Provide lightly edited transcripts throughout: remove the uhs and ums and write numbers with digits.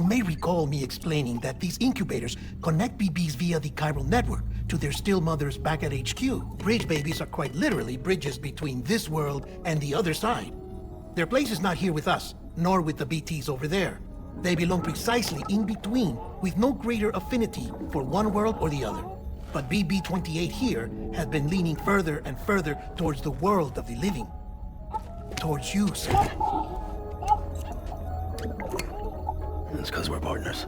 may recall me explaining that these incubators connect BBs via the Chiral Network to their still mothers back at HQ. Bridge babies are quite literally bridges between this world and the other side. Their place is not here with us, nor with the BTs over there. They belong precisely in between, with no greater affinity for one world or the other. But BB-28 here has been leaning further and further towards the world of the living. Towards you, Sam. It's because we're partners.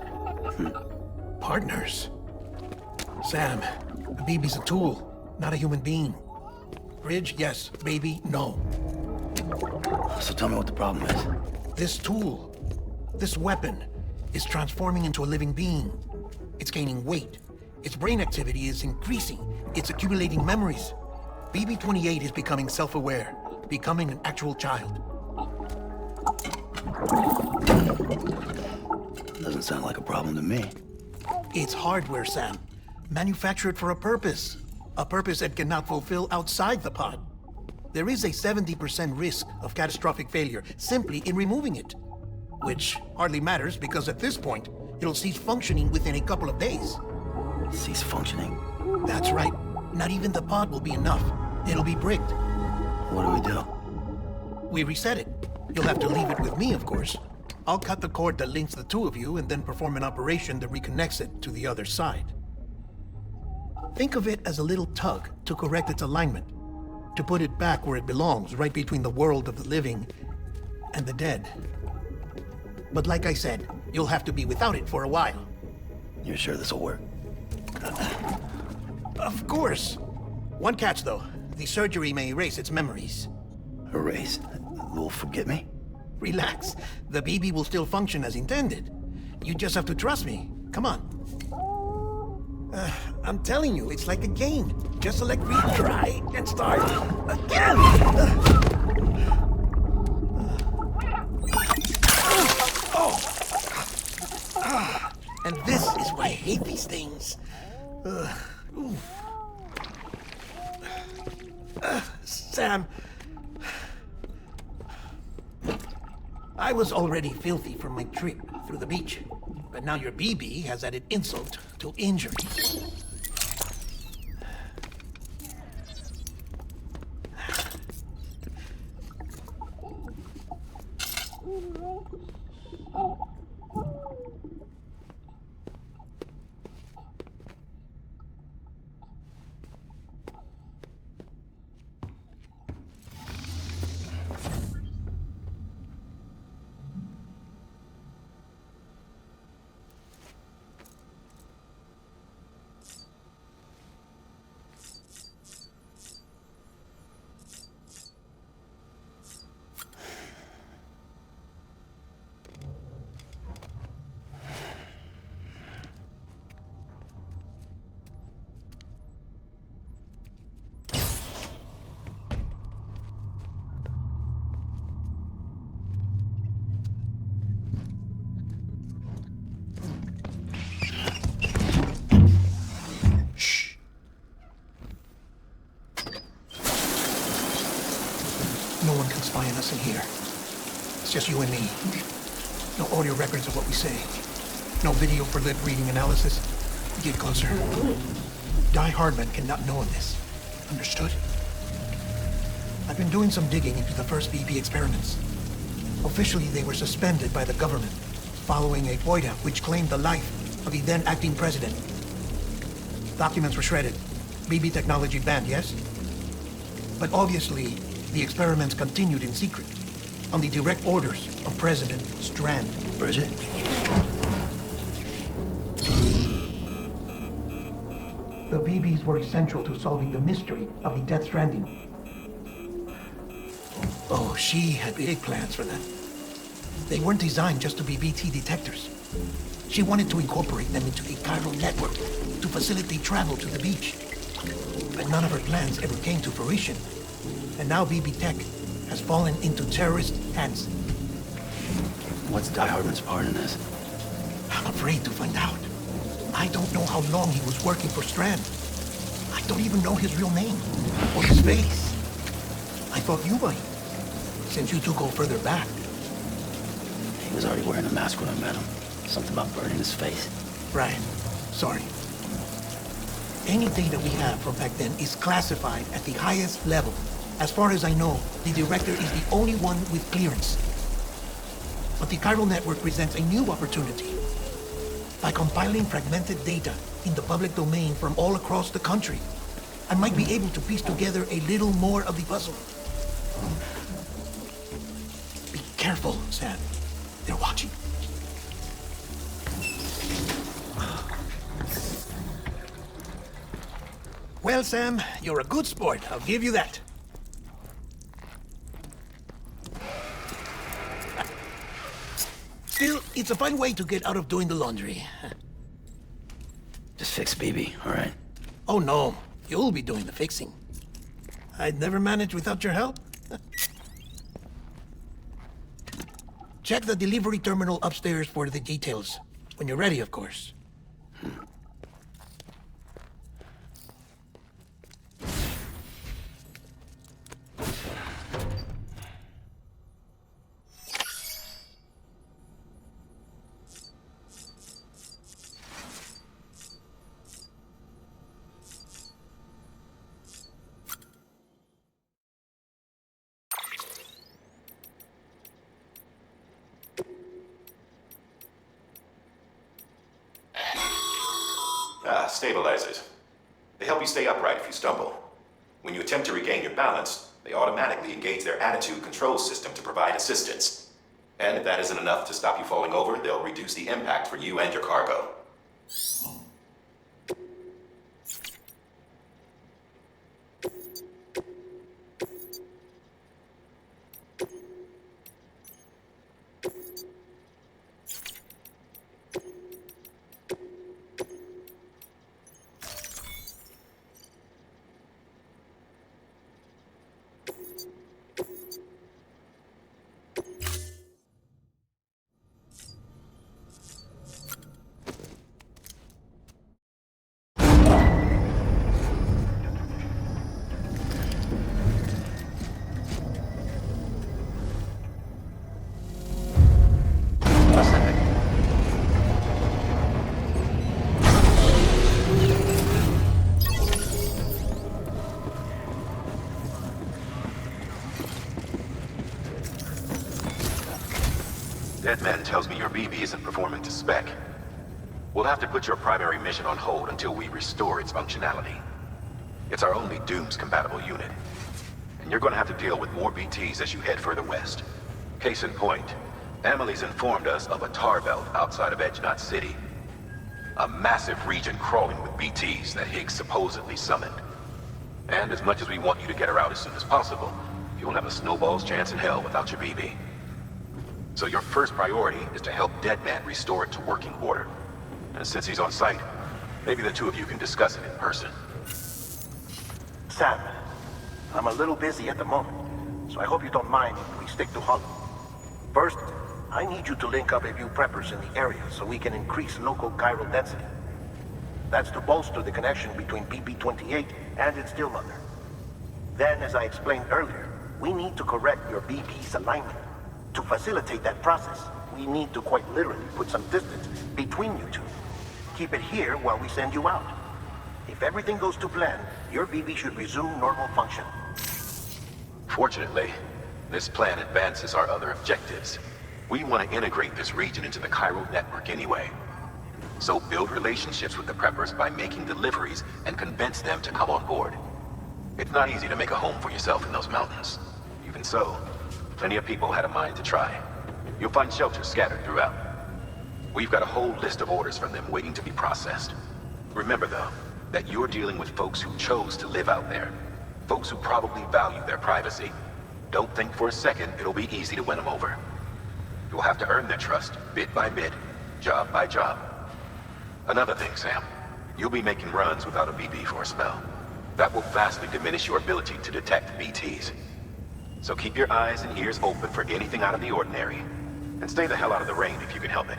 Partners? Sam, a BB's a tool, not a human being. Bridge, yes. Baby, no. So tell me what the problem is. This tool, this weapon, is transforming into a living being. It's gaining weight. Its brain activity is increasing. It's accumulating memories. BB-28 is becoming self-aware, becoming an actual child. Doesn't sound like a problem to me. It's hardware, Sam. Manufactured for a purpose. A purpose it cannot fulfill outside the pod. There is a 70% risk of catastrophic failure simply in removing it. Which hardly matters because at this point, it'll cease functioning within a couple of days. Cease functioning? That's right. Not even the pod will be enough. It'll be bricked. What do we do? We reset it. You'll have to leave it with me, of course. I'll cut the cord that links the two of you and then perform an operation that reconnects it to the other side. Think of it as a little tug to correct its alignment, to put it back where it belongs, right between the world of the living and the dead. But like I said, you'll have to be without it for a while. You're sure this'll work? Of course. One catch, though. The surgery may erase its memories. Erase? Will forget me? Relax. The BB will still function as intended. You just have to trust me. Come on. I'm telling you, it's like a game. Just select retry and start again. And this is why I hate these things. Sam, I was already filthy from my trip through the beach, but now your BB has added insult to injury. No one can spy on us in here. It's just you and me. No audio records of what we say. No video for lip reading analysis. Get closer. Die Hardman cannot know of this. Understood? I've been doing some digging into the first BB experiments. Officially, they were suspended by the government, following a FOIA which claimed the life of the then acting president. Documents were shredded. BB technology banned, yes? But obviously, the experiments continued in secret, on the direct orders of President Strand. Bridget? The BBs were essential to solving the mystery of the Death Stranding. Oh, she had big plans for them. They weren't designed just to be BT detectors. She wanted to incorporate them into the Chiral Network to facilitate travel to the beach. But none of her plans ever came to fruition. And now BB Tech has fallen into terrorist hands. What's Die Hardman's part in this? I'm afraid to find out. I don't know how long he was working for Strand. I don't even know his real name or his face. I thought you might, since you two go further back. He was already wearing a mask when I met him. Something about burning his face. Right. Sorry. Any data we have from back then is classified at the highest level. As far as I know, the director is the only one with clearance. But the Chiral Network presents a new opportunity. By compiling fragmented data in the public domain from all across the country, I might be able to piece together a little more of the puzzle. Be careful, Sam. They're watching. Well, Sam, you're a good sport. I'll give you that. Still, it's a fun way to get out of doing the laundry. Just fix BB, all right? Oh, no. You'll be doing the fixing. I'd never manage without your help. Check the delivery terminal upstairs for the details. When you're ready, of course. Stabilizers. They help you stay upright if you stumble. When you attempt to regain your balance, they automatically engage their attitude control system to provide assistance. And if that isn't enough to stop you falling over, they'll reduce the impact for you and your cargo. Deadman tells me your BB isn't performing to spec. We'll have to put your primary mission on hold until we restore its functionality. It's our only Dooms-compatible unit. And you're gonna have to deal with more BTs as you head further west. Case in point, Amelie's informed us of a tar belt outside of Edge Knot City. A massive region crawling with BTs that Higgs supposedly summoned. And as much as we want you to get her out as soon as possible, you won't have a snowball's chance in hell without your BB. So your first priority is to help Deadman restore it to working order. And since he's on site, maybe the two of you can discuss it in person. Sam, I'm a little busy at the moment, so I hope you don't mind if we stick to Hollow. First, I need you to link up a few preppers in the area so we can increase local chiral density. That's to bolster the connection between BB-28 and its still mother. Then, as I explained earlier, we need to correct your BB's alignment. To facilitate that process, we need to quite literally put some distance between you two. Keep it here while we send you out. If everything goes to plan, your BB should resume normal function. Fortunately, this plan advances our other objectives. We want to integrate this region into the Chiral Network anyway. So build relationships with the preppers by making deliveries and convince them to come on board. It's not easy to make a home for yourself in those mountains. Even so, plenty of people had a mind to try. You'll find shelters scattered throughout. We've got a whole list of orders from them waiting to be processed. Remember, though, that you're dealing with folks who chose to live out there. Folks who probably value their privacy. Don't think for a second it'll be easy to win them over. You'll have to earn their trust, bit by bit, job by job. Another thing, Sam. You'll be making runs without a BB for a spell. That will vastly diminish your ability to detect BTs. So keep your eyes and ears open for anything out of the ordinary. And stay the hell out of the rain if you can help it.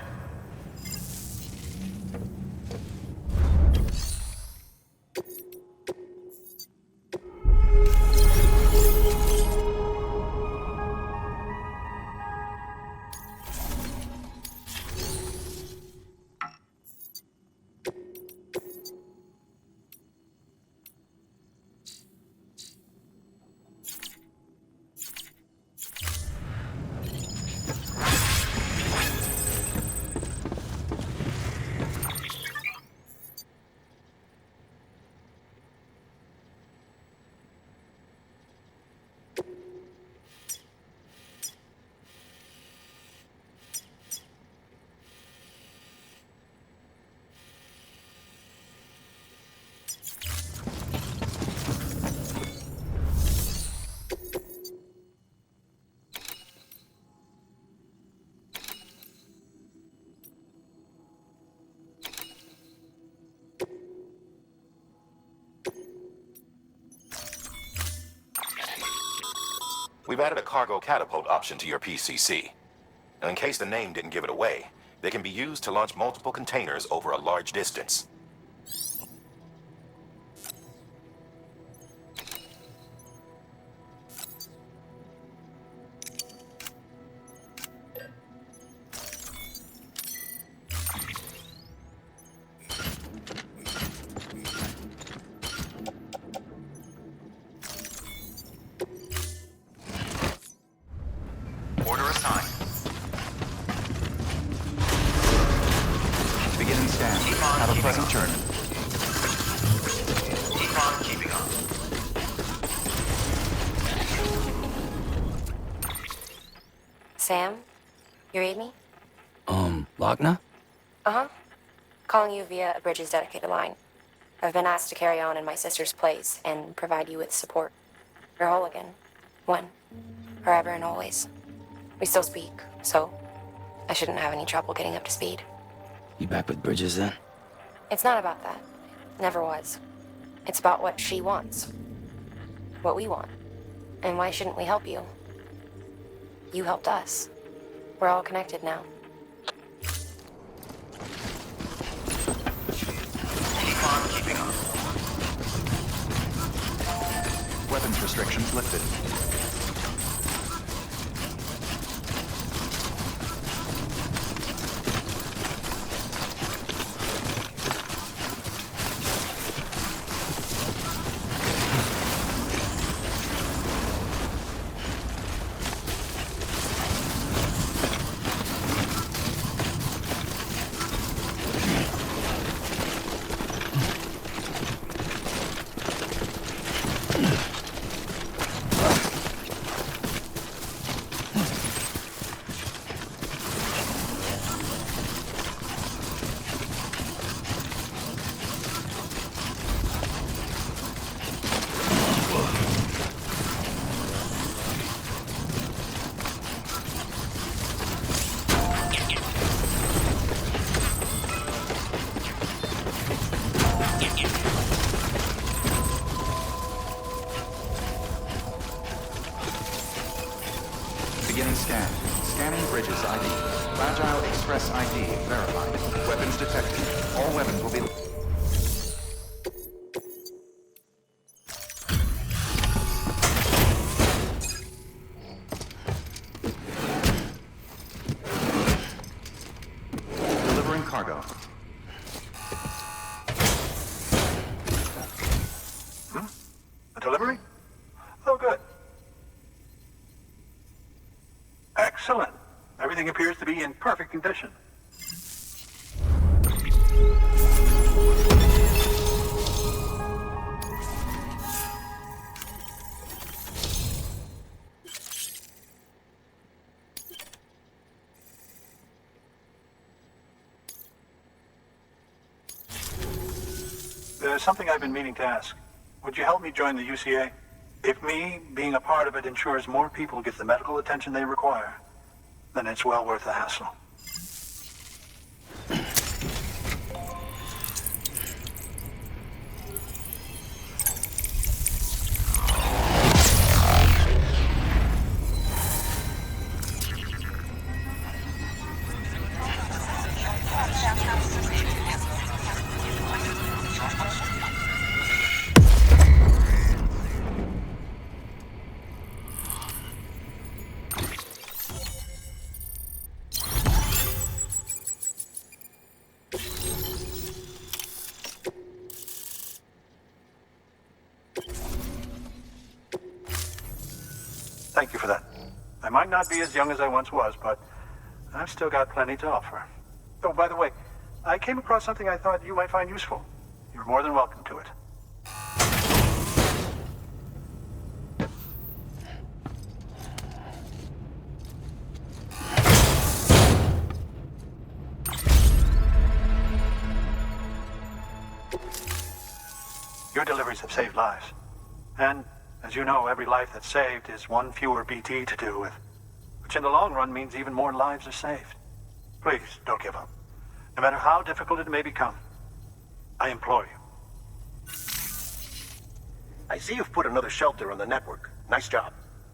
We've added a cargo catapult option to your PCC. And in case the name didn't give it away, they can be used to launch multiple containers over a large distance. Order assigned. Beginning scan. Have a pleasant journey. Keep on keeping on. Sam? You read me? Lochna? Uh-huh. Calling you via a Bridges dedicated line. I've been asked to carry on in my sister's place and provide you with support. You're whole again. When? Forever and always. We still speak, so I shouldn't have any trouble getting up to speed. You back with Bridges then? It's not about that. Never was. It's about what she wants. What we want. And why shouldn't we help you? You helped us. We're all connected now. Keep on keeping on. Weapons restrictions lifted. Beginning scan. Scanning Bridges ID. Fragile Express ID verified. Weapons detected. All weapons will be... Delivering cargo. A delivery? Oh, good. Excellent. Everything appears to be in perfect condition. There's something I've been meaning to ask. Would you help me join the UCA? If me being a part of it ensures more people get the medical attention they require, then it's well worth the hassle. Thank you for that. I might not be as young as I once was, but I've still got plenty to offer. Oh, by the way, I came across something I thought you might find useful. You're more than welcome to it. Your deliveries have saved lives. And, as you know, every life that's saved is one fewer BT to deal with. Which in the long run means even more lives are saved. Please, don't give up. No matter how difficult it may become, I implore you. I see you've put another shelter on the network. Nice job.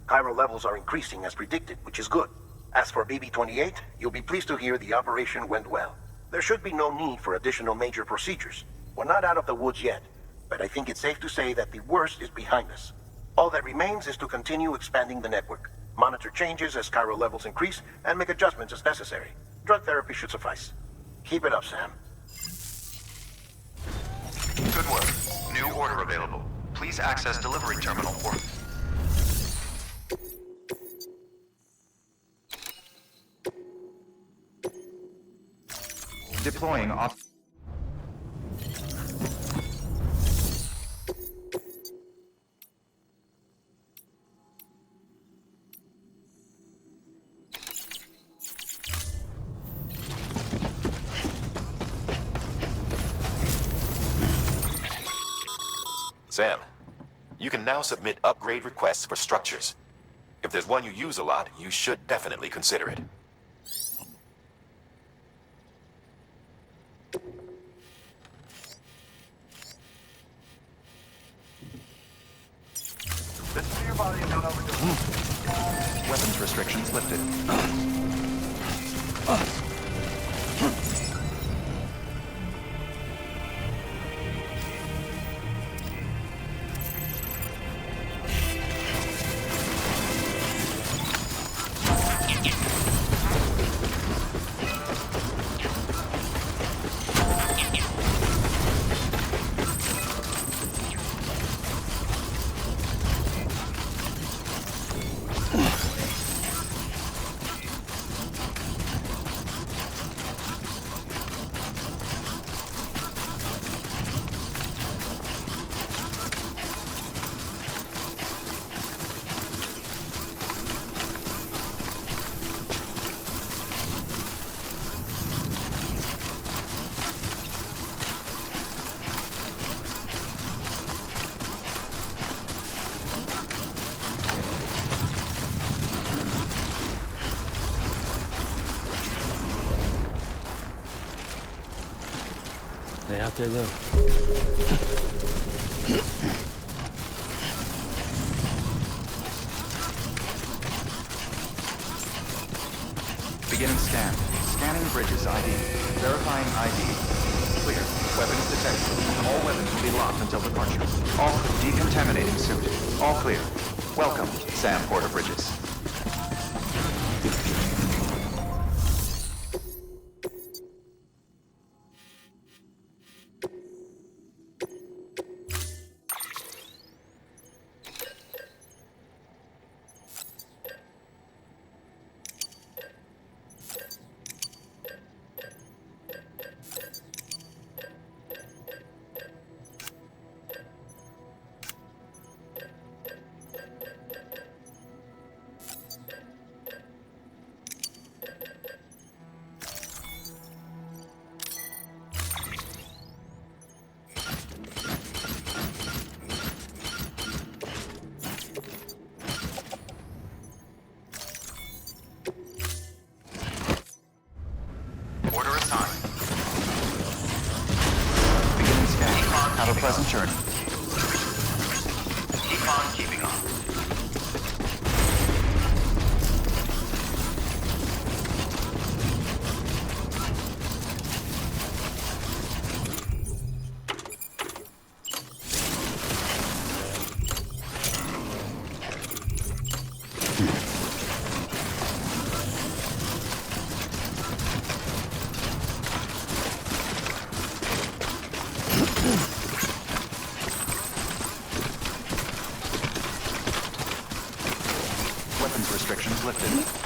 Chiral levels are increasing as predicted, which is good. As for BB-28, you'll be pleased to hear the operation went well. There should be no need for additional major procedures. We're not out of the woods yet, but I think it's safe to say that the worst is behind us. All that remains is to continue expanding the network, monitor changes as chiral levels increase, and make adjustments as necessary. Drug therapy should suffice. Keep it up, Sam. Good work. New order available. Please access delivery terminal for... Deploying off... Sam, you can now submit upgrade requests for structures. If there's one you use a lot, you should definitely consider it. Weapons restrictions lifted. Stay out there, though. Beginning scan. Scanning bridges ID. Verifying ID. Clear. Weapons detected. All weapons will be locked until departure. All decontaminating suit. All clear. Welcome, Sam Porter Bridges. Order assigned. Beginning scan. Have a pleasant journey. Keep on keeping on. Weapons restrictions lifted.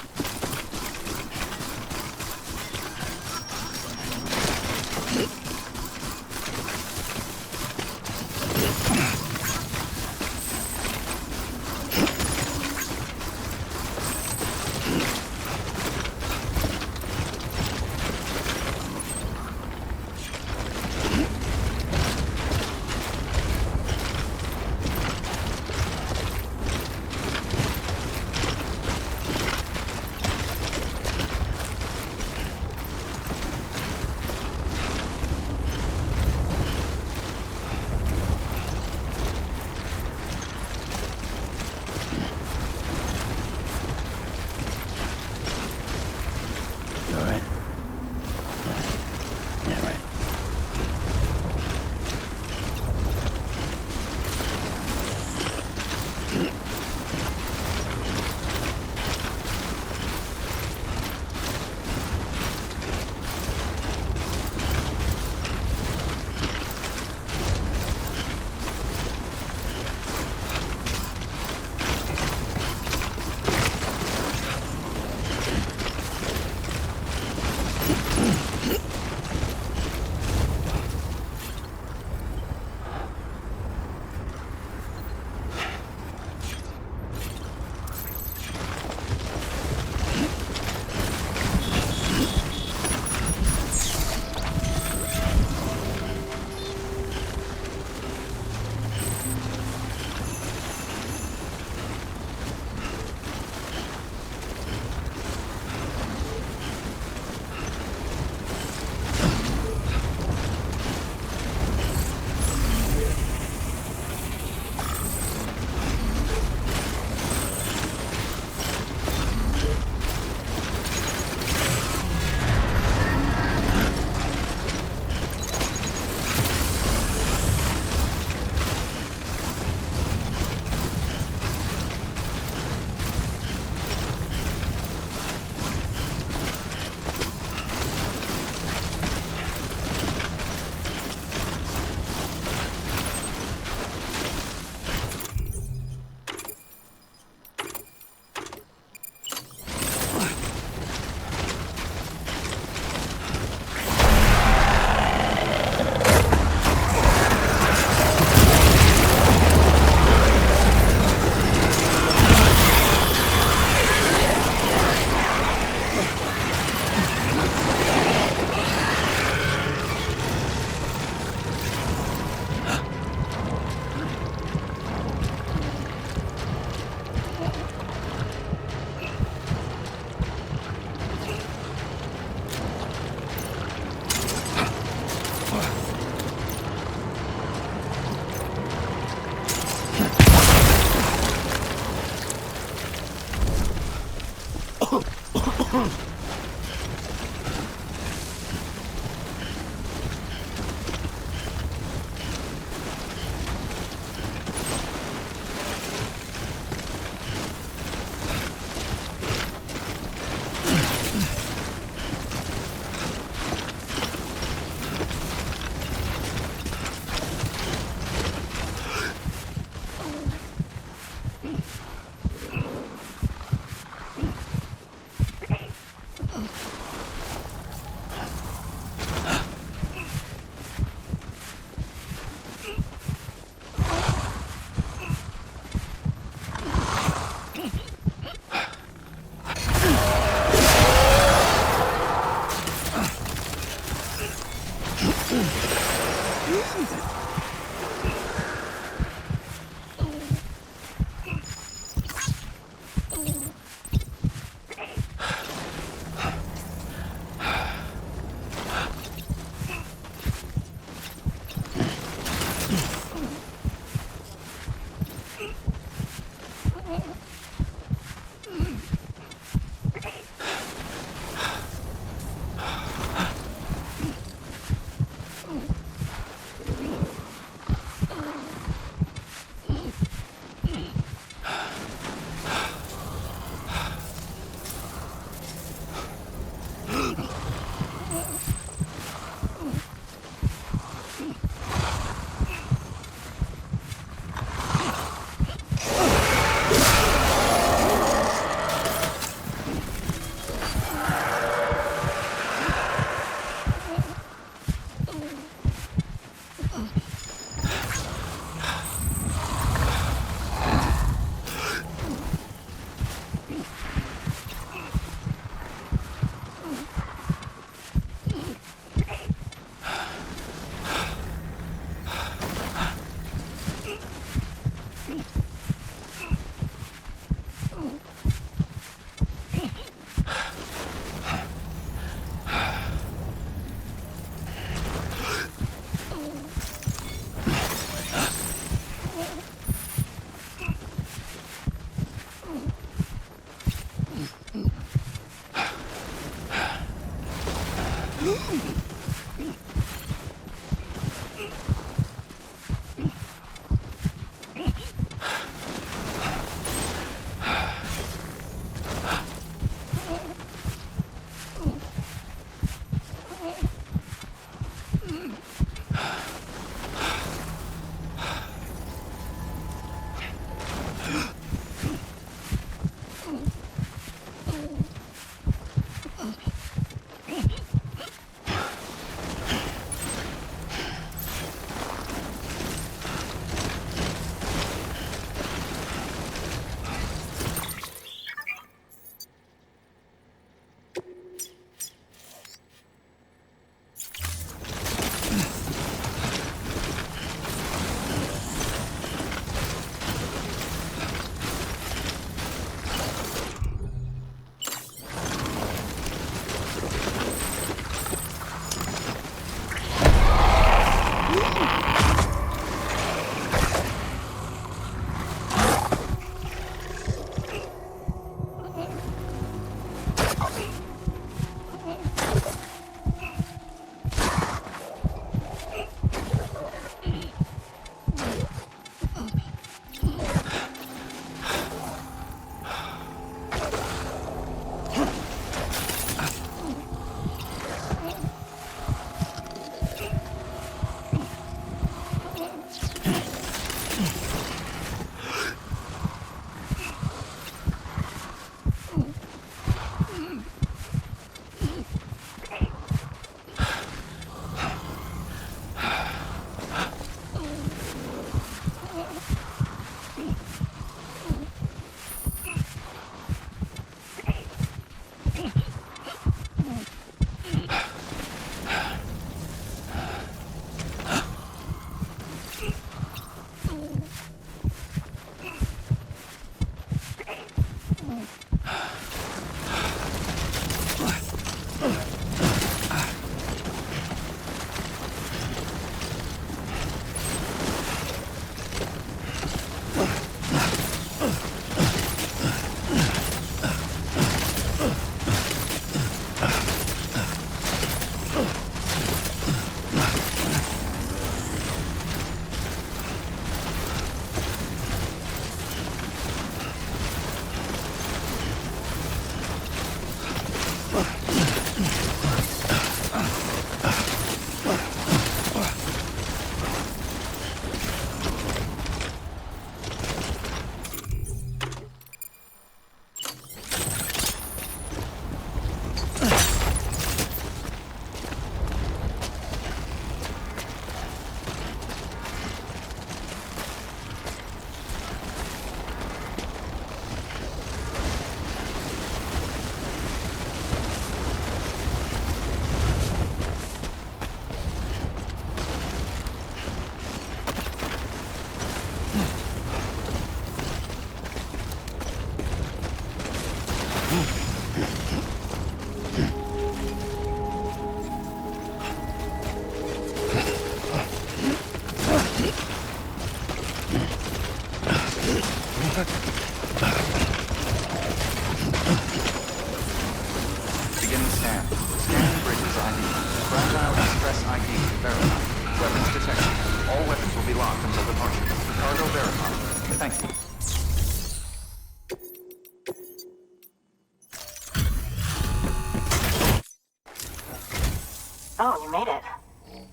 Oh, you made it.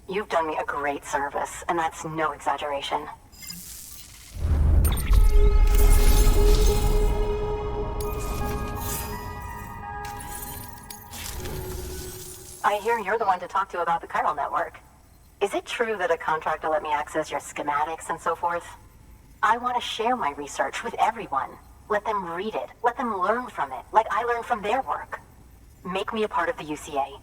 You've done me a great service, and that's no exaggeration. I hear you're the one to talk to about the Chiral Network. Is it true that a contractor let me access your schematics and so forth? I want to share my research with everyone. Let them read it. Let them learn from it, like I learned from their work. Make me a part of the UCA.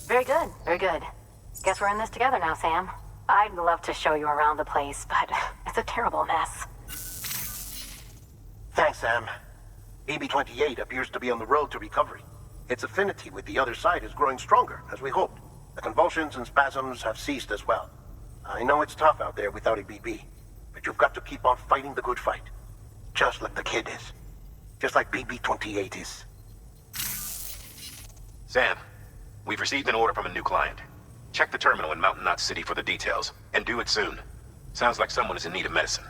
Very good, very good. Guess we're in this together now, Sam. I'd love to show you around the place, but it's a terrible mess. Thanks, Sam. AB-28 appears to be on the road to recovery. Its affinity with the other side is growing stronger, as we hoped. The convulsions and spasms have ceased as well. I know it's tough out there without a BB, but you've got to keep on fighting the good fight. Just like the kid is. Just like BB-28 is. Sam, we've received an order from a new client. Check the terminal in Mountain Knot City for the details, and do it soon. Sounds like someone is in need of medicine.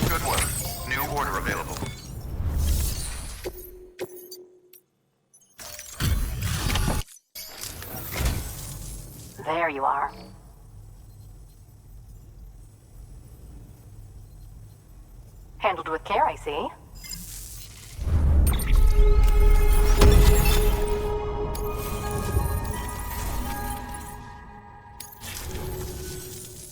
Good work. New order available. There you are. Handled with care, I see.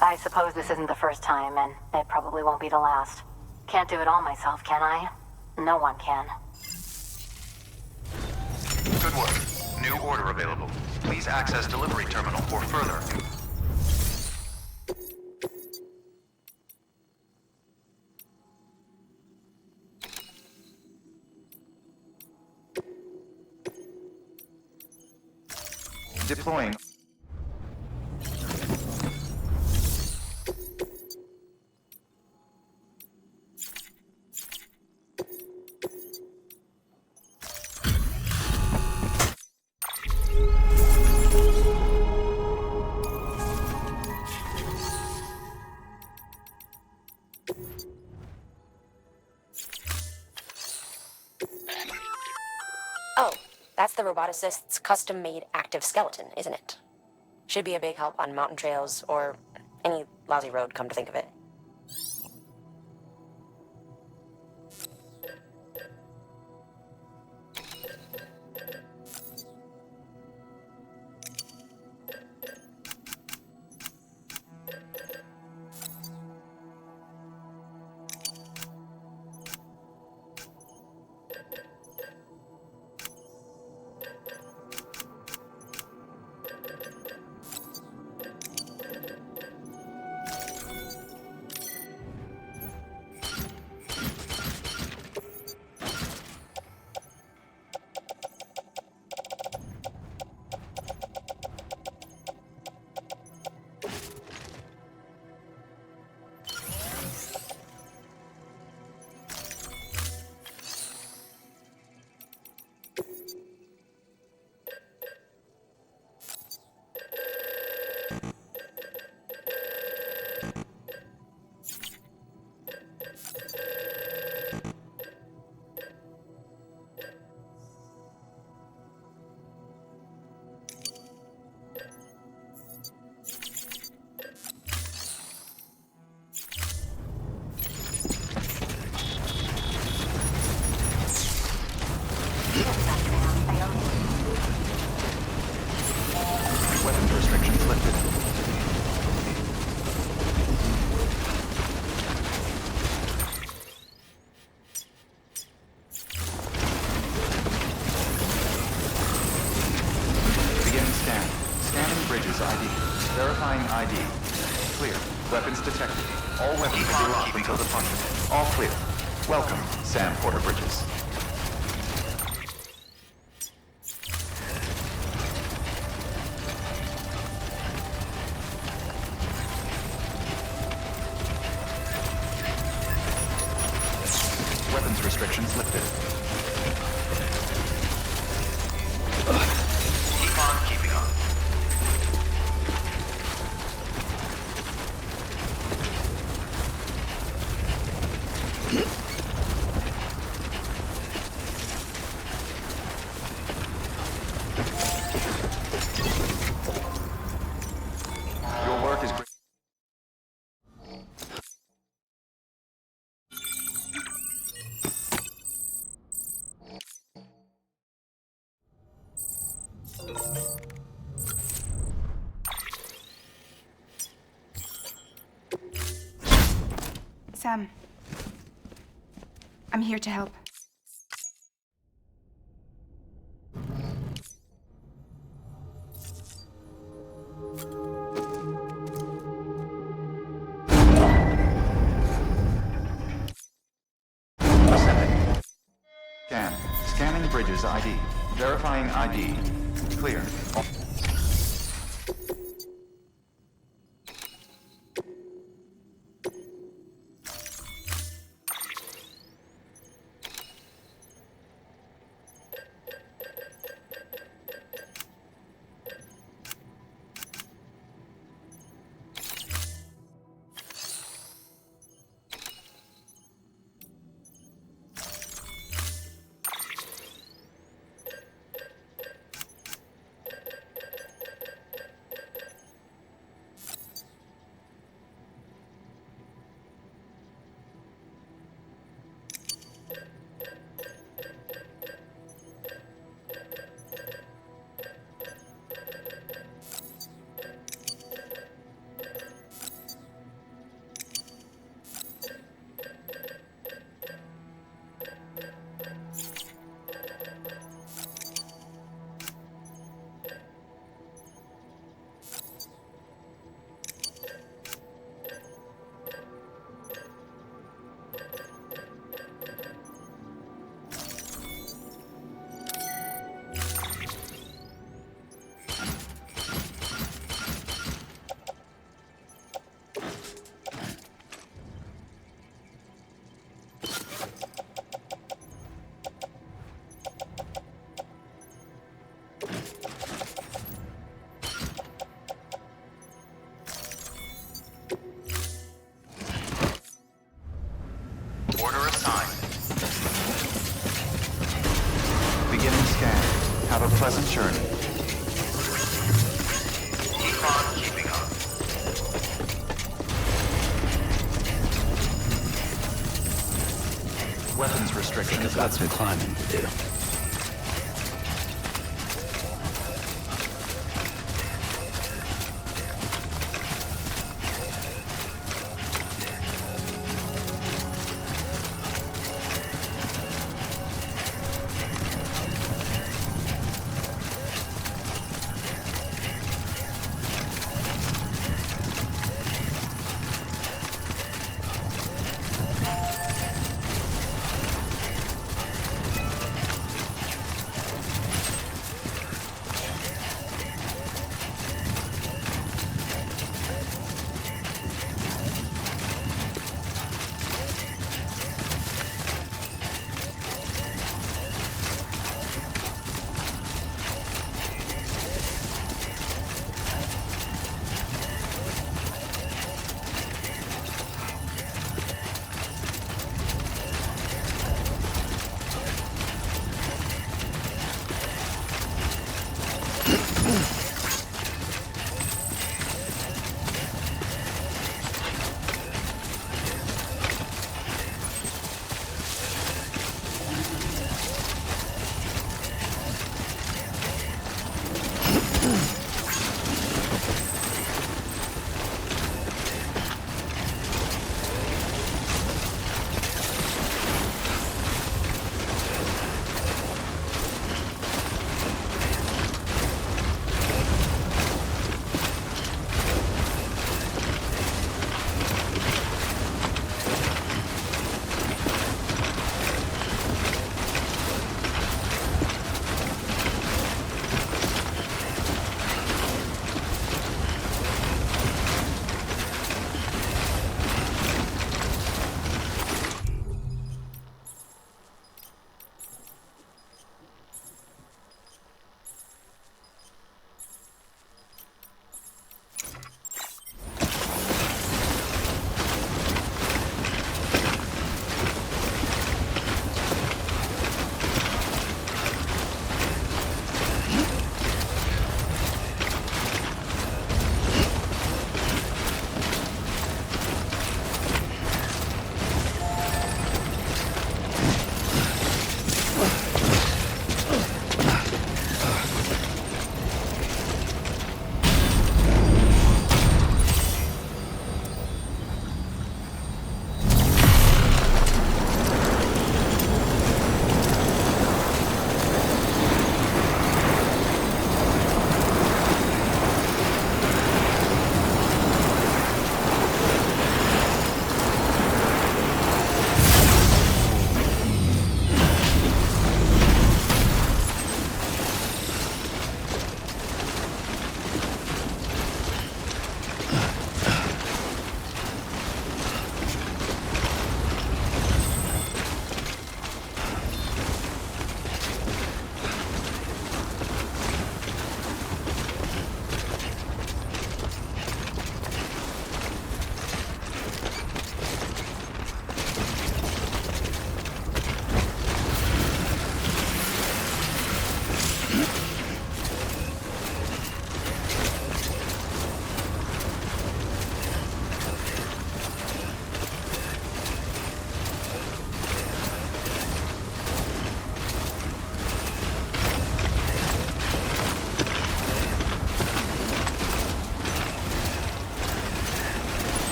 I suppose this isn't the first time, and it probably won't be the last. Can't do it all myself, can I? No one can. Good work. New order available. Please access delivery terminal for further. Deploying. Oh, that's the roboticist's custom-made active skeleton, isn't it? Should be a big help on mountain trails or any lousy road, come to think of it. Verifying ID. Clear. Weapons detected. All weapons will be locked until departure. All clear. Welcome, Sam Porter Bridges. Weapons restrictions lifted. Keep on keeping on. Your work is great. Sam, I'm here to help. Scanning Bridges ID. Verifying ID. Clear. Order assigned. Beginning scan. Have a pleasant journey. Keep on keeping on. Weapons restrictions. I've got some climbing to do.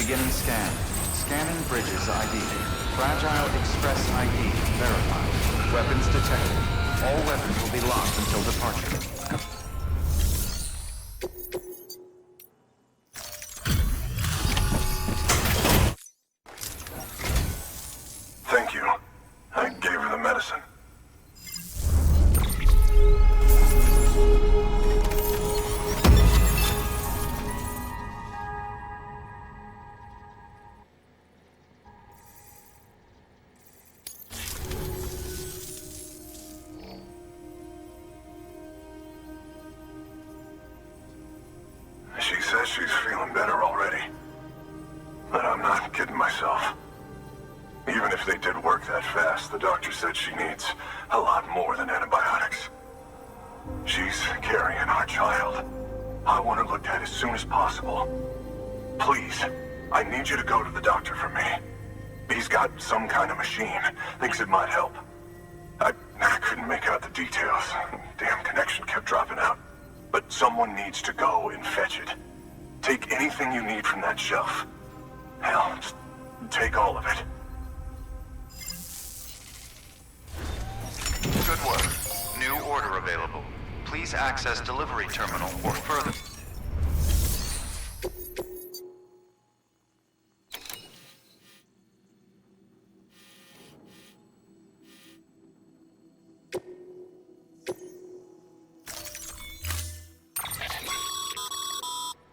Beginning scan. Scanning bridges ID. Fragile Express ID verified. Weapons detected. All weapons will be locked until departure. Thank you. I gave her the medicine. She says she's feeling better already. But I'm not kidding myself. Even if they did work that fast, the doctor said she needs a lot more than antibiotics. She's carrying our child. I want her looked at as soon as possible. Please, I need you to go to the doctor for me. He's got some kind of machine. Thinks it might help. I couldn't make out the details. Damn connection kept dropping out. But someone needs to go and fetch it. Take anything you need from that shelf. Hell, just take all of it. Good work. New order available. Please access delivery terminal or further.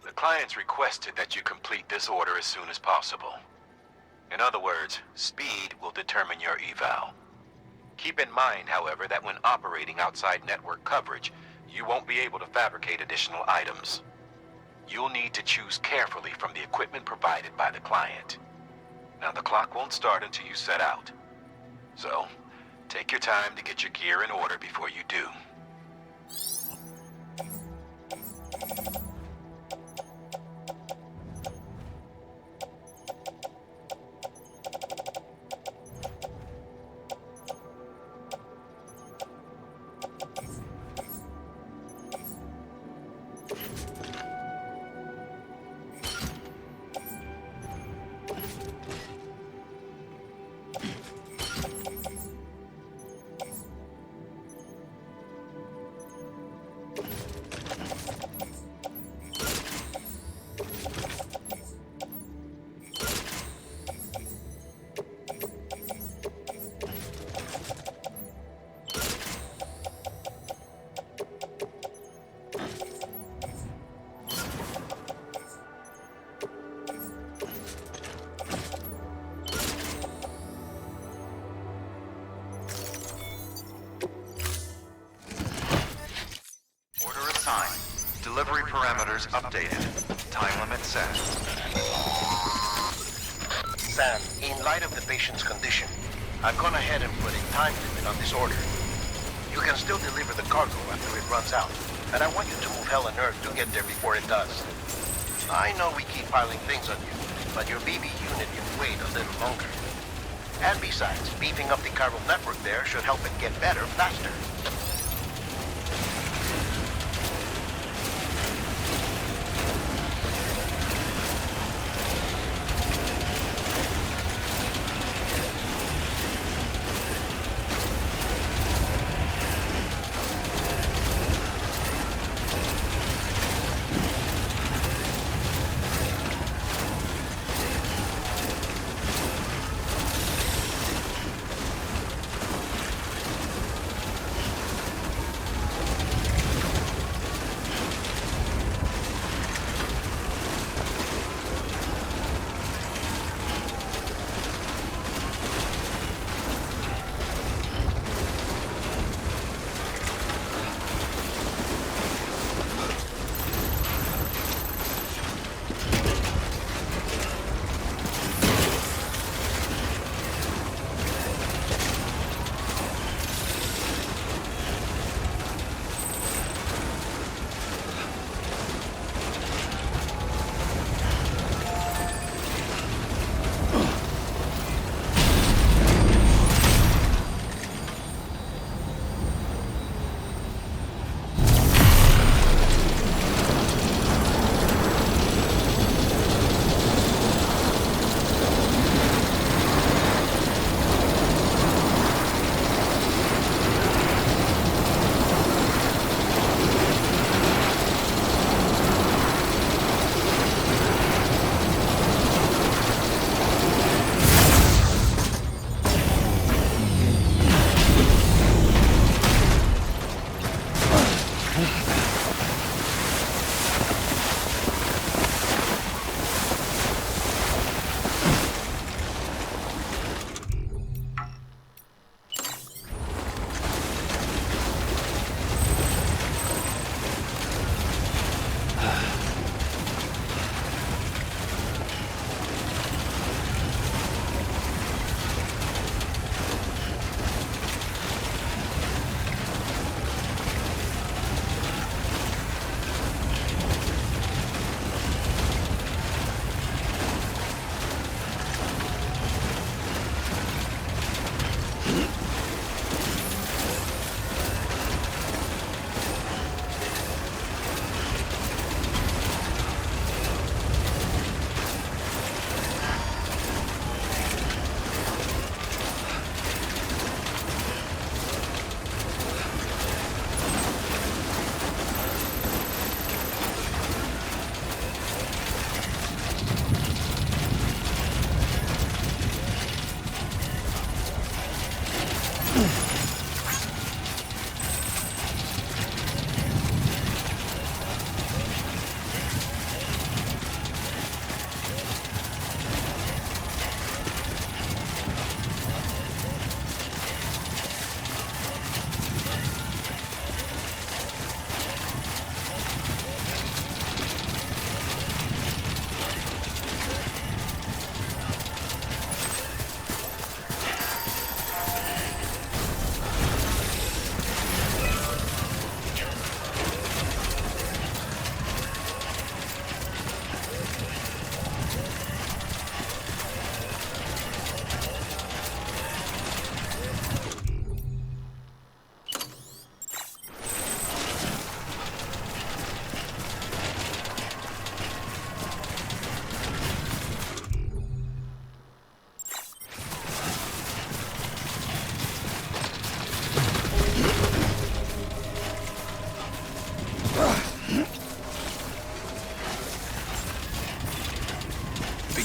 The client's requested that you complete this order as soon as possible. In other words, speed will determine your eval. Keep in mind, however, that when operating outside network coverage, you won't be able to fabricate additional items. You'll need to choose carefully from the equipment provided by the client. Now, the clock won't start until you set out. So, take your time to get your gear in order before you do. Delivery parameters updated. Time limit set. Sam, in light of the patient's condition, I've gone ahead and put a time limit on this order. You can still deliver the cargo after it runs out, and I want you to move hell and earth to get there before it does. I know we keep piling things on you, but your BB unit can wait a little longer. And besides, beefing up the chiral network there should help it get better faster.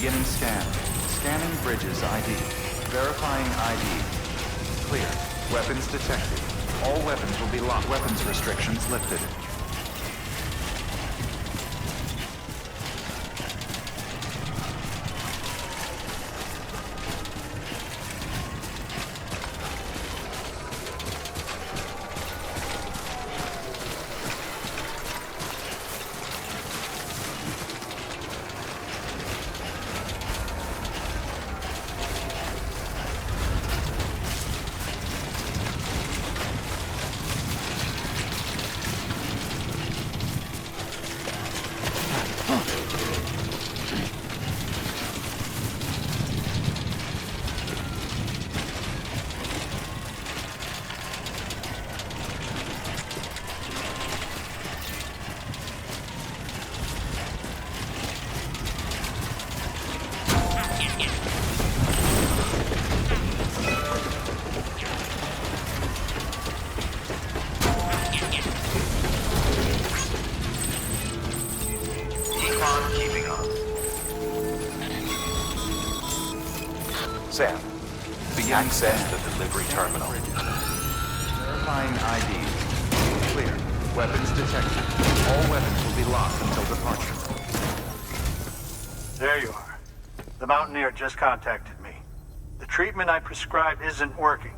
Beginning scan. Scanning bridges ID. Verifying ID. Clear. Weapons detected. All weapons will be locked. Weapons restrictions lifted. Sam, access the delivery terminal. Verifying ID. Clear. Weapons detected. All weapons will be locked until departure. There you are. The Mountaineer just contacted me. The treatment I prescribed isn't working.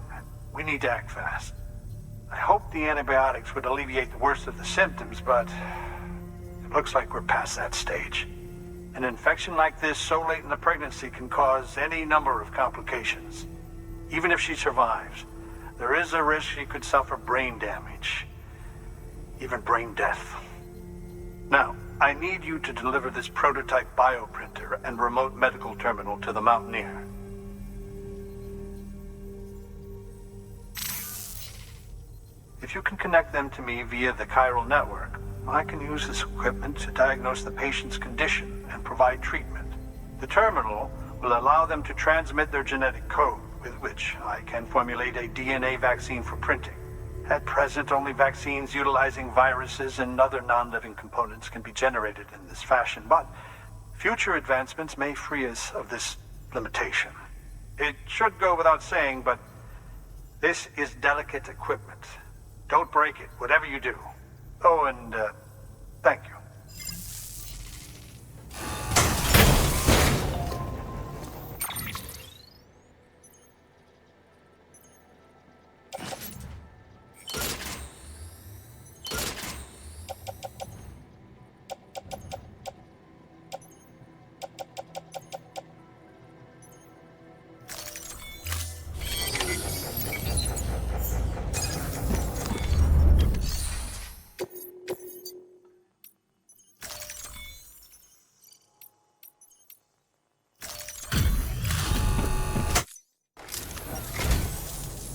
We need to act fast. I hope the antibiotics would alleviate the worst of the symptoms, but it looks like we're past that stage. An infection like this so late in the pregnancy can cause any number of complications. Even if she survives, there is a risk she could suffer brain damage, even brain death. Now, I need you to deliver this prototype bioprinter and remote medical terminal to the Mountaineer. If you can connect them to me via the Chiral Network, I can use this equipment to diagnose the patient's condition and provide treatment. The terminal will allow them to transmit their genetic code, with which I can formulate a DNA vaccine for printing. At present, only vaccines utilizing viruses and other non-living components can be generated in this fashion, but future advancements may free us of this limitation. It should go without saying, but this is delicate equipment. Don't break it, whatever you do. Oh, and thank you.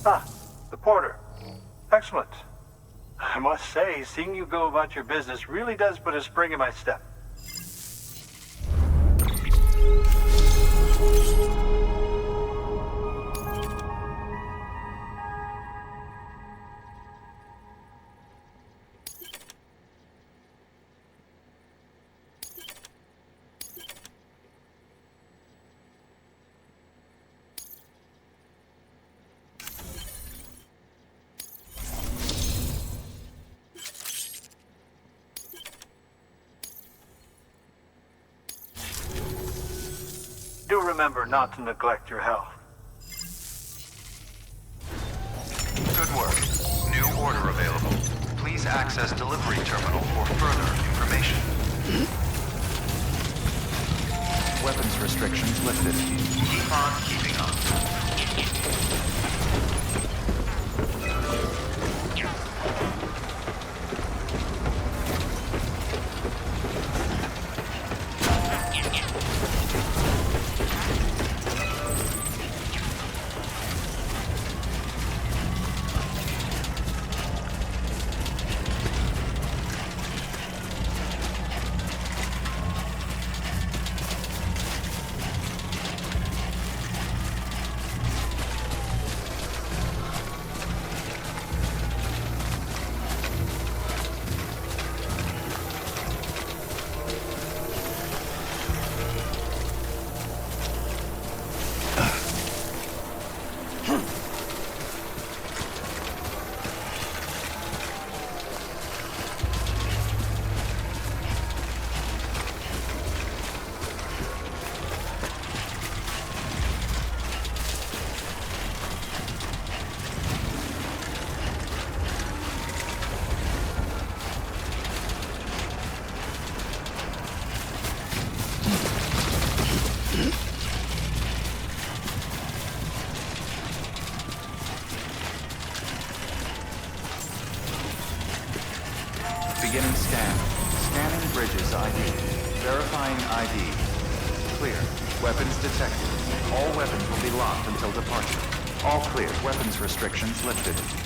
Ah, the porter. Excellent. I must say, seeing you go about your business really does put a spring in my step. Do remember not to neglect your health. Good work. New order available. Please access delivery terminal for further information. Weapons restrictions lifted. Keep on keeping up. Verifying ID. Clear. Weapons detected. All weapons will be locked until departure. All clear. Weapons restrictions lifted.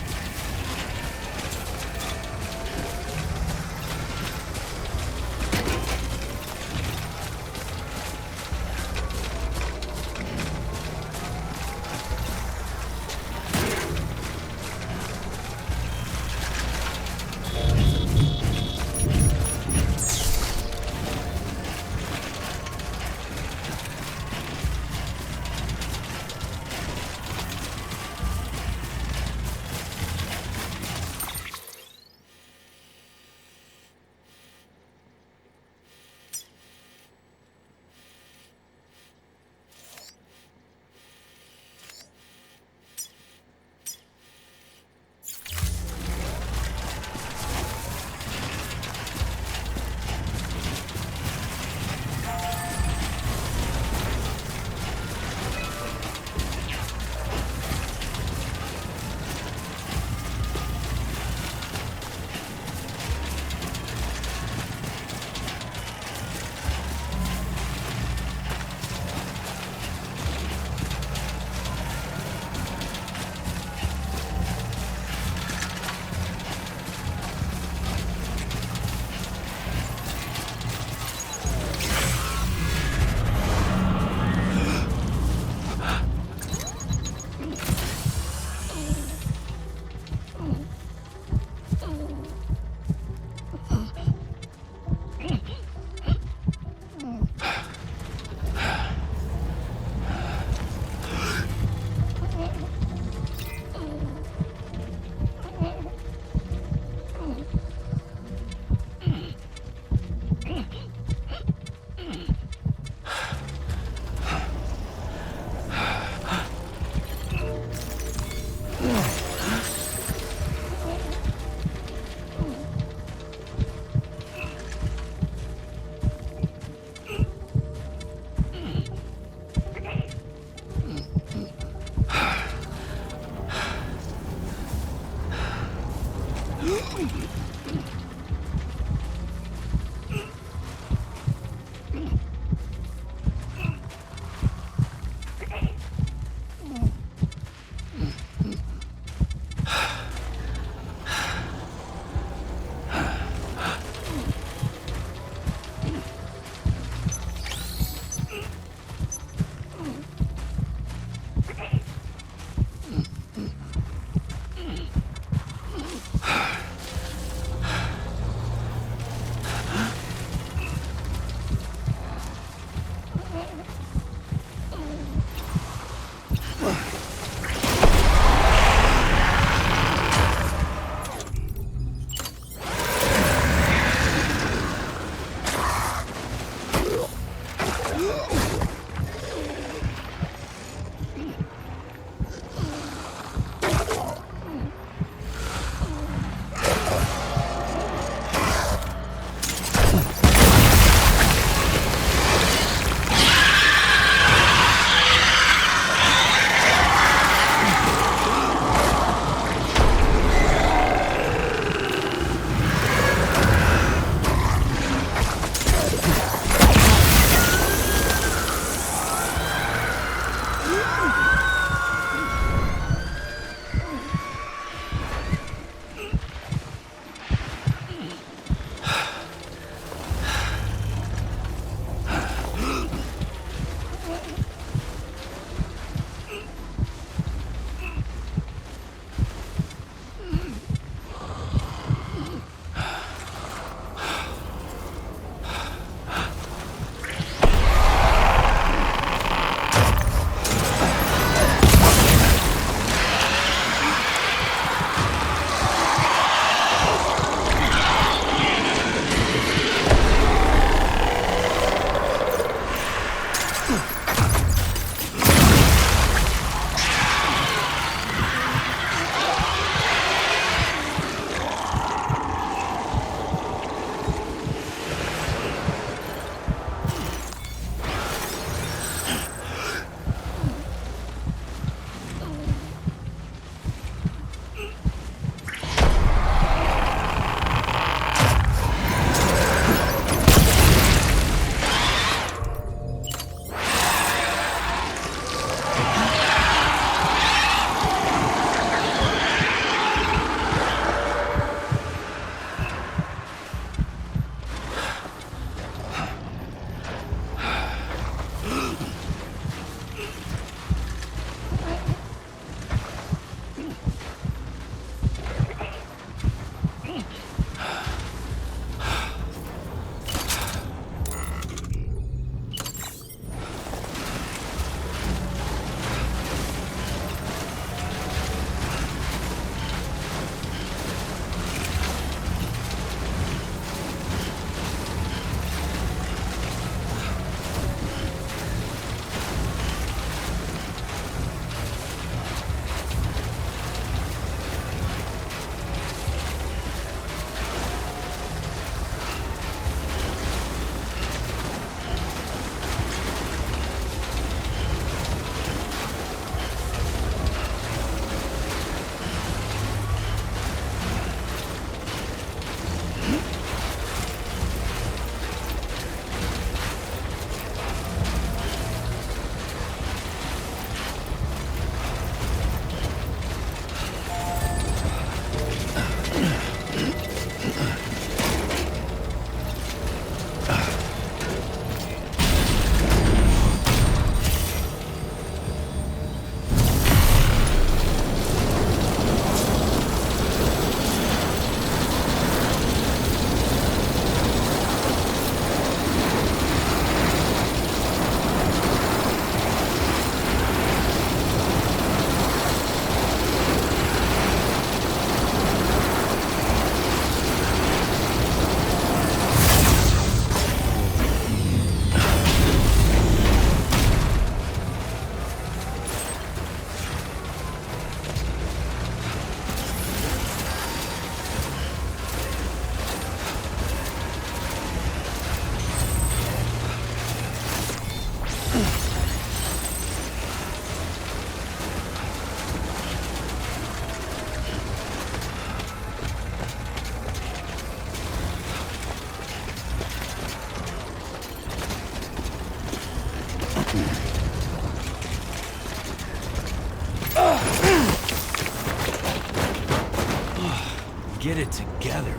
Get it together.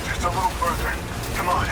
Just a little further. Come on.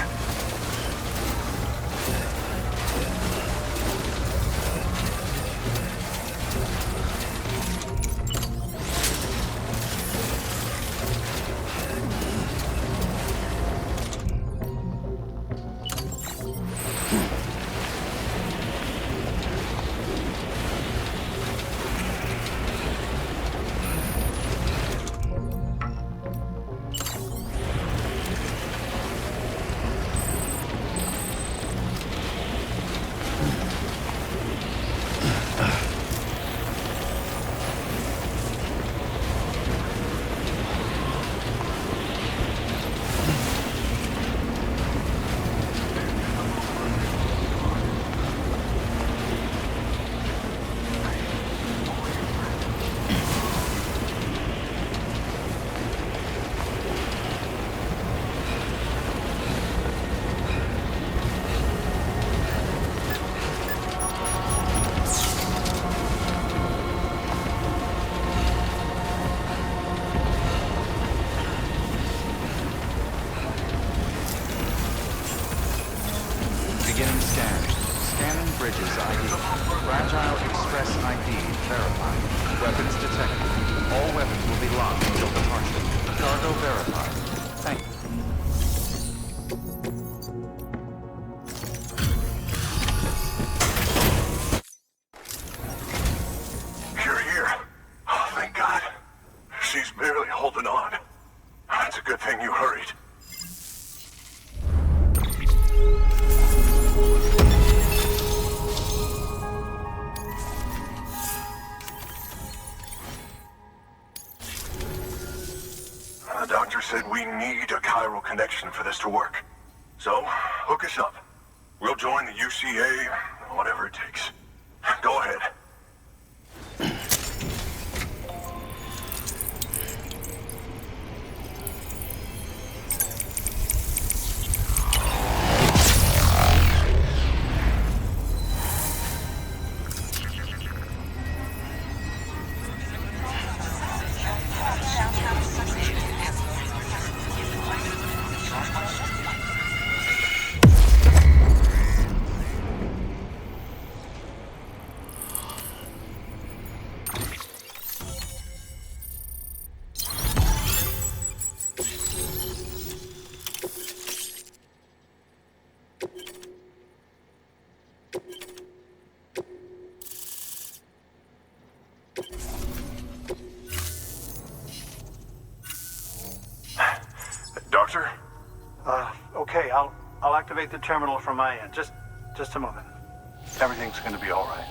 Beginning scan. Scanning bridges ID. Fragile Express ID verified. Weapons detected. All weapons will be locked until departure. Cargo verified. Thank you. You're here. Oh, thank God. She's barely holding on. It's a good thing you hurried. The doctor said we need a chiral connection for this to work. So, hook us up. We'll join the UCA, whatever it takes. Go ahead. Doctor? Okay, I'll activate the terminal from my end. Just a moment. Everything's gonna be all right.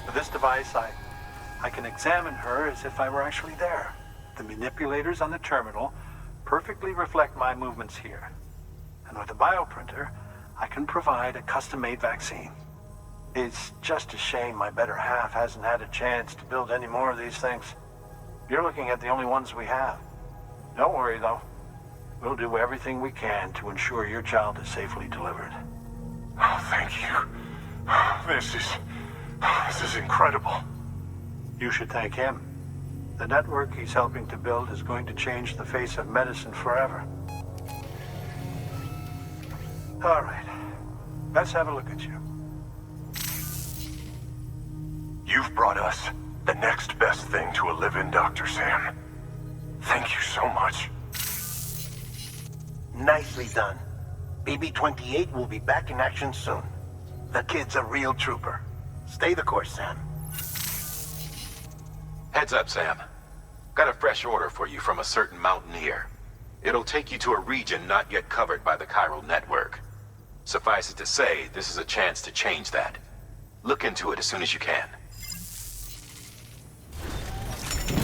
With this device, I can examine her as if I were actually there. The manipulators on the terminal perfectly reflect my movements here. And with the bioprinter, I can provide a custom-made vaccine. It's just a shame my better half hasn't had a chance to build any more of these things. You're looking at the only ones we have. Don't worry, though. We'll do everything we can to ensure your child is safely delivered. Oh, thank you. This is incredible. You should thank him. The network he's helping to build is going to change the face of medicine forever. All right. Let's have a look at you. You've brought us the next best thing to a live-in Dr. Sam. Thank you so much. Nicely done. BB-28 will be back in action soon. The kid's a real trooper. Stay the course, Sam. Heads up, Sam. Got a fresh order for you from a certain mountaineer. It'll take you to a region not yet covered by the Chiral Network. Suffice it to say, this is a chance to change that. Look into it as soon as you can.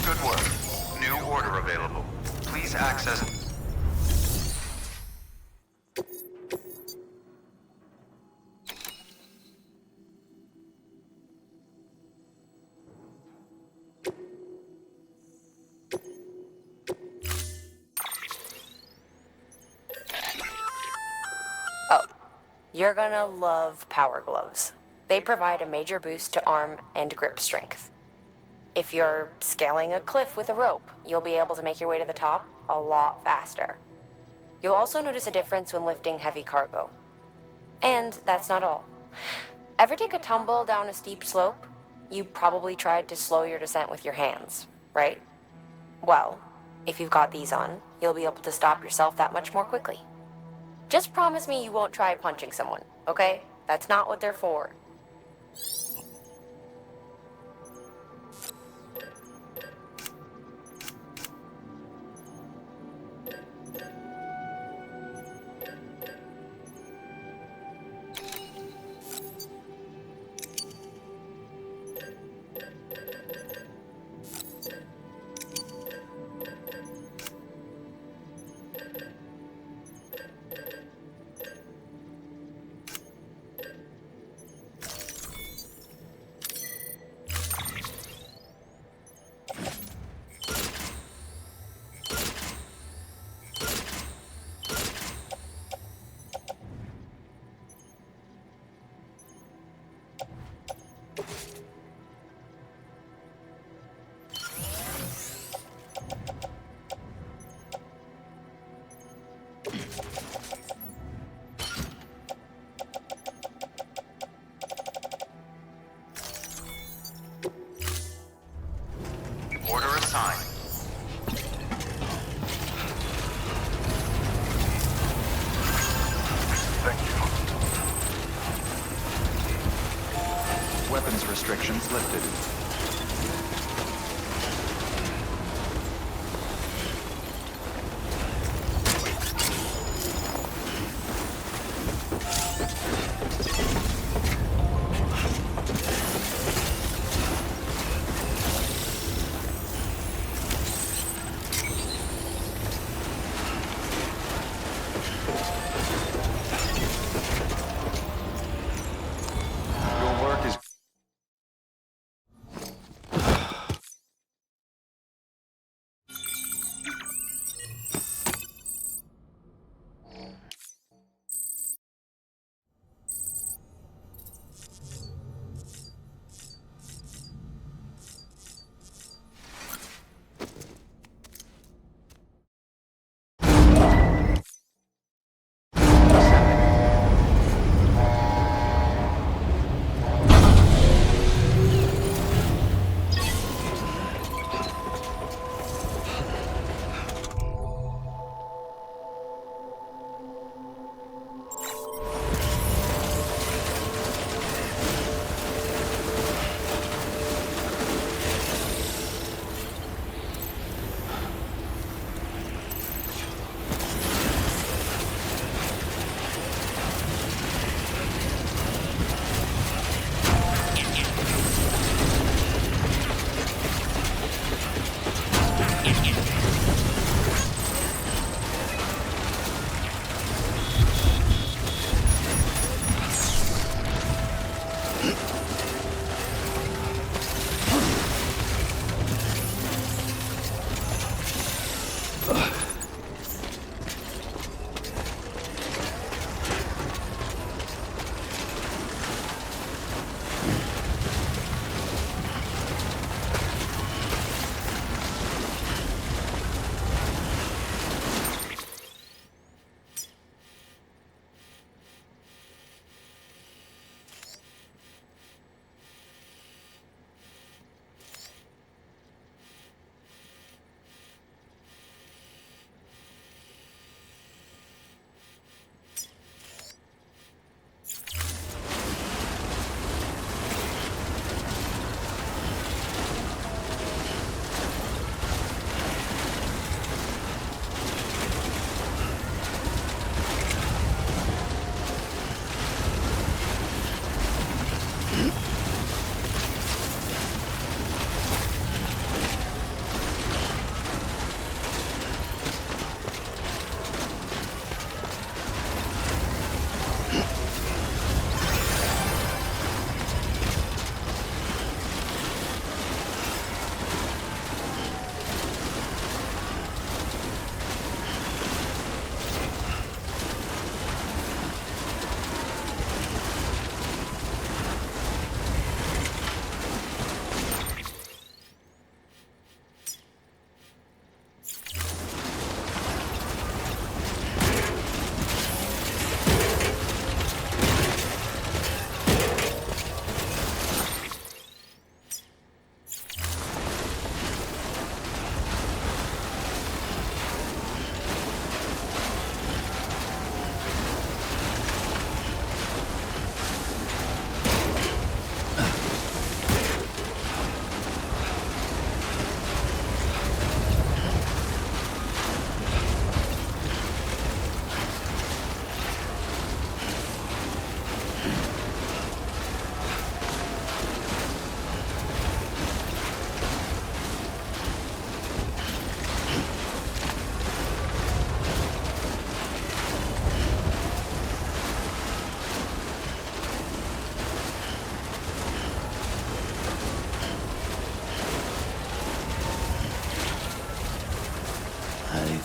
Good work. New order available. Please access... Oh, you're gonna love Power Gloves. They provide a major boost to arm and grip strength. If you're scaling a cliff with a rope, you'll be able to make your way to the top a lot faster. You'll also notice a difference when lifting heavy cargo. And that's not all. Ever take a tumble down a steep slope? You probably tried to slow your descent with your hands, right? Well, if you've got these on, you'll be able to stop yourself that much more quickly. Just promise me you won't try punching someone, okay? That's not what they're for. Order assigned. Thank you. Weapons restrictions lifted.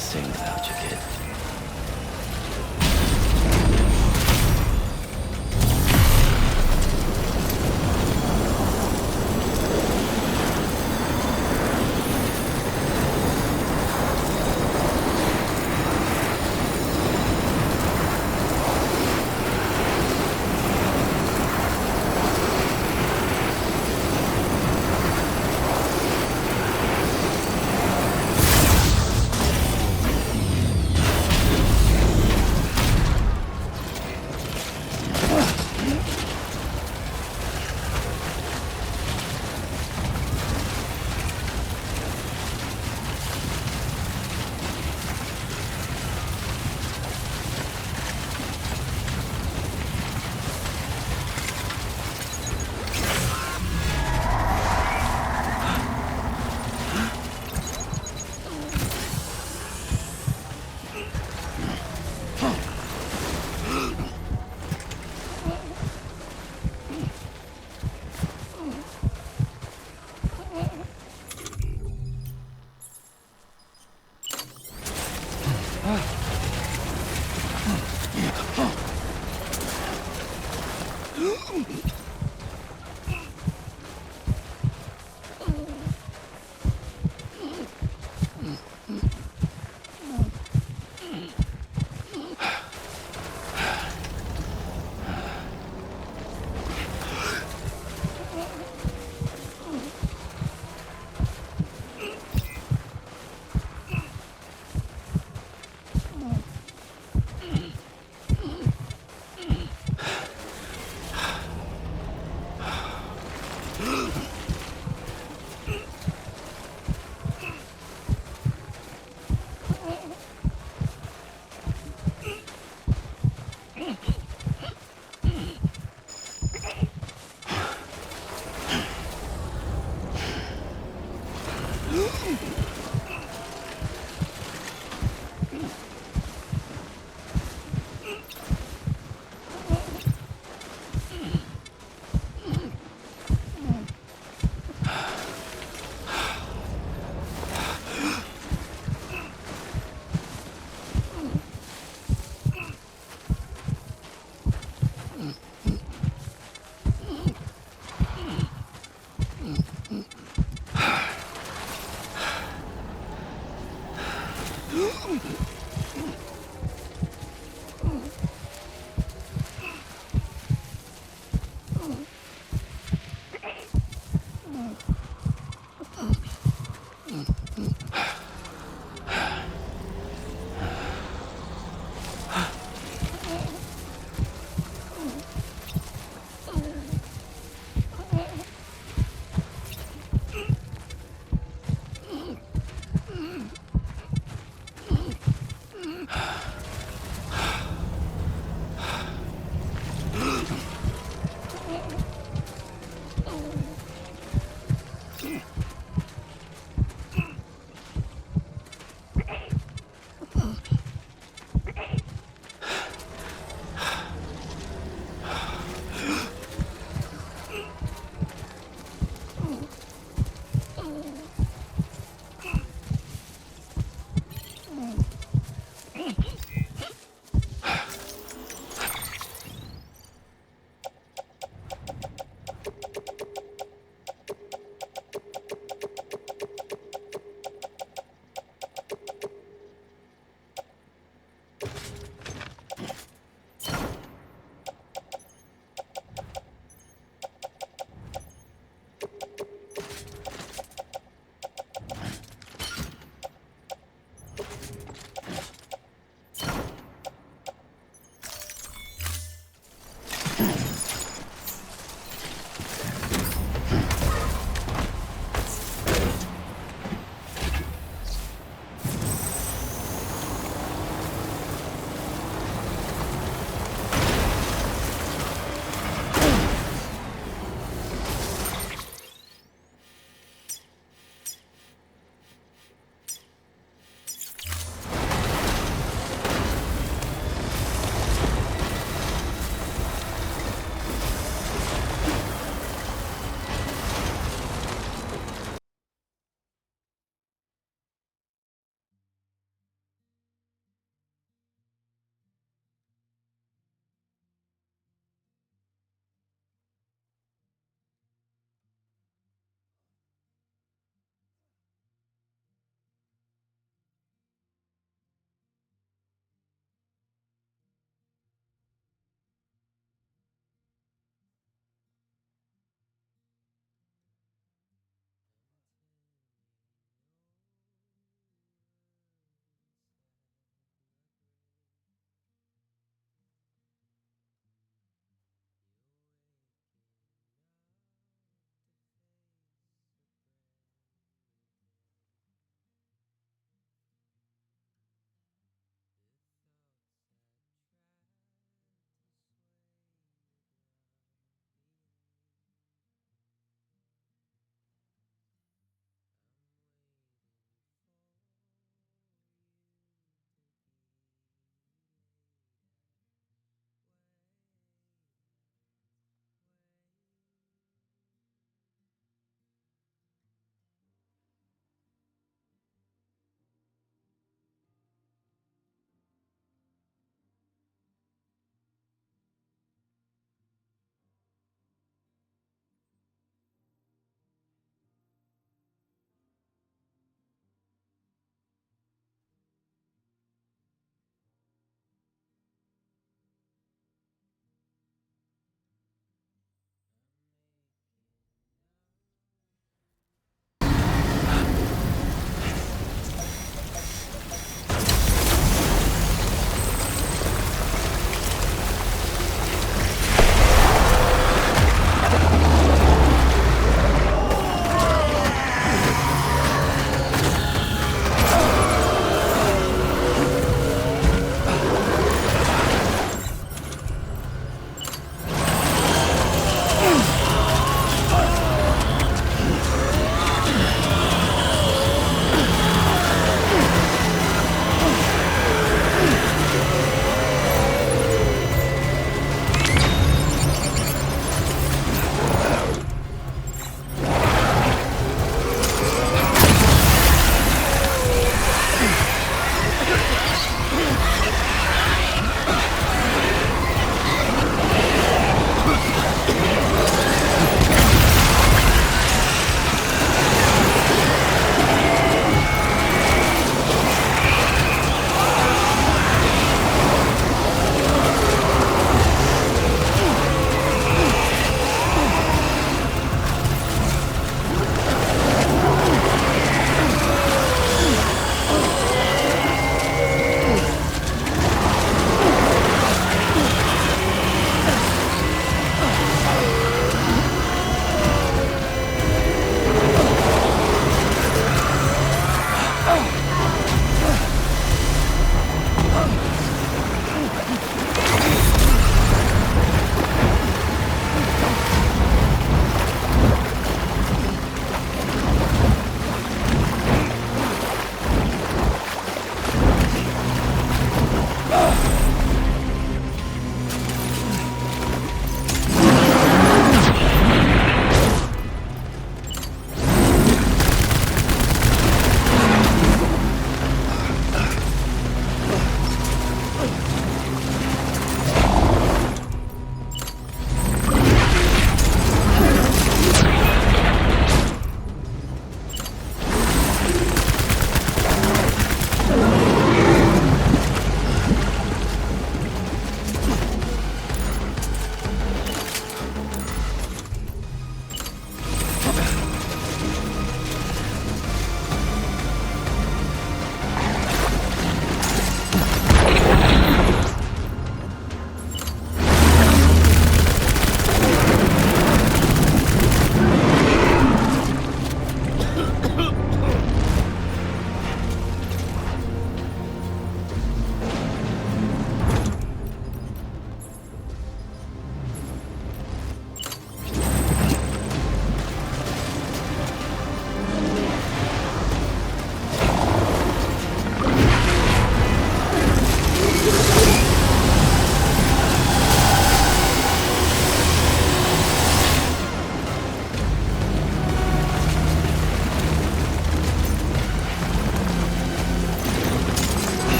sing about you, kid.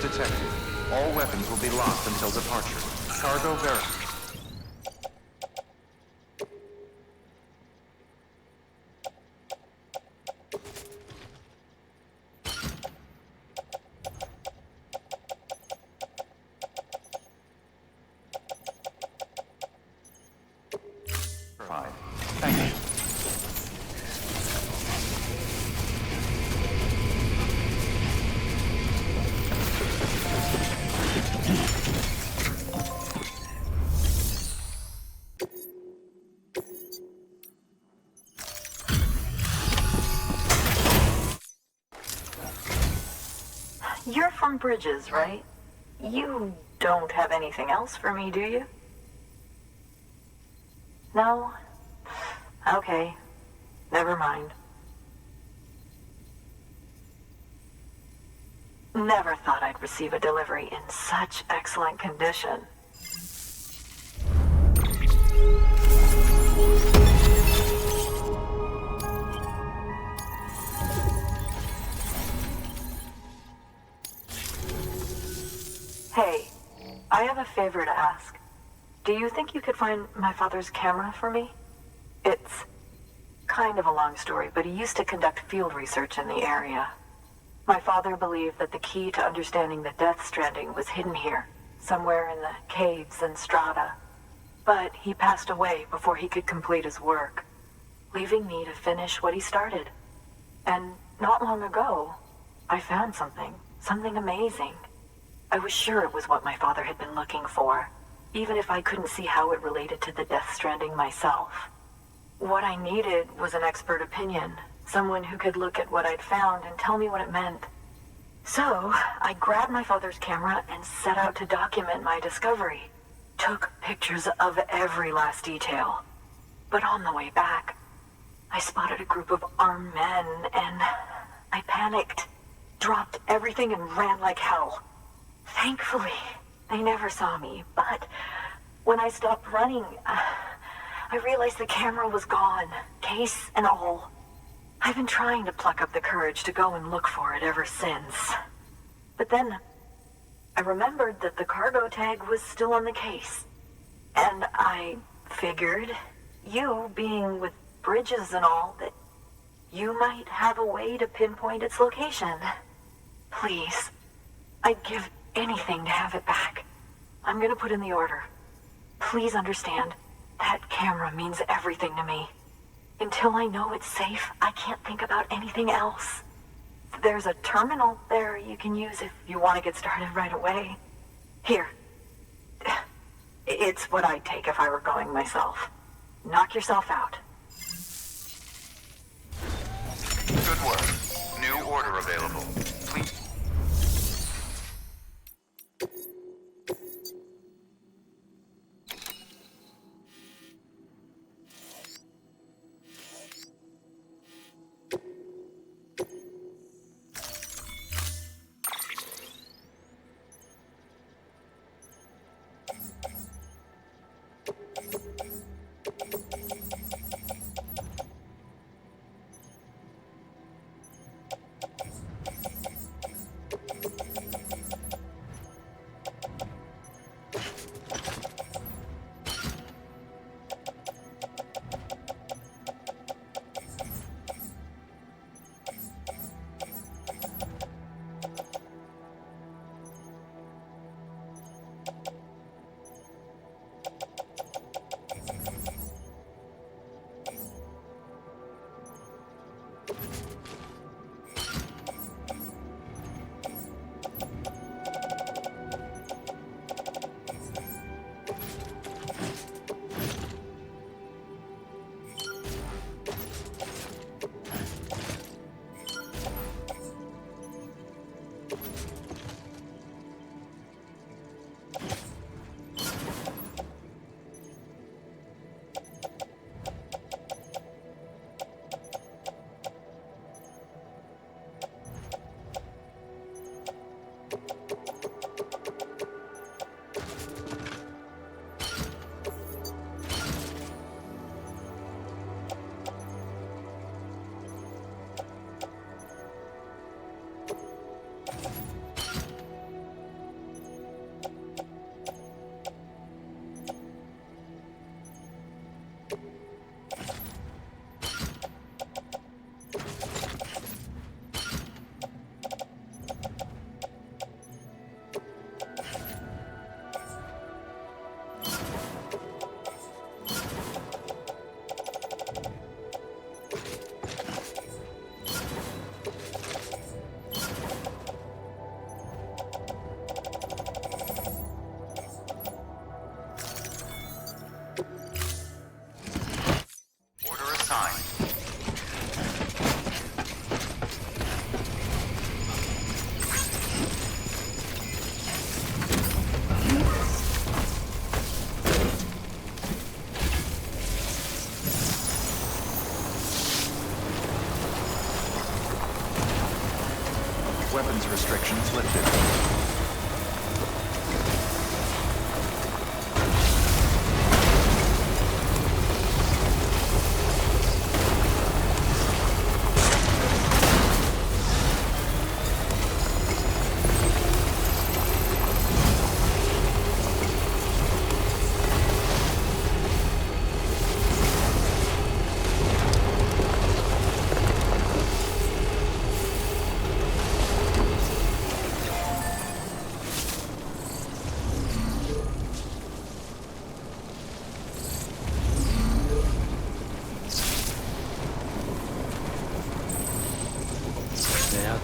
detected. All weapons will be locked until departure. Cargo verified. Thank you. You're from Bridges, right? You don't have anything else for me, do you? No? Okay. Never mind. Never thought I'd receive a delivery in such excellent condition. Hey, I have a favor to ask. Do you think you could find my father's camera for me? It's kind of a long story, but he used to conduct field research in the area. My father believed that the key to understanding the Death Stranding was hidden here, somewhere in the caves and strata. But he passed away before he could complete his work, leaving me to finish what he started. And not long ago, I found something amazing. I was sure it was what my father had been looking for, even if I couldn't see how it related to the Death Stranding myself. What I needed was an expert opinion, someone who could look at what I'd found and tell me what it meant. So, I grabbed my father's camera and set out to document my discovery. Took pictures of every last detail. But on the way back, I spotted a group of armed men and I panicked, dropped everything and ran like hell. Thankfully, they never saw me, but when I stopped running, I realized the camera was gone, case and all. I've been trying to pluck up the courage to go and look for it ever since. But then, I remembered that the cargo tag was still on the case. And I figured, you being with Bridges and all, that you might have a way to pinpoint its location. Please, I'd give anything to have it back. I'm gonna put in the order. Please understand, that camera means everything to me. Until I know it's safe, I can't think about anything else. There's a terminal there you can use if you want to get started right away. Here. It's what I'd take if I were going myself. Knock yourself out. Good work. New order available. Please.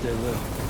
They will.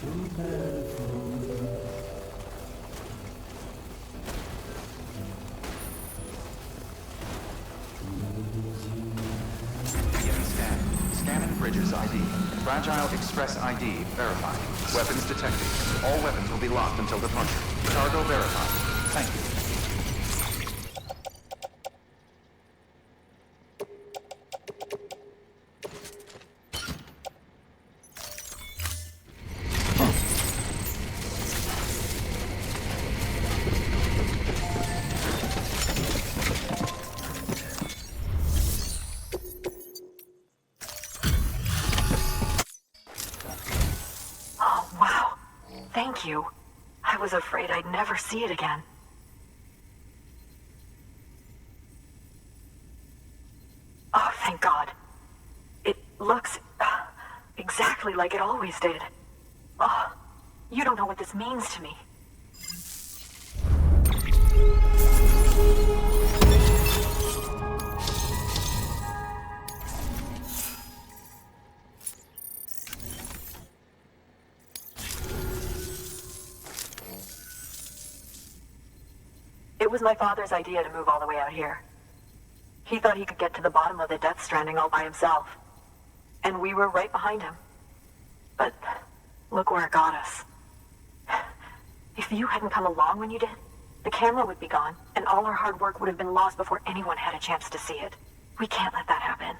Beginning scan. Scanning Bridges ID. Fragile Express ID verified. Weapons detected. All weapons will be locked until departure. Cargo verified. Thank you. Oh, wow. Thank you. I was afraid I'd never see it again. Oh, thank God. It looks exactly like it always did. Oh, you don't know what this means to me. It was my father's idea to move all the way out here. He thought he could get to the bottom of the Death Stranding all by himself. And we were right behind him. But look where it got us. If you hadn't come along when you did, the camera would be gone, and all our hard work would have been lost before anyone had a chance to see it. We can't let that happen.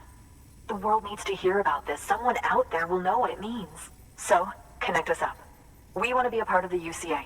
The world needs to hear about this. Someone out there will know what it means. So, connect us up. We want to be a part of the UCA.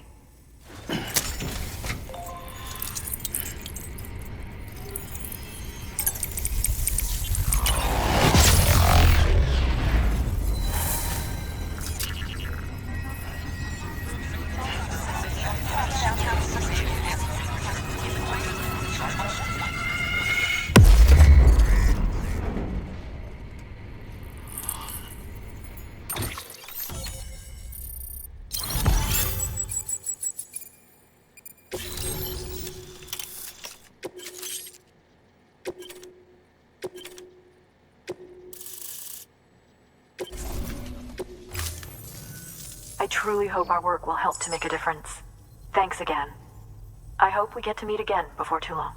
I truly hope our work will help to make a difference. Thanks again. I hope we get to meet again before too long.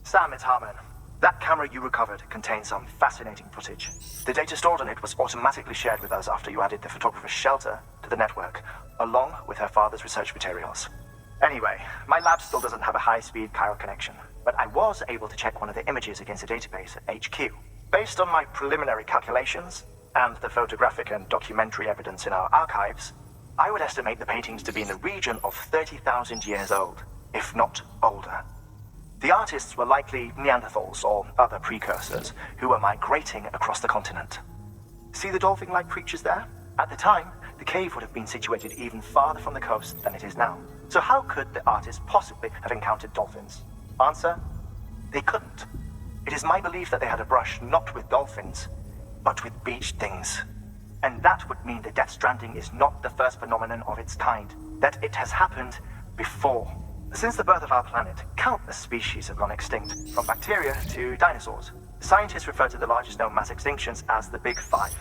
Sam, it's Harmon. That camera you recovered contains some fascinating footage. The data stored on it was automatically shared with us after you added the photographer's shelter to the network, along with her father's research materials. Anyway, my lab still doesn't have a high-speed chiral connection, but I was able to check one of the images against a database at HQ. Based on my preliminary calculations, and the photographic and documentary evidence in our archives, I would estimate the paintings to be in the region of 30,000 years old, if not older. The artists were likely Neanderthals or other precursors who were migrating across the continent. See the dolphin-like creatures there? At the time, the cave would have been situated even farther from the coast than it is now. So how could the artists possibly have encountered dolphins? Answer: they couldn't. It is my belief that they had a brush not with dolphins, but with beach things. And that would mean that Death Stranding is not the first phenomenon of its kind, that it has happened before. Since the birth of our planet, countless species have gone extinct, from bacteria to dinosaurs. Scientists refer to the largest known mass extinctions as the Big Five.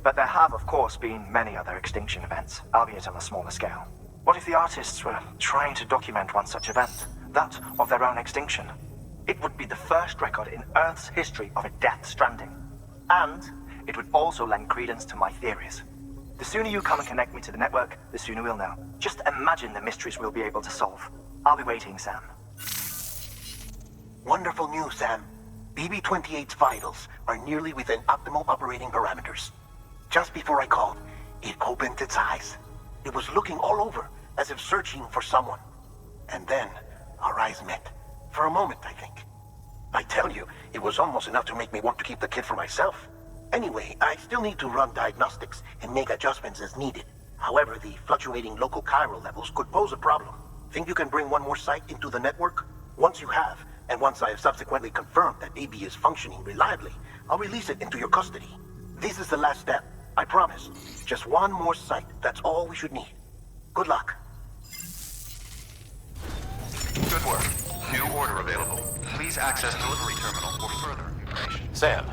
But there have, of course, been many other extinction events, albeit on a smaller scale. What if the artists were trying to document one such event, that of their own extinction? It would be the first record in Earth's history of a Death Stranding. And it would also lend credence to my theories. The sooner you come and connect me to the network, the sooner we'll know. Just imagine the mysteries we'll be able to solve. I'll be waiting, Sam. Wonderful news, Sam. BB-28's vitals are nearly within optimal operating parameters. Just before I called, it opened its eyes. It was looking all over, as if searching for someone. And then, our eyes met. For a moment, I think. I tell you, it was almost enough to make me want to keep the kid for myself. Anyway, I still need to run diagnostics and make adjustments as needed. However, the fluctuating local chiral levels could pose a problem. Think you can bring one more site into the network? Once you have, and once I have subsequently confirmed that AB is functioning reliably, I'll release it into your custody. This is the last step, I promise. Just one more site, that's all we should need. Good luck. Good work. New order available. Please access delivery terminal for further information. Sam,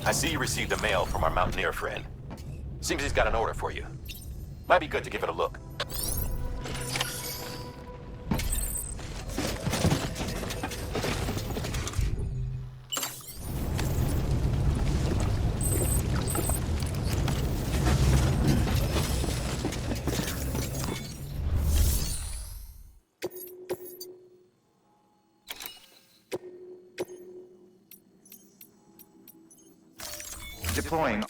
I see you received a mail from our Mountaineer friend. Seems he's got an order for you. Might be good to give it a look. Deploying.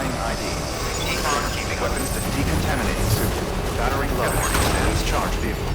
Verifying ID. Weapons decontaminating suit. Battery low. Sam's charge vehicle.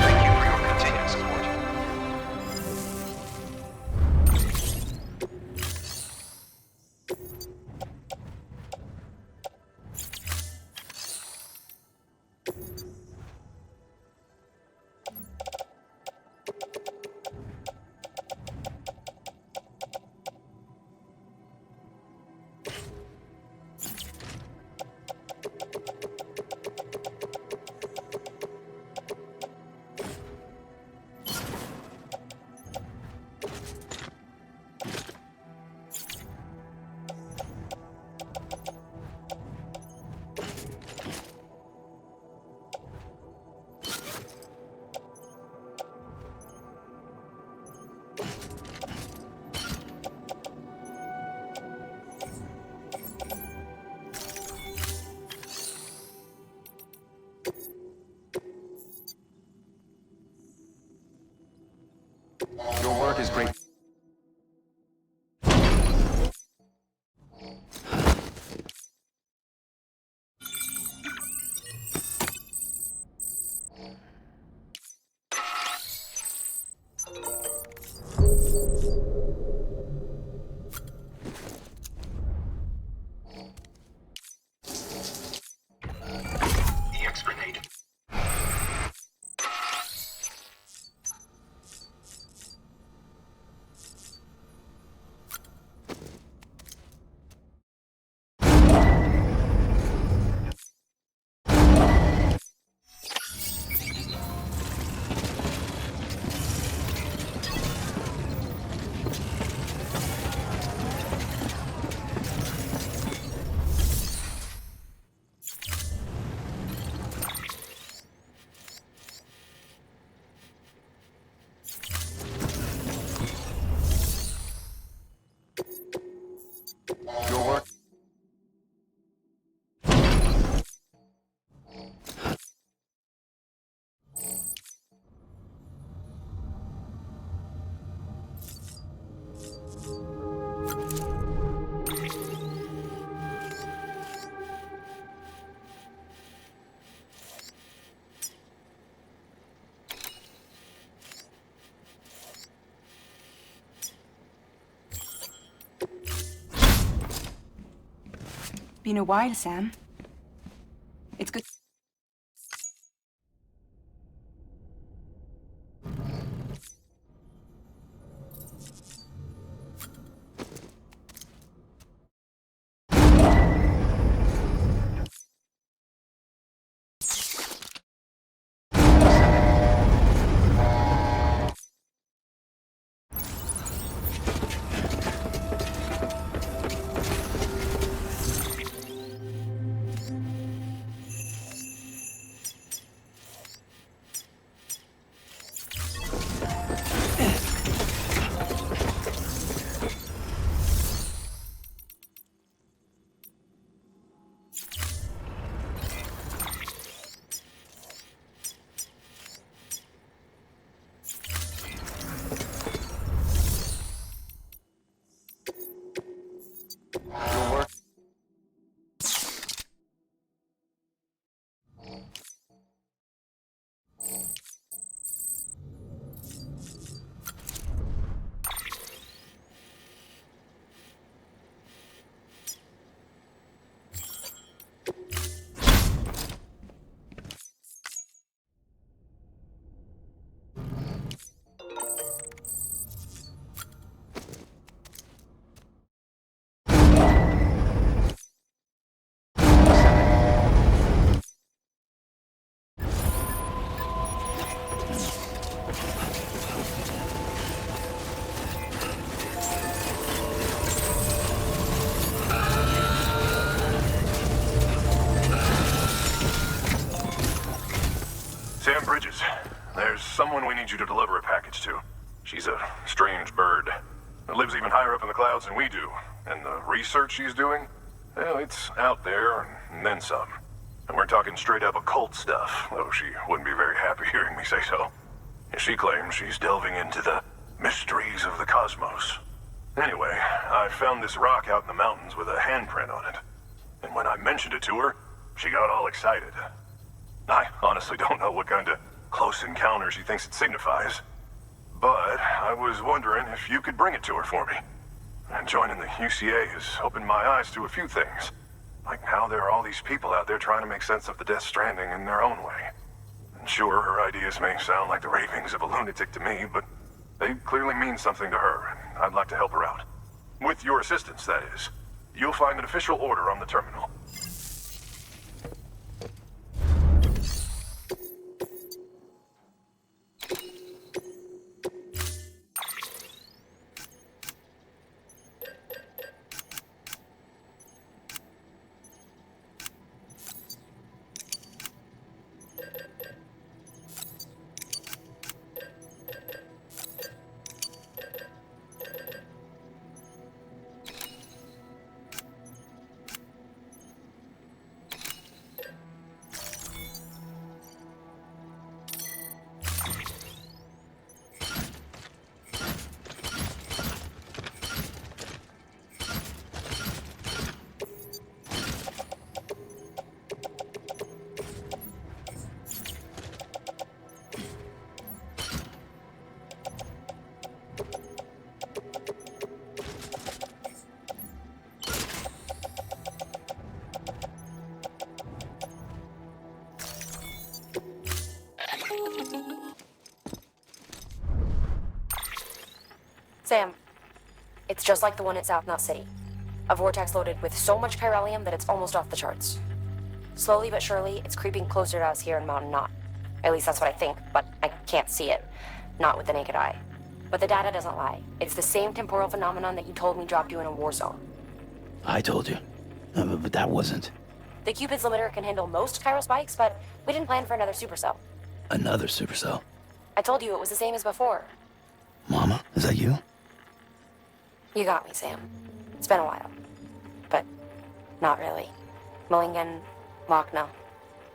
Thank you for your continued support. Your work is great. EX grenade. Your work. Been a while, Sam. It's good. someone we need you to deliver a package to. She's a strange bird. It lives even higher up in the clouds than we do. And the research she's doing, well, it's out there and then some. And we're talking straight up occult stuff, though she wouldn't be very happy hearing me say so. And she claims she's delving into the mysteries of the cosmos. Anyway, I found this rock out in the mountains with a handprint on it. And when I mentioned it to her, she got all excited. I honestly don't know what kind of close encounter she thinks it signifies. But I was wondering if you could bring it to her for me. And joining the UCA has opened my eyes to a few things. Like how there are all these people out there trying to make sense of the Death Stranding in their own way. And sure, her ideas may sound like the ravings of a lunatic to me, but they clearly mean something to her, and I'd like to help her out. With your assistance, that is. You'll find an official order on the terminal. Sam, it's just like the one at South Knot City. A vortex loaded with so much chiralium that it's almost off the charts. Slowly but surely, it's creeping closer to us here in Mountain Knot. At least that's what I think, but I can't see it. Not with the naked eye. But the data doesn't lie. It's the same temporal phenomenon that you told me dropped you in a war zone. I told you. But that wasn't. The Cupid's limiter can handle most chiral spikes, but we didn't plan for another supercell. Another supercell? I told you it was the same as before. Mama, is that you? You got me, Sam. It's been a while. But not really. Mulligan, Lochner,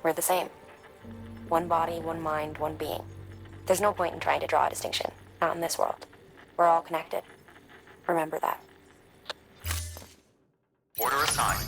we're the same. One body, one mind, one being. There's no point in trying to draw a distinction. Not in this world. We're all connected. Remember that. Order assigned.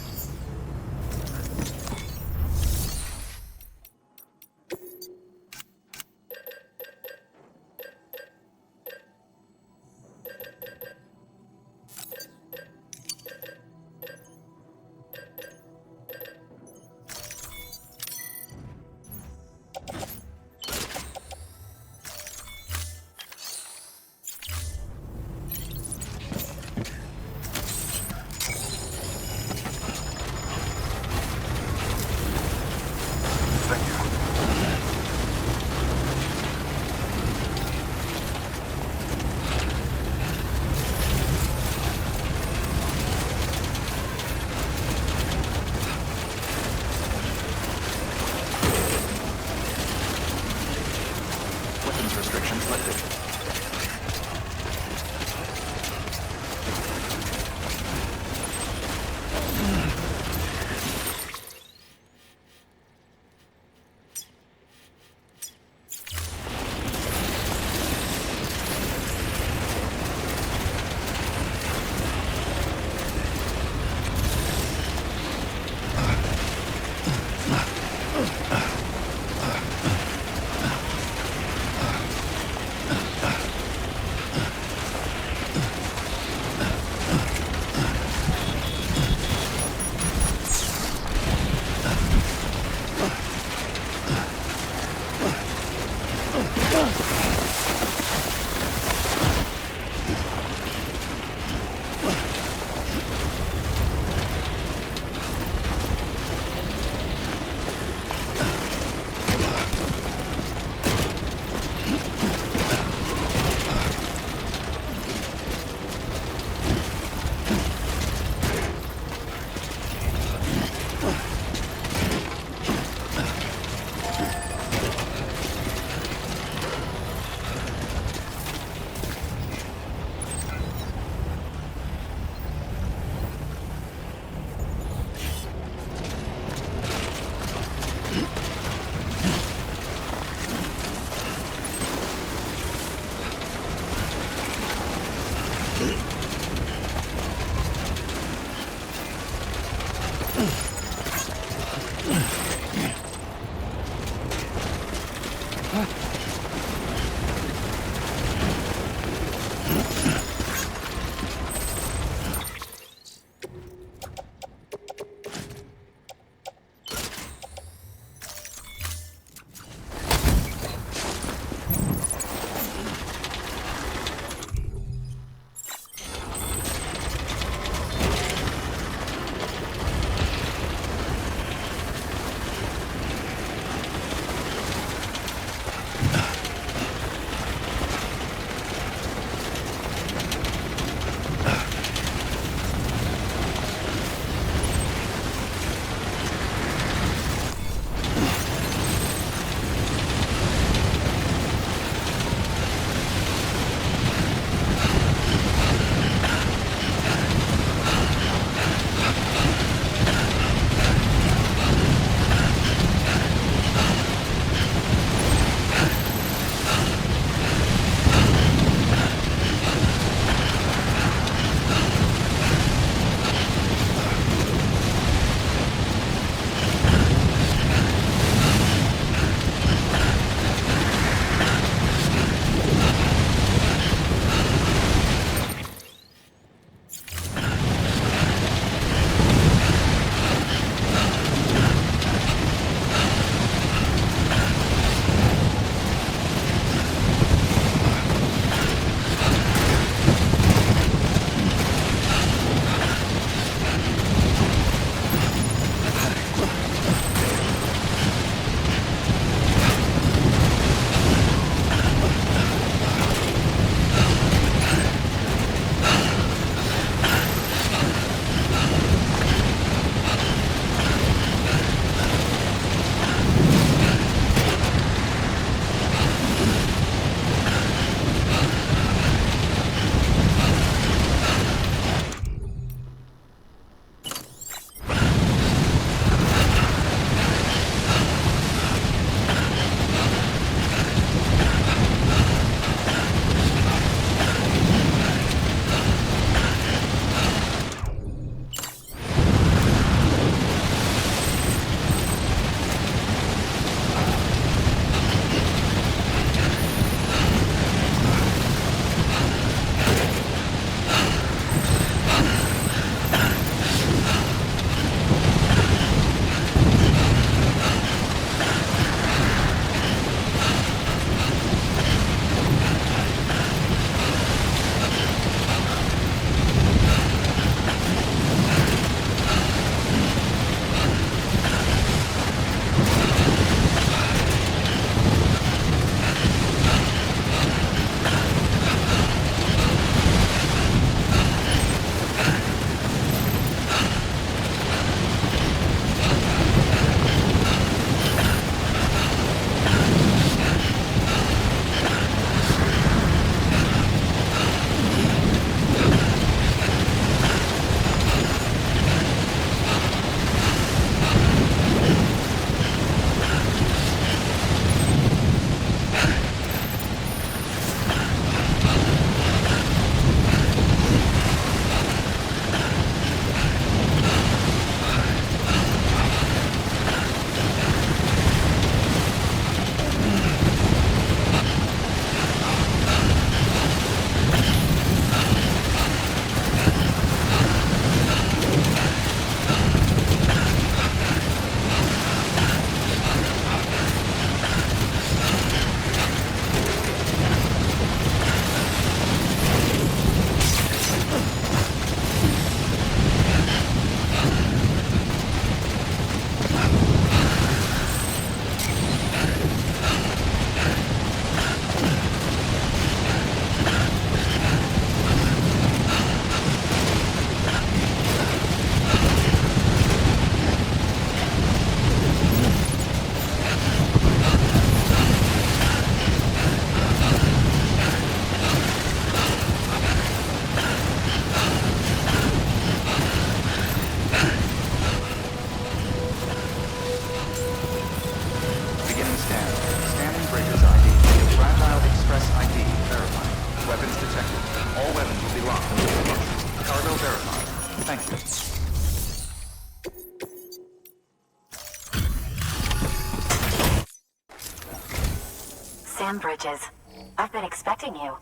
Sam Bridges. I've been expecting you.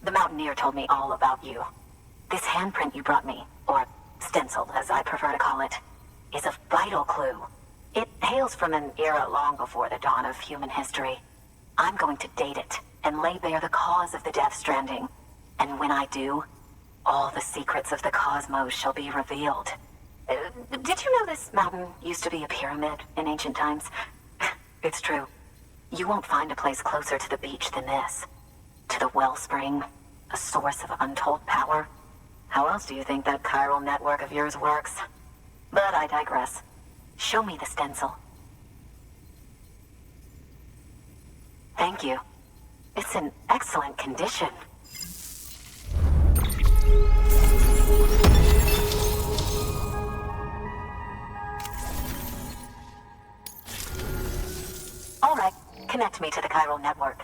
The Mountaineer told me all about you. This handprint you brought me, or stencil as I prefer to call it, is a vital clue. It hails from an era long before the dawn of human history. I'm going to date it and lay bare the cause of the Death Stranding. And when I do, all the secrets of the cosmos shall be revealed. Did you know this mountain used to be a pyramid in ancient times? It's true. You won't find a place closer to the beach than this. To the wellspring, a source of untold power. How else do you think that chiral network of yours works? But I digress. Show me the stencil. Thank you. It's in excellent condition. All right, connect me to the chiral network.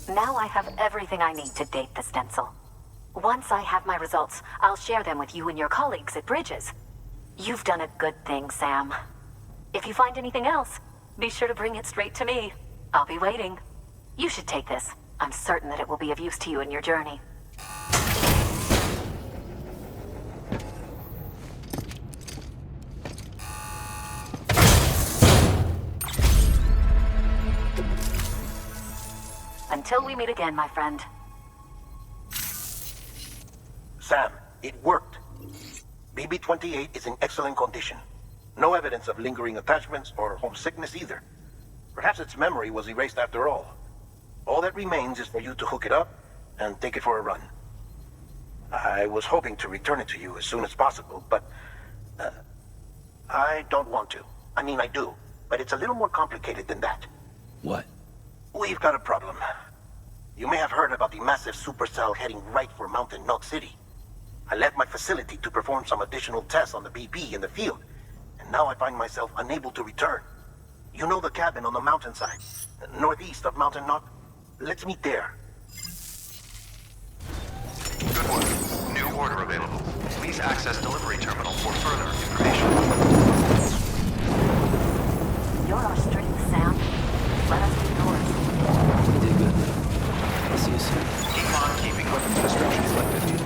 Now I have everything I need to date the stencil. Once I have my results, I'll share them with you and your colleagues at Bridges. You've done a good thing, Sam. If you find anything else, be sure to bring it straight to me. I'll be waiting. You should take this. I'm certain that it will be of use to you in your journey. Until we meet again, my friend. Sam, it worked. BB-28 is in excellent condition. No evidence of lingering attachments or homesickness either. Perhaps its memory was erased after all. All that remains is for you to hook it up and take it for a run. I was hoping to return it to you as soon as possible, but I don't want to. I mean, I do, but it's a little more complicated than that. What? We've got a problem. You may have heard about the massive supercell heading right for Mountain Milk City. I left my facility to perform some additional tests on the BB in the field, and now I find myself unable to return. You know the cabin on the mountainside, northeast of Mountain Knock? Let's meet there. Good work. New order available. Please access delivery terminal for further information. You're our strength, Sam. Let us be yours. You did good, though. I'll see you soon. Keep on keeping weapons restrictions lifted.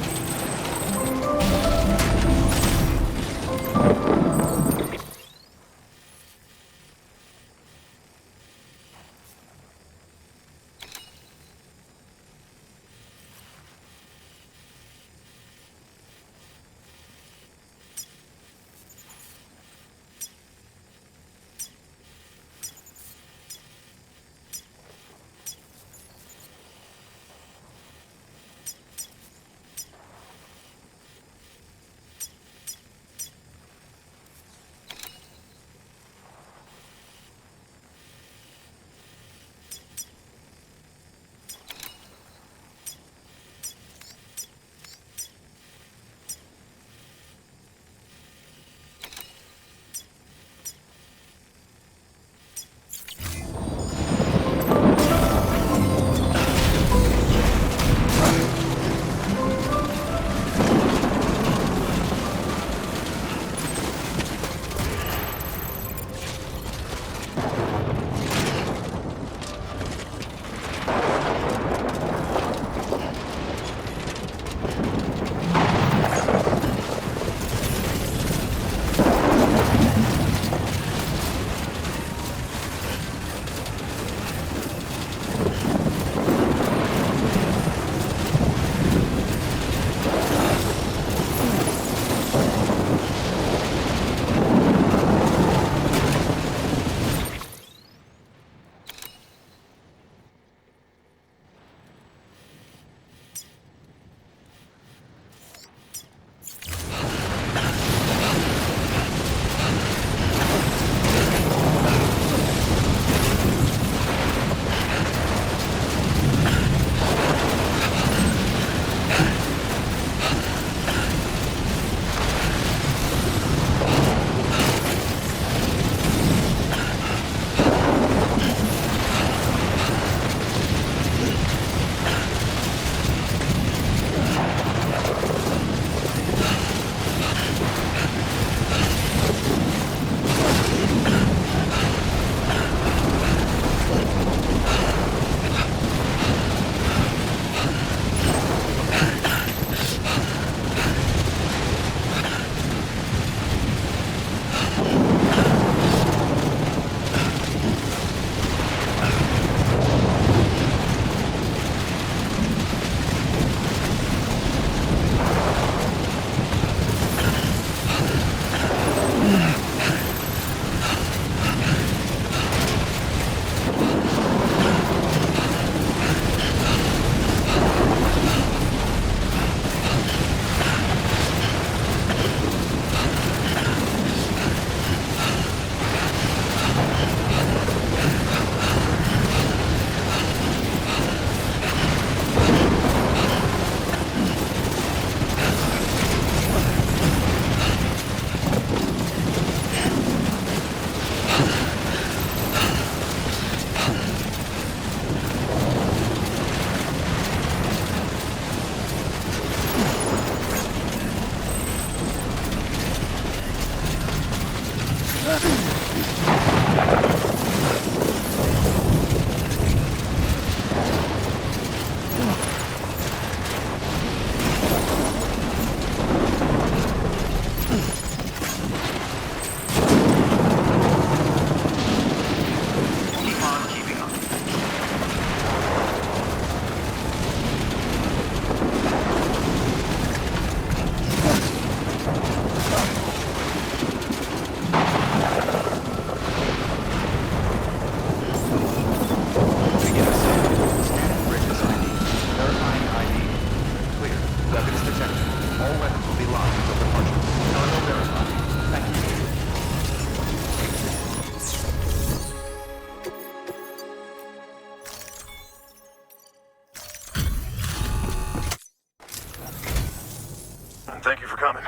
and thank you for coming.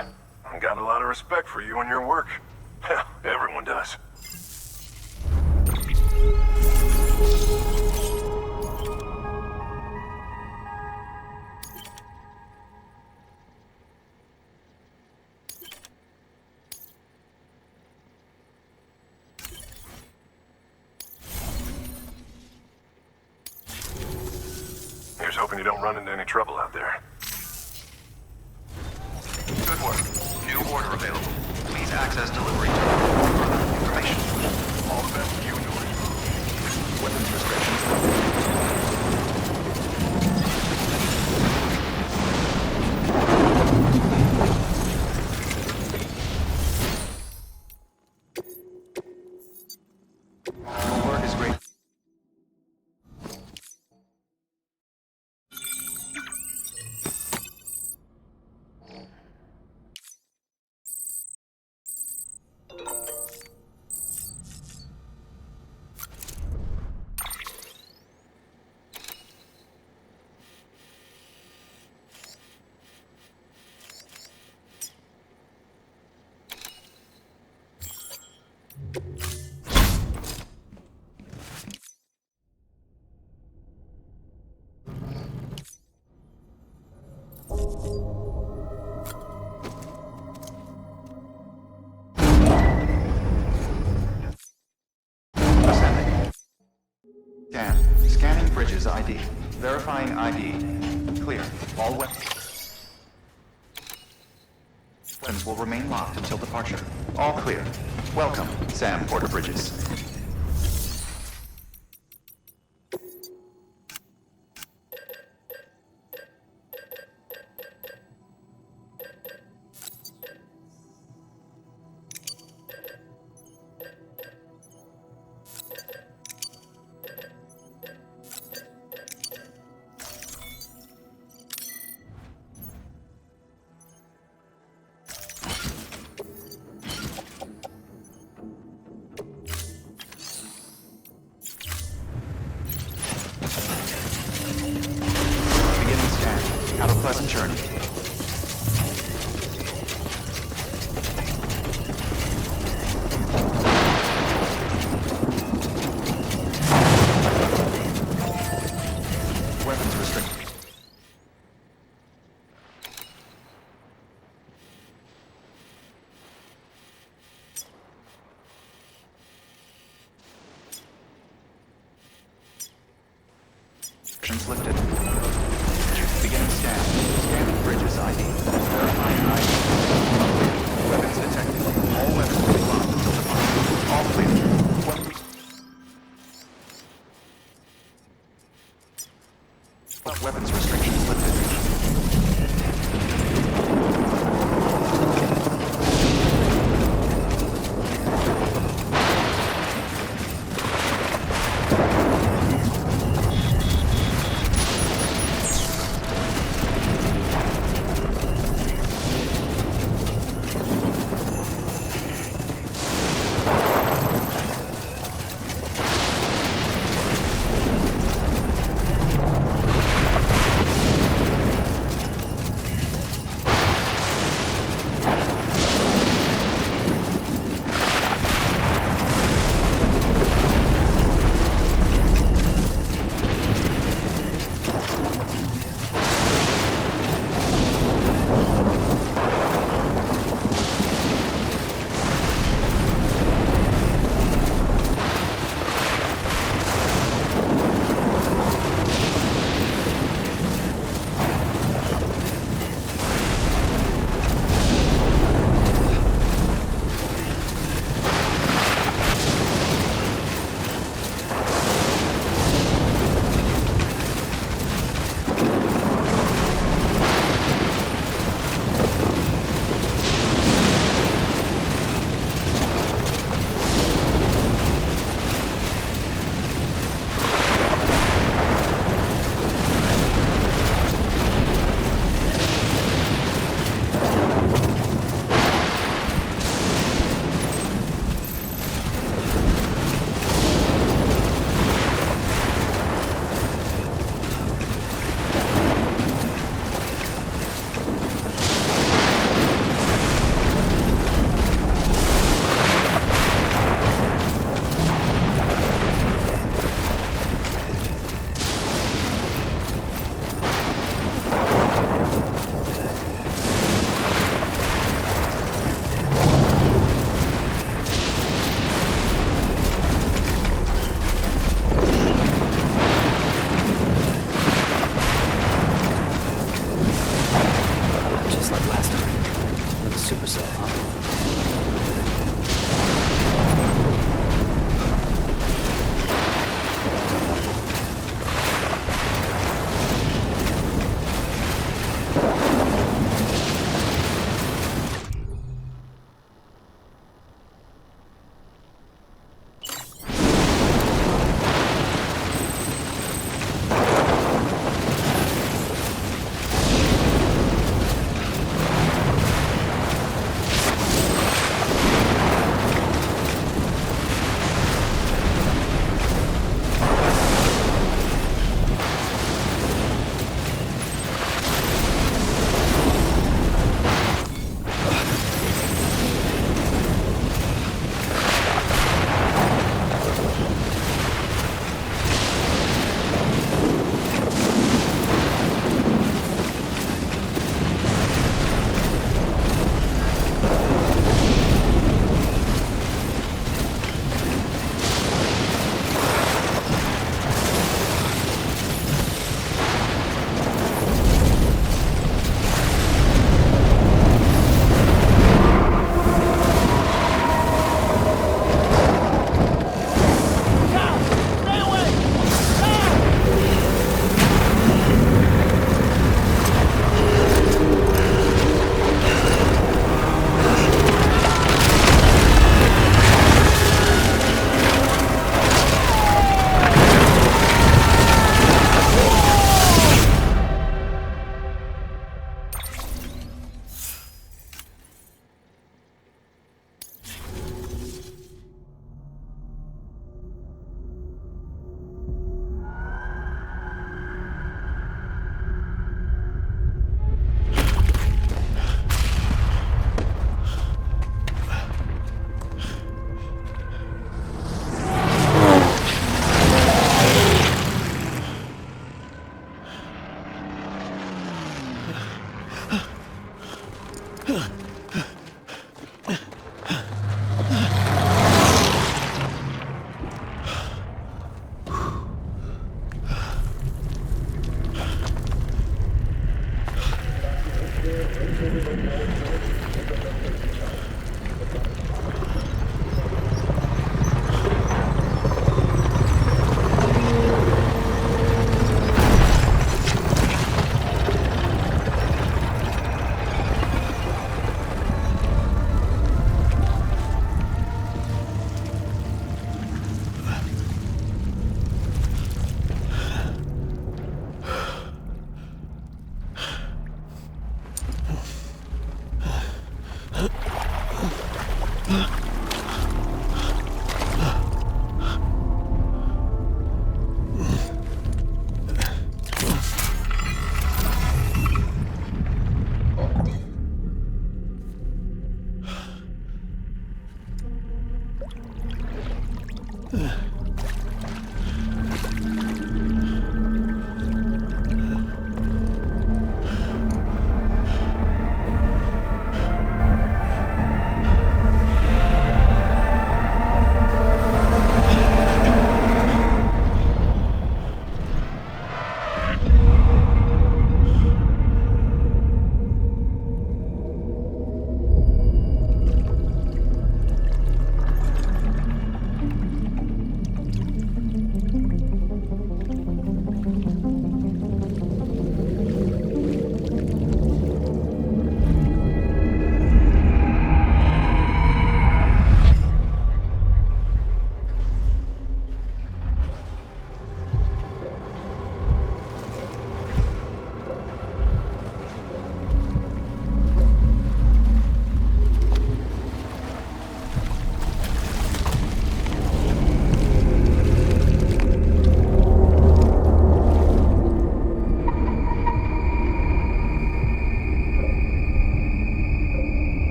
I've got a lot of respect for you and your work. Hell, everyone does. Here's hoping you don't run into any trouble out there. Good work. New order available. Please access delivery terminal for further information. All the best to you and yours. Weapons restrictions. Your work is great. Scanning bridges ID. Verifying ID. Clear. All weapons will remain locked until departure. All clear. Welcome, Sam Porter Bridges. Have a pleasant journey. Weapons restricted. Restrictions lifted. Beginning scan. Scanning bridge. superset, huh?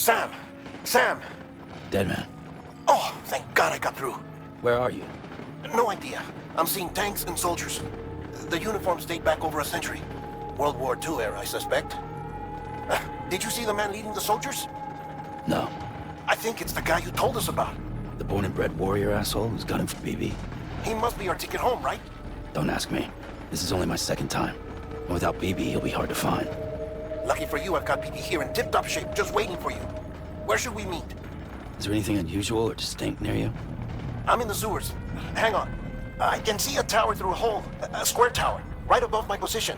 Sam! Sam! Dead man. Oh, thank God I got through. Where are you? No idea. I'm seeing tanks and soldiers. The uniforms date back over a century. World War II era, I suspect. Did you see the man leading the soldiers? No. I think it's the guy you told us about. The born and bred warrior asshole who's gunning for BB? He must be our ticket home, right? Don't ask me. This is only my second time. And without BB, he'll be hard to find. Lucky for you, I've got BB here in tip-top shape, just waiting for you. Where should we meet? Is there anything unusual or distinct near you? I'm in the sewers. Hang on. I can see a tower through a hole. A square tower, right above my position.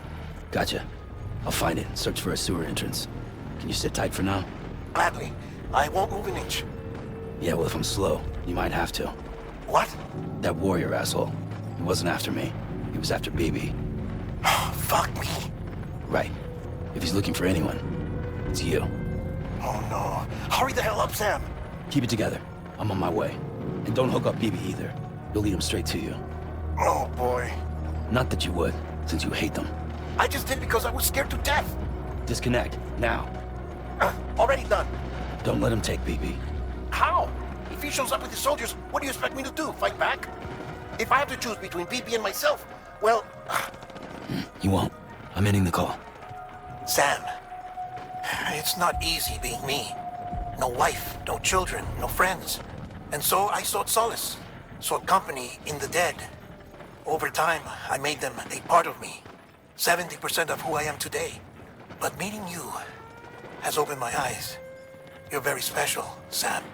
Gotcha. I'll find it and search for a sewer entrance. Can you sit tight for now? Gladly. I won't move an inch. Yeah, well, if I'm slow, you might have to. What? That warrior asshole. He wasn't after me. He was after BB. Fuck me. Right. If he's looking for anyone, it's you. Oh no. Hurry the hell up, Sam. Keep it together. I'm on my way. And don't hook up BB either. You'll lead him straight to you. Oh boy. Not that you would, since you hate them. I just did because I was scared to death. Disconnect, now. Already done. Don't let him take BB. How? If he shows up with his soldiers, what do you expect me to do? Fight back? If I have to choose between BB and myself, well... You won't. I'm ending the call. Sam, it's not easy being me. No wife, no children, no friends. And so I sought solace, sought company in the dead. Over time, I made them a part of me. 70% of who I am today. But meeting you has opened my eyes. You're very special, Sam.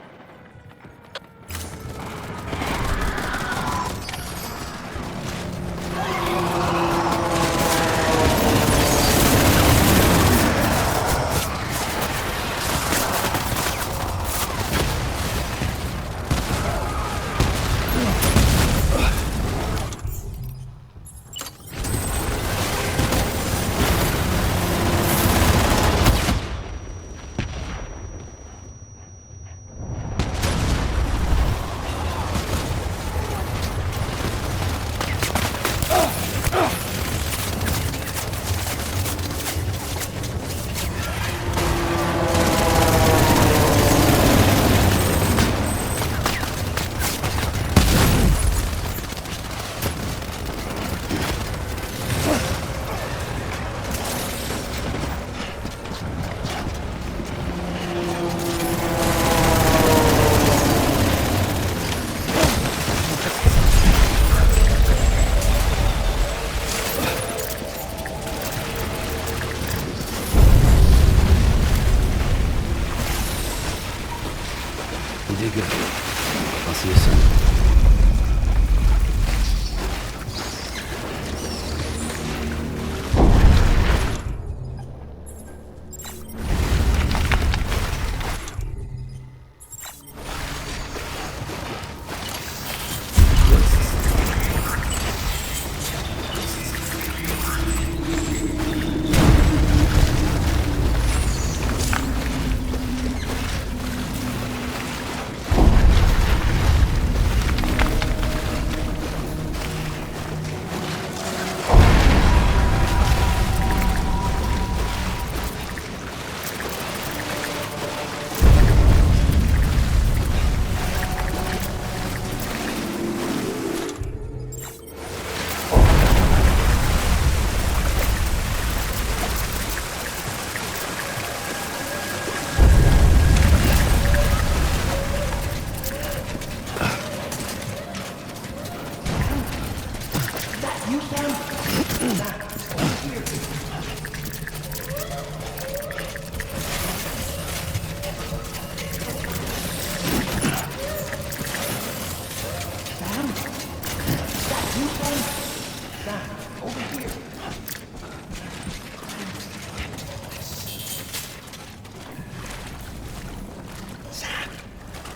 You did good. I'll see you soon.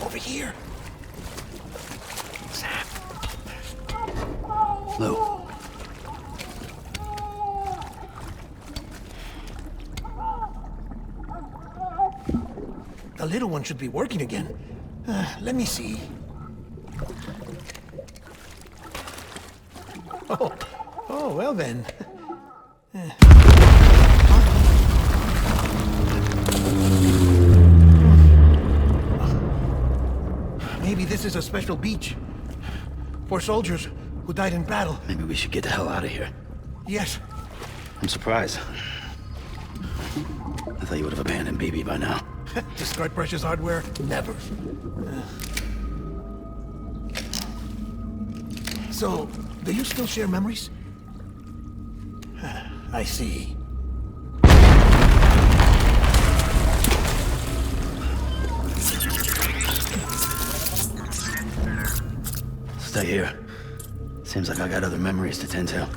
Over here. Sam. Lou. The little one should be working again. Let me see. Oh, well then. is a special beach for soldiers who died in battle. Maybe we should get the hell out of here. Yes. I'm surprised. I thought you would have abandoned BB by now. Destroy precious hardware? Never. So, do you still share memories? I see. Stay here. Seems like I got other memories to tend to.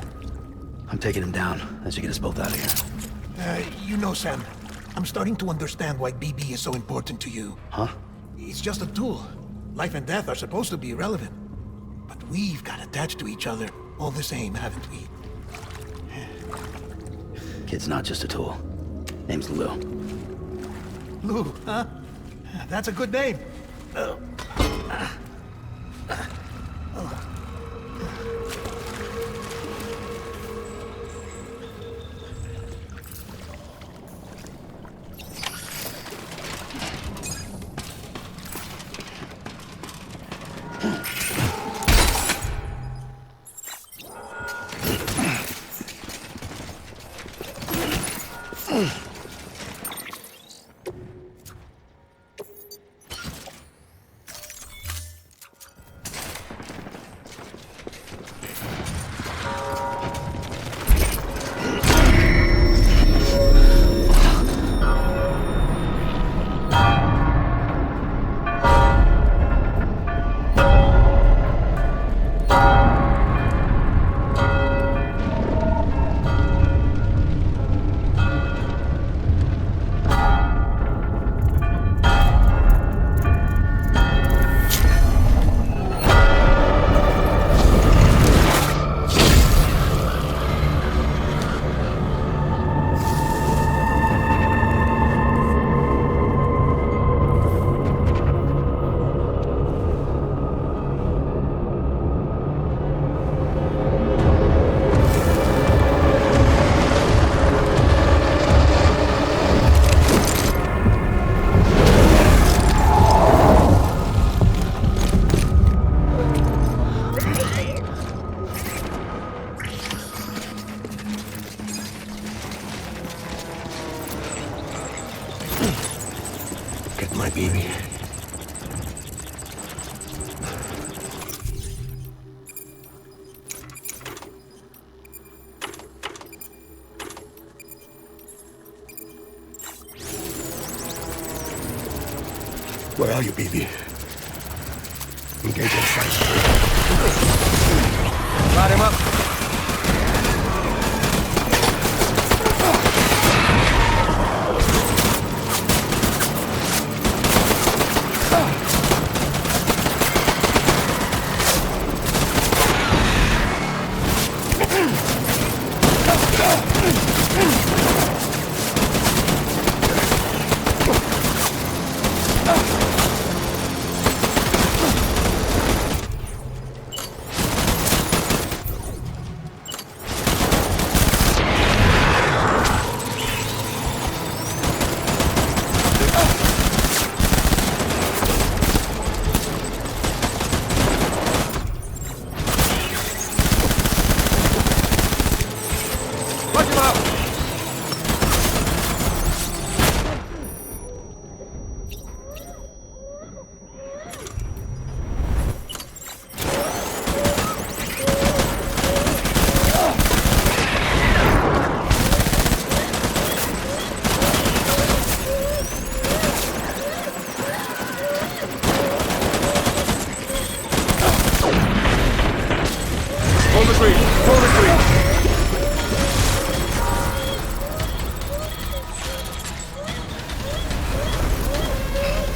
I'm taking him down as you get us both out of here. You know, Sam, I'm starting to understand why BB is so important to you. Huh? It's just a tool. Life and death are supposed to be irrelevant. But we've got attached to each other all the same, haven't we? Kid's not just a tool. Name's Lou. Lou, huh? That's a good name. My baby. Where are you, baby? Engage in sight. Light him up.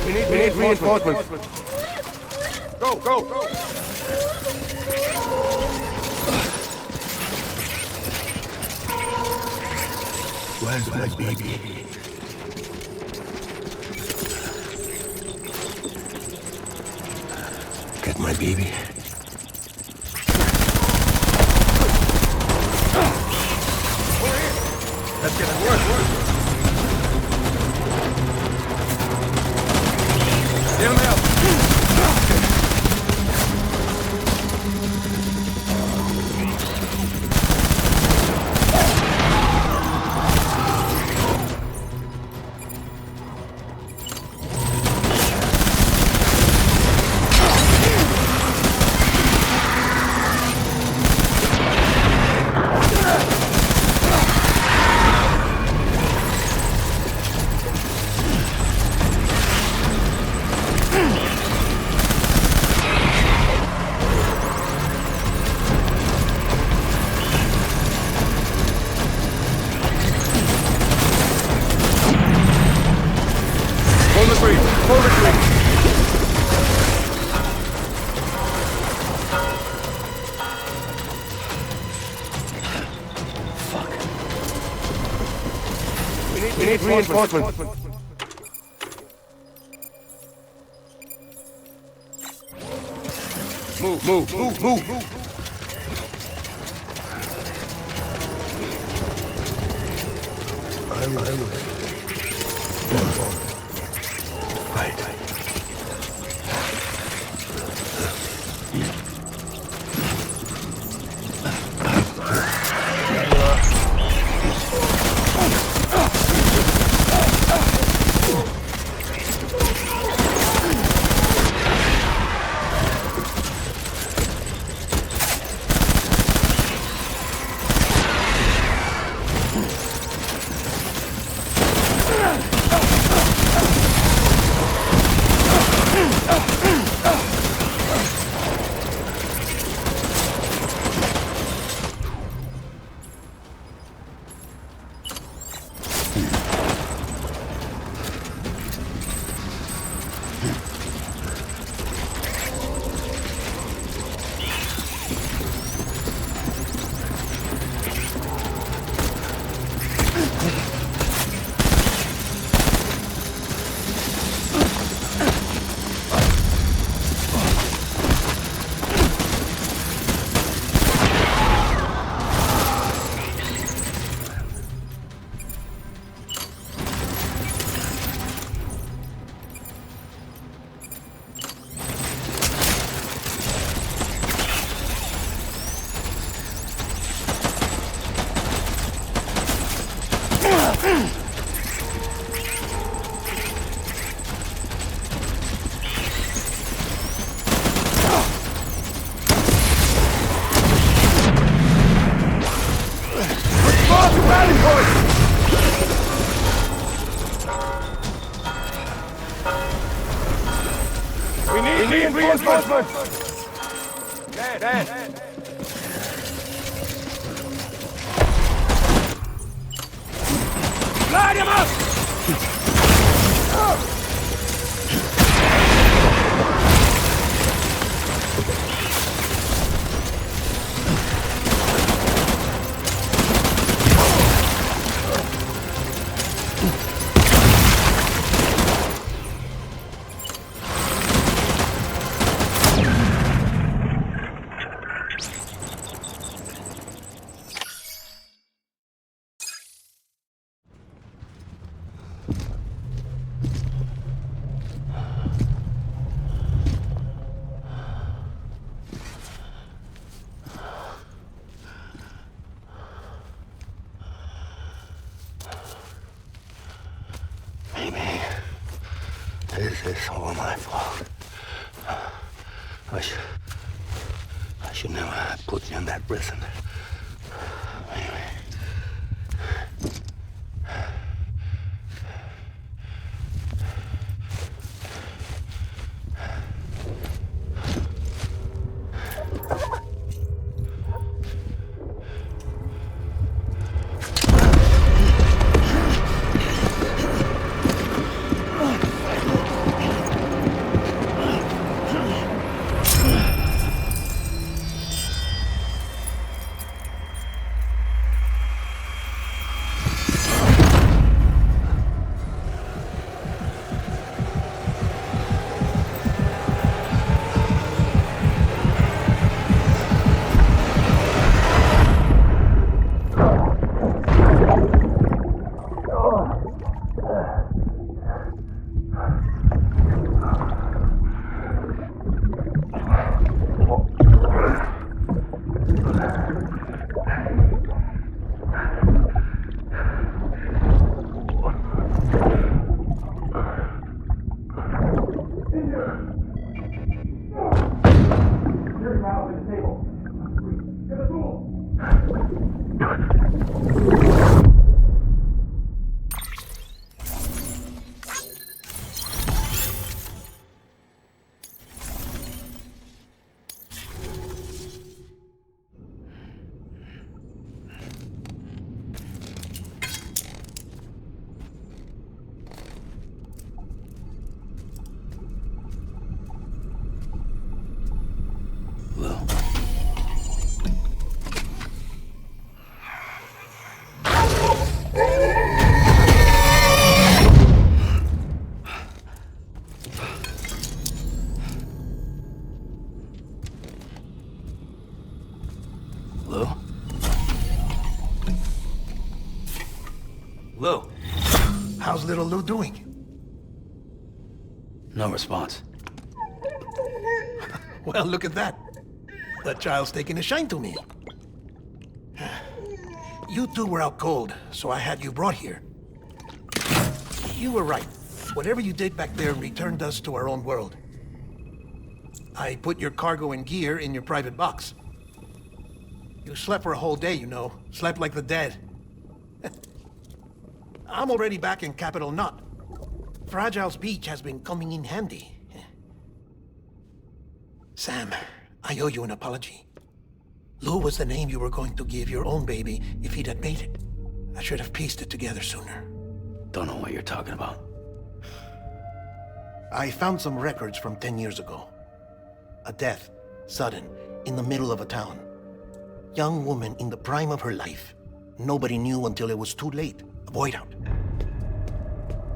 We need reinforcements. Go, go, go! Where's my baby? Get my baby. That's getting worse. Get him out. full retreat. We need reinforcements. Move. I'm ready. Fight. We need reinforcements! Dead! Light him up! This is all my fault. I should never have put you in that prison. Anyway. How's little Lou doing? No response. Well, look at that. The child's taking a shine to me. You two were out cold, so I had you brought here. You were right. Whatever you did back there returned us to our own world. I put your cargo and gear in your private box. You slept for a whole day, you know. Slept like the dead. I'm already back in Capital Knot. Fragile's beach has been coming in handy. Sam, I owe you an apology. Lou was the name you were going to give your own baby if he'd had made it. I should have pieced it together sooner. Don't know what you're talking about. I found some records from 10 years ago. A death, sudden, in the middle of a town. Young woman in the prime of her life. Nobody knew until it was too late. A void out.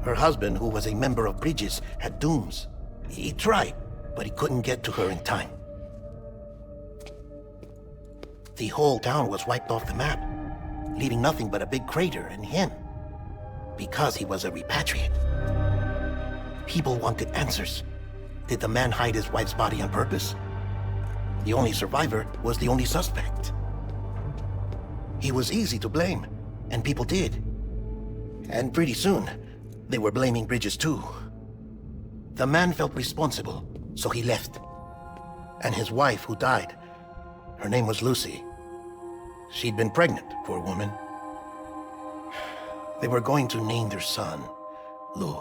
Her husband, who was a member of Bridges, had dooms. He tried, but he couldn't get to her in time. The whole town was wiped off the map, leaving nothing but a big crater and him. Because he was a repatriate. People wanted answers. Did the man hide his wife's body on purpose? The only survivor was the only suspect. He was easy to blame, and people did. And pretty soon, they were blaming Bridges too. The man felt responsible, so he left. And his wife, who died, her name was Lucy. She'd been pregnant, poor woman. They were going to name their son Lou.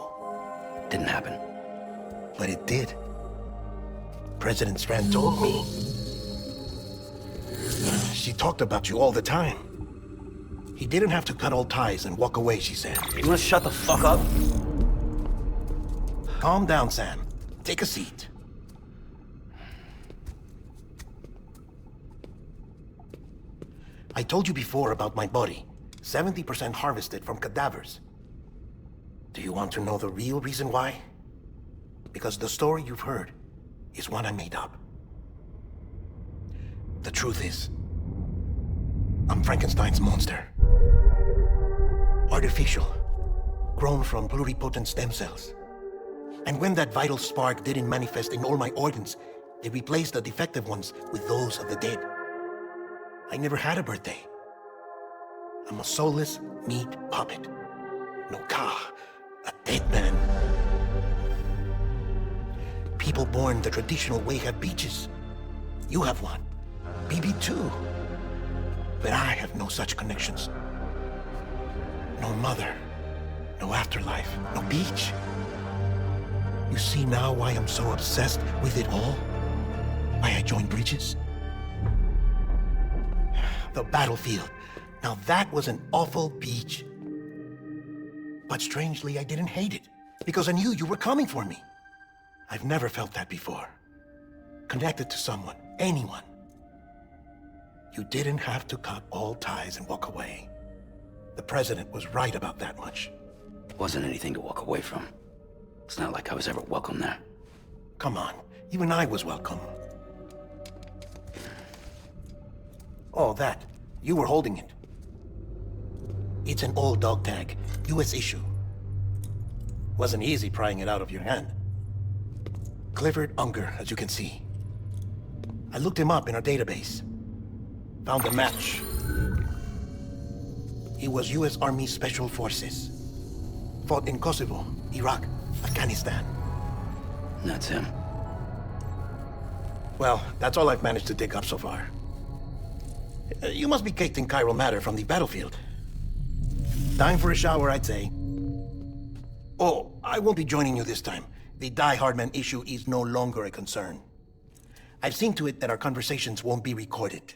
Didn't happen. But it did. President Strand told me. She talked about you all the time. He didn't have to cut all ties and walk away, she said. You wanna shut the fuck up? Calm down, Sam. Take a seat. I told you before about my body. 70% harvested from cadavers. Do you want to know the real reason why? Because the story you've heard is one I made up. The truth is, I'm Frankenstein's monster. Artificial, grown from pluripotent stem cells. And when that vital spark didn't manifest in all my organs, they replaced the defective ones with those of the dead. I never had a birthday. I'm a soulless meat puppet. No ka, a dead man. People born the traditional way have beaches. You have one. BB too. But I have no such connections. No mother, no afterlife, no beach. You see now why I'm so obsessed with it all? Why I joined Bridges? The battlefield. Now that was an awful beach. But strangely, I didn't hate it, because I knew you were coming for me. I've never felt that before. Connected to someone, anyone. You didn't have to cut all ties and walk away. The president was right about that much. Wasn't anything to walk away from. It's not like I was ever welcome there. Come on, even I was welcome. Oh, that. You were holding it. It's an old dog tag, US issue. Wasn't easy prying it out of your hand. Clifford Unger, as you can see. I looked him up in our database. Found a match. He was US Army Special Forces. Fought in Kosovo, Iraq, Afghanistan. That's him. Well, that's all I've managed to dig up so far. You must be caked in chiral matter from the battlefield. Time for a shower, I'd say. Oh, I won't be joining you this time. The Die Hard Man issue is no longer a concern. I've seen to it that our conversations won't be recorded.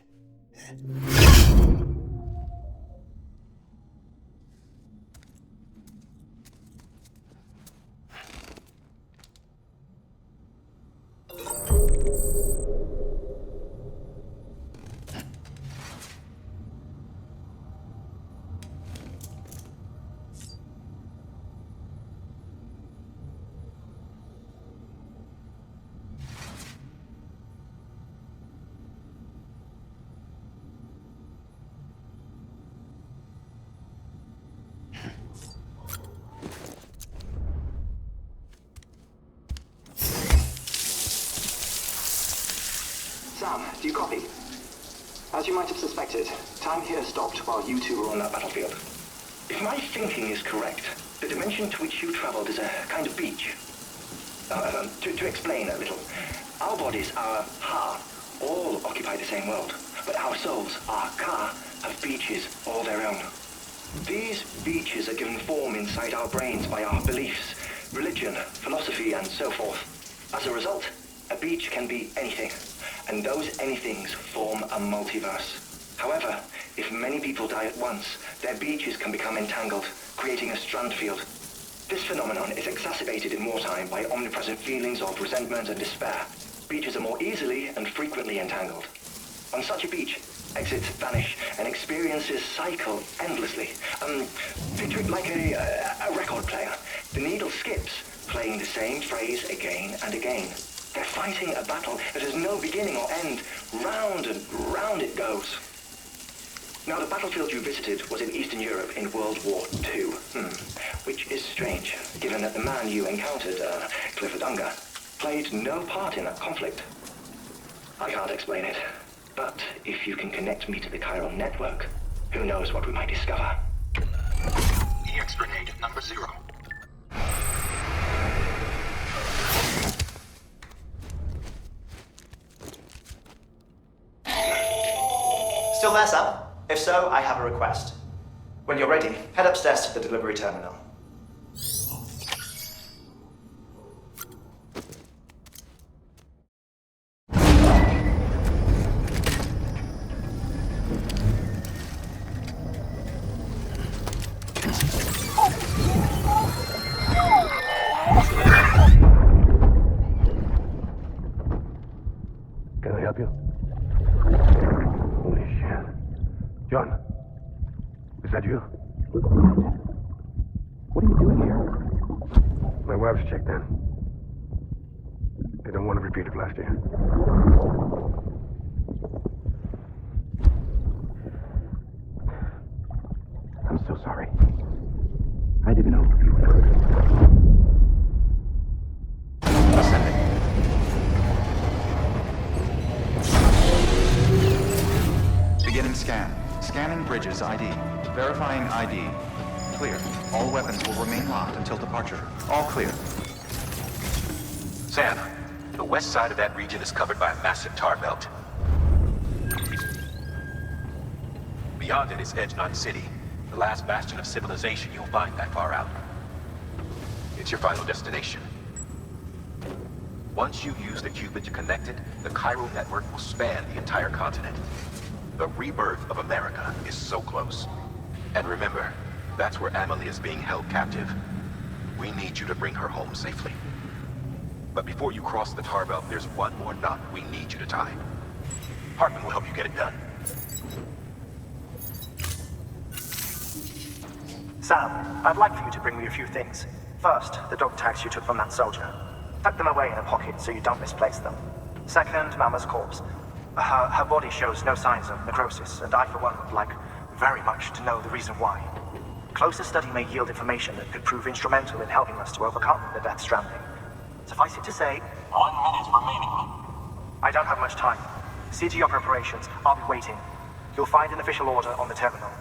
Sam, do you copy? As you might have suspected, time here stopped while you two were on that battlefield. If my thinking is correct, the dimension to which you traveled is a kind of beach. To explain a little, our bodies, our Ha, all occupy the same world, but our souls, our Ka, have beaches all their own. These beaches are given form inside our brains by our beliefs, religion, philosophy, and so forth. As a result, a beach can be anything, and those anythings form a multiverse. However, if many people die at once, their beaches can become entangled, creating a strand field. This phenomenon is exacerbated in wartime by omnipresent feelings of resentment and despair. Beaches are more easily and frequently entangled. On such a beach, exits vanish and experiences cycle endlessly. Picture it like a record player. The needle skips, playing the same phrase again and again. They're fighting a battle that has no beginning or end. Round and round it goes. Now, the battlefield you visited was in Eastern Europe in World War II. Which is strange, given that the man you encountered, Clifford Unger, played no part in that conflict. I can't explain it, but if you can connect me to the Chiral Network, who knows what we might discover. EX grenade number 0. Still there, Sam? If so, I have a request. When you're ready, head upstairs to the delivery terminal. Can I help you? Holy shit. John, is that you? What are you doing here? My wife's checked in. They don't want to repeat of last year. I'm so sorry. I didn't know you were... Beginning scan. Scanning bridges ID. Verifying ID. Clear. All weapons will remain locked until departure. All clear. Sam, the west side of that region is covered by a massive tar belt. Beyond it is Edgemont City, the last bastion of civilization you'll find that far out. It's your final destination. Once you use the qubit to connect it, the Chiral Network will span the entire continent. The rebirth of America is so close. And remember, that's where Amelie is being held captive. We need you to bring her home safely. But before you cross the tar belt, there's one more knot we need you to tie. Hartman will help you get it done. Sam, I'd like for you to bring me a few things. First, the dog tags you took from that soldier. Tuck them away in a pocket so you don't misplace them. Second, Mama's corpse. Her body shows no signs of necrosis, and I, for one, would like very much to know the reason why. Closer study may yield information that could prove instrumental in helping us to overcome the Death Stranding. Suffice it to say... 1 minute remaining. I don't have much time. See to your preparations. I'll be waiting. You'll find an official order on the terminal.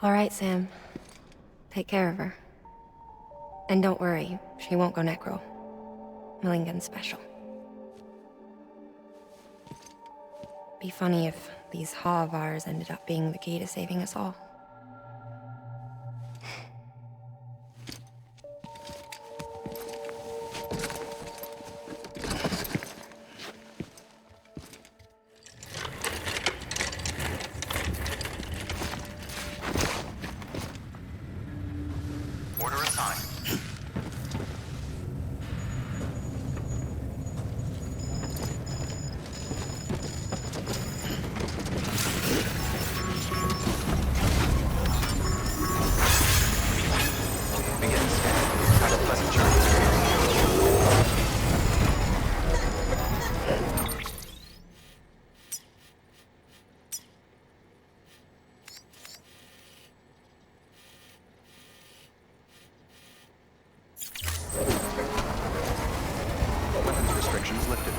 All right, Sam. Take care of her. And don't worry, she won't go necro. Millingan's special. Be funny if these Ha of ours ended up being the key to saving us all. Order assigned. Begin scan. Have a pleasant journey. Weapons restrictions lifted.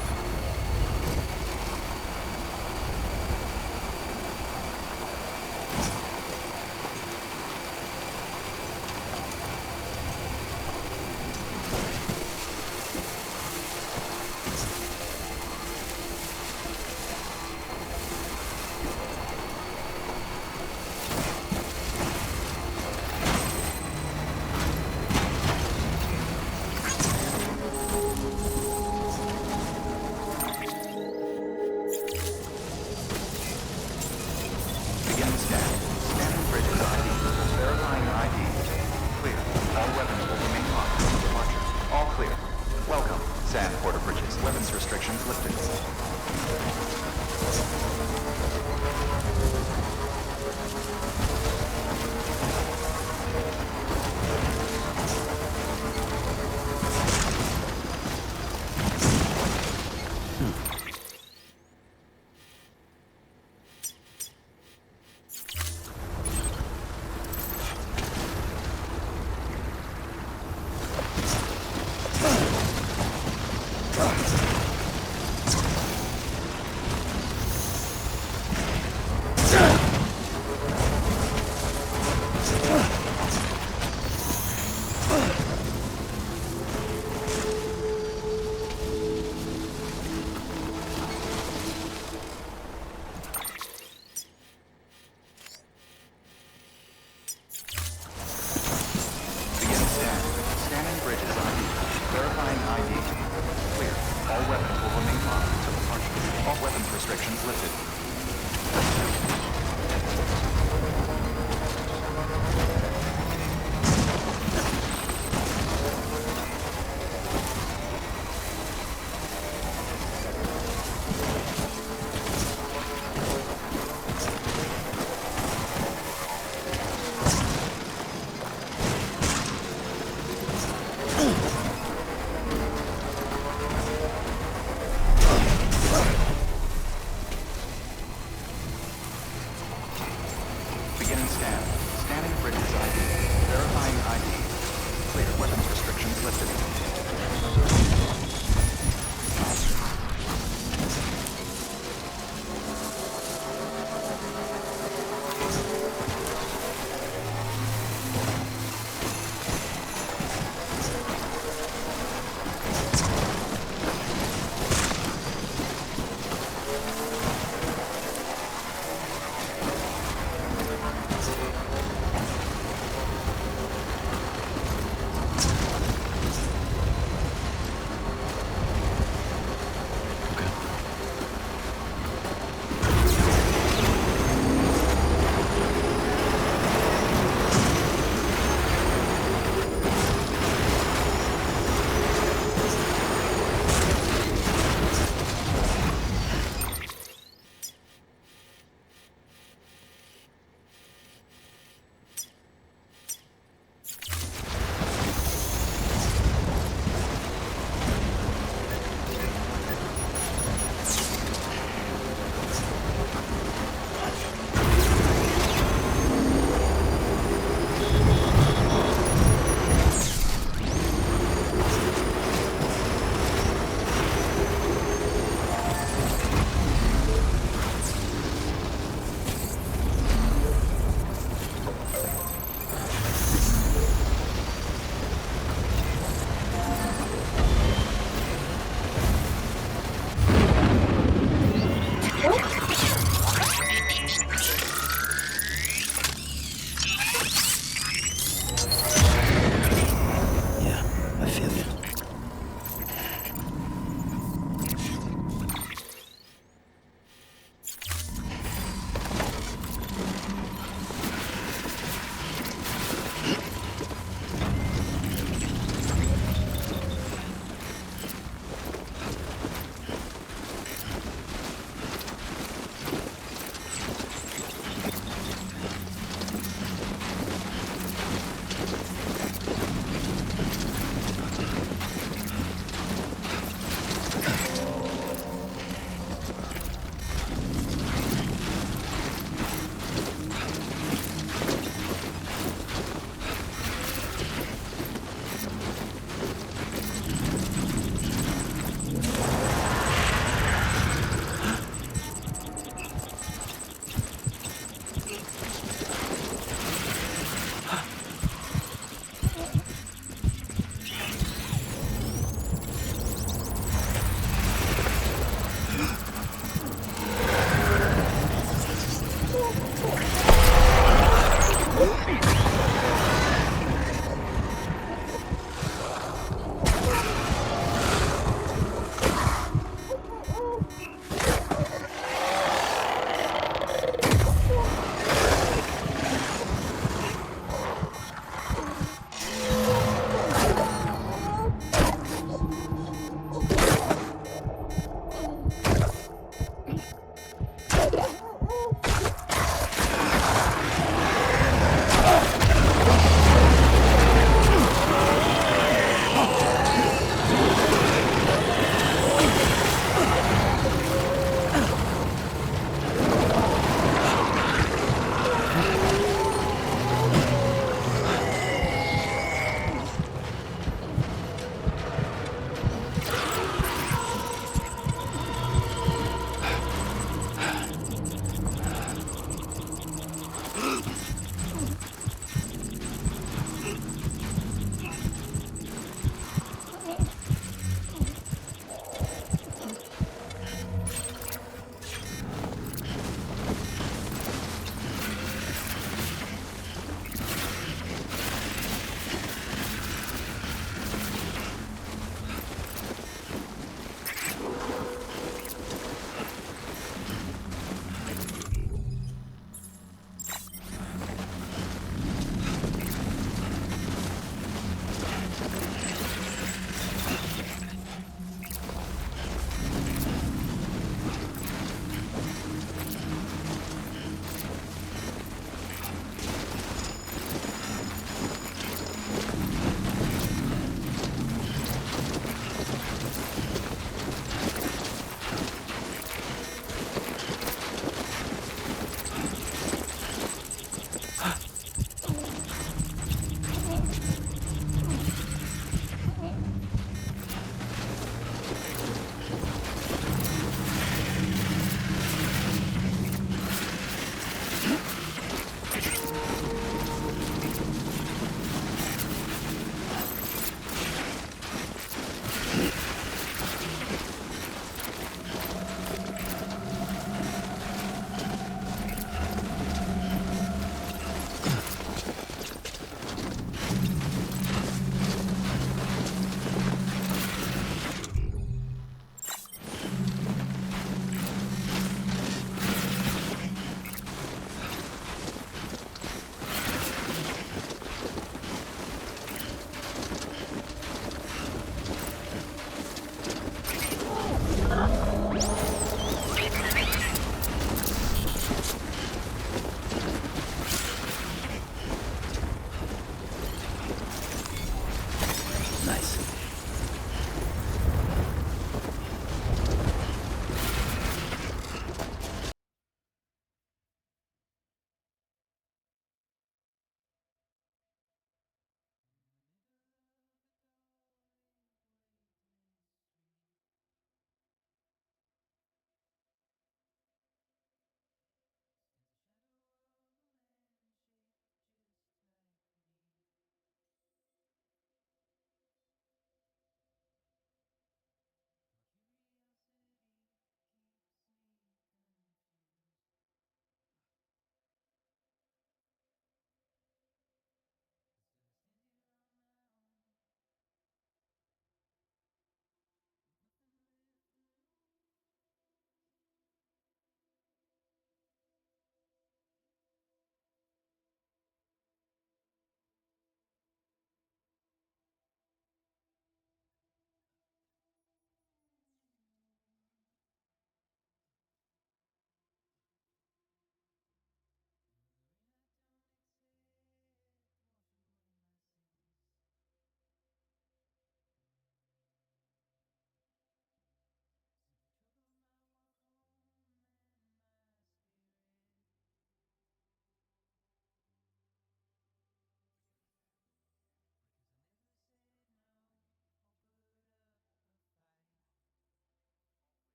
Begin scan. Scanning bridges ID. Verifying ID. Clear. All weapons will remain locked until departure. All clear. Welcome, Sam Porter Bridges. Weapons restrictions lifted. Begin scan. Scanning bridges ID. Verifying ID. Clear. All weapons will remain locked until departure. All weapons restrictions lifted. Begin scan. Scanning bridges ID. Verifying ID. Clear. Weapons restrictions lifted.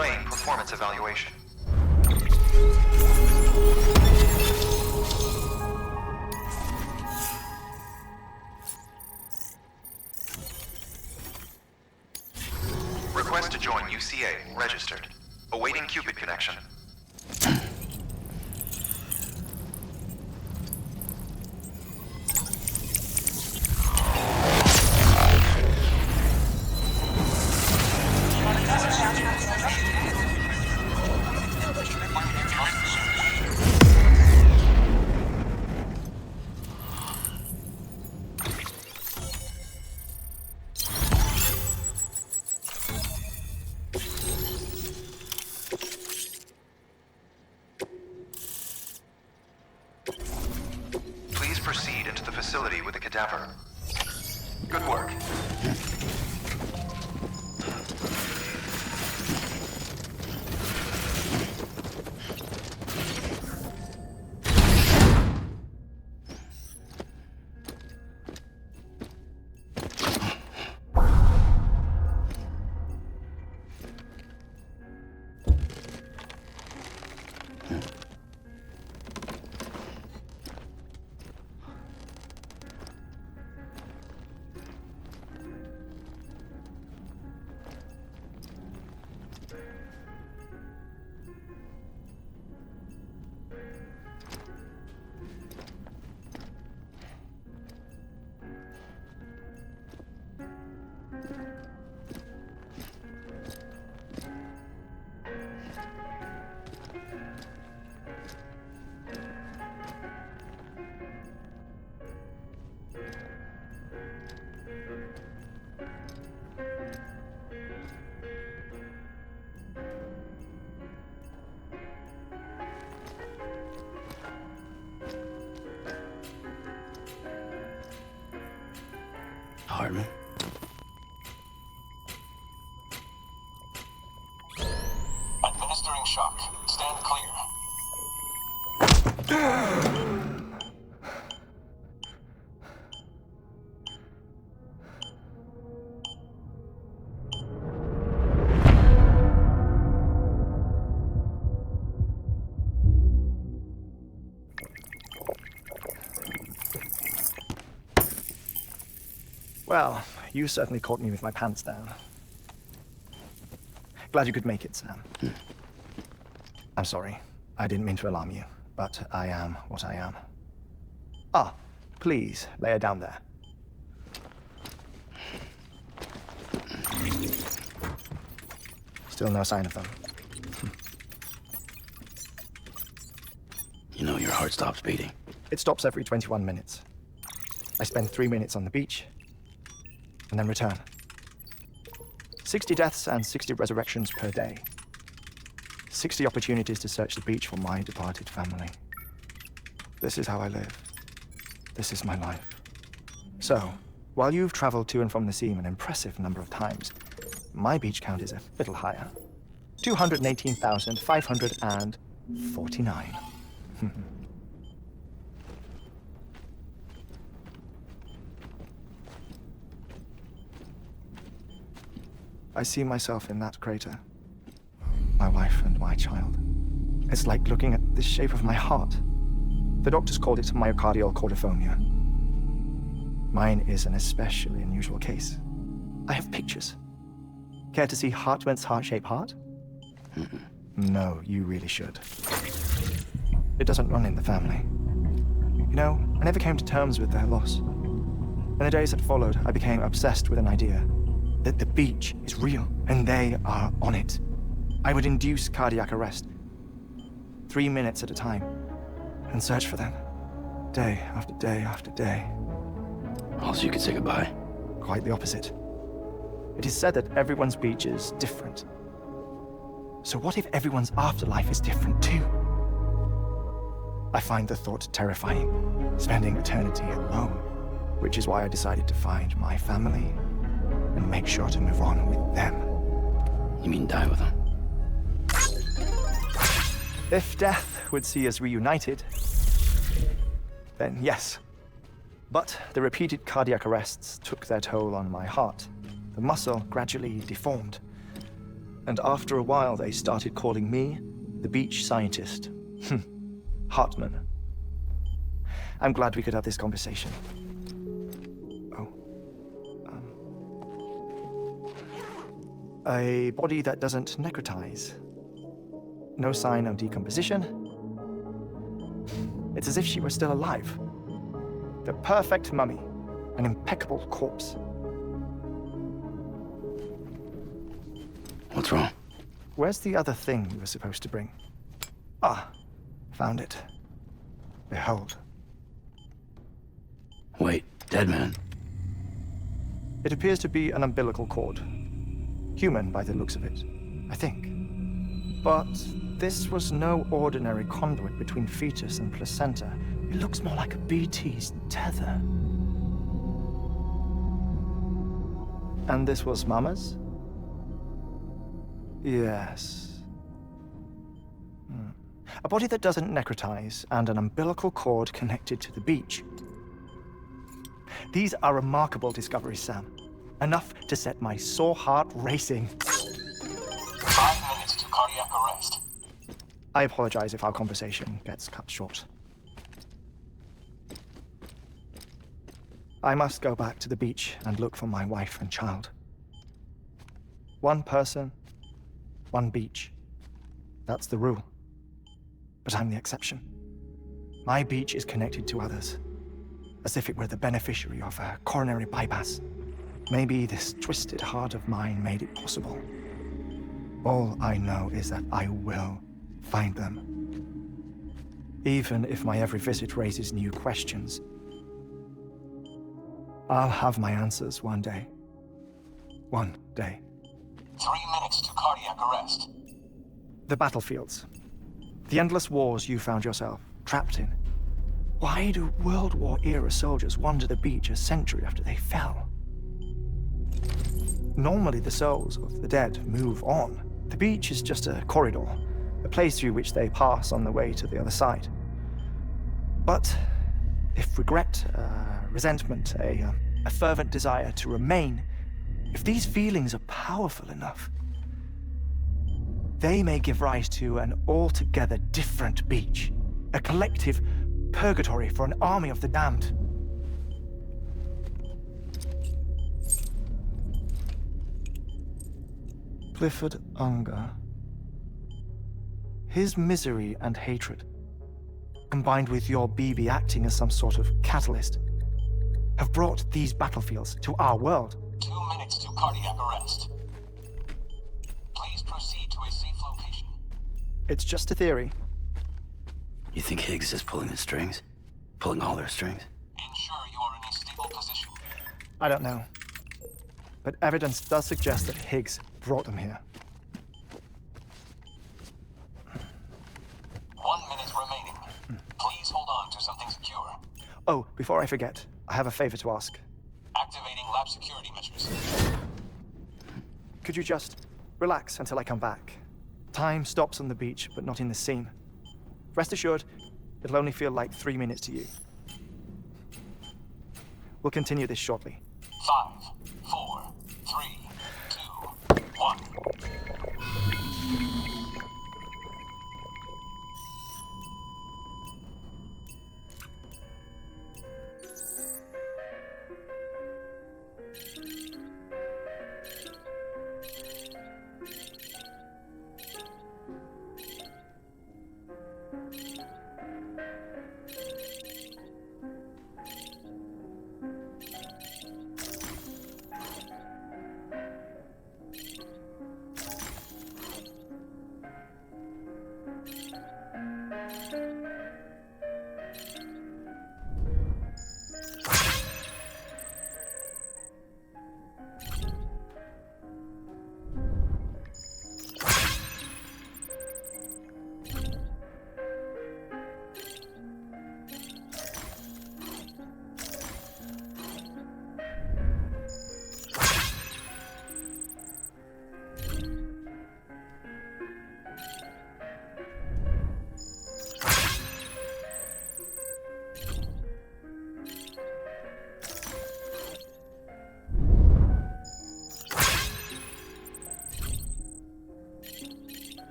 displaying performance evaluation. Request to join UCA. Registered. Awaiting Cupid connection. Proceed into the facility with the cadaver. Good work. Hartman? Administering shock. Stand clear. Well, you certainly caught me with my pants down. Glad you could make it, Sam. I'm sorry. I didn't mean to alarm you, but I am what I am. Ah, please, lay her down there. Still no sign of them. You know your heart stops beating. It stops every 21 minutes. I spend 3 minutes on the beach, and then return. 60 deaths and 60 resurrections per day. 60 opportunities to search the beach for my departed family. This is how I live. This is my life. So, while you've traveled to and from the scene an impressive number of times, my beach count is a little higher. 218,549. I see myself in that crater. My wife and my child. It's like looking at the shape of my heart. The doctors called it myocardial cordiformia. Mine is an especially unusual case. I have pictures. Care to see Hartman's heart-shaped heart? No, you really should. It doesn't run in the family. You know, I never came to terms with their loss. In the days that followed, I became obsessed with an idea that the beach is real, and they are on it. I would induce cardiac arrest, 3 minutes at a time, and search for them, day after day after day. Also, you could say goodbye. Quite the opposite. It is said that everyone's beach is different. So what if everyone's afterlife is different too? I find the thought terrifying, spending eternity alone, which is why I decided to find my family and make sure to move on with them. You mean die with them? If death would see us reunited, then yes. But the repeated cardiac arrests took their toll on my heart. The muscle gradually deformed. And after a while, they started calling me the beach scientist. Hartman. I'm glad we could have this conversation. A body that doesn't necrotize. No sign of decomposition. It's as if she were still alive. The perfect mummy. An impeccable corpse. What's wrong? Where's the other thing you were supposed to bring? Ah, found it. Behold. Wait, dead man? It appears to be an umbilical cord. Human by the looks of it, I think. But this was no ordinary conduit between fetus and placenta. It looks more like a BT's tether. And this was Mama's? Yes. A body that doesn't necrotize and an umbilical cord connected to the beach. These are remarkable discoveries, Sam. Enough to set my sore heart racing. 5 minutes to cardiac arrest. I apologize if our conversation gets cut short. I must go back to the beach and look for my wife and child. One person, one beach. That's the rule. But I'm the exception. My beach is connected to others, as if it were the beneficiary of a coronary bypass. Maybe this twisted heart of mine made it possible. All I know is that I will find them. Even if my every visit raises new questions, I'll have my answers one day. One day. 3 minutes to cardiac arrest. The battlefields. The endless wars you found yourself trapped in. Why do World War-era soldiers wander the beach a century after they fell? Normally the souls of the dead move on. The beach is just a corridor, a place through which they pass on the way to the other side. But if regret, resentment, a fervent desire to remain, if these feelings are powerful enough, they may give rise to an altogether different beach, a collective purgatory for an army of the damned. Clifford Unger. His misery and hatred, combined with your BB acting as some sort of catalyst, have brought these battlefields to our world. 2 minutes to cardiac arrest. Please proceed to a safe location. It's just a theory. You think Higgs is pulling the strings? Pulling all their strings? Ensure you are in a stable position. I don't know. But evidence does suggest that Higgs brought them here. 1 minute remaining. Please hold on to something secure. Oh, before I forget, I have a favor to ask. Activating lab security measures. Could you just relax until I come back? Time stops on the beach, but not in the scene. Rest assured, it'll only feel like 3 minutes to you. We'll continue this shortly. 5, 4, 3, 2, 1.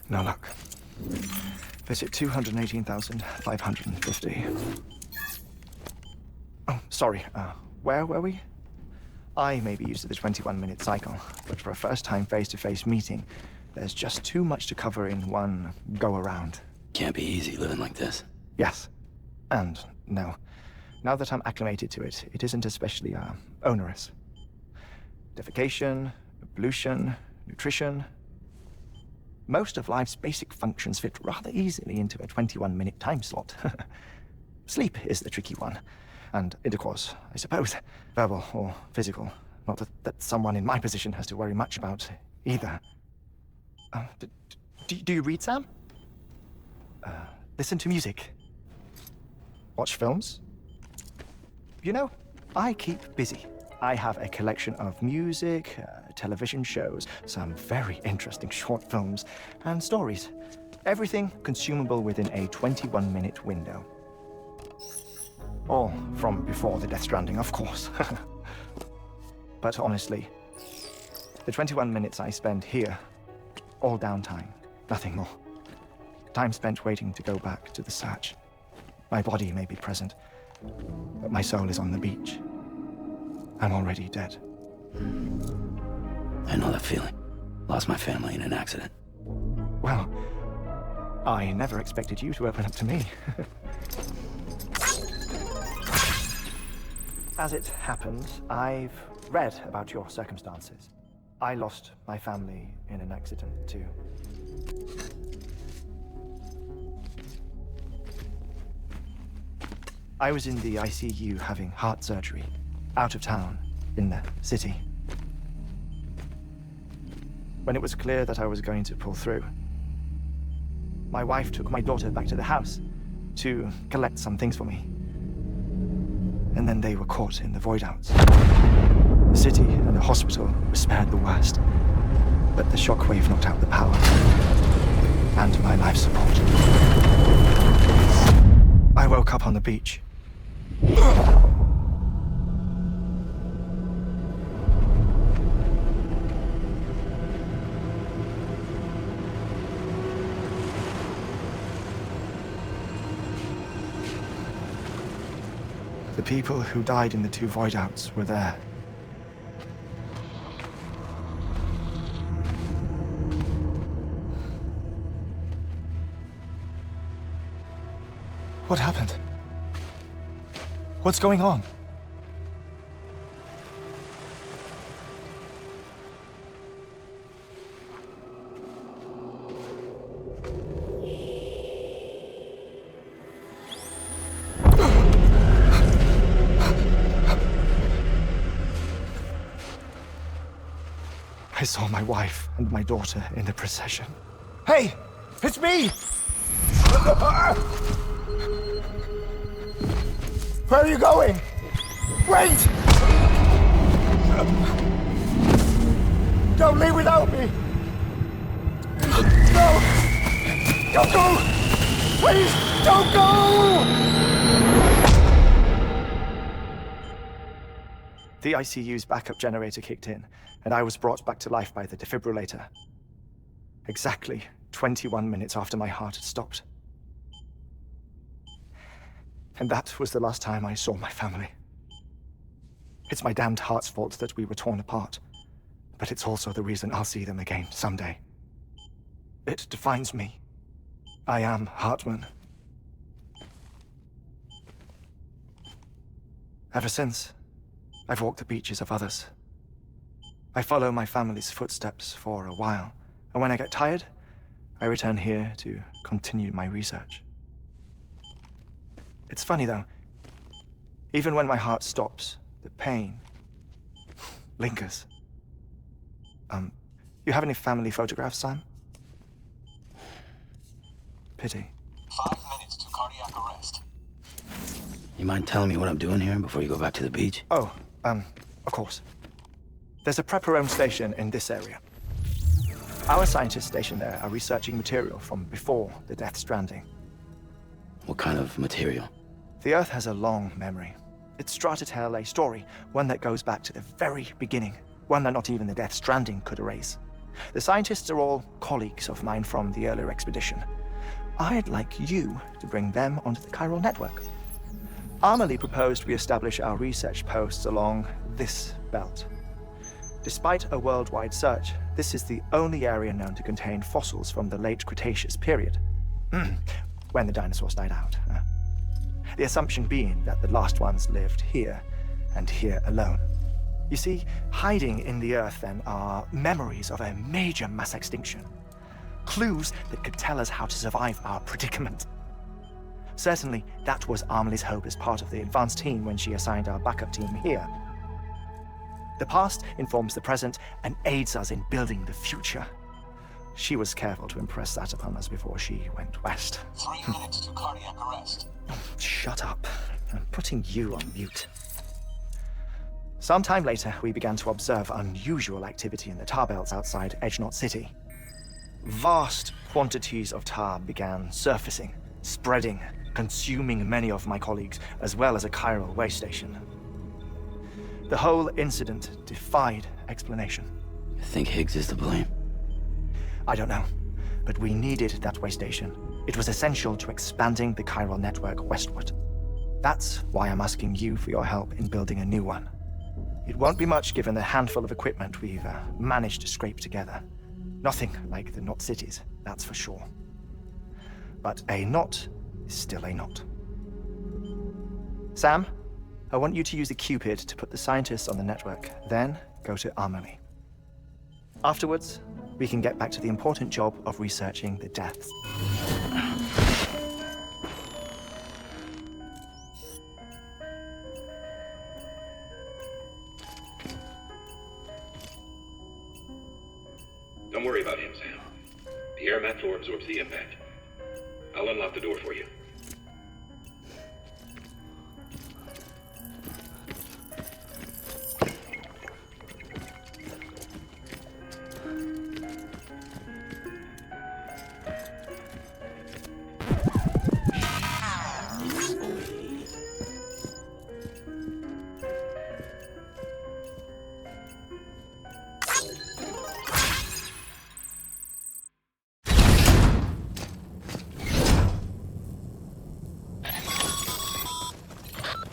No luck. Visit 218,550. Oh, sorry. Where were we? I may be used to the 21-minute cycle, but for a first-time face-to-face meeting, there's just too much to cover in one go-around. Can't be easy living like this. Yes. And no. Now that I'm acclimated to it, it isn't especially, onerous. Defecation, pollution, nutrition. Most of life's basic functions fit rather easily into a 21-minute time slot. Sleep is the tricky one. And intercourse, I suppose. Verbal or physical. Not that someone in my position has to worry much about either. Do you read, Sam? Listen to music. Watch films? You know, I keep busy. I have a collection of music, television shows, some very interesting short films, and stories. Everything consumable within a 21-minute window. All from before the Death Stranding, of course. But honestly, the 21 minutes I spend here, all downtime, nothing more. Time spent waiting to go back to the search. My body may be present, but my soul is on the beach. I'm already dead. I know that feeling. Lost my family in an accident. Well, I never expected you to open up to me. As it happens, I've read about your circumstances. I lost my family in an accident, too. I was in the ICU having heart surgery, out of town, in the city. When it was clear that I was going to pull through, my wife took my daughter back to the house to collect some things for me. And then they were caught in the void-outs. The city and the hospital were spared the worst, but the shockwave knocked out the power and my life support. I woke up on the beach. The people who died in the two void-outs were there. What happened? What's going on? I saw my wife and my daughter in the procession. Hey! It's me! Where are you going? Wait! Don't leave without me! No! Don't go! Please, don't go! The ICU's backup generator kicked in, and I was brought back to life by the defibrillator. Exactly 21 minutes after my heart had stopped. And that was the last time I saw my family. It's my damned heart's fault that we were torn apart, but it's also the reason I'll see them again someday. It defines me. I am Hartman. Ever since, I've walked the beaches of others. I follow my family's footsteps for a while, and when I get tired, I return here to continue my research. It's funny, though. Even when my heart stops, the pain lingers. You have any family photographs, Sam? Pity. 5 minutes to cardiac arrest. You mind telling me what I'm doing here before you go back to the beach? Oh, of course. There's a prep-your-own station in this area. Our scientists stationed there are researching material from before the Death Stranding. What kind of material? The Earth has a long memory. It's trying to tell a story, one that goes back to the very beginning, one that not even the Death Stranding could erase. The scientists are all colleagues of mine from the earlier expedition. I'd like you to bring them onto the Chiral Network. Amelie proposed we establish our research posts along this belt. Despite a worldwide search, this is the only area known to contain fossils from the late Cretaceous period, when the dinosaurs died out. The assumption being that the last ones lived here, and here alone. You see, hiding in the Earth, then, are memories of a major mass extinction. Clues that could tell us how to survive our predicament. Certainly, that was Amelie's hope as part of the advanced team when she assigned our backup team here. The past informs the present and aids us in building the future. She was careful to impress that upon us before she went west. 3 minutes to cardiac arrest. Oh, shut up. I'm putting you on mute. Sometime later, we began to observe unusual activity in the tar belts outside Edgenot City. Vast quantities of tar began surfacing, spreading, consuming many of my colleagues, as well as a chiral way station. The whole incident defied explanation. I think Higgs is to blame. I don't know, but we needed that way station. It was essential to expanding the chiral network westward. That's why I'm asking you for your help in building a new one. It won't be much given the handful of equipment we've managed to scrape together. Nothing like the Knot cities, that's for sure. But a knot is still a knot. Sam, I want you to use the Cupid to put the scientists on the network, then go to Amelie. Afterwards, we can get back to the important job of researching the deaths. Don't worry about him, Sam. The air mat floor absorbs the impact. I'll unlock the door for you.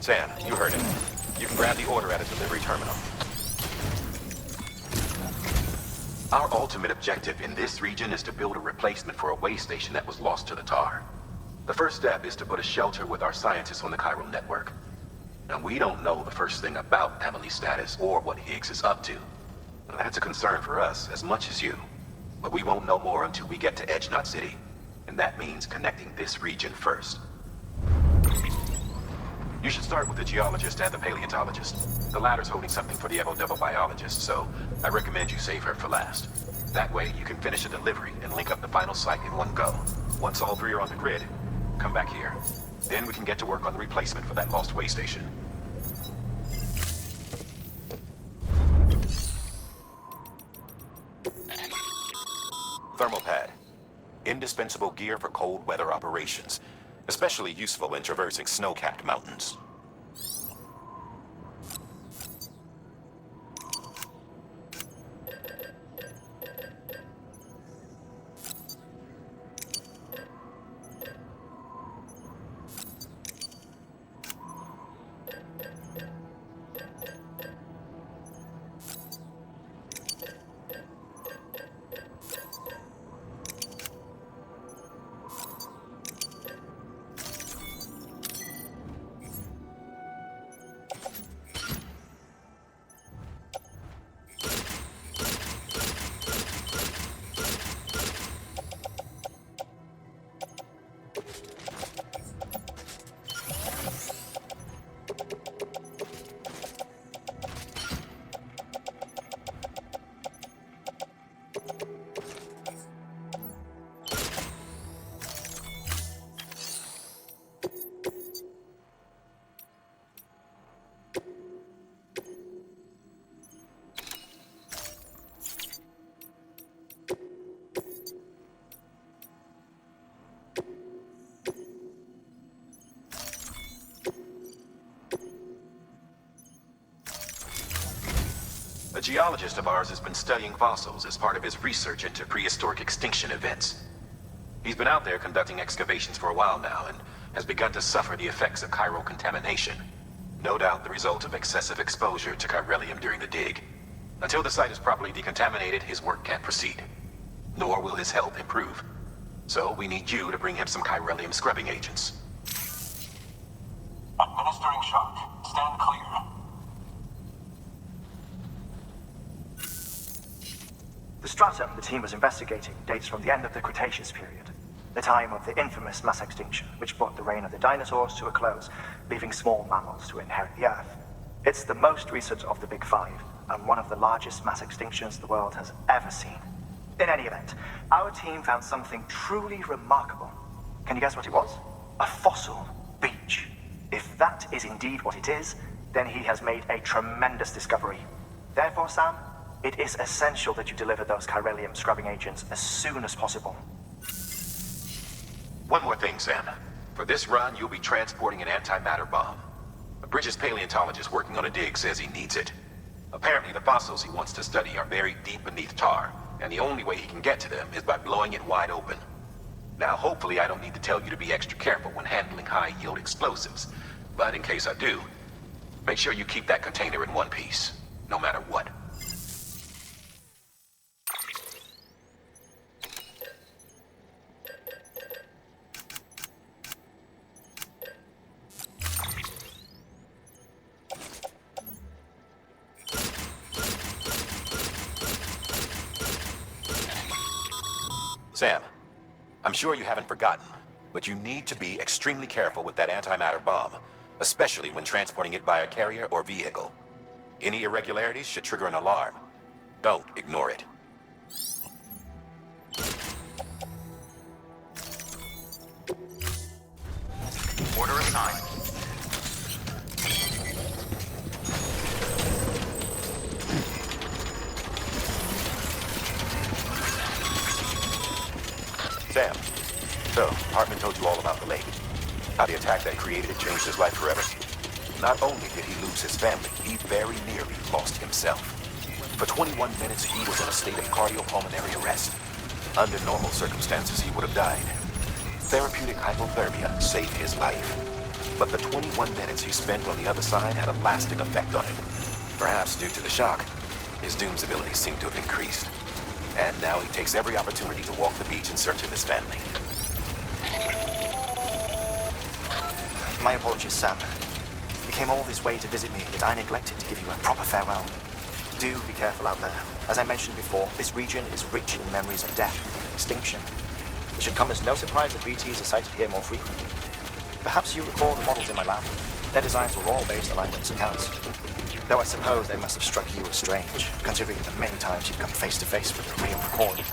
Sam, you heard it. You can grab the order at a delivery terminal. Our ultimate objective in this region is to build a replacement for a way station that was lost to the tar. The first step is to put a shelter with our scientists on the Chiral Network. Now, we don't know the first thing about Amelie's status or what Higgs is up to. Now, that's a concern for us as much as you. But we won't know more until we get to Edgenot City. And that means connecting this region first. You should start with the geologist and the paleontologist. The latter's holding something for the evo-double biologist, so I recommend you save her for last. That way, you can finish a delivery and link up the final site in one go. Once all three are on the grid, come back here. Then we can get to work on the replacement for that lost way station. Thermal pad. Indispensable gear for cold weather operations. Especially useful in traversing snow-capped mountains. geologist of ours has been studying fossils as part of his research into prehistoric extinction events. He's been out there conducting excavations for a while now and has begun to suffer the effects of chiral contamination. No doubt the result of excessive exposure to chiralium during the dig. Until the site is properly decontaminated, his work can't proceed. Nor will his health improve. So we need you to bring him some chiralium scrubbing agents. Administering shock. Stand clear. The stratum the team was investigating dates from the end of the Cretaceous period, the time of the infamous mass extinction, which brought the reign of the dinosaurs to a close, leaving small mammals to inherit the Earth. It's the most recent of the Big Five, and one of the largest mass extinctions the world has ever seen. In any event, our team found something truly remarkable. Can you guess what it was? A fossil beach. If that is indeed what it is, then he has made a tremendous discovery. Therefore, Sam, it is essential that you deliver those chiralium scrubbing agents as soon as possible. One more thing, Sam. For this run, you'll be transporting an antimatter bomb. A British paleontologist working on a dig says he needs it. Apparently, the fossils he wants to study are buried deep beneath tar, and the only way he can get to them is by blowing it wide open. Now, hopefully I don't need to tell you to be extra careful when handling high-yield explosives, but in case I do, make sure you keep that container in one piece, no matter what. Sam, I'm sure you haven't forgotten, but you need to be extremely careful with that antimatter bomb, especially when transporting it by a carrier or vehicle. Any irregularities should trigger an alarm. Don't ignore it. Order assigned. Sam, so, Hartman told you all about the lake. How the attack that created it changed his life forever. Not only did he lose his family, he very nearly lost himself. For 21 minutes, he was in a state of cardiopulmonary arrest. Under normal circumstances, he would have died. Therapeutic hypothermia saved his life. But the 21 minutes he spent on the other side had a lasting effect on him. Perhaps due to the shock, his Doom's abilities seem to have increased. And now he takes every opportunity to walk the beach in search of his family. My apologies, Sam. You came all this way to visit me, yet I neglected to give you a proper farewell. Do be careful out there. As I mentioned before, this region is rich in memories of death and extinction. It should come as no surprise that BTs are sighted here more frequently. Perhaps you recall the models in my lab. Their designs were all based on eyewitness accounts. Though I suppose they must have struck you as strange, considering the many times you've come face to face with the real McCoy.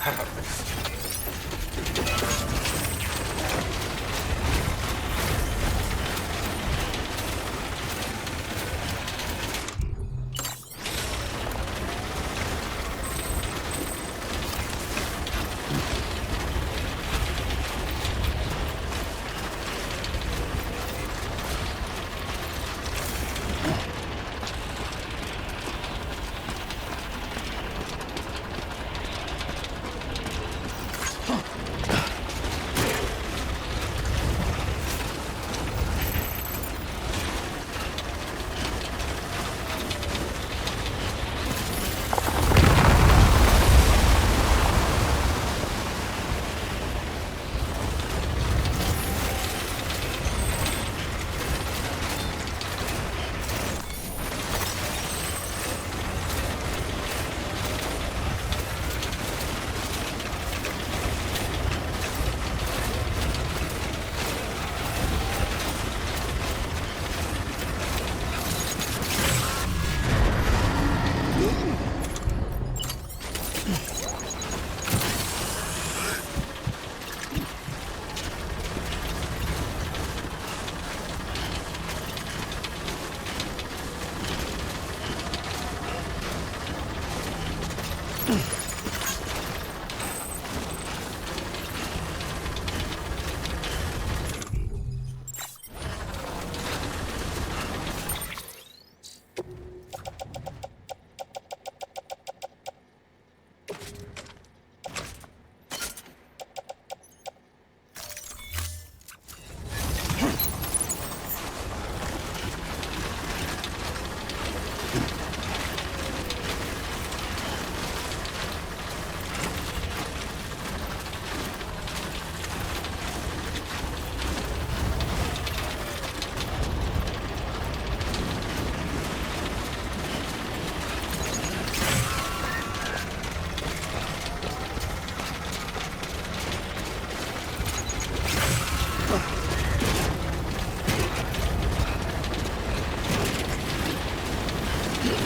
Let's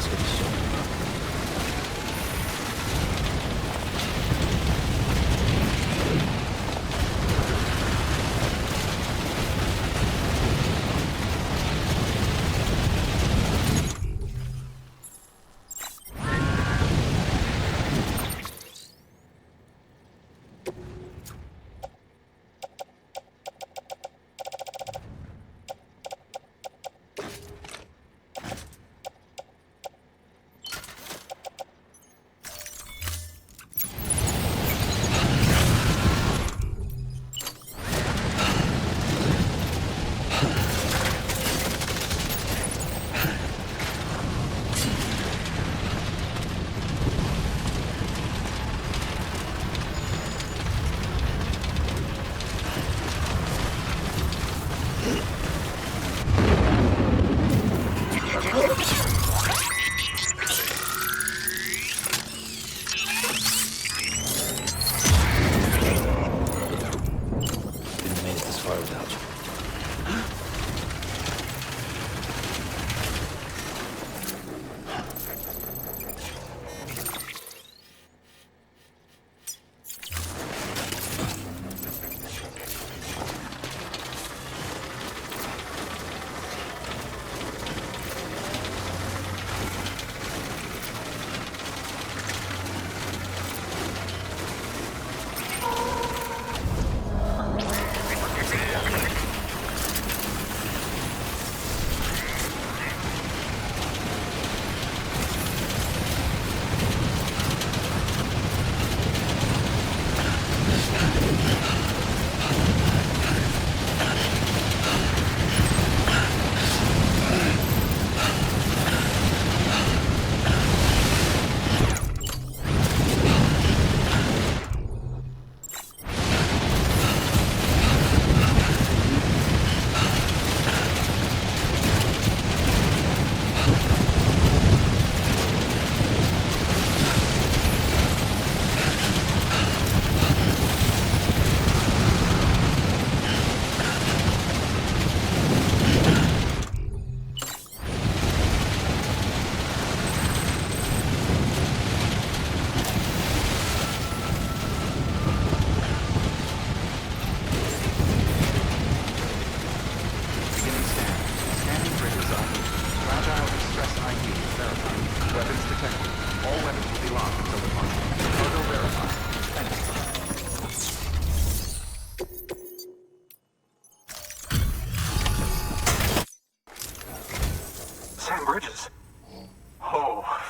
get this shit.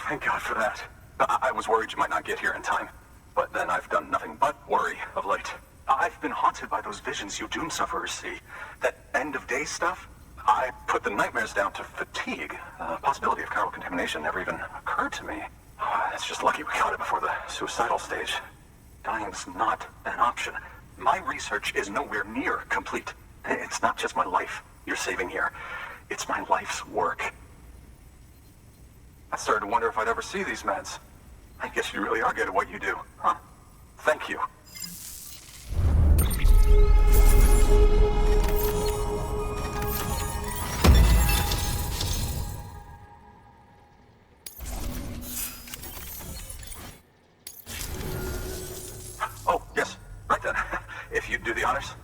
Thank God for that. I was worried you might not get here in time. But then I've done nothing but worry of late. I've been haunted by those visions you Doom sufferers see. That end-of-day stuff. I put the nightmares down to fatigue. The possibility of chiral contamination never even occurred to me. It's just lucky we caught it before the suicidal stage. Dying's not an option. My research is nowhere near complete. It's not just my life you're saving here. It's my life's work. I started to wonder if I'd ever see these meds. I guess you really are good at what you do, huh? Thank you. Oh, yes, right then. If you'd do the honors.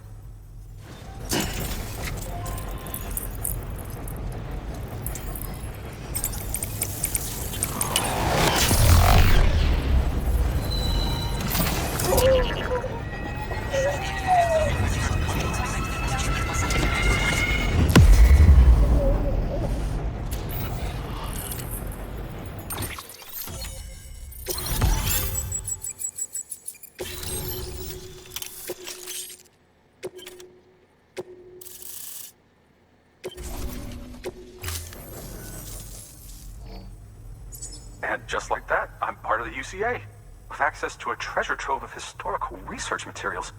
And just like that, I'm part of the UCA, with access to a treasure trove of historical research materials.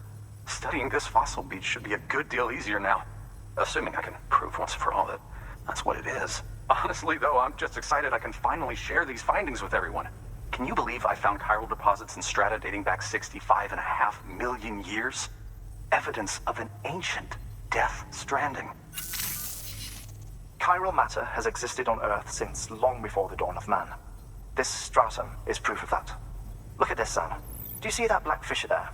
Studying this fossil beach should be a good deal easier now, assuming I can prove once for all that that's what it is. Honestly, though, I'm just excited I can finally share these findings with everyone. Can you believe I found chiral deposits in strata dating back 65.5 million years? Evidence of an ancient Death Stranding. Chiral matter has existed on Earth since long before the dawn of man. This stratum is proof of that. Look at this, Sam. Do you see that black fissure there?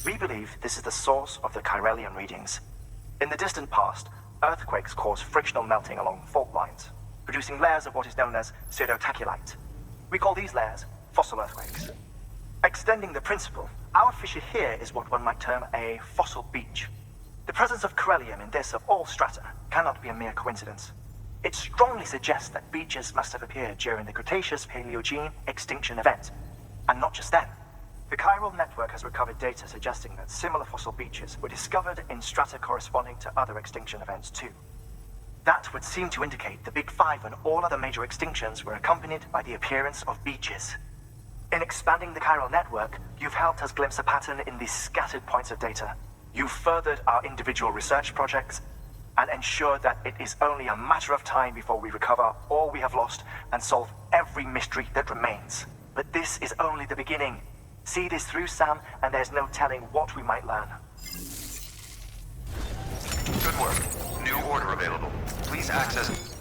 We believe this is the source of the Chiralian readings. In the distant past, earthquakes cause frictional melting along fault lines, producing layers of what is known as pseudotaculite. We call these layers fossil earthquakes. Extending the principle, our fissure here is what one might term a fossil beach. The presence of Chiralium in this of all strata cannot be a mere coincidence. It strongly suggests that beaches must have appeared during the Cretaceous-Paleogene extinction event, and not just then. The Chiral Network has recovered data suggesting that similar fossil beaches were discovered in strata corresponding to other extinction events too. That would seem to indicate the Big Five and all other major extinctions were accompanied by the appearance of beaches. In expanding the Chiral Network, you've helped us glimpse a pattern in these scattered points of data. You've furthered our individual research projects and ensured that it is only a matter of time before we recover all we have lost and solve every mystery that remains. But this is only the beginning. See this through, Sam, and there's no telling what we might learn. Good work. New order available. Please access...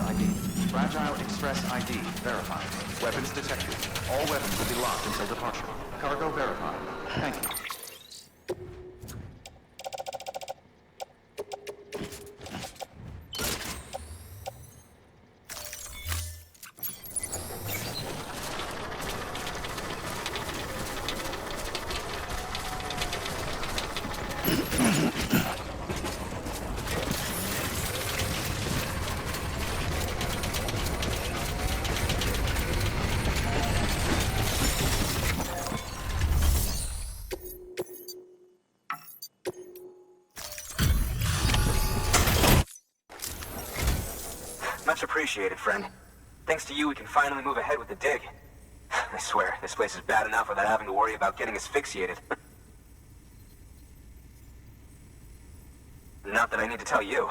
ID. Fragile Express ID verified. Weapons detected. All weapons will be locked until departure. Cargo verified. Thank you. Much appreciated, friend. Thanks to you, we can finally move ahead with the dig. I swear, this place is bad enough without having to worry about getting asphyxiated. Not that I need to tell you.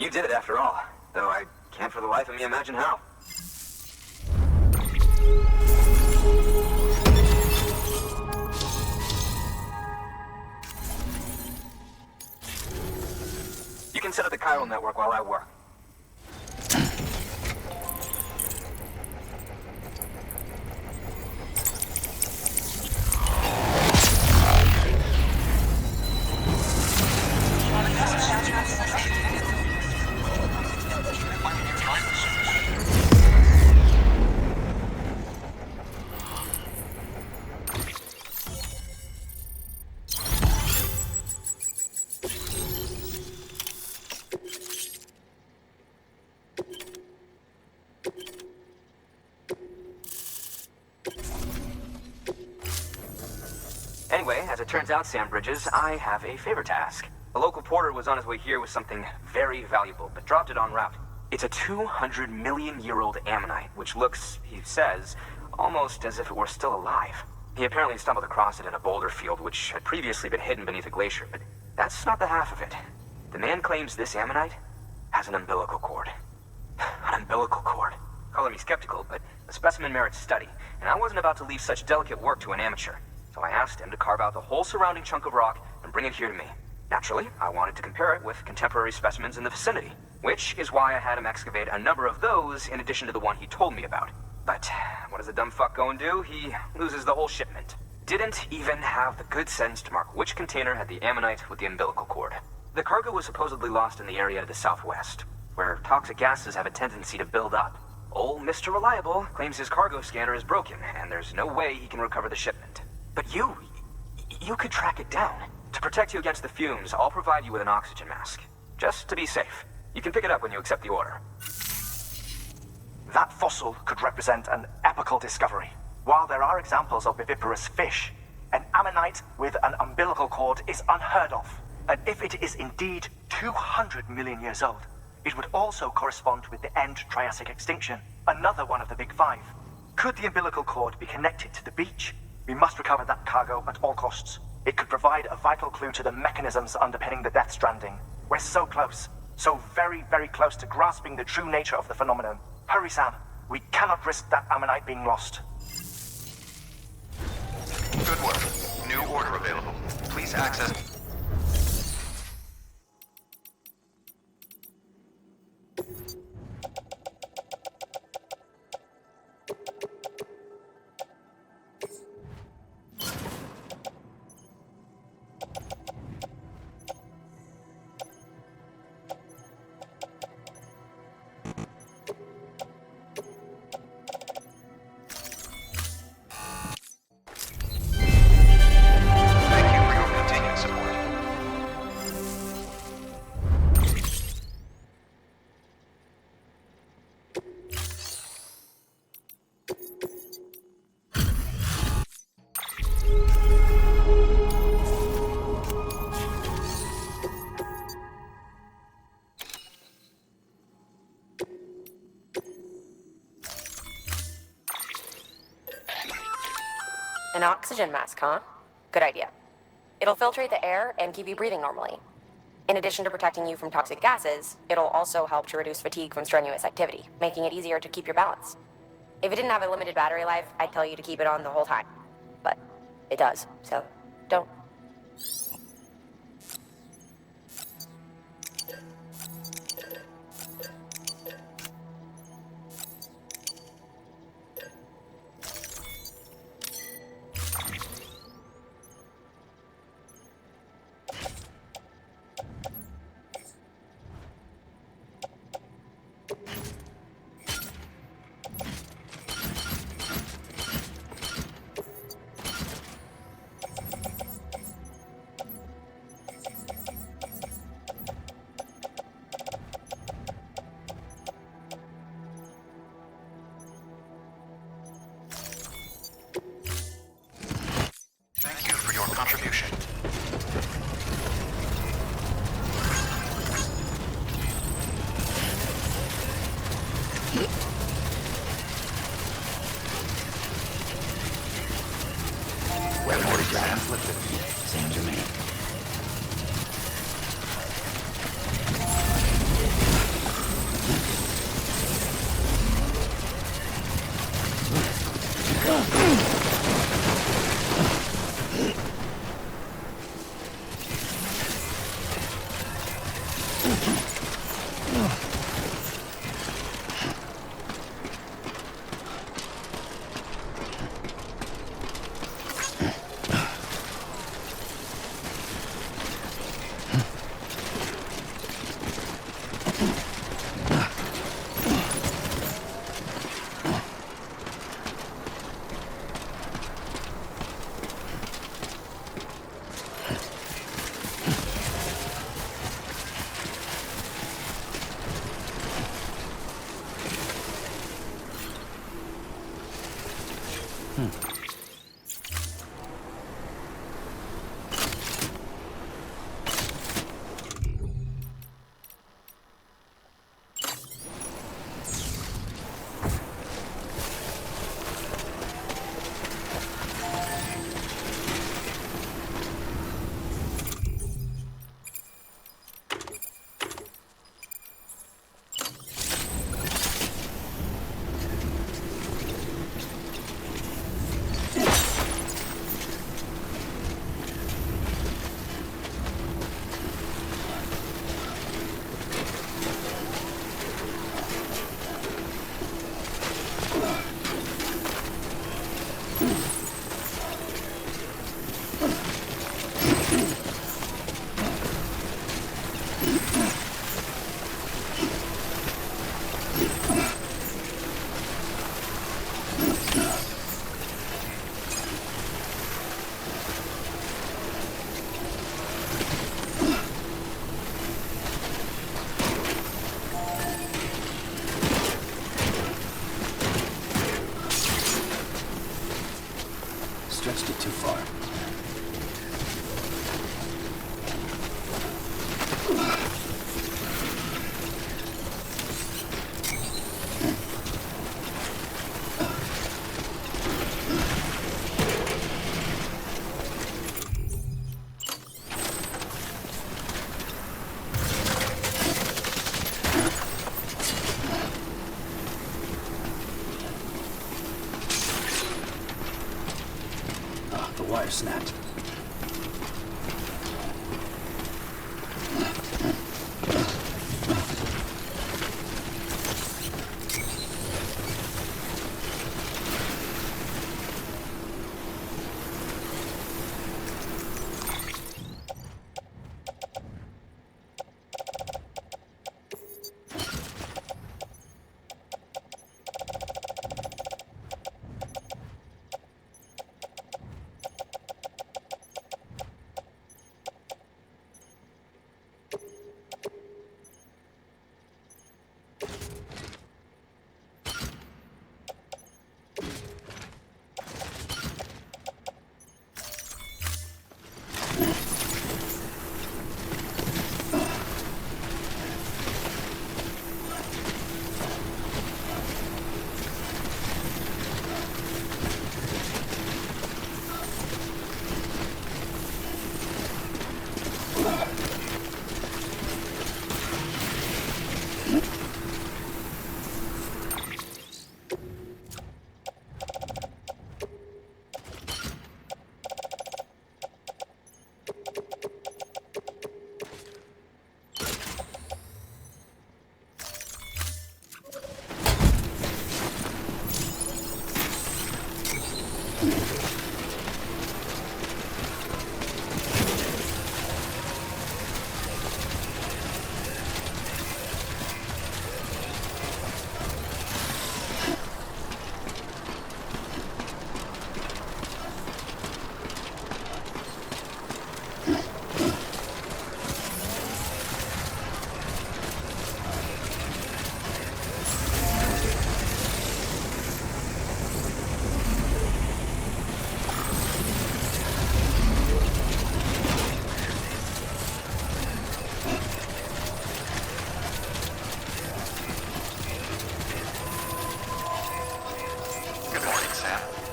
You did it after all, though I can't for the life of me imagine how. You can set up the Chiral Network while I work. Anyway, as it turns out, Sam Bridges, I have a favor to ask. A local porter was on his way here with something very valuable, but dropped it en route. It's a 200 million year old ammonite, which looks, he says, almost as if it were still alive. He apparently stumbled across it in a boulder field, which had previously been hidden beneath a glacier, but that's not the half of it. The man claims this ammonite has an umbilical cord. An umbilical cord. Color me skeptical, but the specimen merits study, and I wasn't about to leave such delicate work to an amateur. So I asked him to carve out the whole surrounding chunk of rock and bring it here to me. Naturally, I wanted to compare it with contemporary specimens in the vicinity, which is why I had him excavate a number of those in addition to the one he told me about. But what does the dumb fuck go and do? He loses the whole shipment. Didn't even have the good sense to mark which container had the ammonite with the umbilical cord. The cargo was supposedly lost in the area to the southwest, where toxic gases have a tendency to build up. Old Mr. Reliable claims his cargo scanner is broken, and there's no way he can recover the shipment. But you could track it down. To protect you against the fumes, I'll provide you with an oxygen mask. Just to be safe. You can pick it up when you accept the order. That fossil could represent an epical discovery. While there are examples of viviparous fish, an ammonite with an umbilical cord is unheard of. And if it is indeed 200 million years old, it would also correspond with the end Triassic extinction, another one of the big five. Could the umbilical cord be connected to the beach? We must recover that cargo at all costs. It could provide a vital clue to the mechanisms underpinning the Death Stranding. We're so close, so very, very close to grasping the true nature of the phenomenon. Hurry, Sam. We cannot risk that ammonite being lost. Good work. New order available. Please access... An oxygen mask, huh? Good idea. It'll filtrate the air and keep you breathing normally. In addition to protecting you from toxic gases, it'll also help to reduce fatigue from strenuous activity, making it easier to keep your balance. If it didn't have a limited battery life, I'd tell you to keep it on the whole time. But it does, so don't. Thank you for your contribution. Weapon order job. Same to me. wire snapped.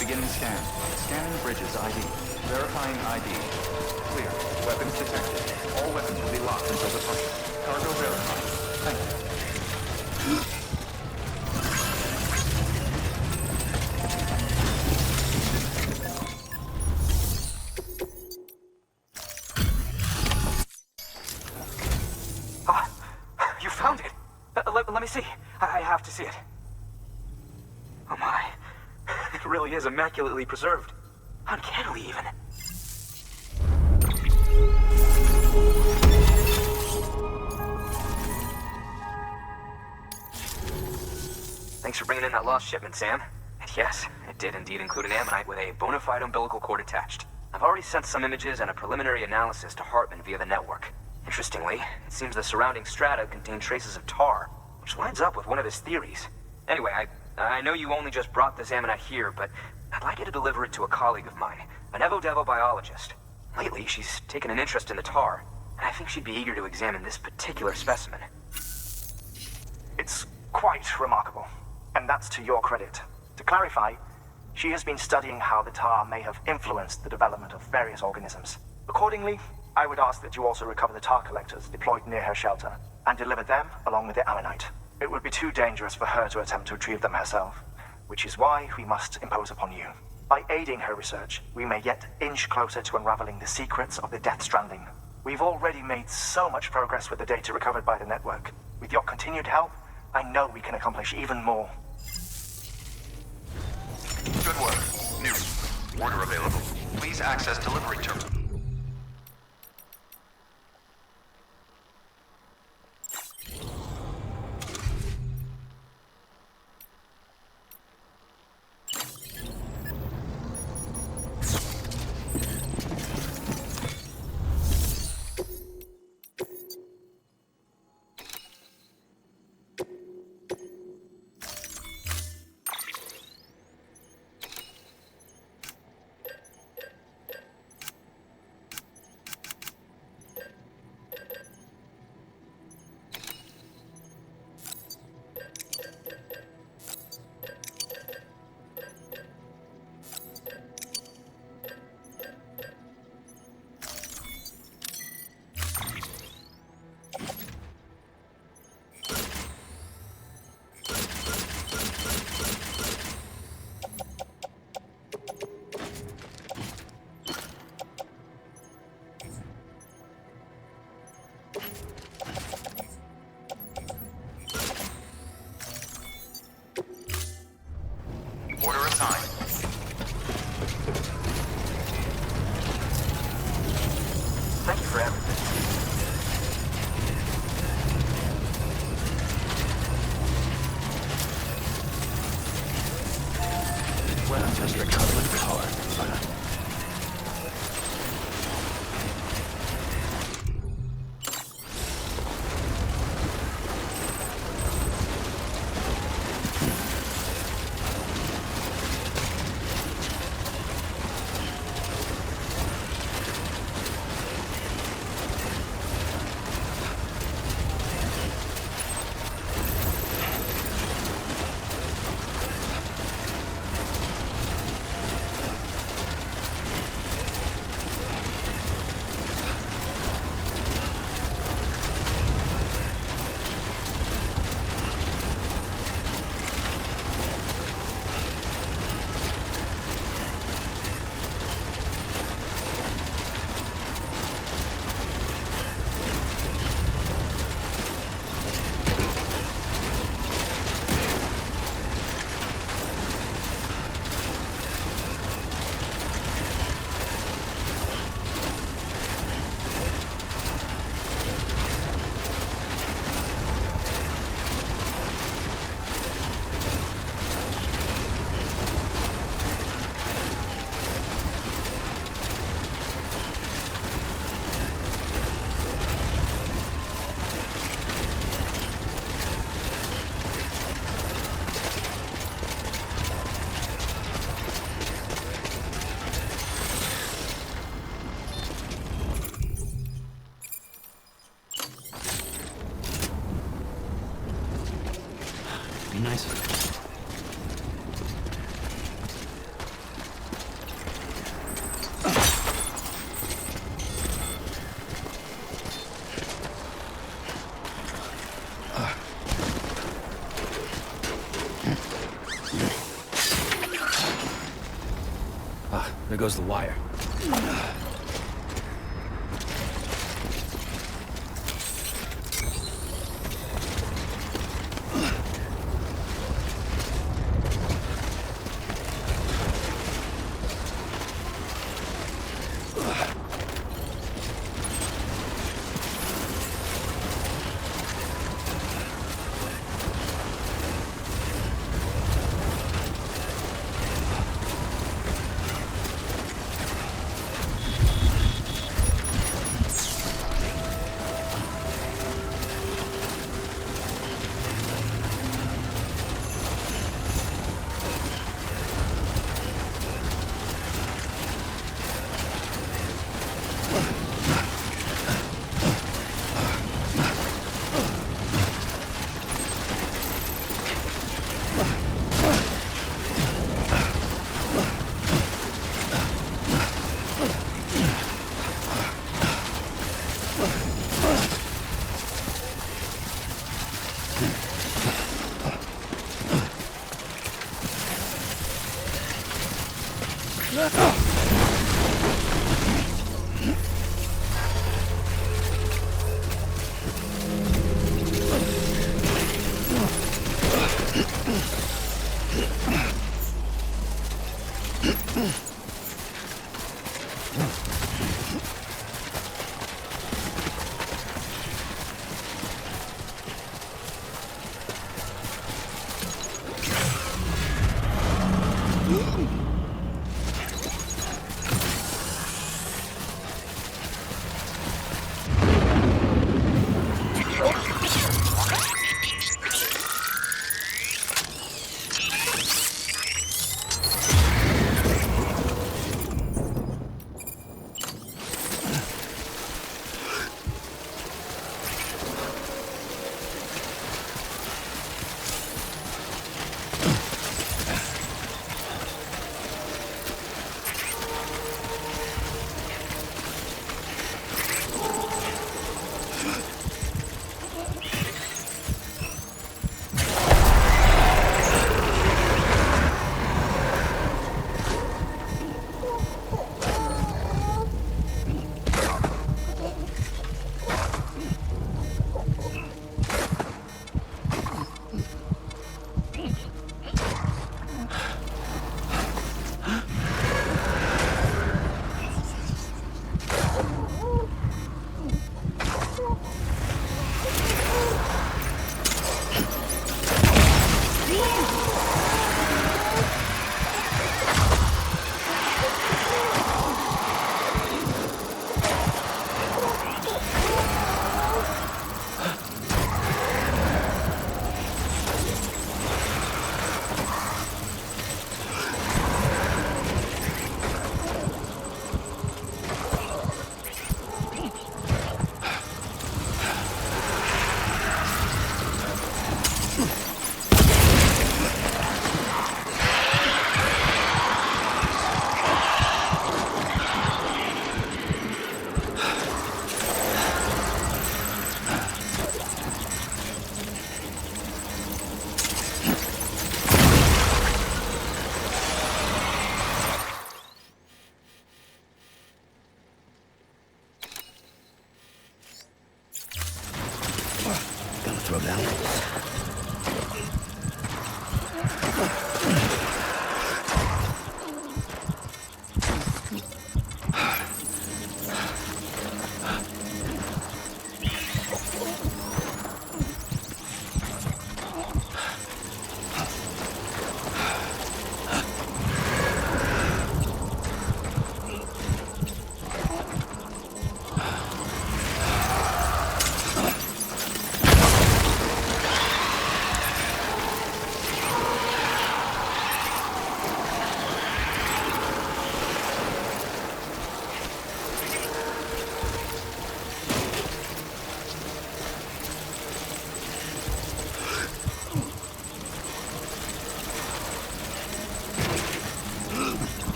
Beginning scan. Scanning bridges ID. Verifying ID. Clear. Weapons detected. All weapons will be locked until departure. Cargo verified. Thank you. You found it! Let me see. I have to see it. Oh my. It really is immaculately preserved. Uncannily, even. Thanks for bringing in that lost shipment, Sam. And yes, it did indeed include an ammonite with a bona fide umbilical cord attached. I've already sent some images and a preliminary analysis to Hartman via the network. Interestingly, it seems the surrounding strata contain traces of tar, which lines up with one of his theories. Anyway, I know you only just brought this ammonite here, but I'd like you to deliver it to a colleague of mine, an Evo-Devo biologist. Lately, she's taken an interest in the tar, and I think she'd be eager to examine this particular specimen. It's quite remarkable, and that's to your credit. To clarify, she has been studying how the tar may have influenced the development of various organisms. Accordingly, I would ask that you also recover the tar collectors deployed near her shelter, and deliver them along with the ammonite. It would be too dangerous for her to attempt to retrieve them herself, which is why we must impose upon you. By aiding her research, we may yet inch closer to unraveling the secrets of the Death Stranding. We've already made so much progress with the data recovered by the network. With your continued help, I know we can accomplish even more. Good work. New order available. Please access delivery terminal. be nice. There goes the wire.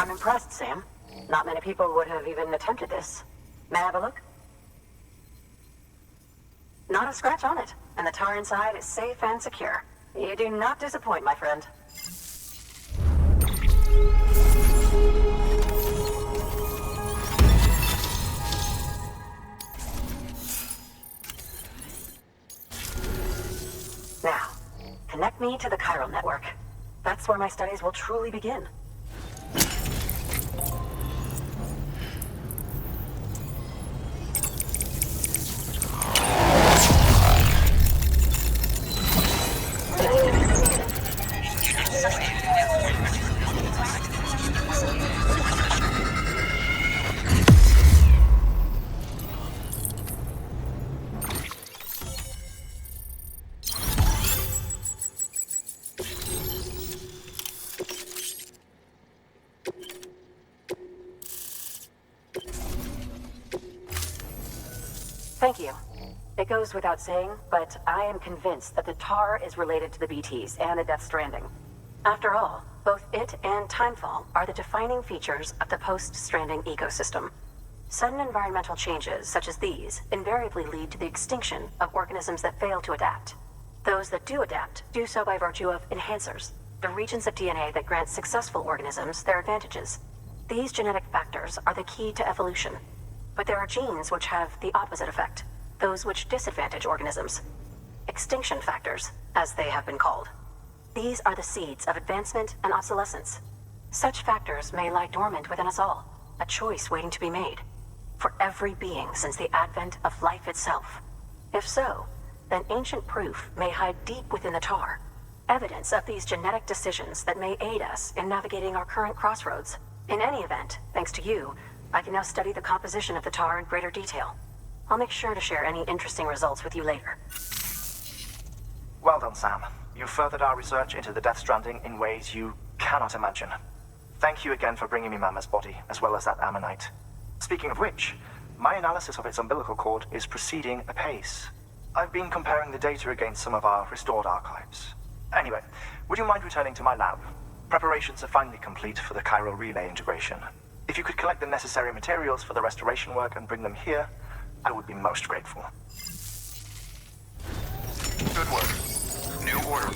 I'm impressed, Sam. Not many people would have even attempted this. May I have a look? Not a scratch on it, and the tar inside is safe and secure. You do not disappoint, my friend. Now, connect me to the Chiral Network. That's where my studies will truly begin. Thank you. It goes without saying, but I am convinced that the tar is related to the BTs and the Death Stranding. After all, both it and Timefall are the defining features of the post-Stranding ecosystem. Sudden environmental changes such as these invariably lead to the extinction of organisms that fail to adapt. Those that do adapt do so by virtue of enhancers, the regions of DNA that grant successful organisms their advantages. These genetic factors are the key to evolution. But there are genes which have the opposite effect, those which disadvantage organisms. Extinction factors, as they have been called. These are the seeds of advancement and obsolescence. Such factors may lie dormant within us all, a choice waiting to be made. For every being since the advent of life itself. If so, then ancient proof may hide deep within the tar, evidence of these genetic decisions that may aid us in navigating our current crossroads. In any event, thanks to you, I can now study the composition of the tar in greater detail. I'll make sure to share any interesting results with you later. Well done, Sam. You furthered our research into the Death Stranding in ways you cannot imagine. Thank you again for bringing me Mama's body, as well as that ammonite. Speaking of which, my analysis of its umbilical cord is proceeding apace. I've been comparing the data against some of our restored archives. Anyway, would you mind returning to my lab? Preparations are finally complete for the chiral relay integration. If you could collect the necessary materials for the restoration work and bring them here, I would be most grateful. Good work. New order.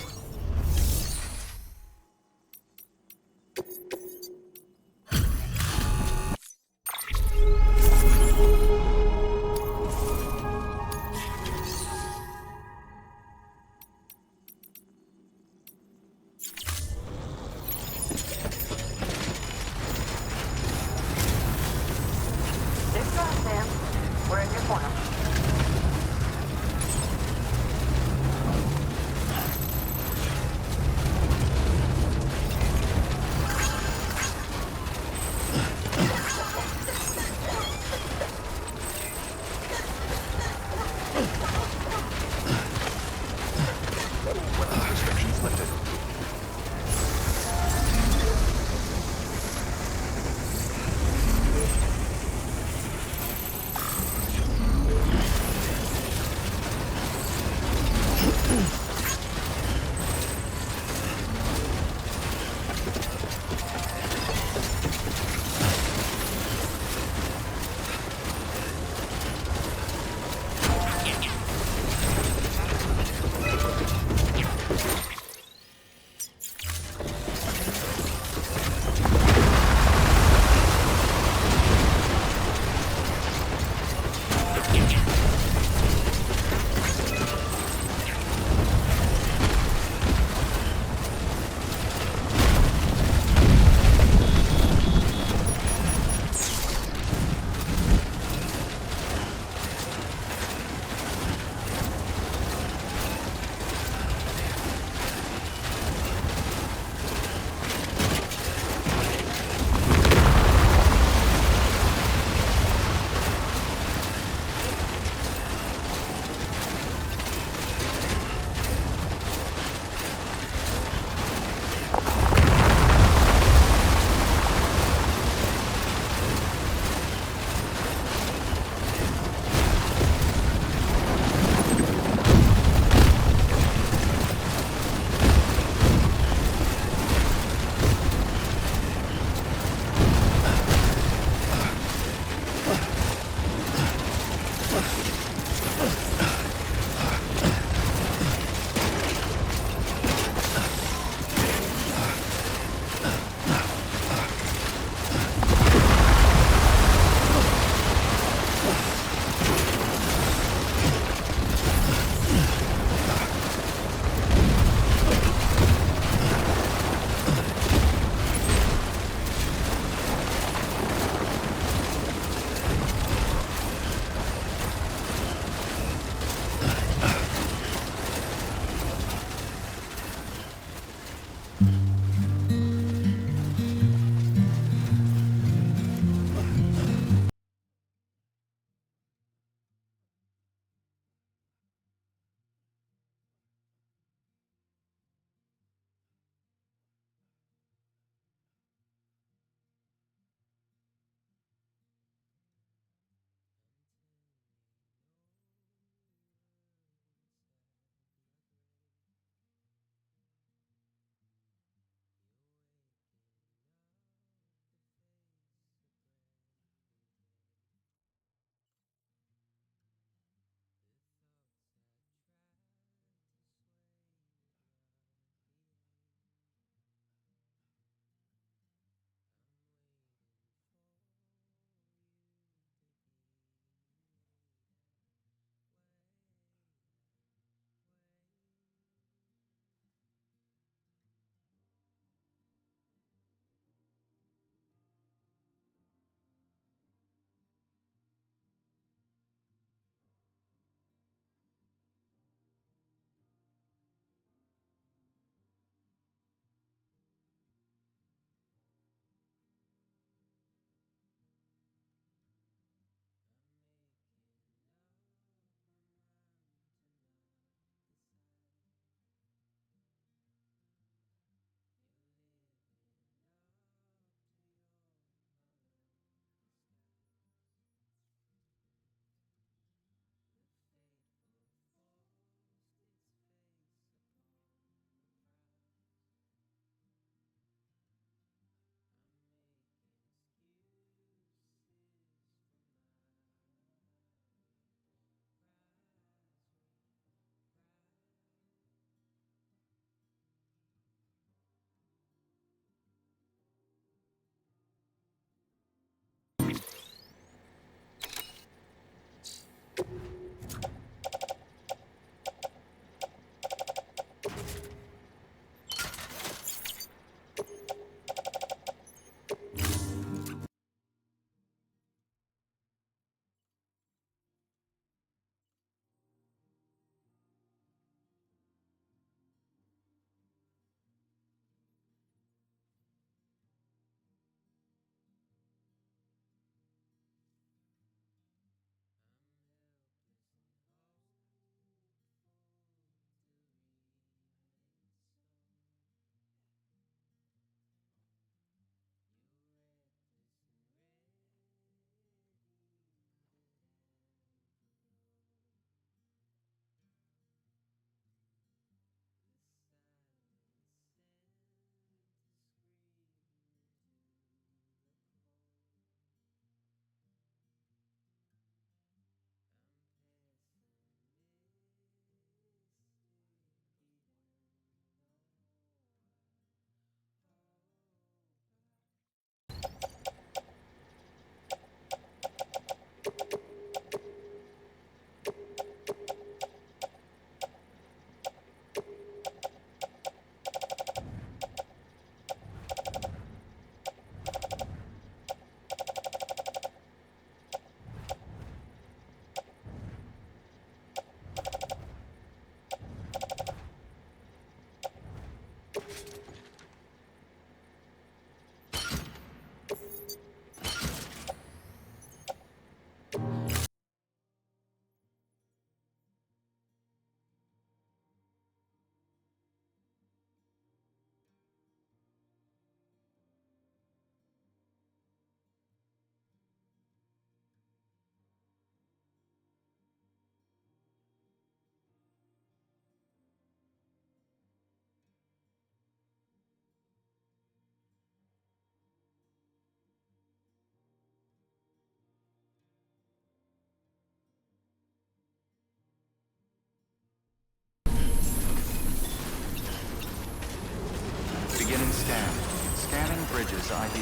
Beginning scan. Scanning bridges ID.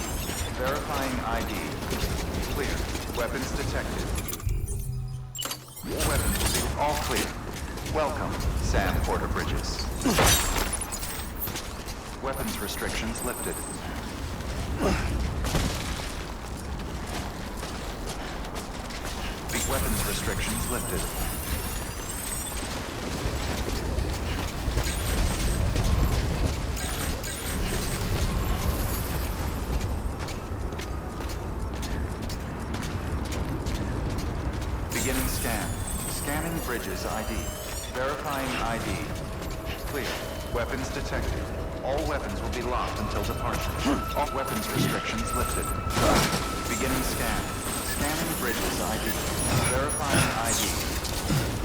Verifying ID. Clear. Weapons detected. Weapons all clear. Welcome, Sam Porter Bridges. Weapons restrictions lifted. Weapons restrictions lifted. Beginning scan. Scanning bridges ID. Verifying ID. Clear. Weapons detected. All weapons will be locked until departure. All weapons restrictions lifted. Beginning scan. Scanning bridges ID. Verifying ID.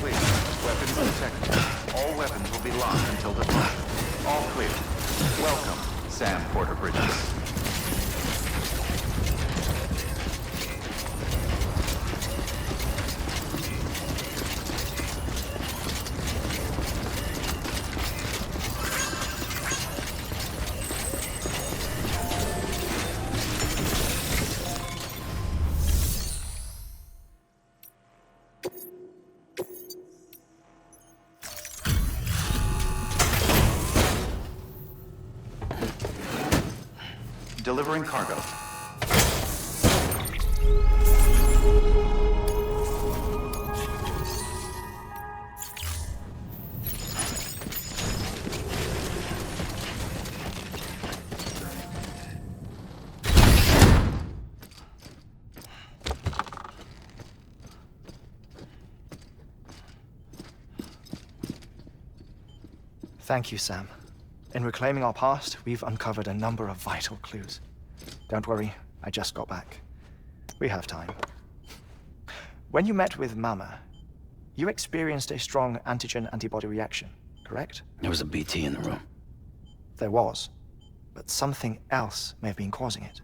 Clear. Weapons detected. All weapons will be locked until departure. All clear. Welcome, Sam Porter Bridges. Delivering cargo. Thank you, Sam. In reclaiming our past, we've uncovered a number of vital clues. Don't worry, I just got back. We have time. When you met with Mama, you experienced a strong antigen-antibody reaction, correct? There was a BT in the room. There was, but something else may have been causing it.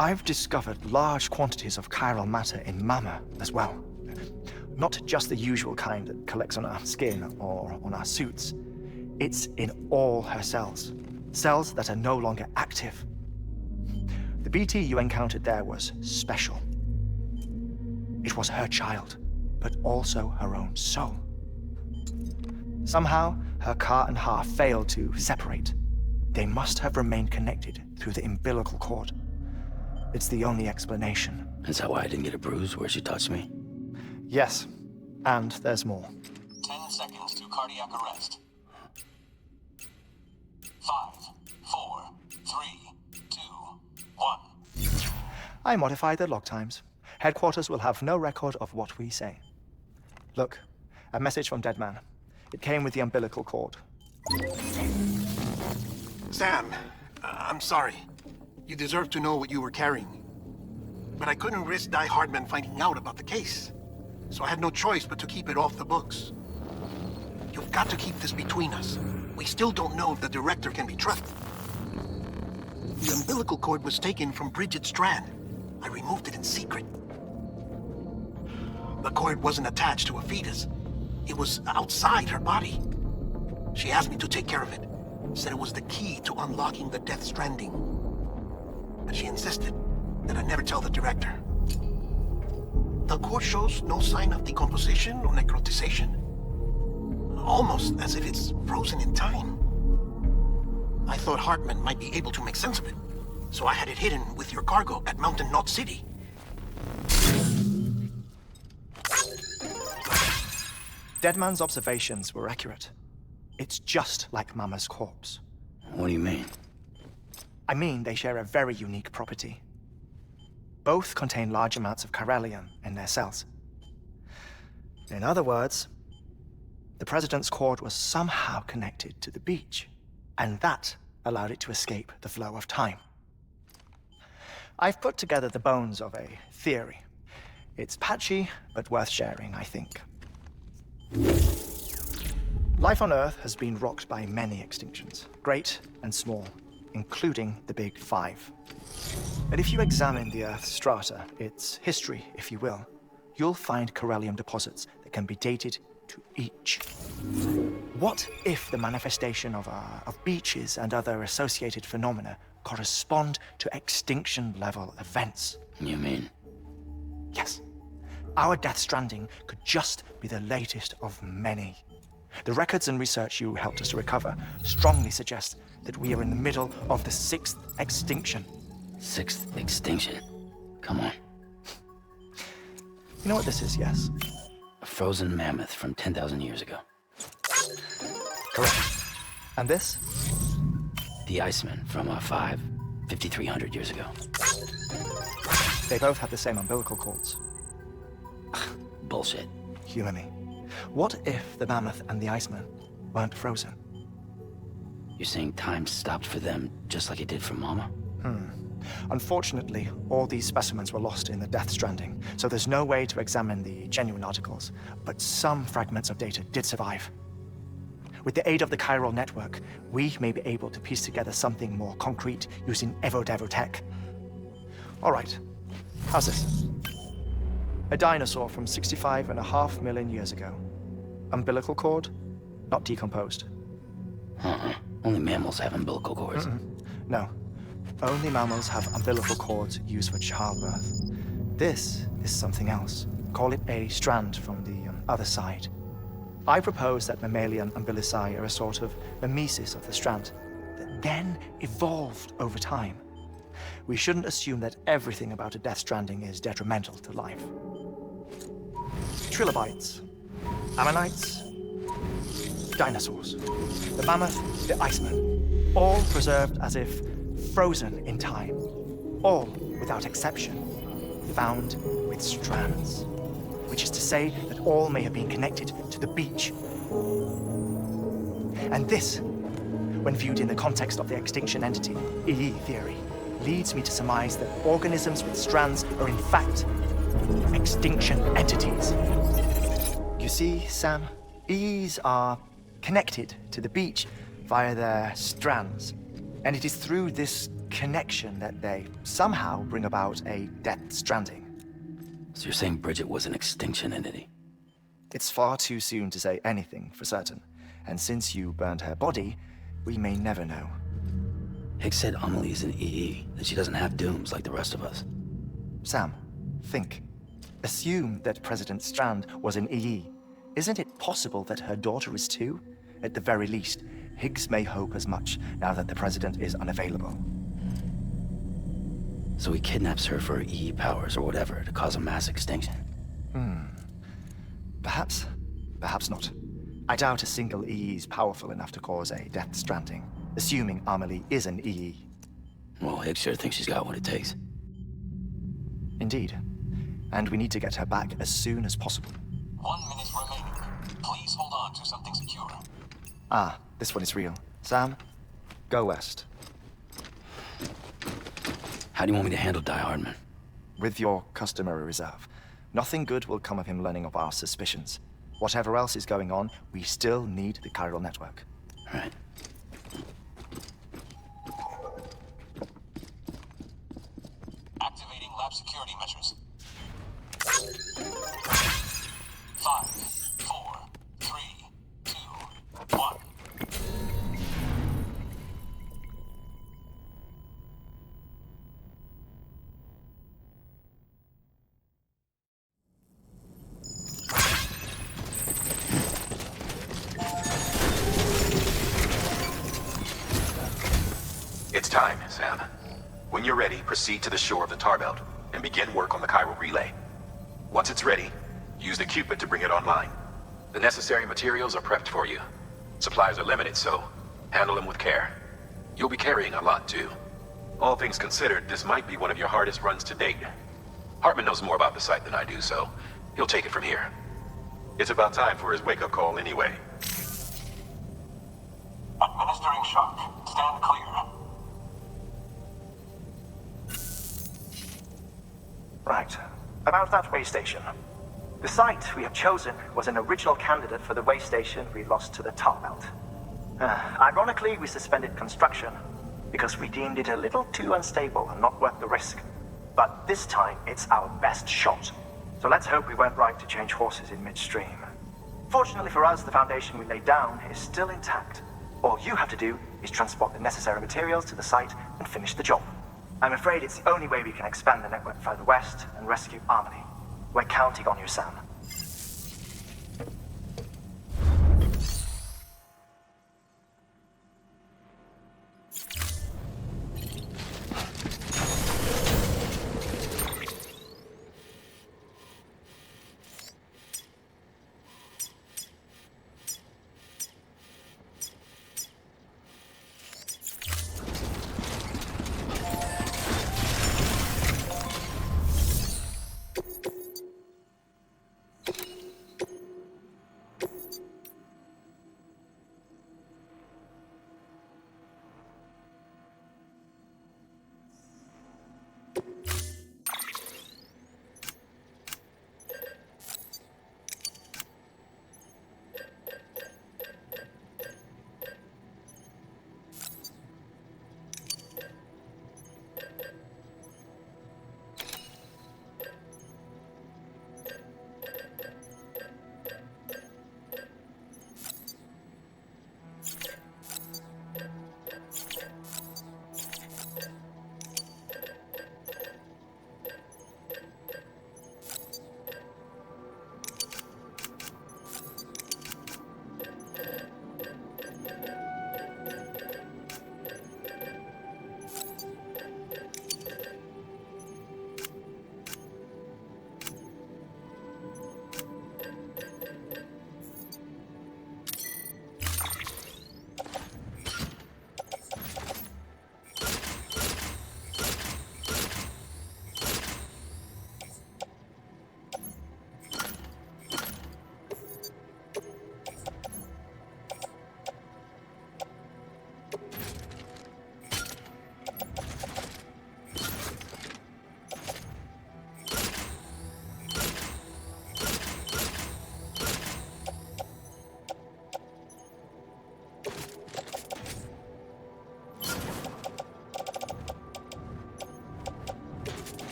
I've discovered large quantities of chiral matter in Mama as well. Not just the usual kind that collects on our skin or on our suits. It's in all her cells. Cells that are no longer active. The BT you encountered there was special. It was her child, but also her own soul. Somehow, her car and half failed to separate. They must have remained connected through the umbilical cord. It's the only explanation. Is that why I didn't get a bruise where she touched me? Yes, and there's more. 10 seconds to cardiac arrest. 5, 4, 3, 2, 1. I modified the log times. Headquarters will have no record of what we say. Look, a message from Deadman. It came with the umbilical cord. Sam, I'm sorry. You deserve to know what you were carrying. But I couldn't risk Die Hardman finding out about the case. So I had no choice but to keep it off the books. You've got to keep this between us. We still don't know if the director can be trusted. The umbilical cord was taken from Bridget Strand. I removed it in secret. The cord wasn't attached to a fetus. It was outside her body. She asked me to take care of it. Said it was the key to unlocking the Death Stranding. But she insisted that I never tell the director. The cord shows no sign of decomposition or necrotization. Almost as if it's frozen in time. I thought Hartman might be able to make sense of it, so I had it hidden with your cargo at Mountain Knot City. Deadman's observations were accurate. It's just like Mama's corpse. What do you mean? I mean, they share a very unique property. Both contain large amounts of chiralium in their cells. In other words, the President's cord was somehow connected to the beach, and that allowed it to escape the flow of time. I've put together the bones of a theory. It's patchy, but worth sharing, I think. Life on Earth has been rocked by many extinctions, great and small, including the Big Five. And if you examine the Earth's strata, its history, if you will, you'll find chiralium deposits that can be dated to each. What if the manifestation of beaches and other associated phenomena correspond to extinction-level events? You mean? Yes. Our Death Stranding could just be the latest of many. The records and research you helped us to recover strongly suggest that we are in the middle of the 6th extinction. 6th extinction? Come on. You know what this is, yes? A frozen mammoth from 10,000 years ago. Correct. And this? The Iceman from 5,300 years ago. They both have the same umbilical cords. Bullshit. Humor me. What if the mammoth and the Iceman weren't frozen? You're saying time stopped for them just like it did for Mama? Unfortunately, all these specimens were lost in the Death Stranding, so there's no way to examine the genuine articles, but some fragments of data did survive. With the aid of the Chiral Network, we may be able to piece together something more concrete using Evo-Devo tech. All right, how's this? A dinosaur from 65.5 million years ago. Umbilical cord, not decomposed. Only mammals have umbilical cords. No. Only mammals have umbilical cords used for childbirth. This is something else. Call it a strand from the other side. I propose that mammalian umbilici are a sort of mimesis of the strand that then evolved over time. We shouldn't assume that everything about a Death Stranding is detrimental to life. Trilobites, ammonites, dinosaurs, the mammoth, the Iceman, all preserved as if frozen in time, all, without exception, found with strands, which is to say that all may have been connected to the beach. And this, when viewed in the context of the extinction entity, EE theory, leads me to surmise that organisms with strands are in fact extinction entities. You see, Sam, EEs are connected to the beach via their strands. And it is through this connection that they somehow bring about a Death Stranding. So you're saying Bridget was an extinction entity? It's far too soon to say anything for certain. And since you burned her body, we may never know. Higgs said Amelie is an EE, that she doesn't have dooms like the rest of us. Sam, think. Assume that President Strand was an EE. Isn't it possible that her daughter is too? At the very least, Higgs may hope as much now that the President is unavailable. So he kidnaps her for EE powers or whatever to cause a mass extinction. Perhaps. Perhaps not. I doubt a single EE is powerful enough to cause a Death Stranding, assuming Amelie is an EE. Well, Higgs sure thinks she's got what it takes. Indeed. And we need to get her back as soon as possible. 1 minute remaining. Please hold on to something secure. Ah, this one is real. Sam, go west. How do you want me to handle Die Hardman? With your customary reserve. Nothing good will come of him learning of our suspicions. Whatever else is going on, we still need the Chiral Network. All right. Activating lab security measures. 5, 4, 3, 2, 1. It's time, Sam. When you're ready, proceed to the shore of the tar belt and begin work on the chiral relay. Once it's ready, use the Cupid to bring it online. The necessary materials are prepped for you. Supplies are limited, so handle them with care. You'll be carrying a lot, too. All things considered, this might be one of your hardest runs to date. Hartman knows more about the site than I do, so he'll take it from here. It's about time for his wake-up call anyway. Administering shock. Stand clear. Right. About that way station. The site we have chosen was an original candidate for the way station we lost to the tar belt. Ironically, we suspended construction because we deemed it a little too unstable and not worth the risk. But this time, it's our best shot. So let's hope we weren't right to change horses in midstream. Fortunately for us, the foundation we laid down is still intact. All you have to do is transport the necessary materials to the site and finish the job. I'm afraid it's the only way we can expand the network further west and rescue Harmony. We're counting on you, Sam.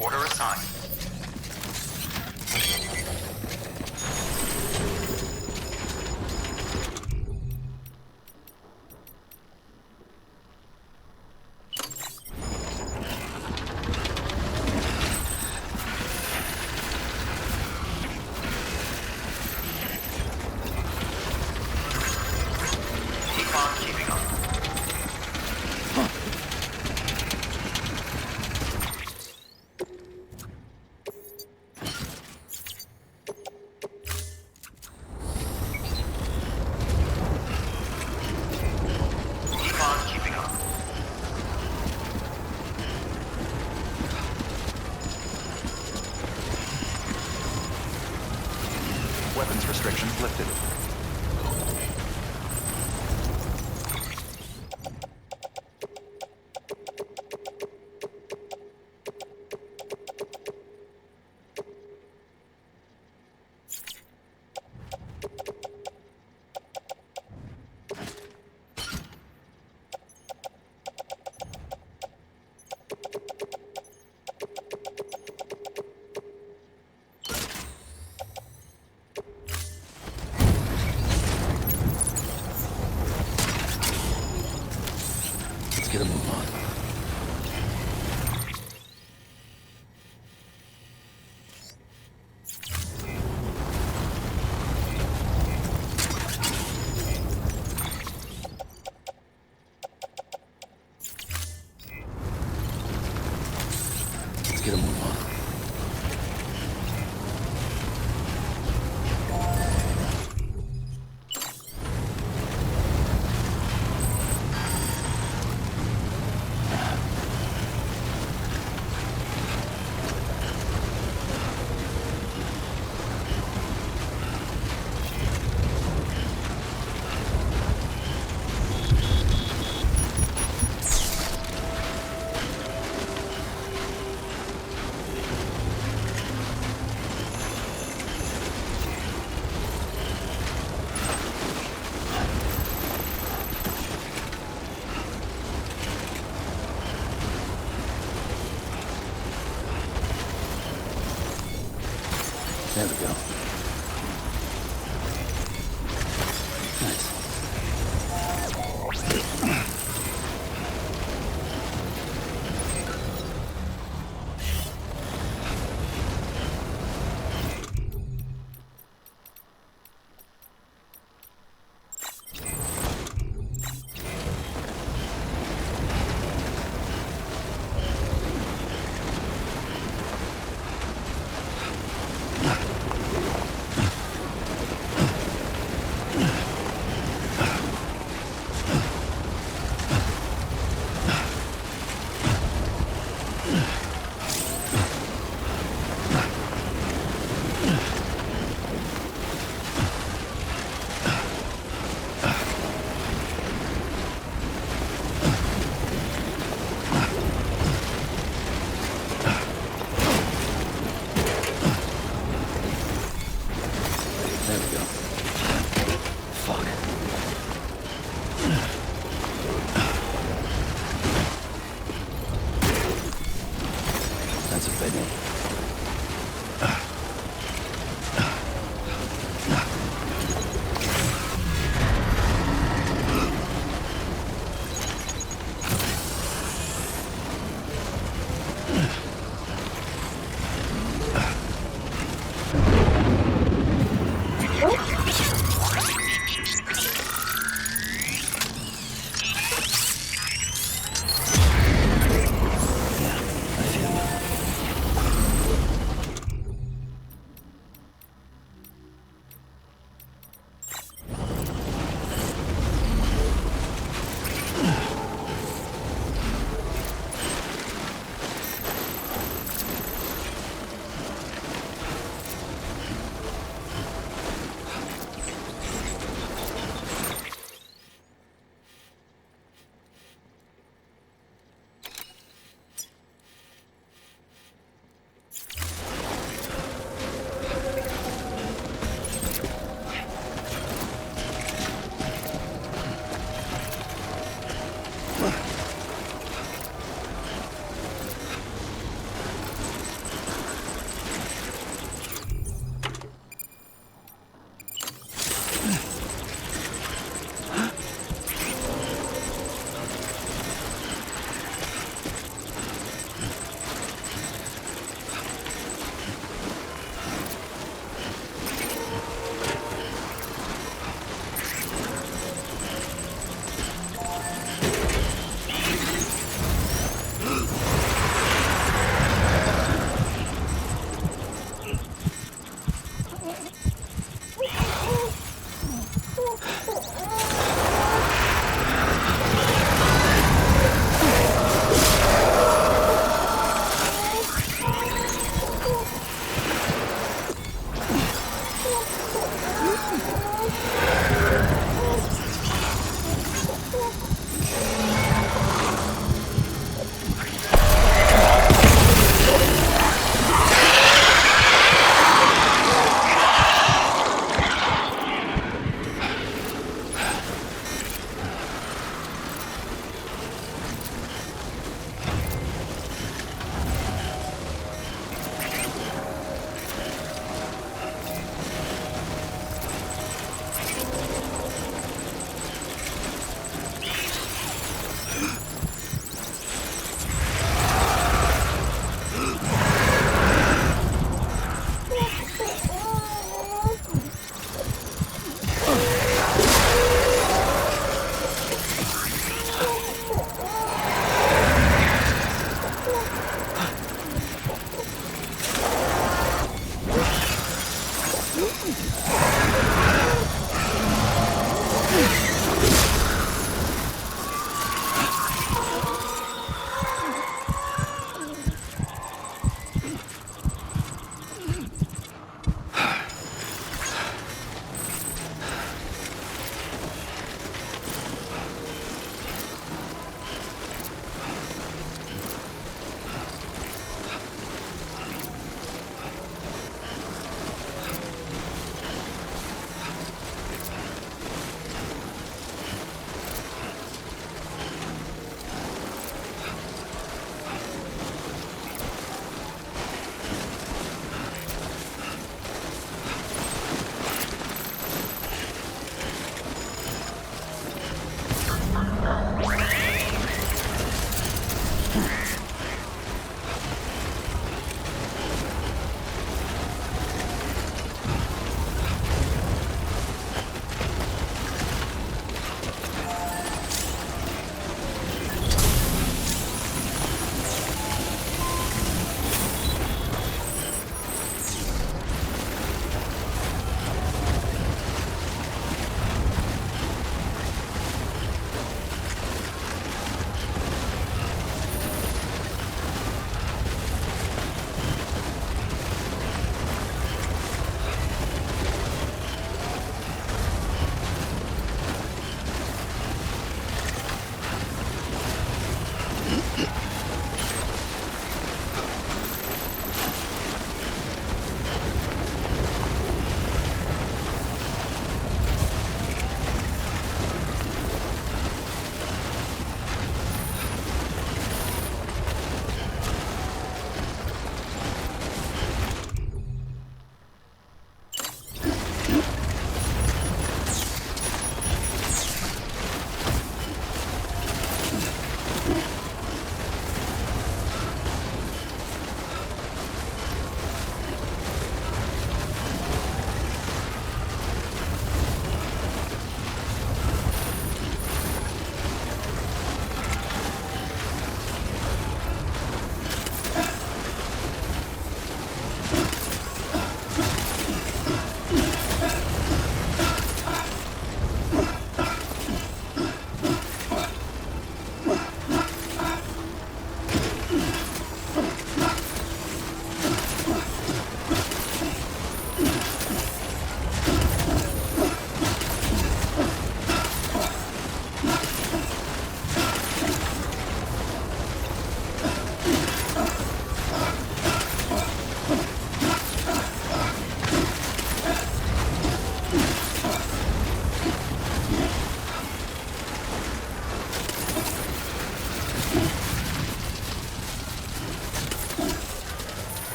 Order assigned. Keep on keeping up. Weapons restrictions lifted. Get a move on. get a move on. There we go. Nice.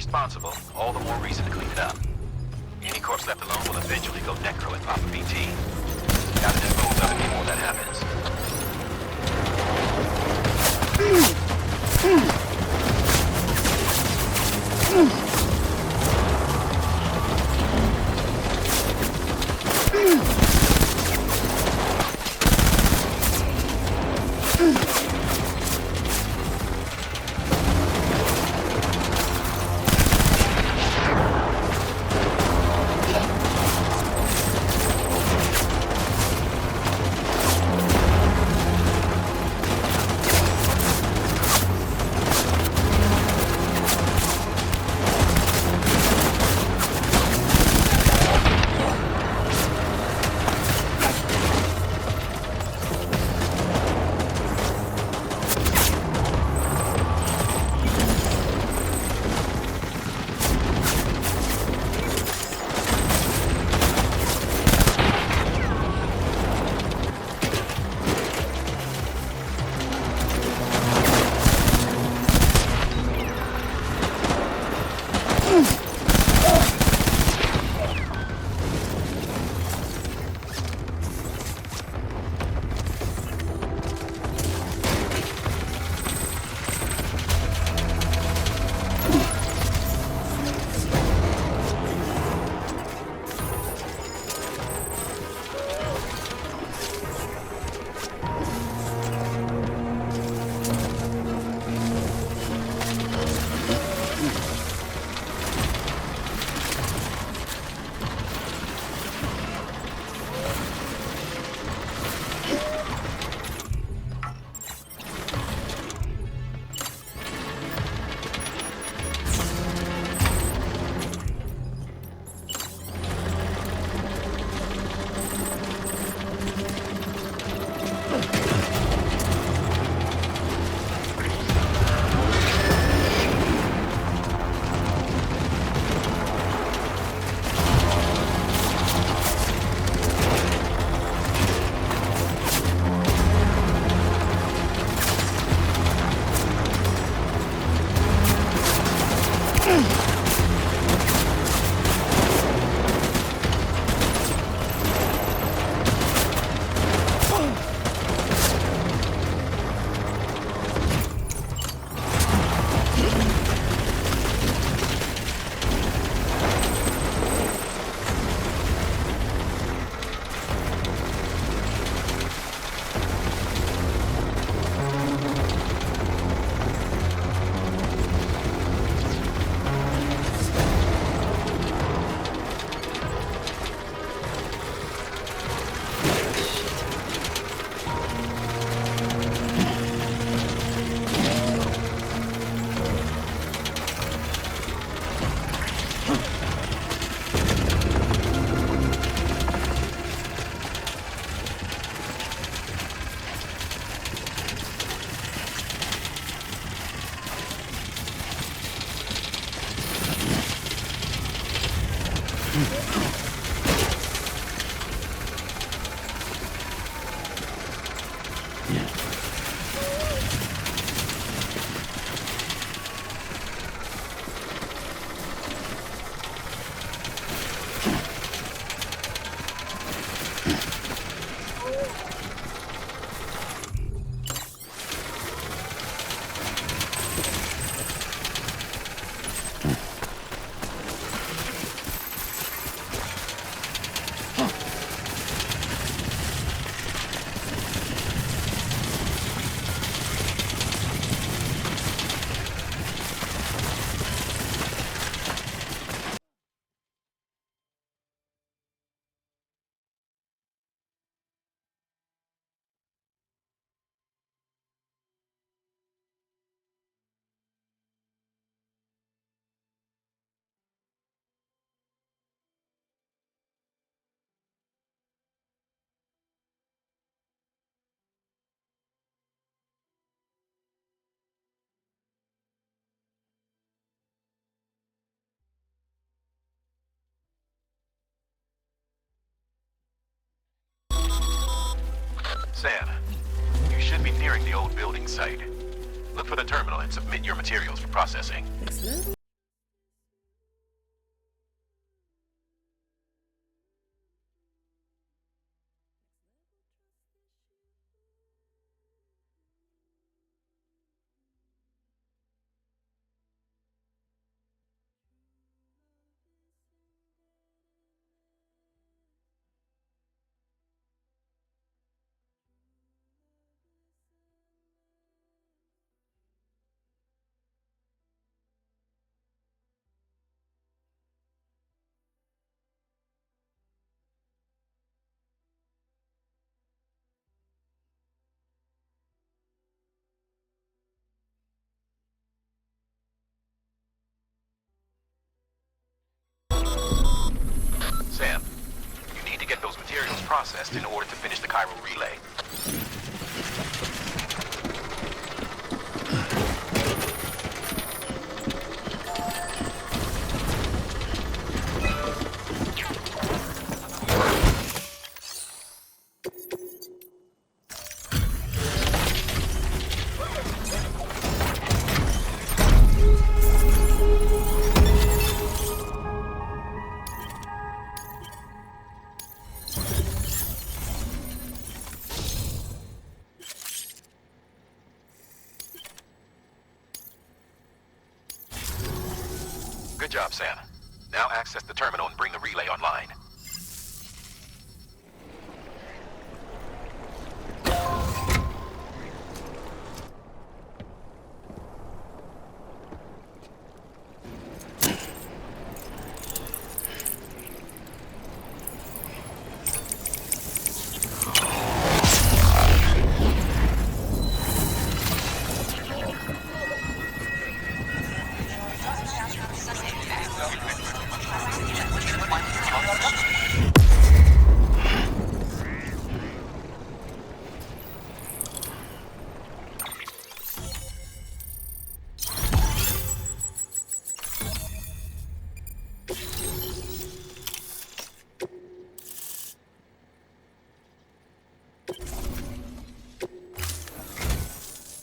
responsible, all the more reason to clean it up. Any corpse left alone will eventually go necro and pop a BT. Gotta dispose of it before that happens. Sam, you should be nearing the old building site. Look for the terminal and submit your materials for processing. processed in order to finish the chiral relay. Good job, Sam. Now access the terminal and bring the relay online.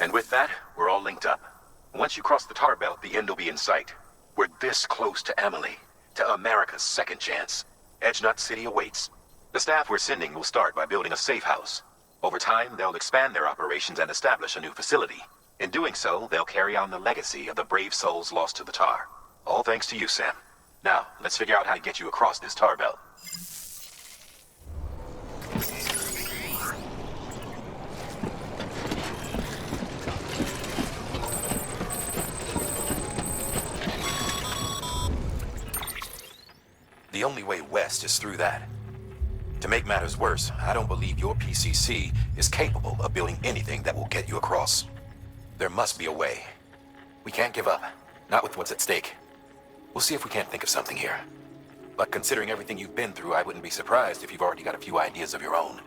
And with that, we're all linked up. Once you cross the tar belt, the end will be in sight. We're this close to Emily, to America's second chance. Edgenut City awaits. The staff we're sending will start by building a safe house. Over time, they'll expand their operations and establish a new facility. In doing so, they'll carry on the legacy of the brave souls lost to the tar. All thanks to you, Sam. Now, let's figure out how to get you across this tar belt. The only way west is through that. To make matters worse, I don't believe your PCC is capable of building anything that will get you across. There must be a way. We can't give up, not with what's at stake. We'll see if we can't think of something here. But considering everything you've been through, I wouldn't be surprised if you've already got a few ideas of your own.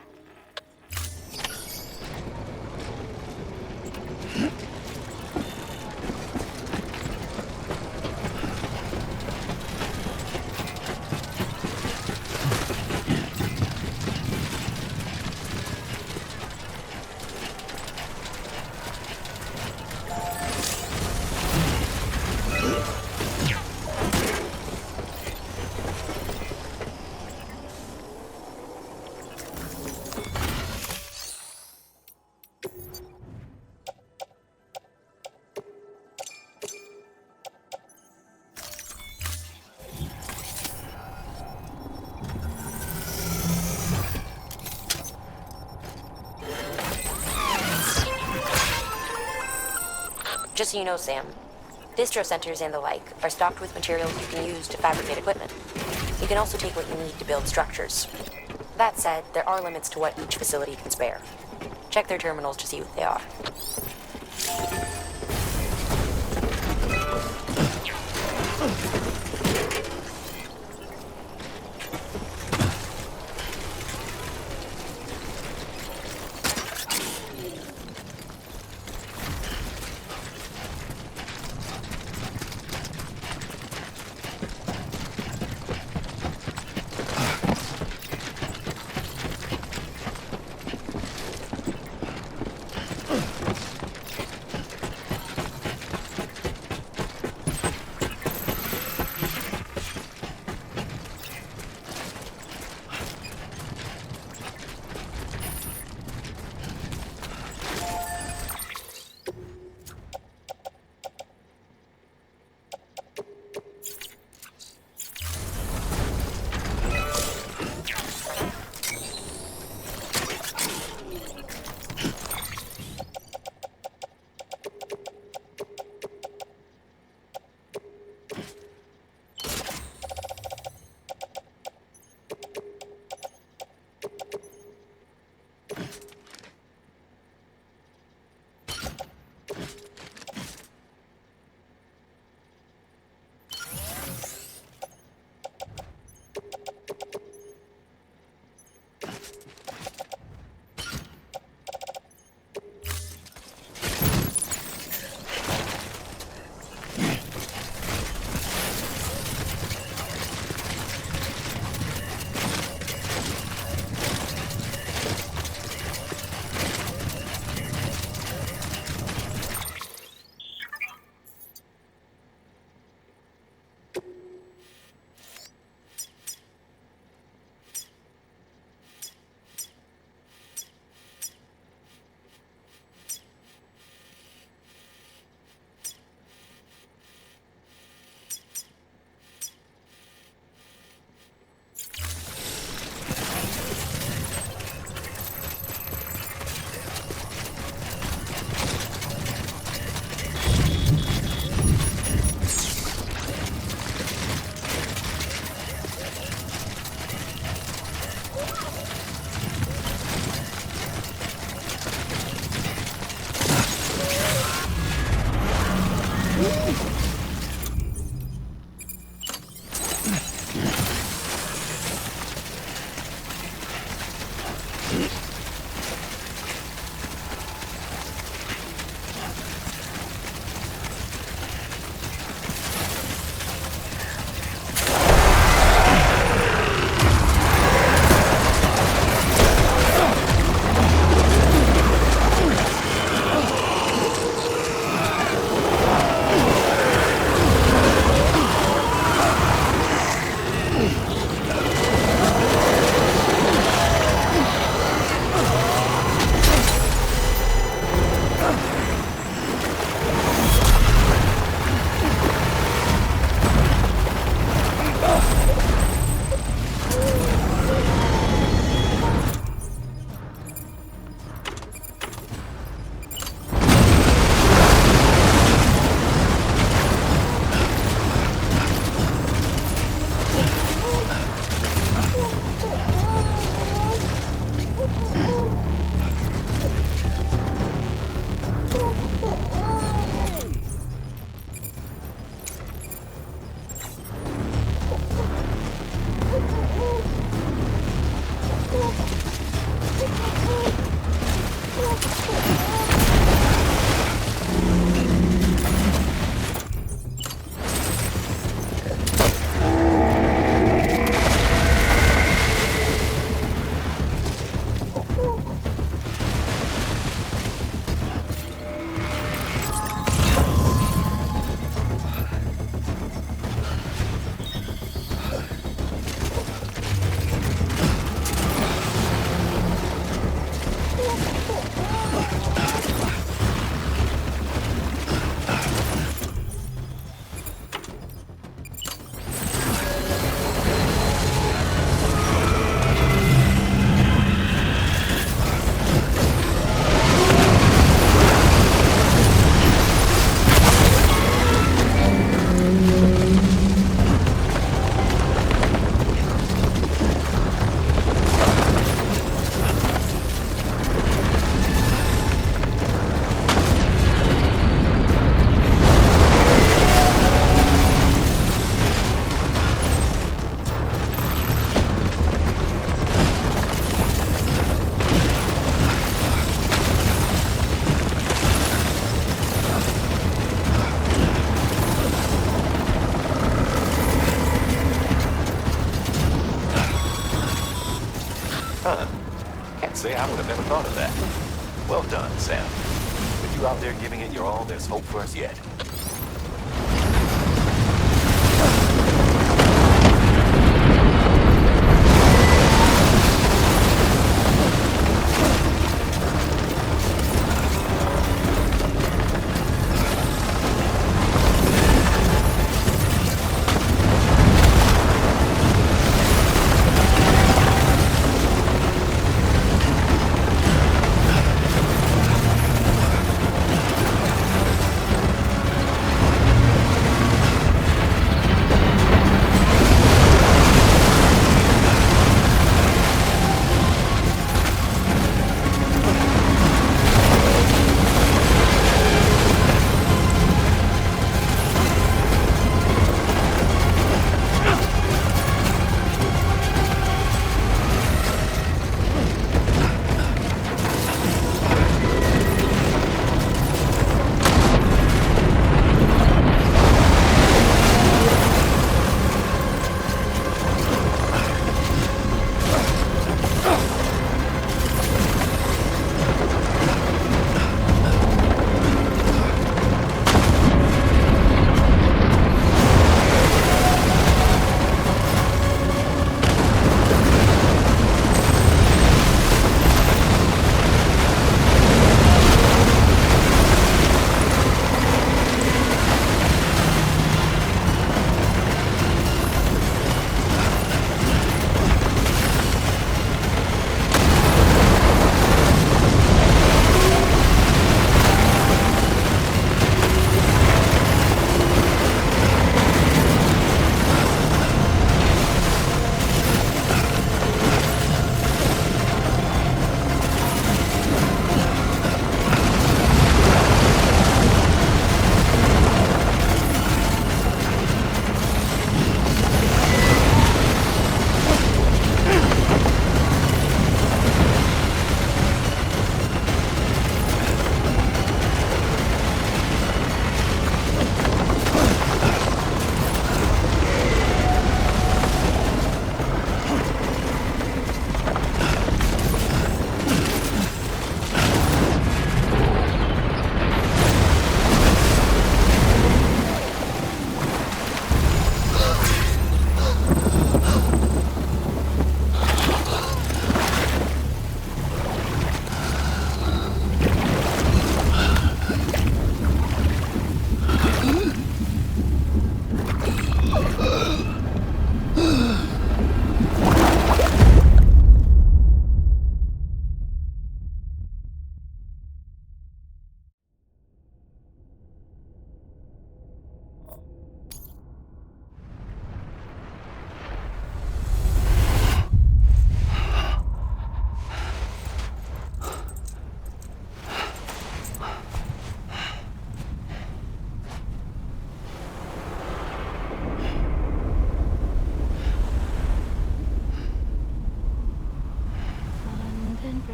Just so you know, Sam, distro centers and the like are stocked with materials you can use to fabricate equipment. You can also take what you need to build structures. That said, there are limits to what each facility can spare. Check their terminals to see what they are. Say, I would have never thought of that. Well done, Sam. With you out there giving it your all, there's hope for us yet.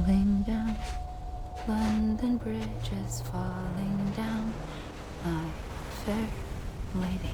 falling down. London Bridge is falling down, my fair lady.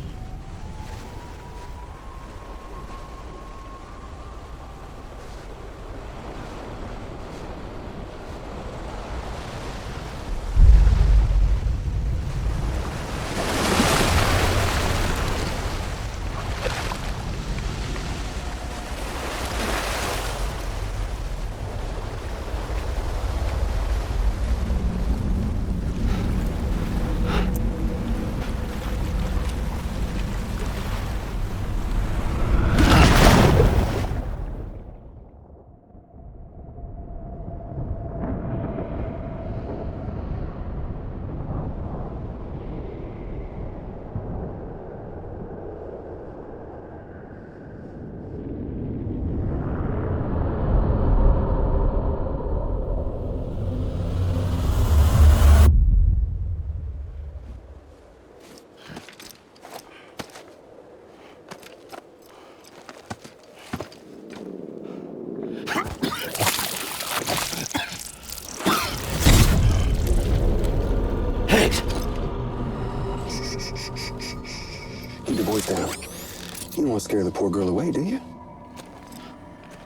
You don't want to scare the poor girl away, do you?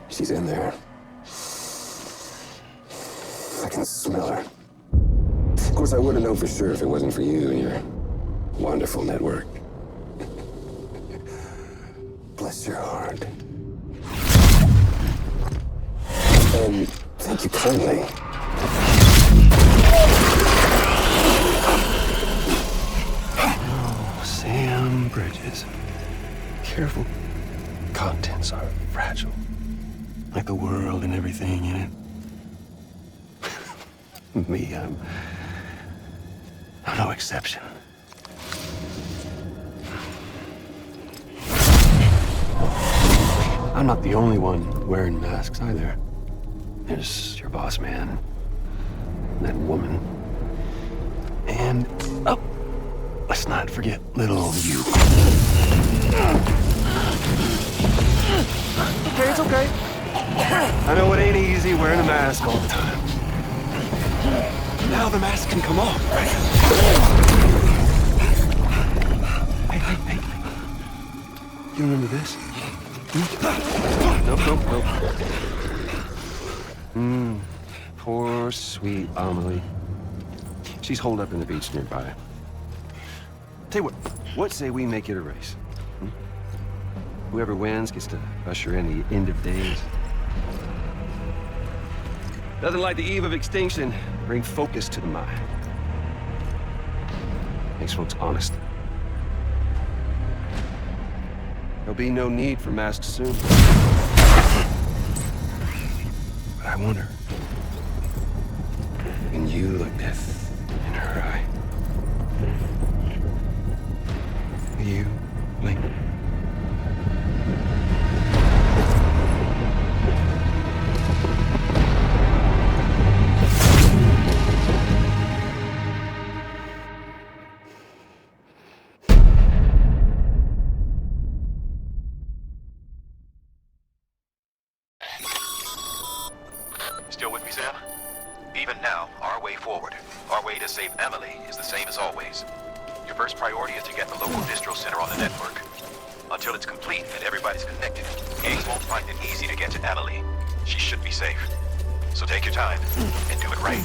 She's in there. I can smell her. Of course, I wouldn't know for sure if it wasn't for you and your wonderful network. Bless your heart. And thank you kindly. Oh, Sam Bridges. Careful. Contents are fragile. Like the world and everything in it. Me, I'm no exception. I'm not the only one wearing masks either. There's your boss man, that woman, and, oh, let's not forget little old you. Okay, it's okay. I know it ain't easy wearing a mask all the time. Now the mask can come off, right? Hey. You remember this? Nope. Poor, sweet Amelie. She's holed up in the beach nearby. Tell you what say we make it a race? Whoever wins gets to usher in the end of days. Nothing like the eve of extinction. Bring focus to the mind. Makes folks honest. There'll be no need for masks soon. But I wonder, can you look death in her eye? Will you blink? Still with me, Sam? Even now, our way forward, our way to save Emily is the same as always. Your first priority is to get the local distro center on the network. Until it's complete and everybody's connected, gangs won't find it easy to get to Emily. She should be safe. So take your time and do it right.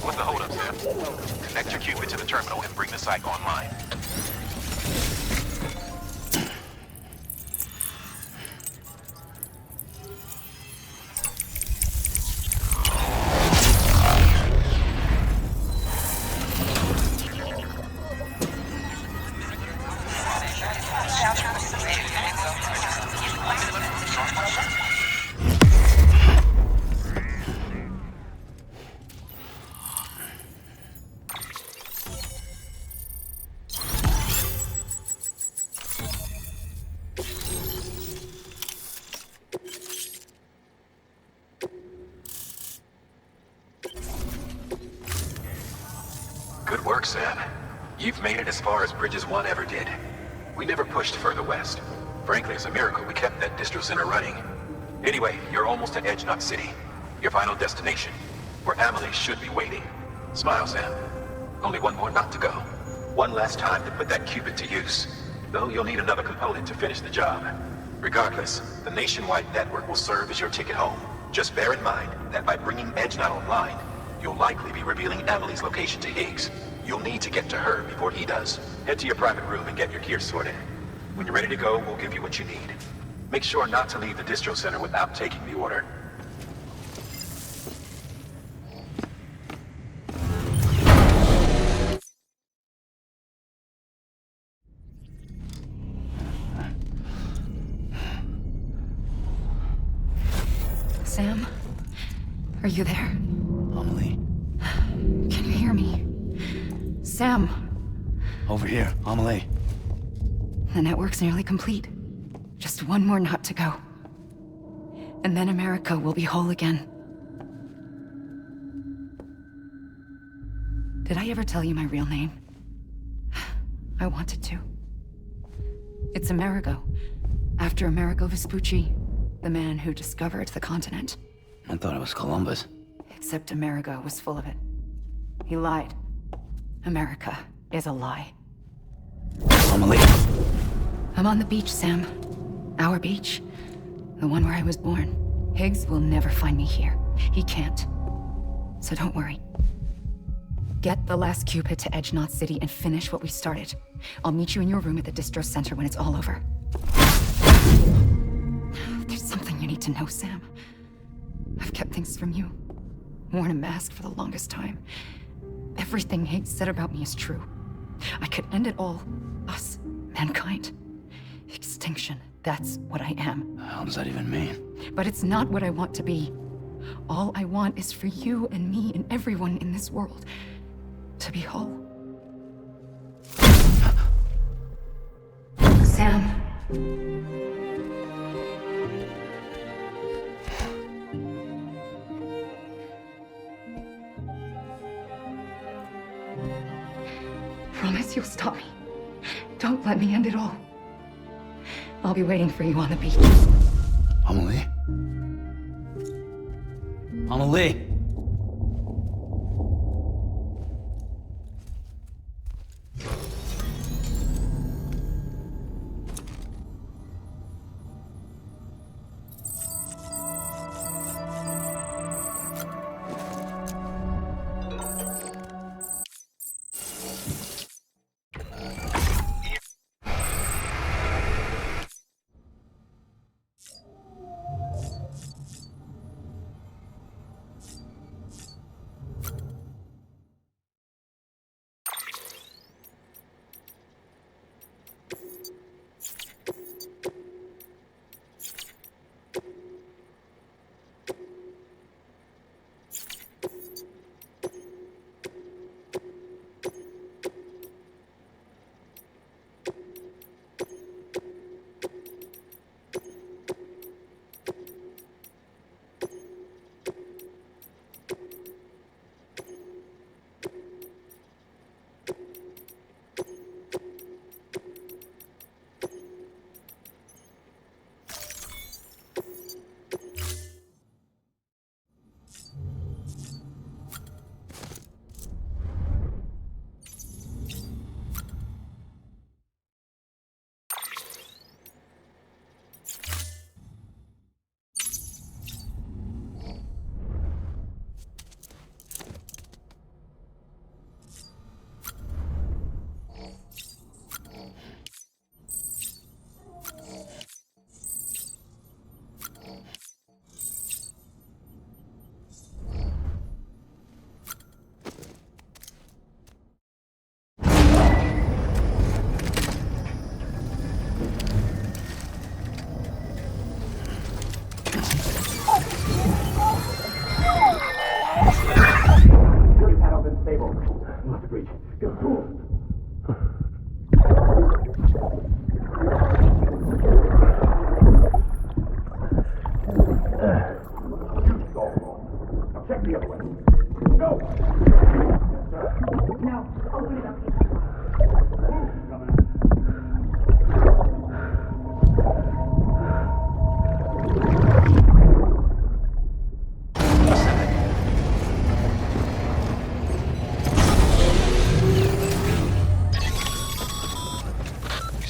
What's the holdup, Sam? Connect your Cupid to the terminal and bring the site online. Sam. You've made it as far as Bridges 1 ever did. We never pushed further west. Frankly, it's a miracle we kept that distro center running. Anyway, you're almost at Edge Knot City, your final destination, where Amelie should be waiting. Smile, Sam. Only one more knot to go. One last time to put that Cupid to use. Though you'll need another component to finish the job. Regardless, the nationwide network will serve as your ticket home. Just bear in mind that by bringing Edge Knot online, you'll likely be revealing Amelie's location to Higgs. You'll need to get to her before he does. Head to your private room and get your gear sorted. When you're ready to go, we'll give you what you need. Make sure not to leave the distro center without taking the order. Sam? Are you there? Amelie. Can you hear me? Sam! Over here, Amelie. The network's nearly complete. Just one more knot to go. And then America will be whole again. Did I ever tell you my real name? I wanted to. It's Amerigo. After Amerigo Vespucci, the man who discovered the continent. I thought it was Columbus. Except Amerigo was full of it. He lied. America is a lie. Amelie. I'm on the beach, Sam. Our beach. The one where I was born. Higgs will never find me here. He can't. So don't worry. Get the last Cupid to Edge Knot City and finish what we started. I'll meet you in your room at the distro center when it's all over. There's something you need to know, Sam. I've kept things from you. Worn a mask for the longest time. Everything Higgs said about me is true. I could end it all. Us. Mankind. Extinction. That's what I am. How does that even mean? But it's not what I want to be. All I want is for you and me and everyone in this world to be whole. Sam. Promise you'll stop me. Don't let me end it all. I'll be waiting for you on the beach. Amelie? Amelie!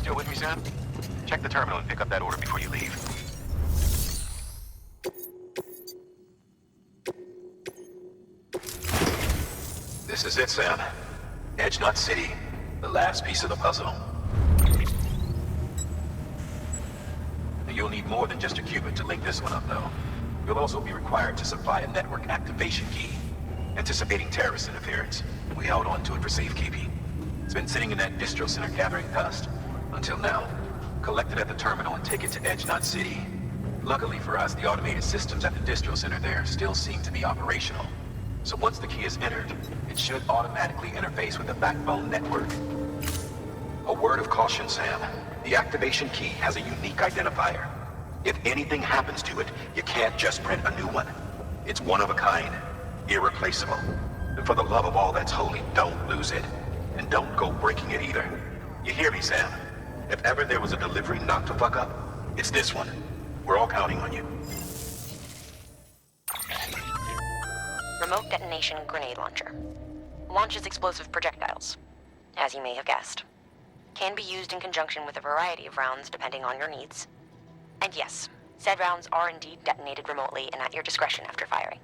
Still with me, Sam? Check the terminal and pick up that order before you leave. This is it, Sam. Edge Knot City. The last piece of the puzzle. You'll need more than just a qubit to link this one up, though. You'll also be required to supply a network activation key. Anticipating terrorist interference, we held on to it for safekeeping. It's been sitting in that distro center gathering dust. Until now. Collect it at the terminal and take it to Edge Knot City. Luckily for us, the automated systems at the distro center there still seem to be operational. So once the key is entered, it should automatically interface with the backbone network. A word of caution, Sam. The activation key has a unique identifier. If anything happens to it, you can't just print a new one. It's one of a kind, irreplaceable. And for the love of all that's holy, don't lose it. And don't go breaking it either. You hear me, Sam? If ever there was a delivery not to fuck up, it's this one. We're all counting on you. Remote detonation grenade launcher. Launches explosive projectiles, as you may have guessed. Can be used in conjunction with a variety of rounds depending on your needs. And yes, said rounds are indeed detonated remotely and at your discretion after firing.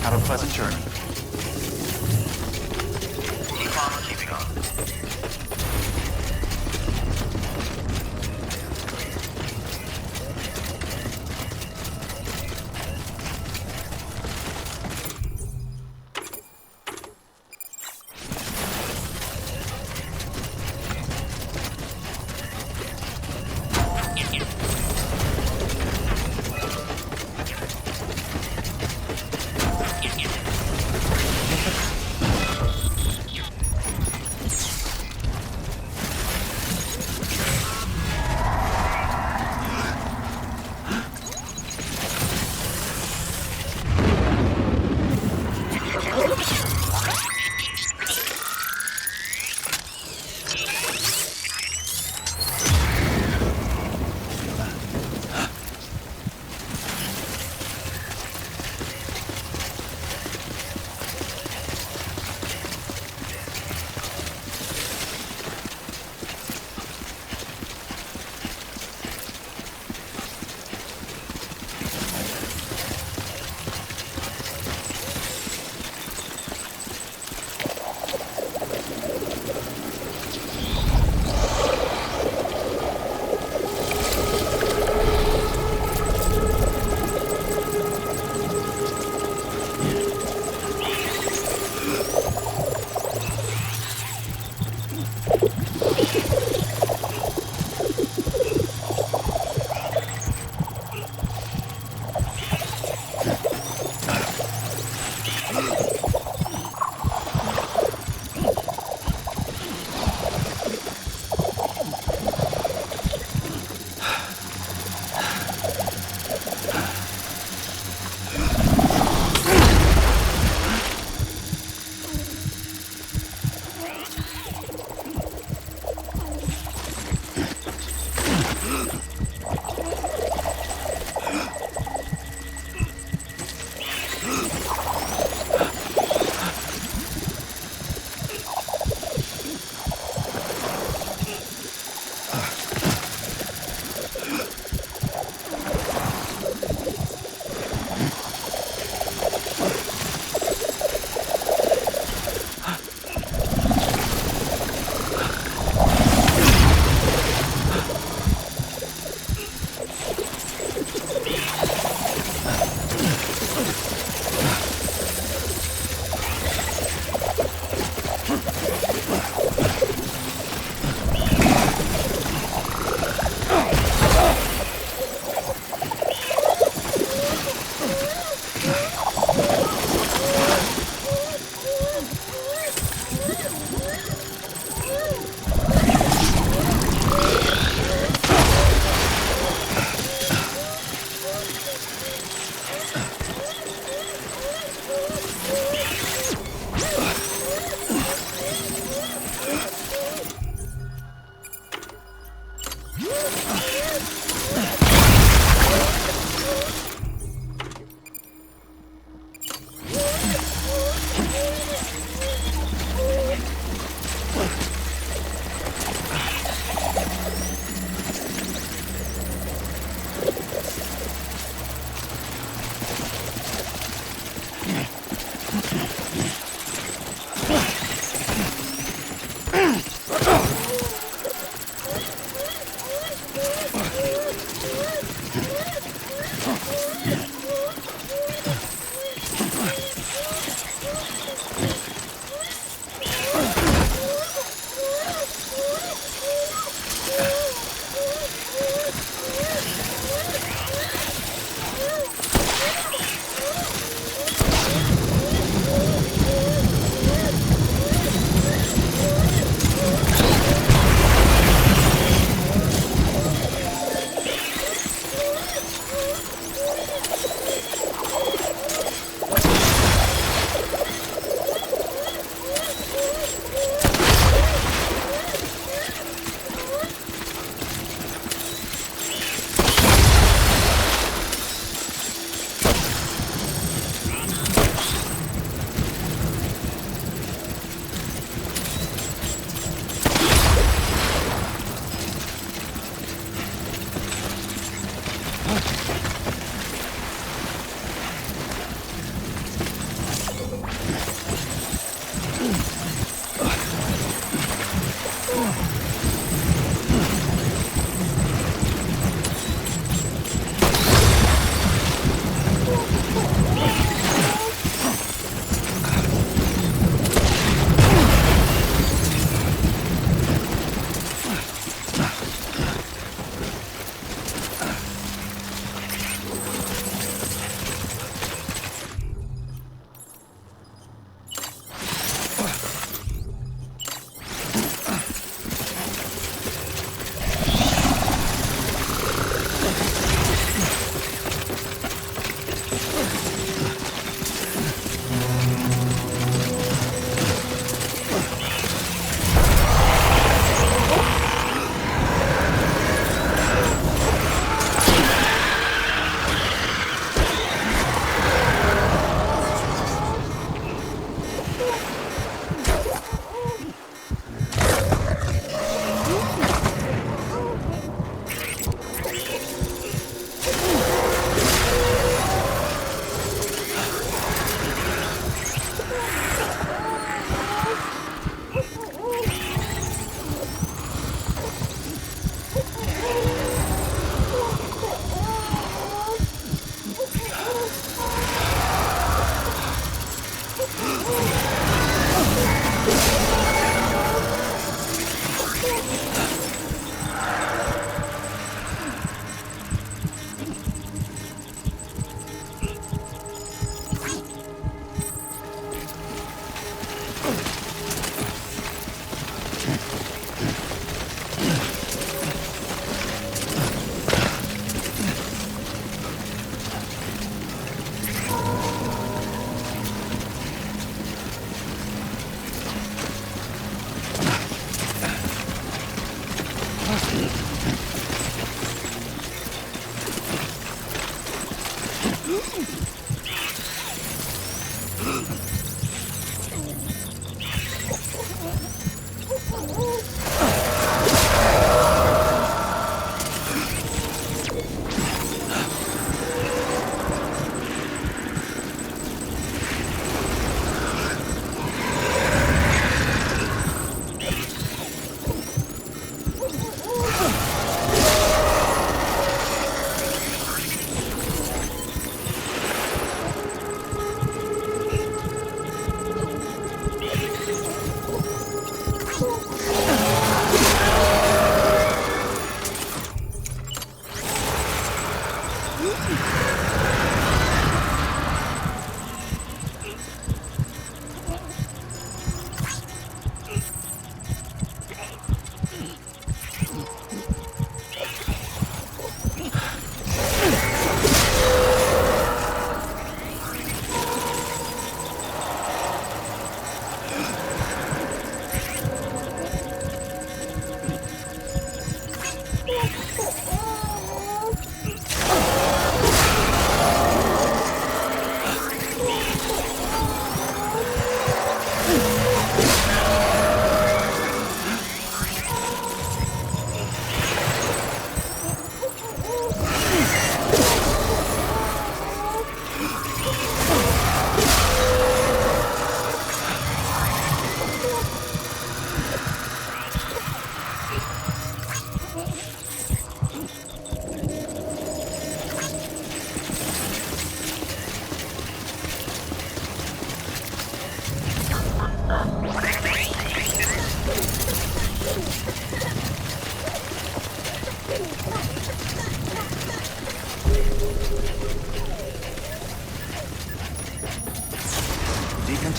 Have a pleasant journey. Keep on keeping on.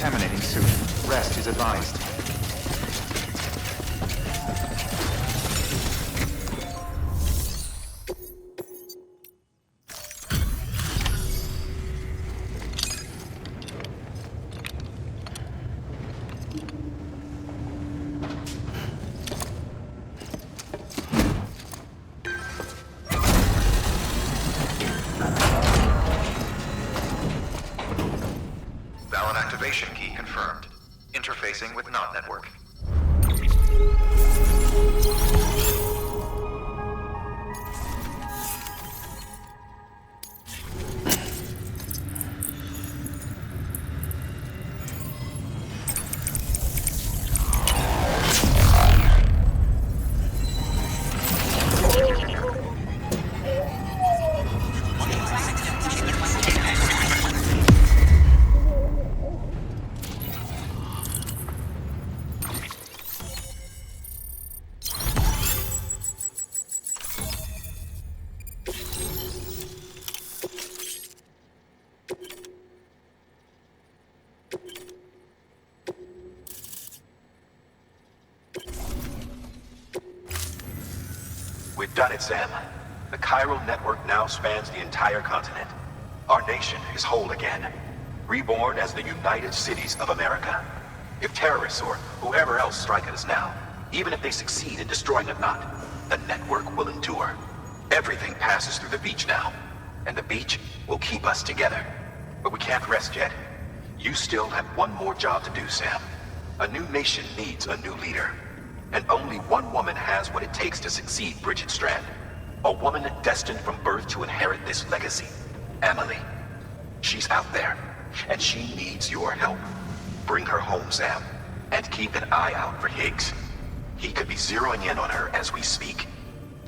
decontaminating suit. Rest is advised. Valid activation key confirmed. Interfacing with NOT network. We've done it, Sam. The Chiral Network now spans the entire continent. Our nation is whole again, reborn as the United Cities of America. If terrorists or whoever else strike at us now, even if they succeed in destroying the Knot, the network will endure. Everything passes through the beach now, and the beach will keep us together. But we can't rest yet. You still have one more job to do, Sam. A new nation needs a new leader. And only one woman has what it takes to succeed Bridget Strand. A woman destined from birth to inherit this legacy. Emily. She's out there, and she needs your help. Bring her home, Sam, and keep an eye out for Higgs. He could be zeroing in on her as we speak.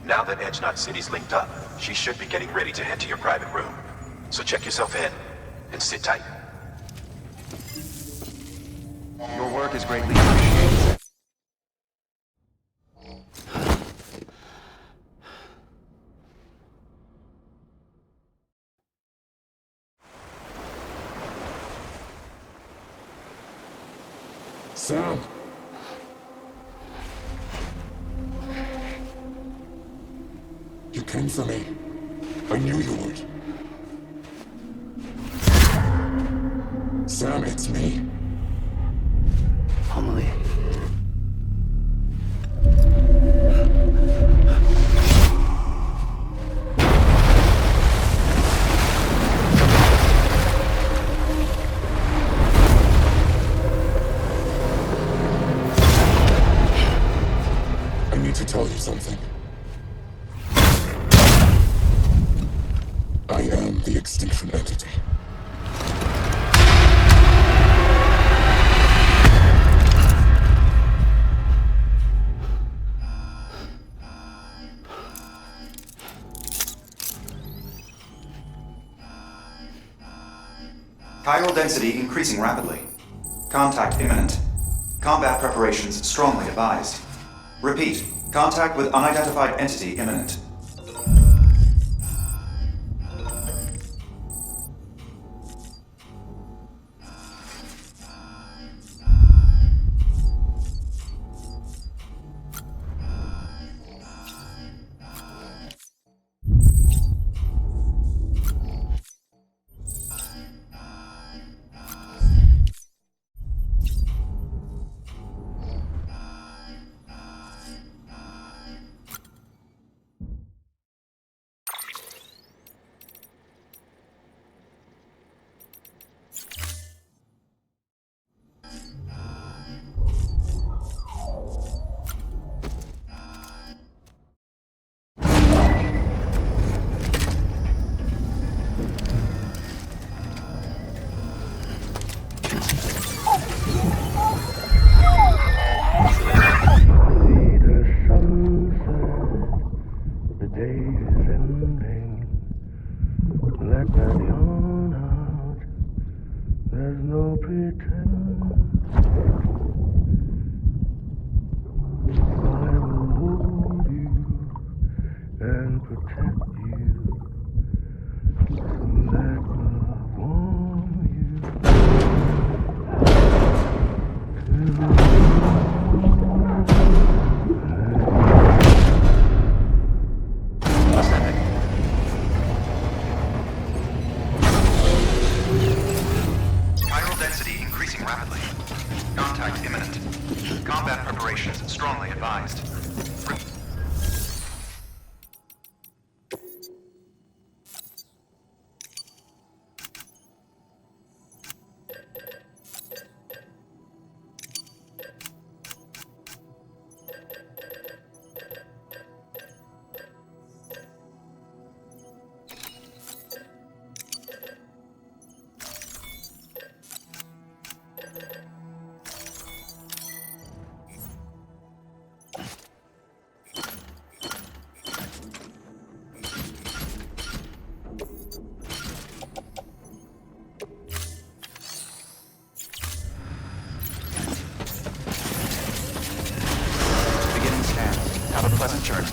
Now that Edge Knot City's linked up, she should be getting ready to head to your private room. So check yourself in, and sit tight. Your work is greatly appreciated. Sam! You came for me. I knew you would. Sam, it's me. Emily. I need to tell you something. I am the Extinction Entity. Chiral density increasing rapidly. Contact imminent. Combat preparations strongly advised. Repeat, contact with unidentified entity imminent. advancing rapidly. Contact imminent. Combat preparations strongly advised. Have a pleasant journey.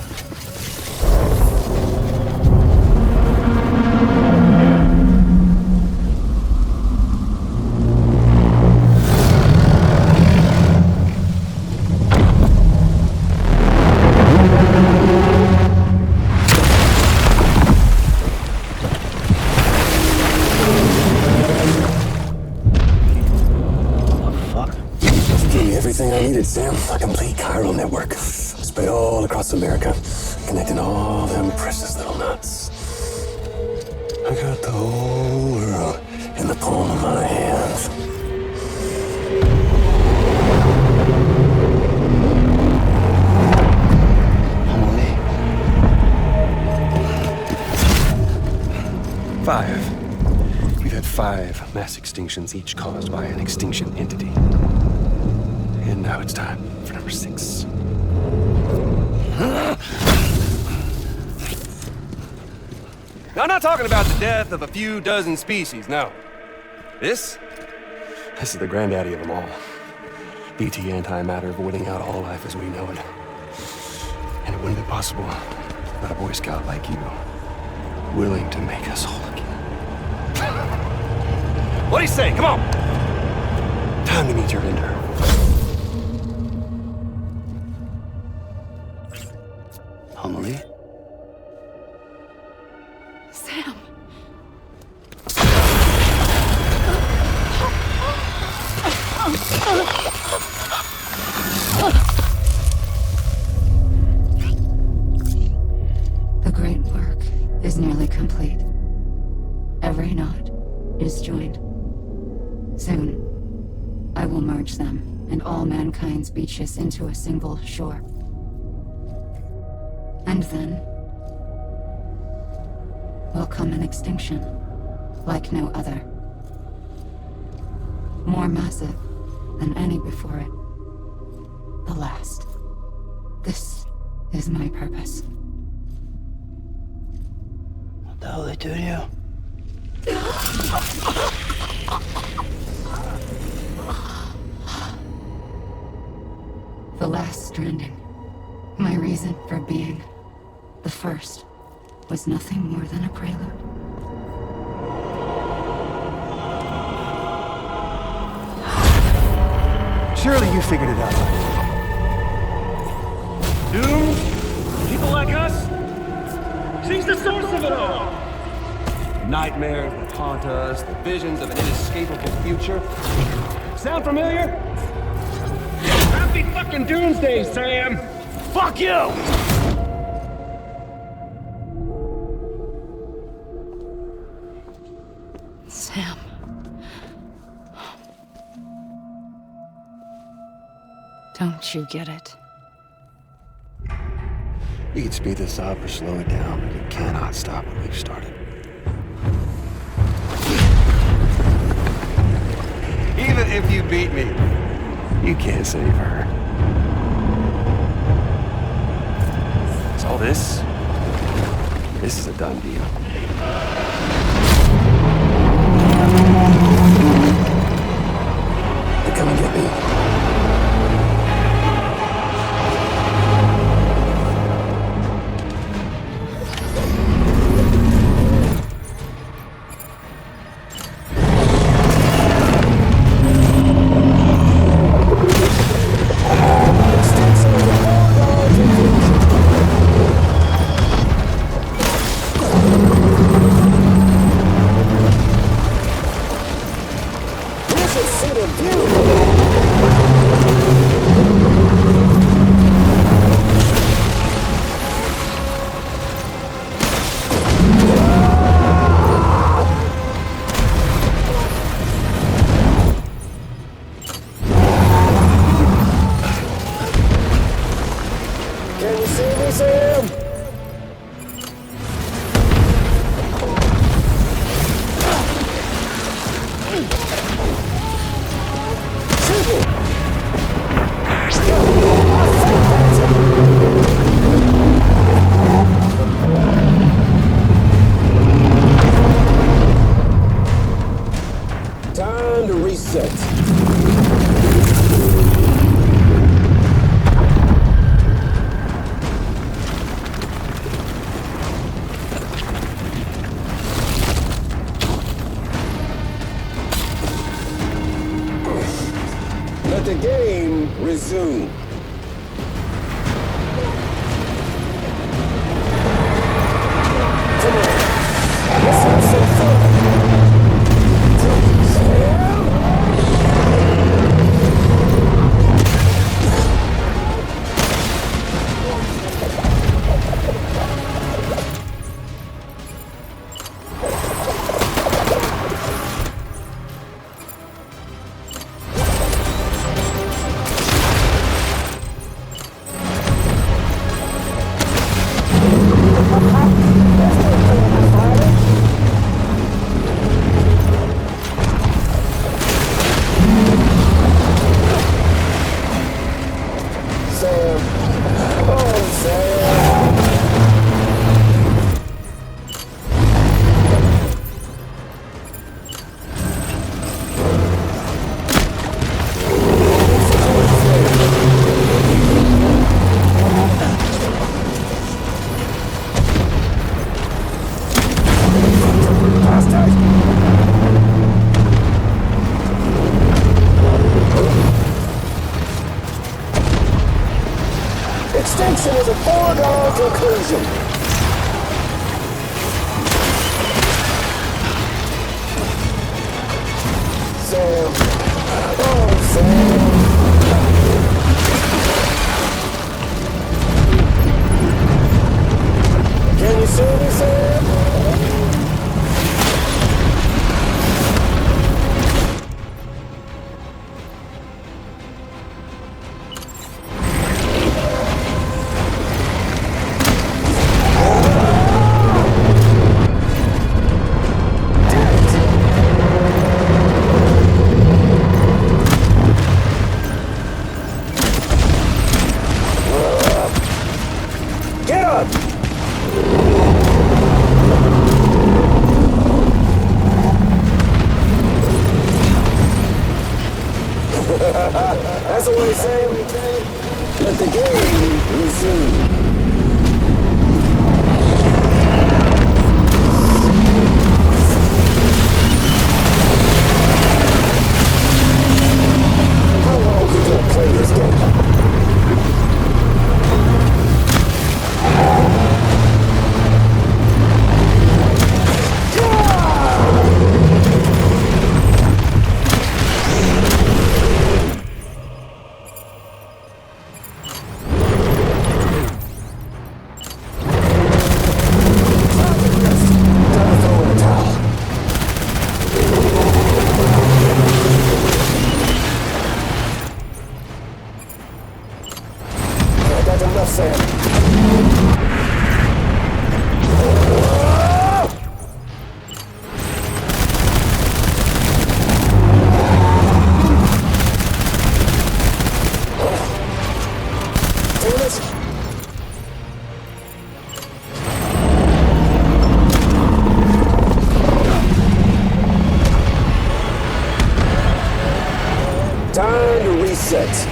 Everything I needed, Sam. A complete chiral network. Spread all across America. Connecting all them precious little nuts. I got the whole world in the palm of my hands. Five. We've had 5 mass extinctions, each caused by an extinction entity. And now it's time for number 6. Now, I'm not talking about the death of a few dozen species, no. This is the granddaddy of them all. BT antimatter voiding out all life as we know it. And it wouldn't be possible without a Boy Scout like you, willing to make us whole again. What do you say? Come on! Time to meet your vendor. Homily? Sam. The great work is nearly complete. Every knot is joined. Soon, I will merge them and all mankind's beaches into a single shore. And then will come an extinction like no other. More massive than any before it. The last. This is my purpose. What the hell they do to you? The last stranding. My reason for being. The first was nothing more than a prelude. Surely you figured it out. Doomed? People like us? She's the source of it all! Nightmares that haunt us, the visions of an inescapable future. Sound familiar? Happy fucking doomsday, Sam! Fuck you! Sam. Don't you get it? You can speed this up or slow it down, but you cannot stop what we've started. Even if you beat me, you can't save her. So this is a done deal. They come and get me. should see the view. Can you see me, Sam? Time to reset. Let the game resume. Come on, let's have some fun. Extinction is a foregone conclusion. Sam. Oh, Sam. Can you see me, Sam? Get up! That's the way, Sam. Let the game resume. How long are we gonna play this game? That's enough, Sam. Time to reset.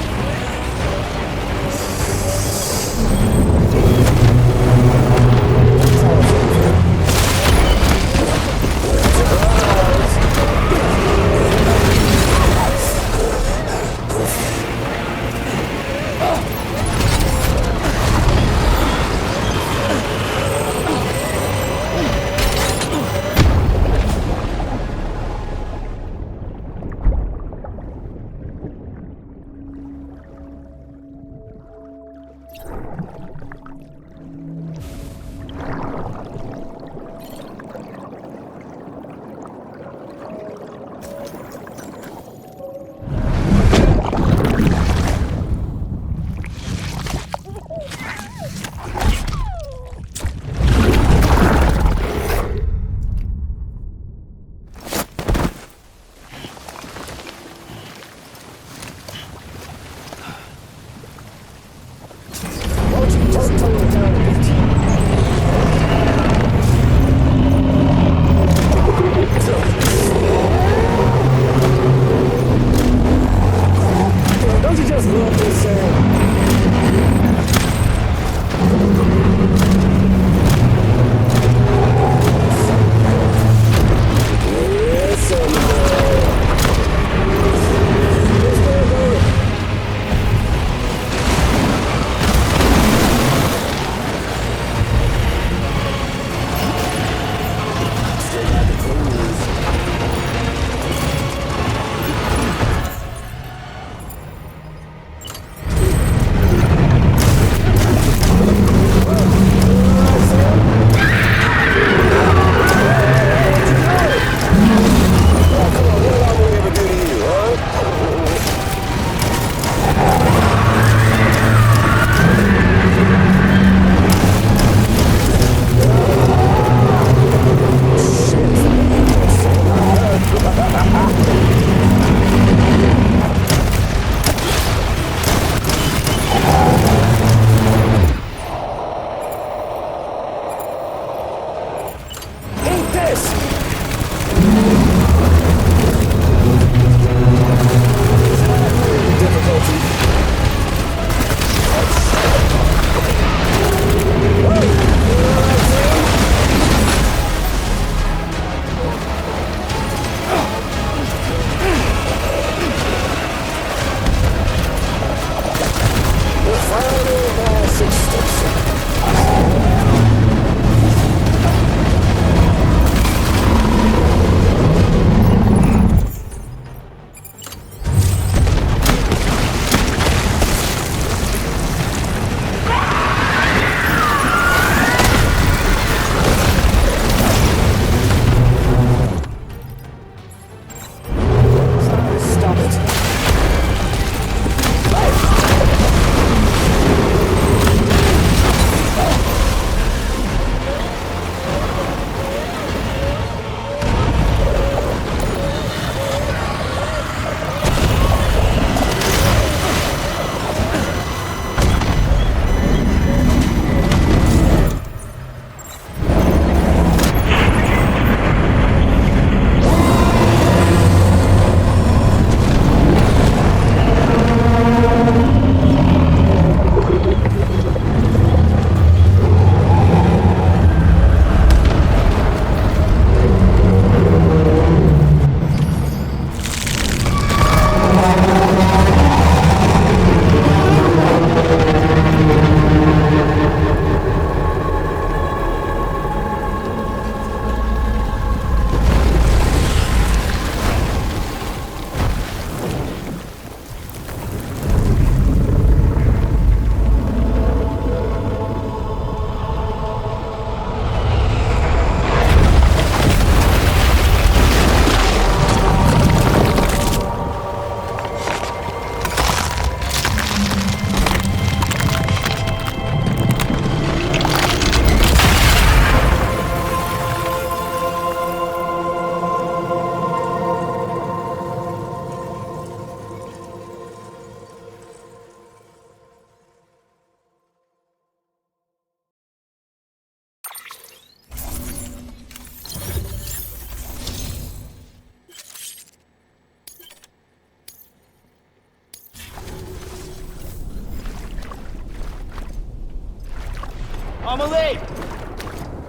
Amelie!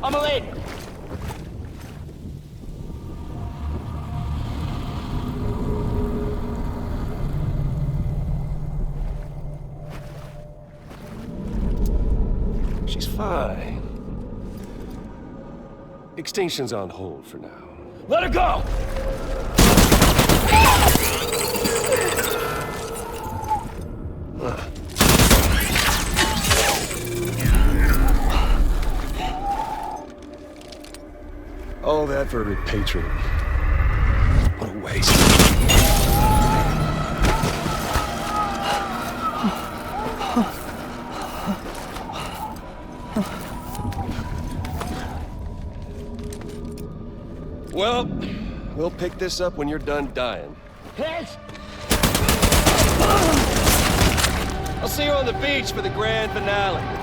Amelie! She's fine. Extinction's on hold for now. Let her go! All that for repatriating. What a waste. Well, we'll pick this up when you're done dying. Hit! I'll see you on the beach for the grand finale.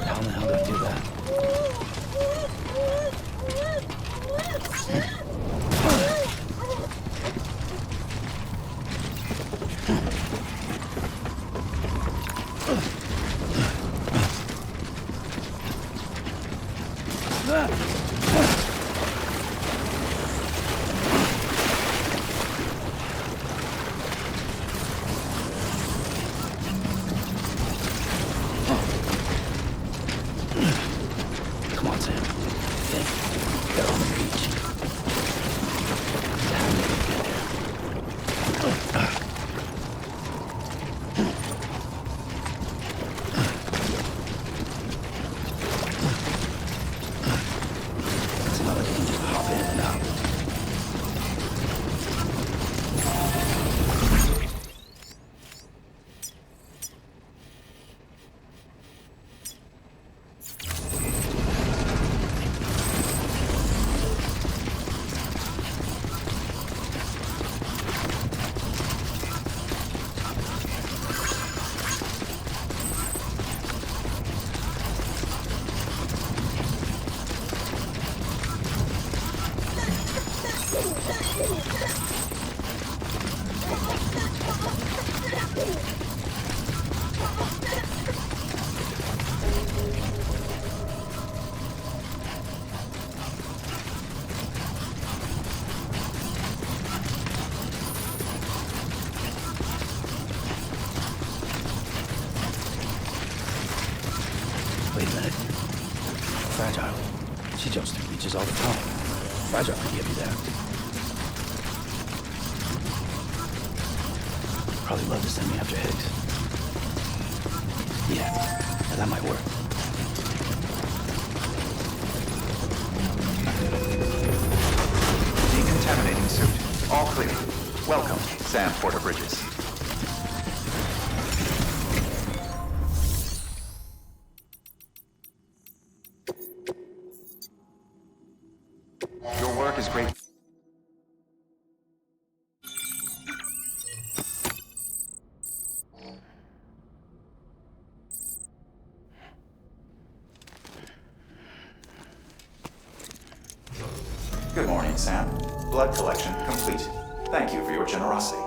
How in the hell did I do that? Come on, Sam. Think. Get on the beach. How do we get there? It's not like you can just hop in and out. Wait a minute. Fragile. She jumps through beaches all the time. Fragile can get me there. Probably love to send me after Higgs. Yeah, that might work. Decontaminating suit. All clear. Welcome, Sam Porter Bridges. Your work is great. Good morning, Sam. Blood collection complete. Thank you for your generosity.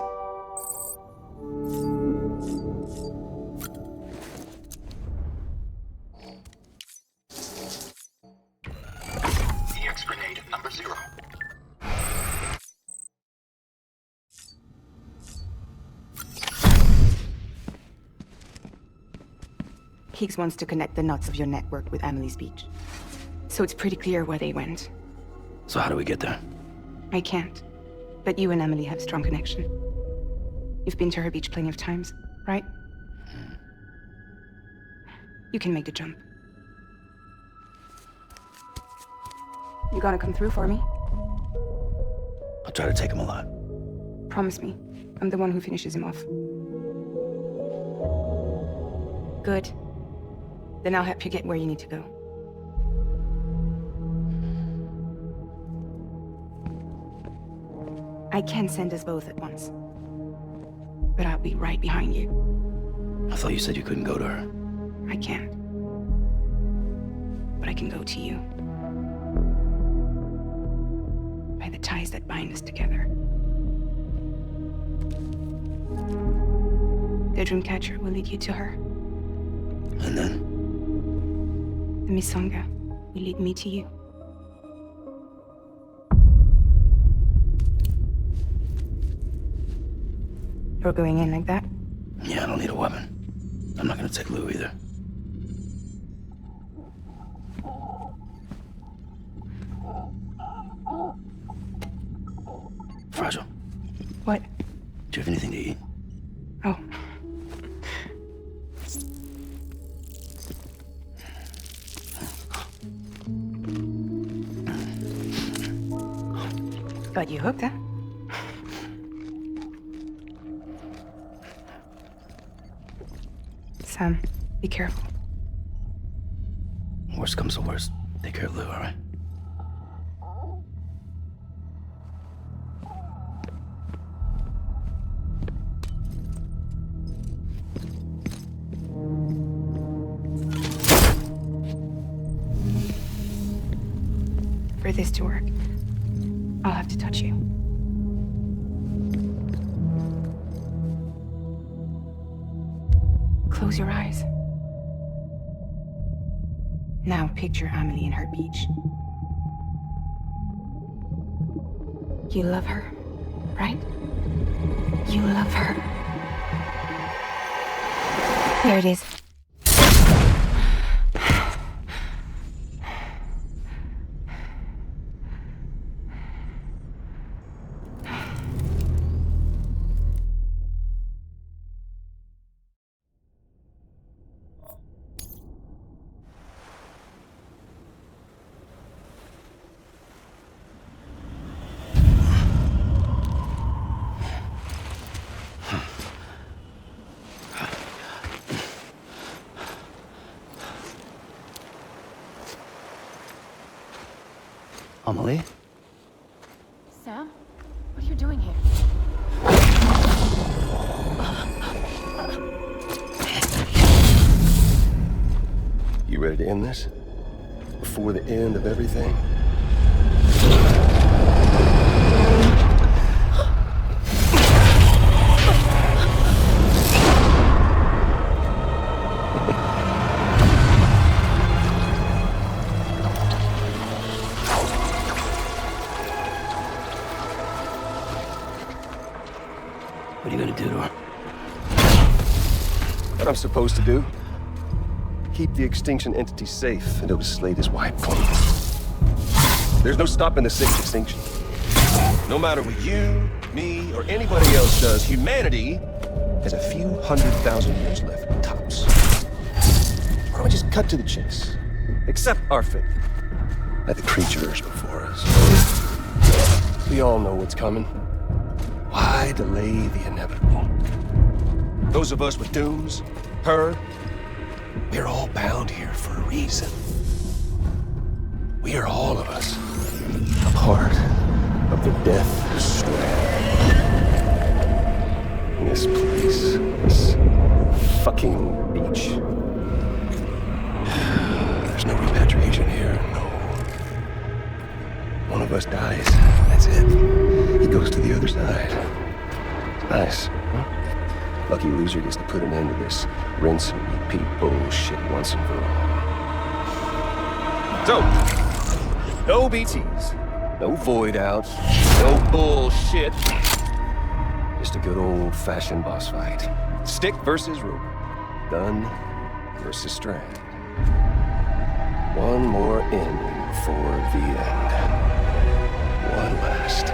EX grenade number 0. Higgs wants to connect the knots of your network with Amelie's beach. So it's pretty clear where they went. So how do we get there? I can't. But you and Emily have strong connection. You've been to her beach plenty of times, right? You can make the jump. You gonna come through for me? I'll try to take him alive. Promise me. I'm the one who finishes him off. Good. Then I'll help you get where you need to go. I can send us both at once. But I'll be right behind you. I thought you said you couldn't go to her. I can't. But I can go to you. By the ties that bind us together. The Dreamcatcher will lead you to her. And then? The Misanga will lead me to you. You're going in like that? Yeah, I don't need a weapon. I'm not gonna take Lou either. Fragile. What? Do you have anything to eat? Oh. Got you hooked, huh? Sam, be careful. Worst comes to worst. Take care of Lou, all right? For this to work, I'll have to touch you. Close your eyes. Now picture Amelie in her beach. You love her, right? You love her. There it is. Amelie? Sam? What are you doing here? You ready to end this? Before the end of everything? What are you gonna do to her? What I'm supposed to do? Keep the extinction entity safe until the slate is wiped clean. There's no stopping the sixth extinction. No matter what you, me, or anybody else does, humanity has a few 100,000 years left, tops. Why don't we just cut to the chase? Accept our fate. Like the creatures before us. We all know what's coming. Why delay the inevitable? Those of us with dooms, her, we're all bound here for a reason. We are all of us a part of the Death Stranding. This place, this fucking beach. There's no repatriation here, no. One of us dies, that's it. He goes to the other side. It's nice, huh? Lucky loser gets to put an end to this rinse and repeat bullshit once and for all. So, no BTs, no void outs, no bullshit. Just a good old-fashioned boss fight. Stick versus rope. Gun versus strand. One more ending before the end. One last.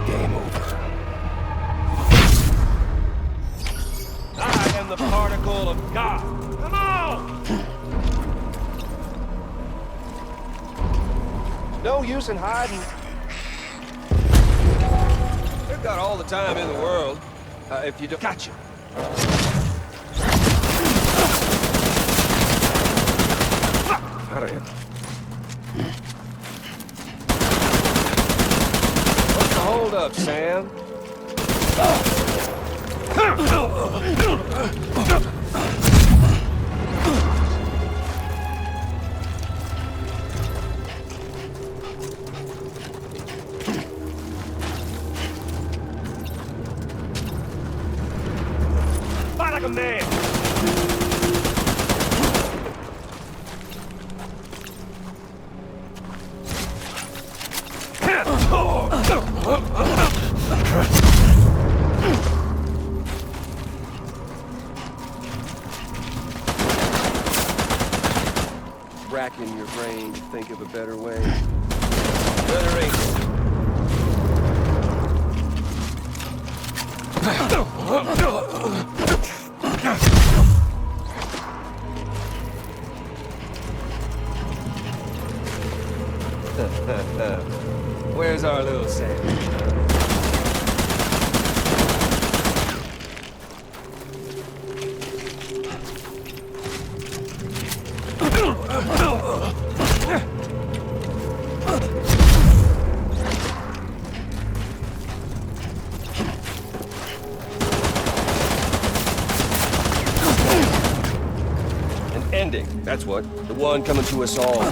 Game over. I am the particle of God. Come on! No use in hiding. They've got all the time in the world. If you don't... Gotcha. Out of here. What's the hold up, Sam? Fight like a man! Racking your brain to think of a better way. Better ain't. Where's our little Sam? An ending, that's what. The one coming to us all.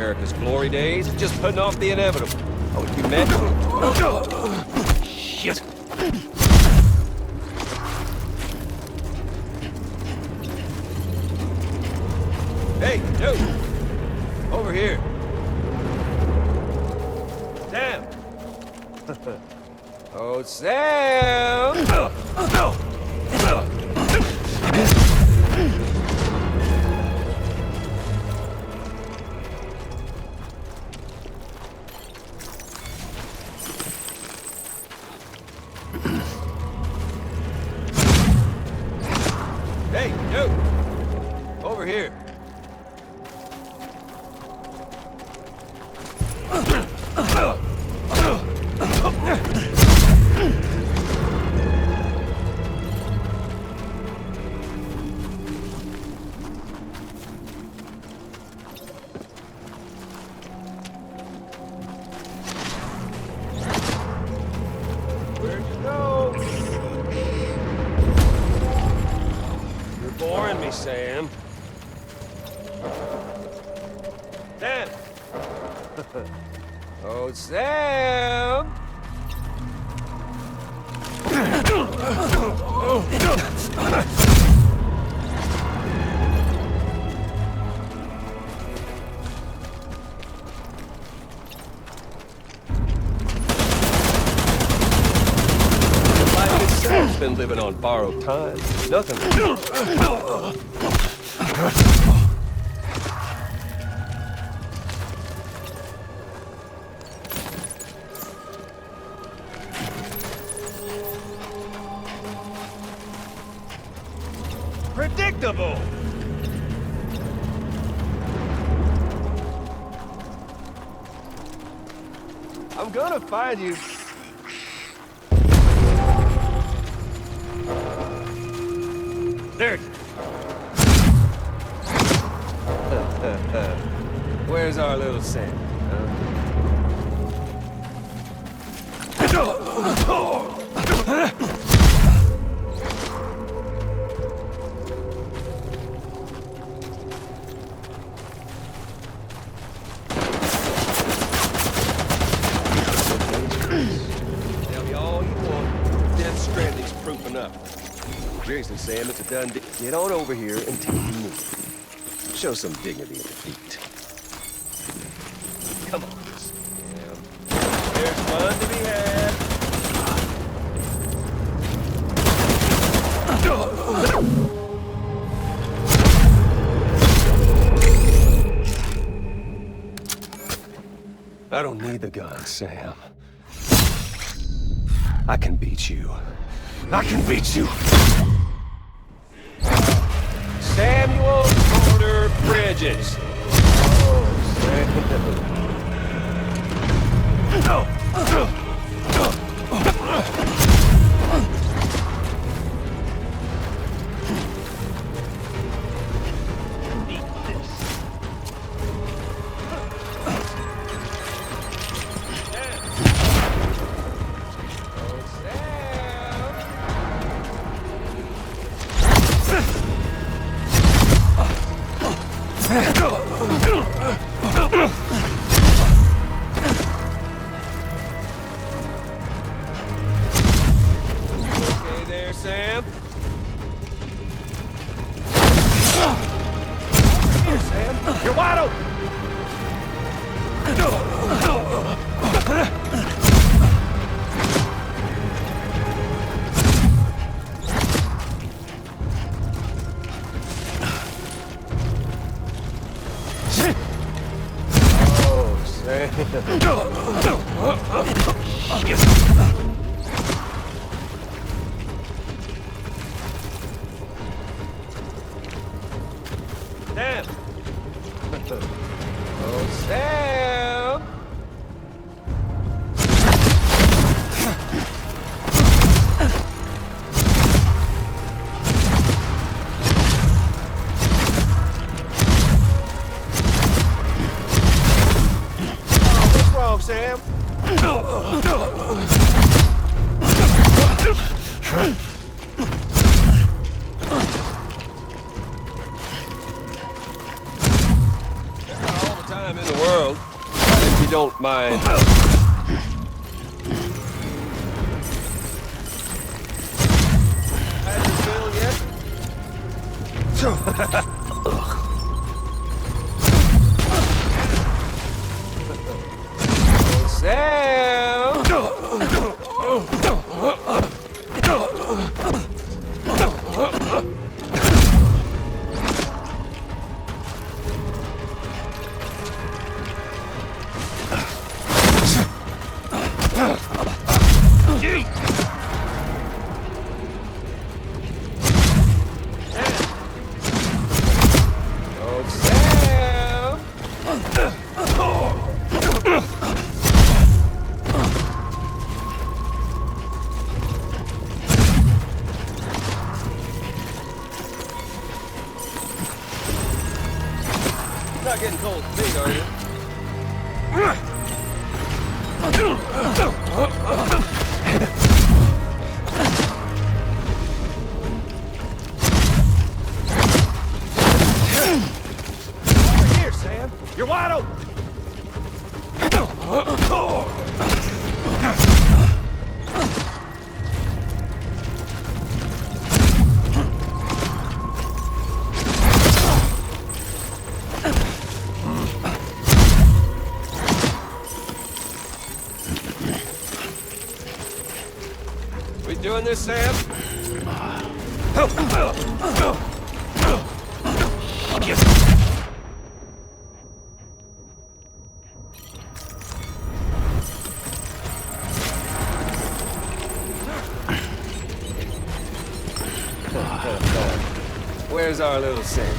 America's glory days, just putting off the inevitable. Oh, you met? Shit. Hey, dude! Over here. Sam! Oh, Sam! Hey, dude! Over here. Where'd you go? You're boring me, Sam. Sam! Oh, Sam! Sam's been living on borrowed time. Nothing. Predictable! I'm gonna find you. There. Where's our little Sam? Tell me all you want. Death Stranding's proofing up. Seriously, Sam, it's a done deal. Get on over here and take your move. Show some dignity in defeat. Come on, Sam. There's fun to be had. I don't need the gun, Sam. I can beat you. I can beat you! Samuel Porter Bridges! Oh, Sam. Okay there, Sam? Here, Sam. You're wide open! Sam! Oh, Sam! What's wrong, Sam? All the time in the world. don't mind. Had your fill yet? Sam! Not getting cold feet, are you? Over here, Sam. You're wide open. We doing this, Sam? Where's our little Sam?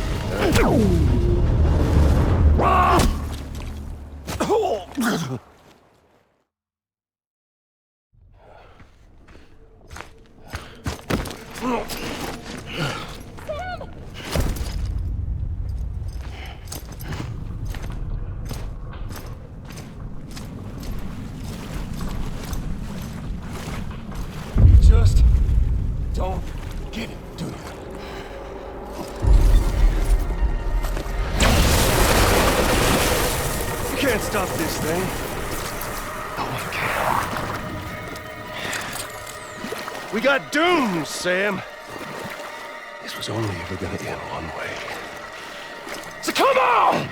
Just don't get it, do you? You can't stop this thing. No one can. We got doomed, Sam. This was only ever gonna end one way. So come on!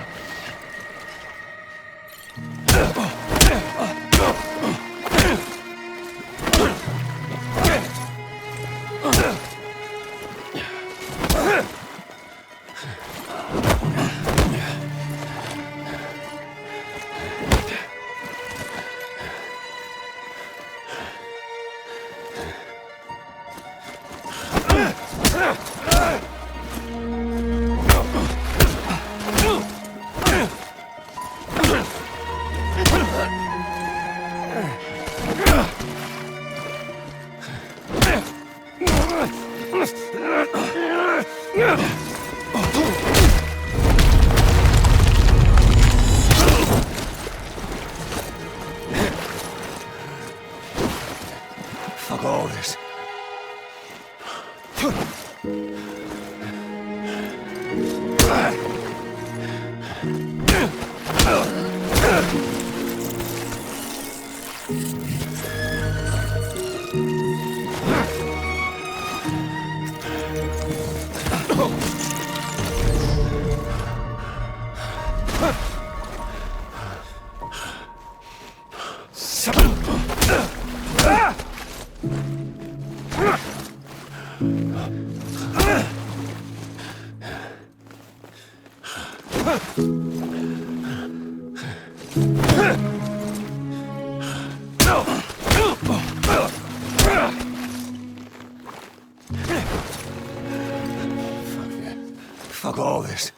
Fuck all this. Fuck all this.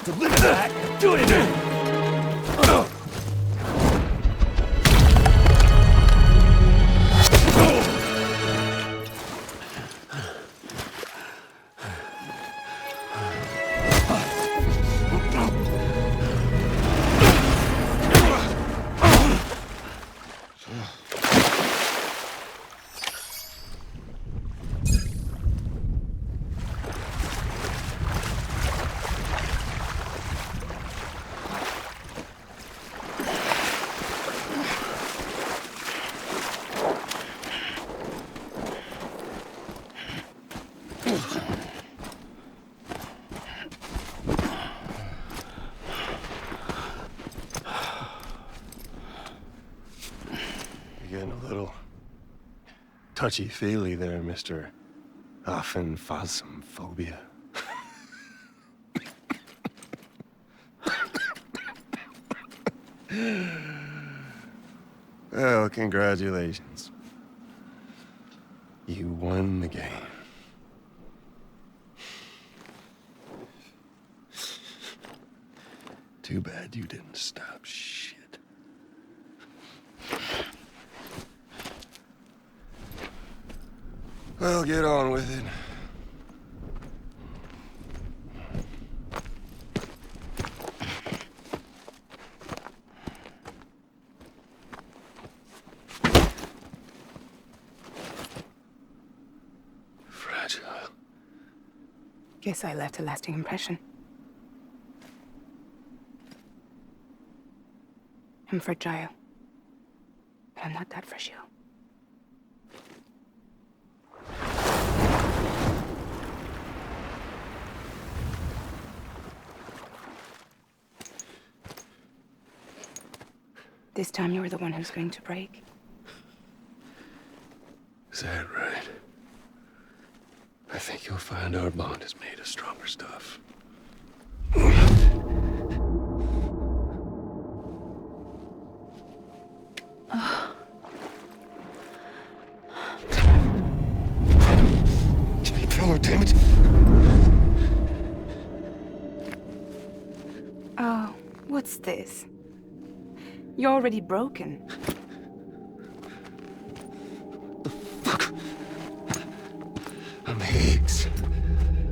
Deliver that! Do it again! Touchy-feely there, Mr. Aphenphasmophobia. Well, congratulations. You won the game. Too bad you didn't stop shit. Well, get on with it. Fragile. Guess I left a lasting impression. I'm fragile. But I'm not that fragile. This time you were the one who's going to break. Is that right? I think you'll find our bond is made of stronger stuff. Pillar, damn it! Oh, what's this? You're already broken. I'm Higgs.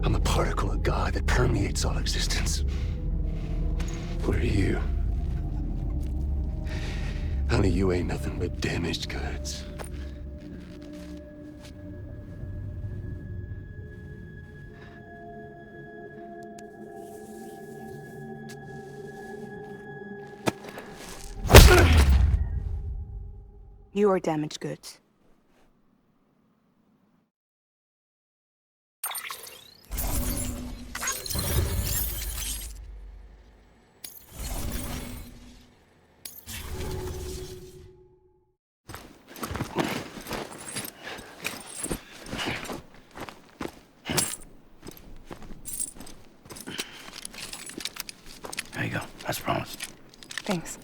I'm a particle of God that permeates all existence. What are you? Honey, you ain't nothing but damaged goods. You are damaged goods. There you go. As promised. Thanks.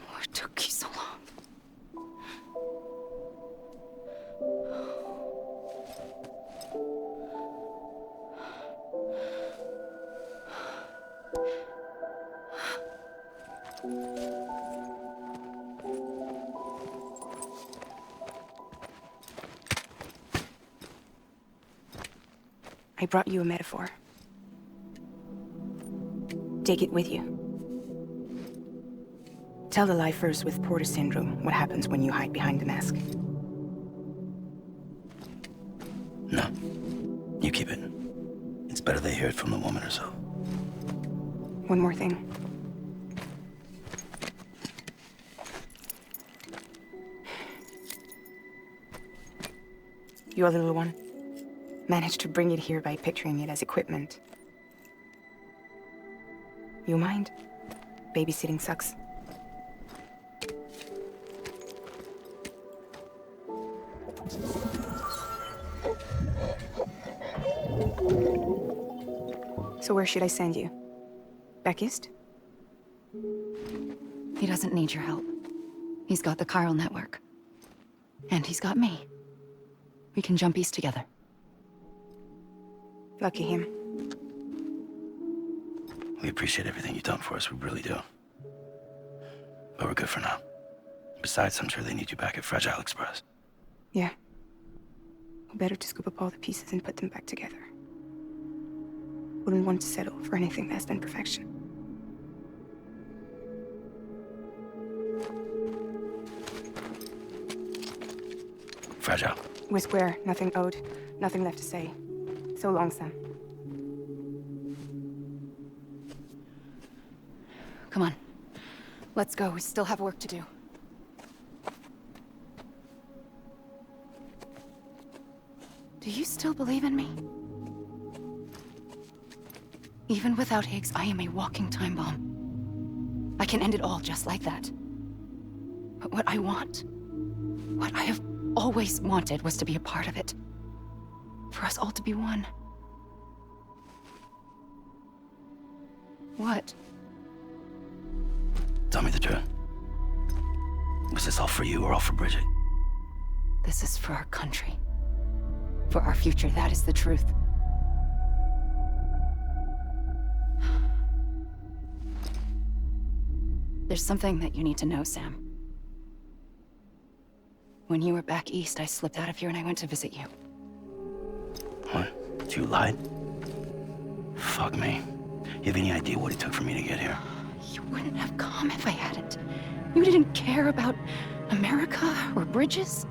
What took you so long? I brought you a metaphor. Take it with you. Tell the lifers with Porter syndrome what happens when you hide behind the mask. No. You keep it. It's better they hear it from the woman herself. One more thing. Your little one managed to bring it here by picturing it as equipment. You mind? Babysitting sucks. So where should I send you? Back east? He doesn't need your help. He's got the Chiral Network. And he's got me. We can jump east together. Lucky him. We appreciate everything you've done for us, we really do. But we're good for now. Besides, I'm sure they need you back at Fragile Express. Yeah. Better to scoop up all the pieces and put them back together. Wouldn't want to settle for anything less than perfection. Fragile. We're square, nothing owed, nothing left to say. So long, Sam. Come on. Let's go. We still have work to do. Do you still believe in me? Even without Higgs, I am a walking time bomb. I can end it all just like that. But what I want, what I have always wanted, was to be a part of it. For us all to be one. What? Tell me the truth. Was this all for you or all for Bridget? This is for our country. For our future, that is the truth. There's something that you need to know, Sam. When you were back east, I slipped out of here and I went to visit you. What? You lied? Fuck me. You have any idea what it took for me to get here? You wouldn't have come if I hadn't. You didn't care about America or bridges.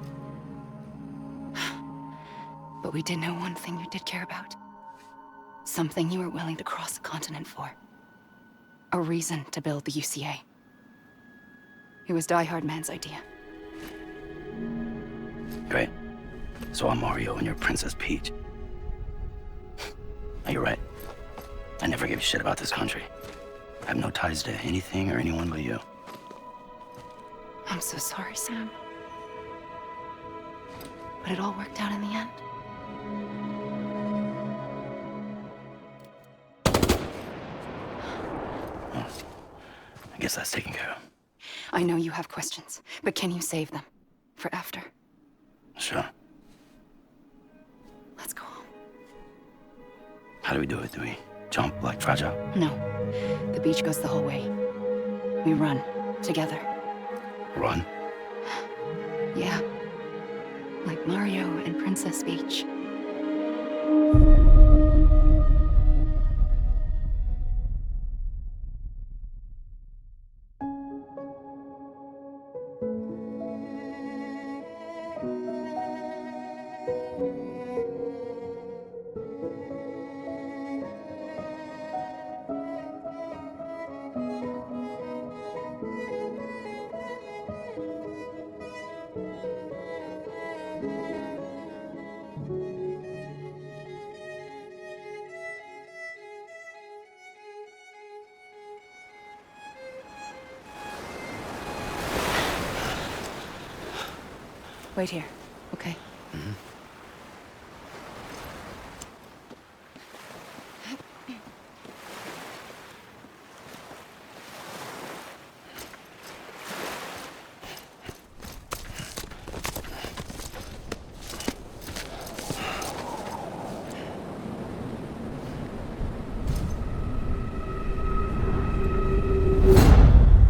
But we did know one thing you did care about. Something you were willing to cross the continent for. A reason to build the UCA. It was Die Hard Man's idea. Great. So I'm Mario and you're Princess Peach. You're right. I never gave a shit about this country. I have no ties to anything or anyone but you. I'm so sorry, Sam. But it all worked out in the end. Well, I guess that's taken care of. I know you have questions, but can you save them? For after? Sure. Let's go home. How do we do it? Do we jump like Fragile? No. The beach goes the whole way. We run. Together. Run? Yeah. Like Mario and Princess Peach. Wait here, okay? Mm-hmm.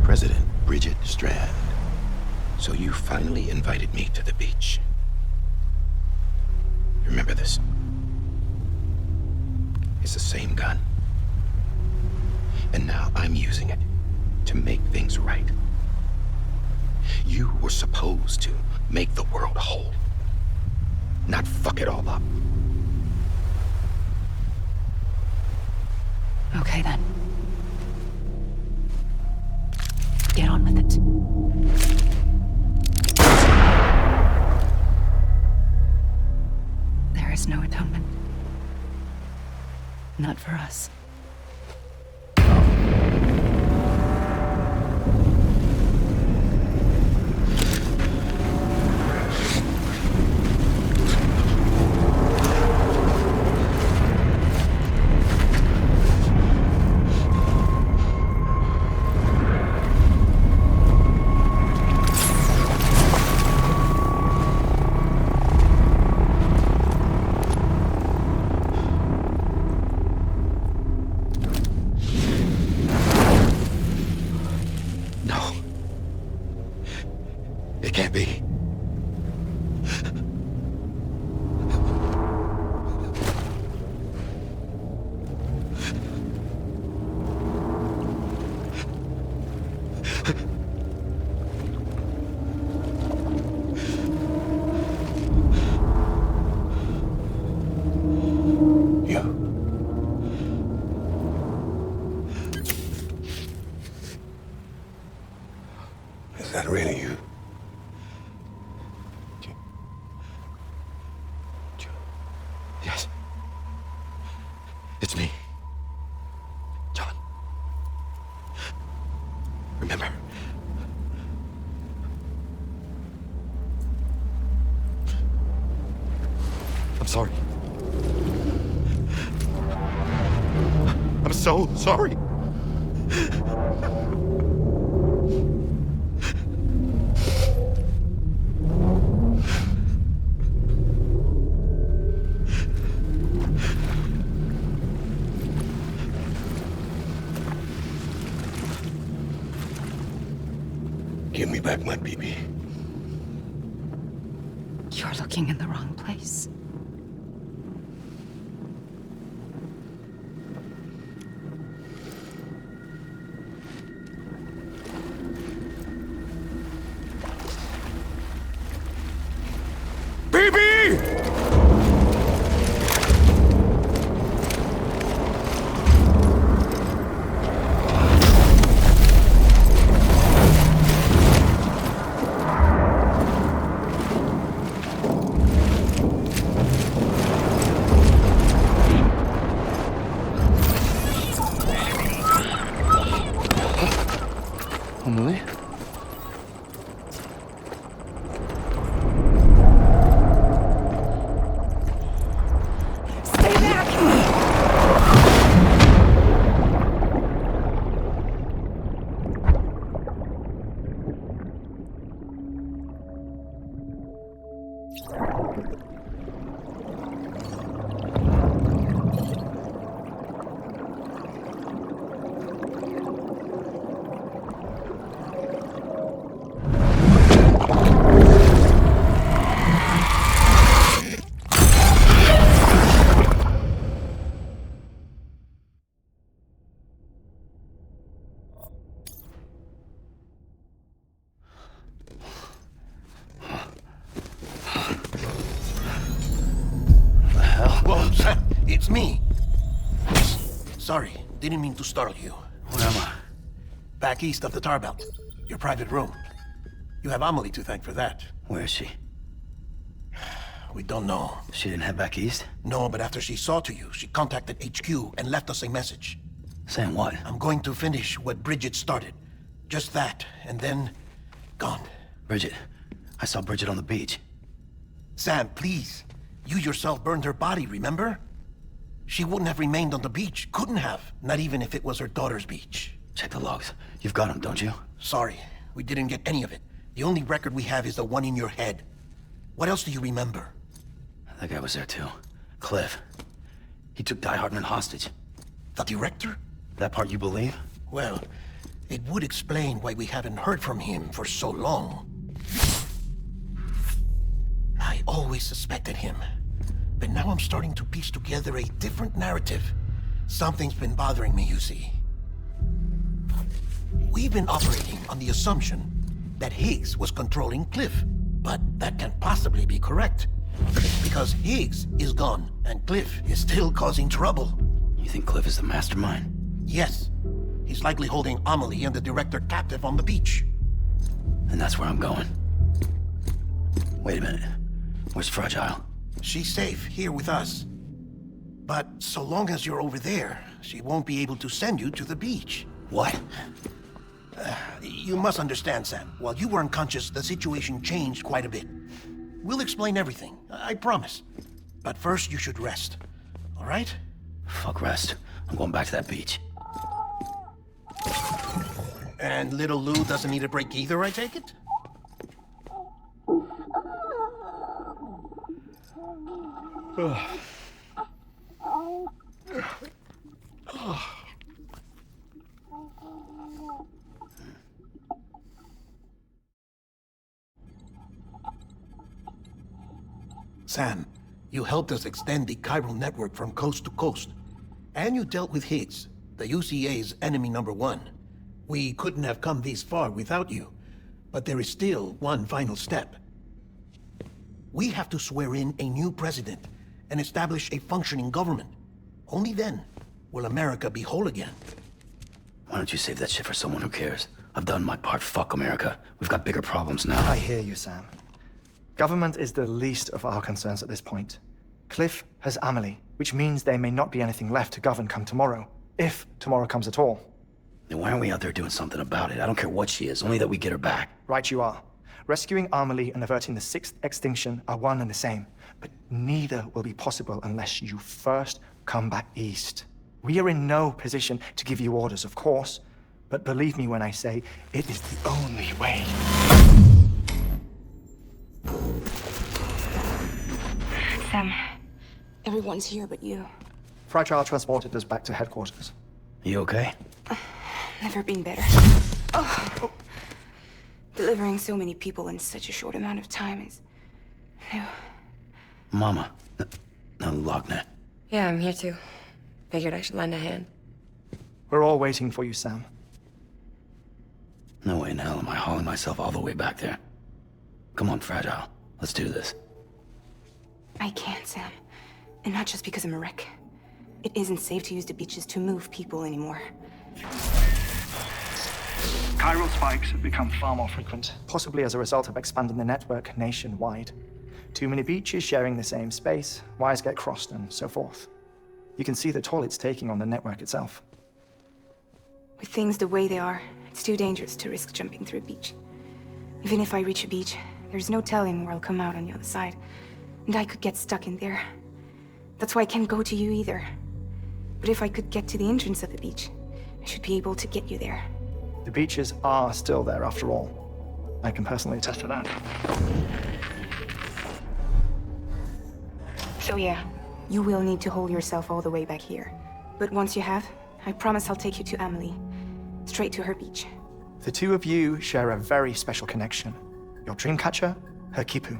President Bridget Strand. So you finally invited me to the beach. Remember this? It's the same gun. And now I'm using it to make things right. You were supposed to make the world whole, not fuck it all up. Okay, then. Get on with it. There is no atonement. Not for us. I'm sorry. I'm so sorry. Give me back my baby. You're looking in the wrong place. Emily? Stay back! Whoa, Sam, it's me. Sorry, didn't mean to startle you. Where am I? Back east of the tar belt. Your private room. You have Amelie to thank for that. Where is she? We don't know. She didn't head back east? No, but after she saw to you, she contacted HQ and left us a message. Saying what? I'm going to finish what Bridget started. Just that, and then... gone. Bridget. I saw Bridget on the beach. Sam, please. You yourself burned her body, remember? She wouldn't have remained on the beach. Couldn't have. Not even if it was her daughter's beach. Check the logs. You've got them, don't you? Sorry. We didn't get any of it. The only record we have is the one in your head. What else do you remember? That guy was there too. Cliff. He took Die Hardman hostage. The director? That part you believe? Well, it would explain why we haven't heard from him for so long. I always suspected him. But now I'm starting to piece together a different narrative. Something's been bothering me, you see. We've been operating on the assumption that Higgs was controlling Cliff. But that can't possibly be correct. Because Higgs is gone, and Cliff is still causing trouble. You think Cliff is the mastermind? Yes. He's likely holding Amelie and the director captive on the beach. And that's where I'm going. Wait a minute. Where's Fragile? She's safe, here with us. But so long as you're over there, she won't be able to send you to the beach. What? You must understand, Sam. While you were unconscious, the situation changed quite a bit. We'll explain everything, I promise. But first, you should rest. All right? Fuck rest. I'm going back to that beach. And little Lou doesn't need a break either, I take it? Sam, you helped us extend the Chiral Network from coast to coast. And you dealt with Higgs, the UCA's enemy #1. We couldn't have come this far without you. But there is still one final step. We have to swear in a new president and establish a functioning government. Only then will America be whole again. Why don't you save that shit for someone who cares? I've done my part. Fuck America. We've got bigger problems now. I hear you, Sam. Government is the least of our concerns at this point. Cliff has Amelie, which means there may not be anything left to govern come tomorrow. If tomorrow comes at all. Then why aren't we out there doing something about it? I don't care what she is, only that we get her back. Right you are. Rescuing Amelie and averting the 6th extinction are one and the same. But neither will be possible unless you first come back east. We are in no position to give you orders, of course, but believe me when I say it is the only way. Sam, everyone's here but you. Fragile transported us back to headquarters. You okay? Never been better. Oh. Delivering so many people in such a short amount of time is new. Mama. No, Lochner. Yeah, I'm here too. Figured I should lend a hand. We're all waiting for you, Sam. No way in hell am I hauling myself all the way back there. Come on, Fragile. Let's do this. I can't, Sam. And not just because I'm a wreck. It isn't safe to use the beaches to move people anymore. Chiral spikes have become far more frequent. Possibly as a result of expanding the network nationwide. Too many beaches sharing the same space, wires get crossed, and so forth. You can see the toll it's taking on the network itself. With things the way they are, it's too dangerous to risk jumping through a beach. Even if I reach a beach, there's no telling where I'll come out on the other side. And I could get stuck in there. That's why I can't go to you either. But if I could get to the entrance of the beach, I should be able to get you there. The beaches are still there after all. I can personally attest to that. So yeah, you will need to hold yourself all the way back here. But once you have, I promise I'll take you to Amelie. Straight to her beach. The two of you share a very special connection. Your dreamcatcher, her Kipu.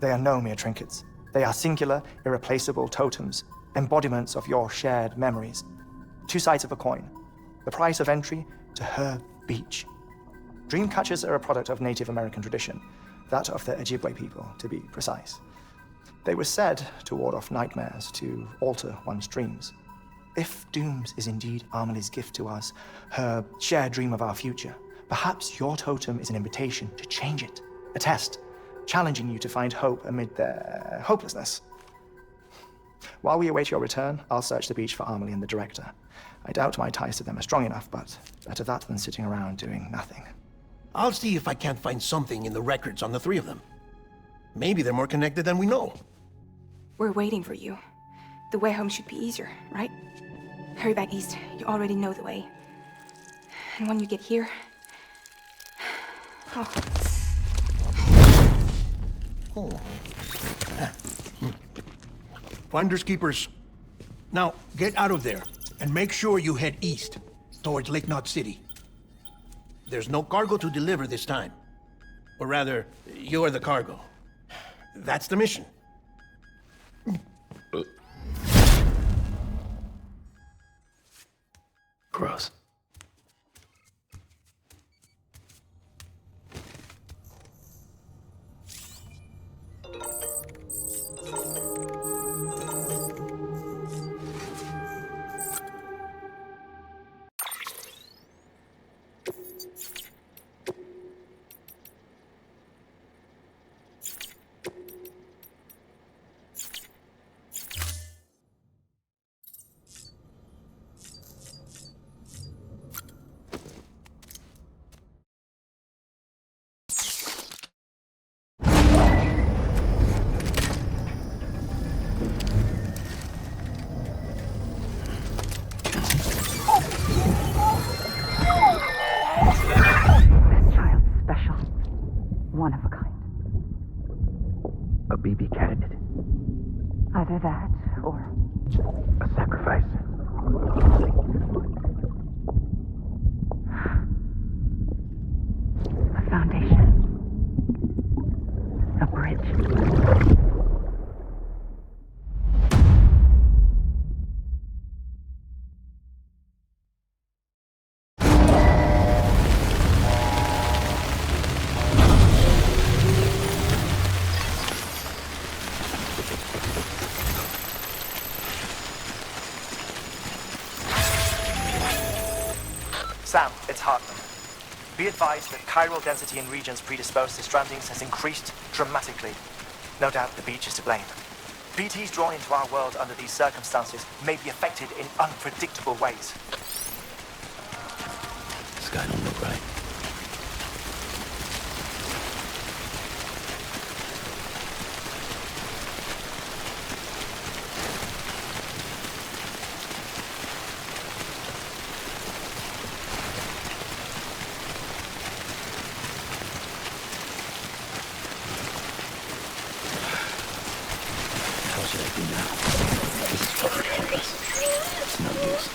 They are no mere trinkets. They are singular, irreplaceable totems, embodiments of your shared memories. Two sides of a coin. The price of entry to her beach. Dreamcatchers are a product of Native American tradition, that of the Ojibwe people, to be precise. They were said to ward off nightmares, to alter one's dreams. If Dooms is indeed Amelie's gift to us, her shared dream of our future, perhaps your totem is an invitation to change it. A test, challenging you to find hope amid their hopelessness. While we await your return, I'll search the beach for Amelie and the director. I doubt my ties to them are strong enough, but better that than sitting around doing nothing. I'll see if I can't find something in the records on the three of them. Maybe they're more connected than we know. We're waiting for you. The way home should be easier, right? Hurry back east. You already know the way. And when you get here... Oh. Finders keepers. Now, get out of there, and make sure you head east, towards Lake Knot City. There's no cargo to deliver this time. Or rather, you're the cargo. That's the mission. Gross. One of a kind. A BB candidate. Either that, or... a sacrifice. A foundation. A bridge. Sam, it's Hartman. Be advised that chiral density in regions predisposed to strandings has increased dramatically. No doubt the beach is to blame. BTs drawn into our world under these circumstances may be affected in unpredictable ways. This guy don't look right. me now. This is fucking pointless. It's no use.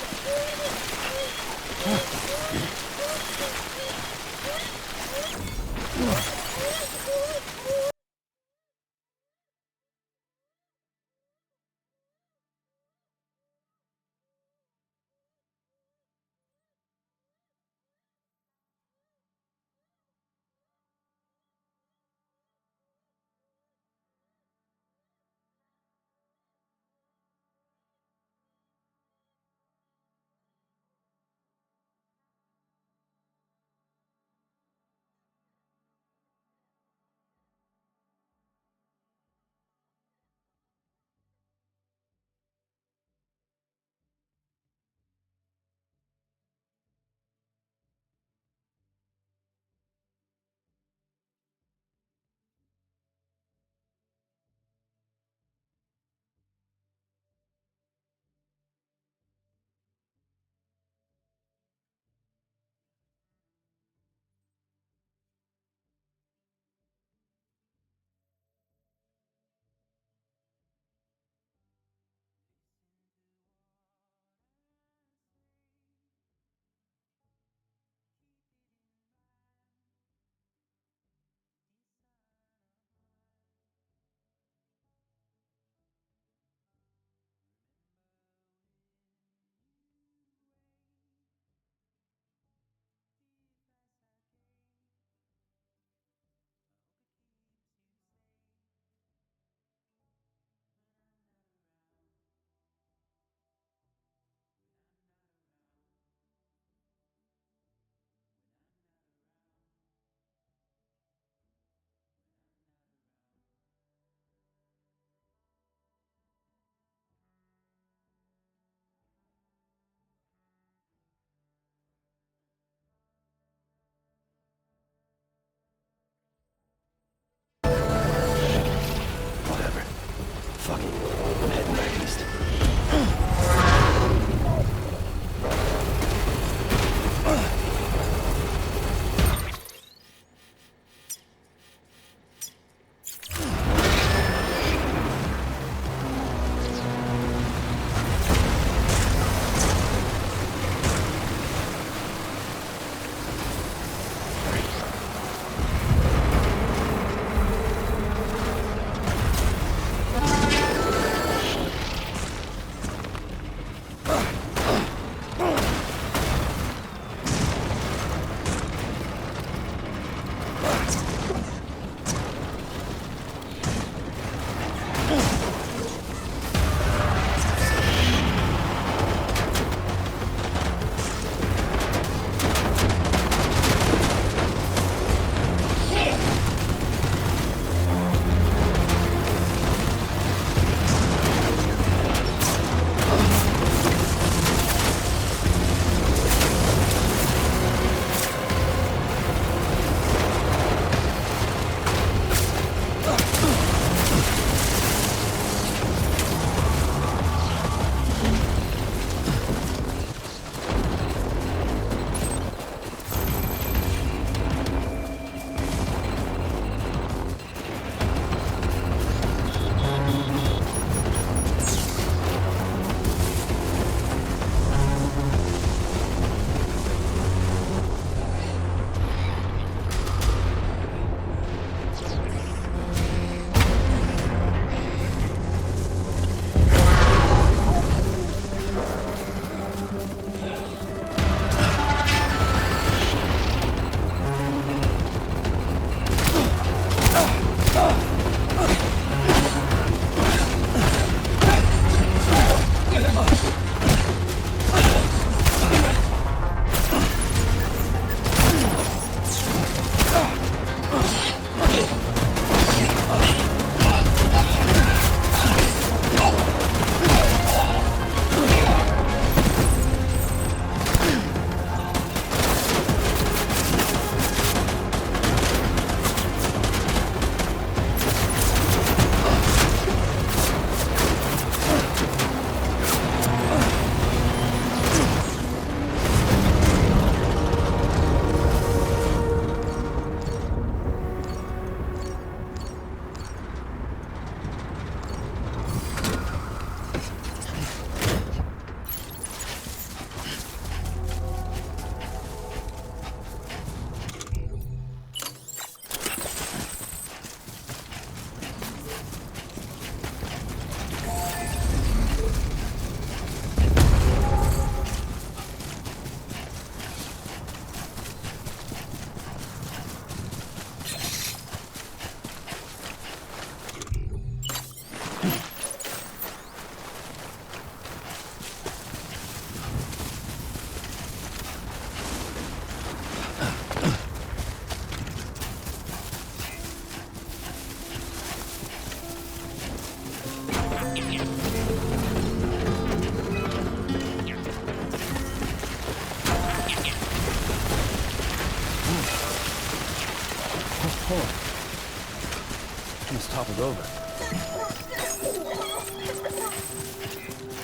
toppled over.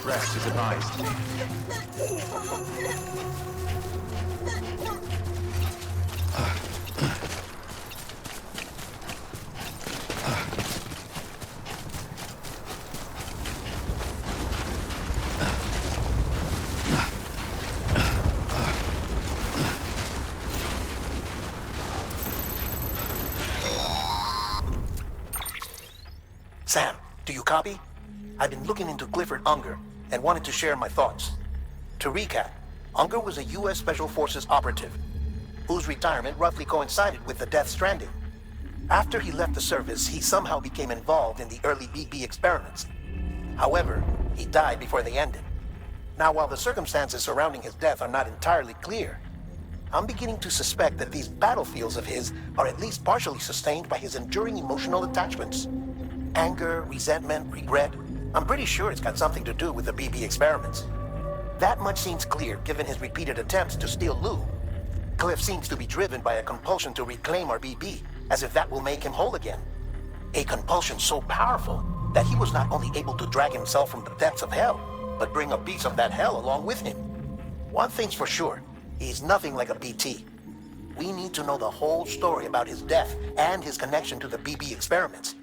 Rest is advised. Sam, do you copy? I've been looking into Clifford Unger and wanted to share my thoughts. To recap, Unger was a U.S. Special Forces operative whose retirement roughly coincided with the Death Stranding. After he left the service, he somehow became involved in the early BB experiments. However, he died before they ended. Now, while the circumstances surrounding his death are not entirely clear, I'm beginning to suspect that these battlefields of his are at least partially sustained by his enduring emotional attachments. Anger, resentment, regret. I'm pretty sure it's got something to do with the BB experiments. That much seems clear given his repeated attempts to steal Lou. Cliff seems to be driven by a compulsion to reclaim our BB, as if that will make him whole again. A compulsion so powerful that he was not only able to drag himself from the depths of hell, but bring a piece of that hell along with him. One thing's for sure, he's nothing like a BT. We need to know the whole story about his death and his connection to the BB experiments.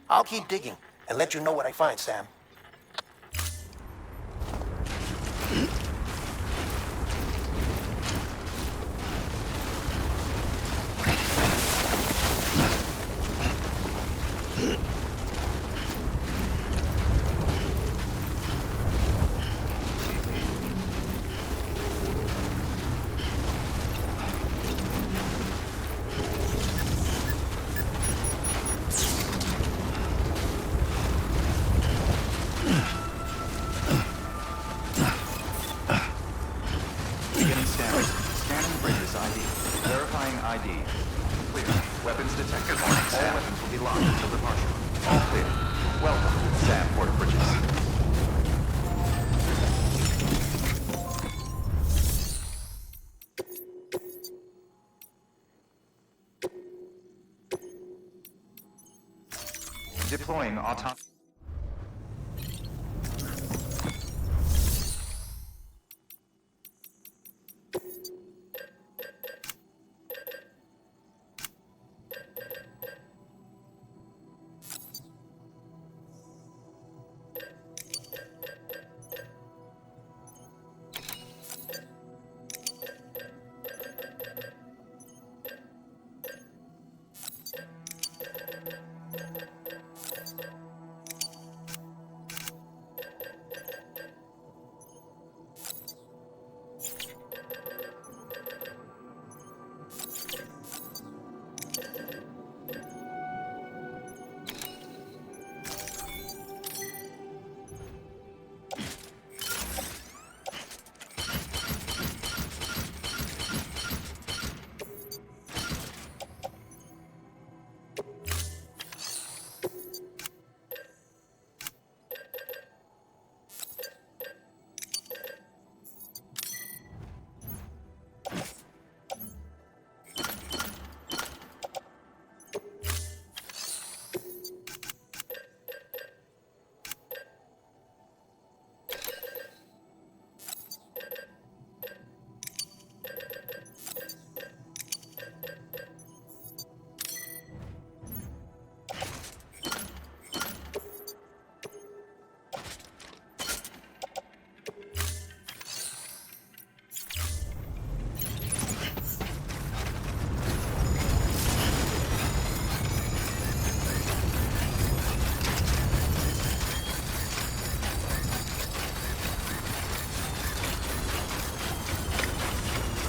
I'll keep digging and let you know what I find, Sam. Deploying autonomous.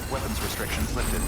Weapons restrictions lifted.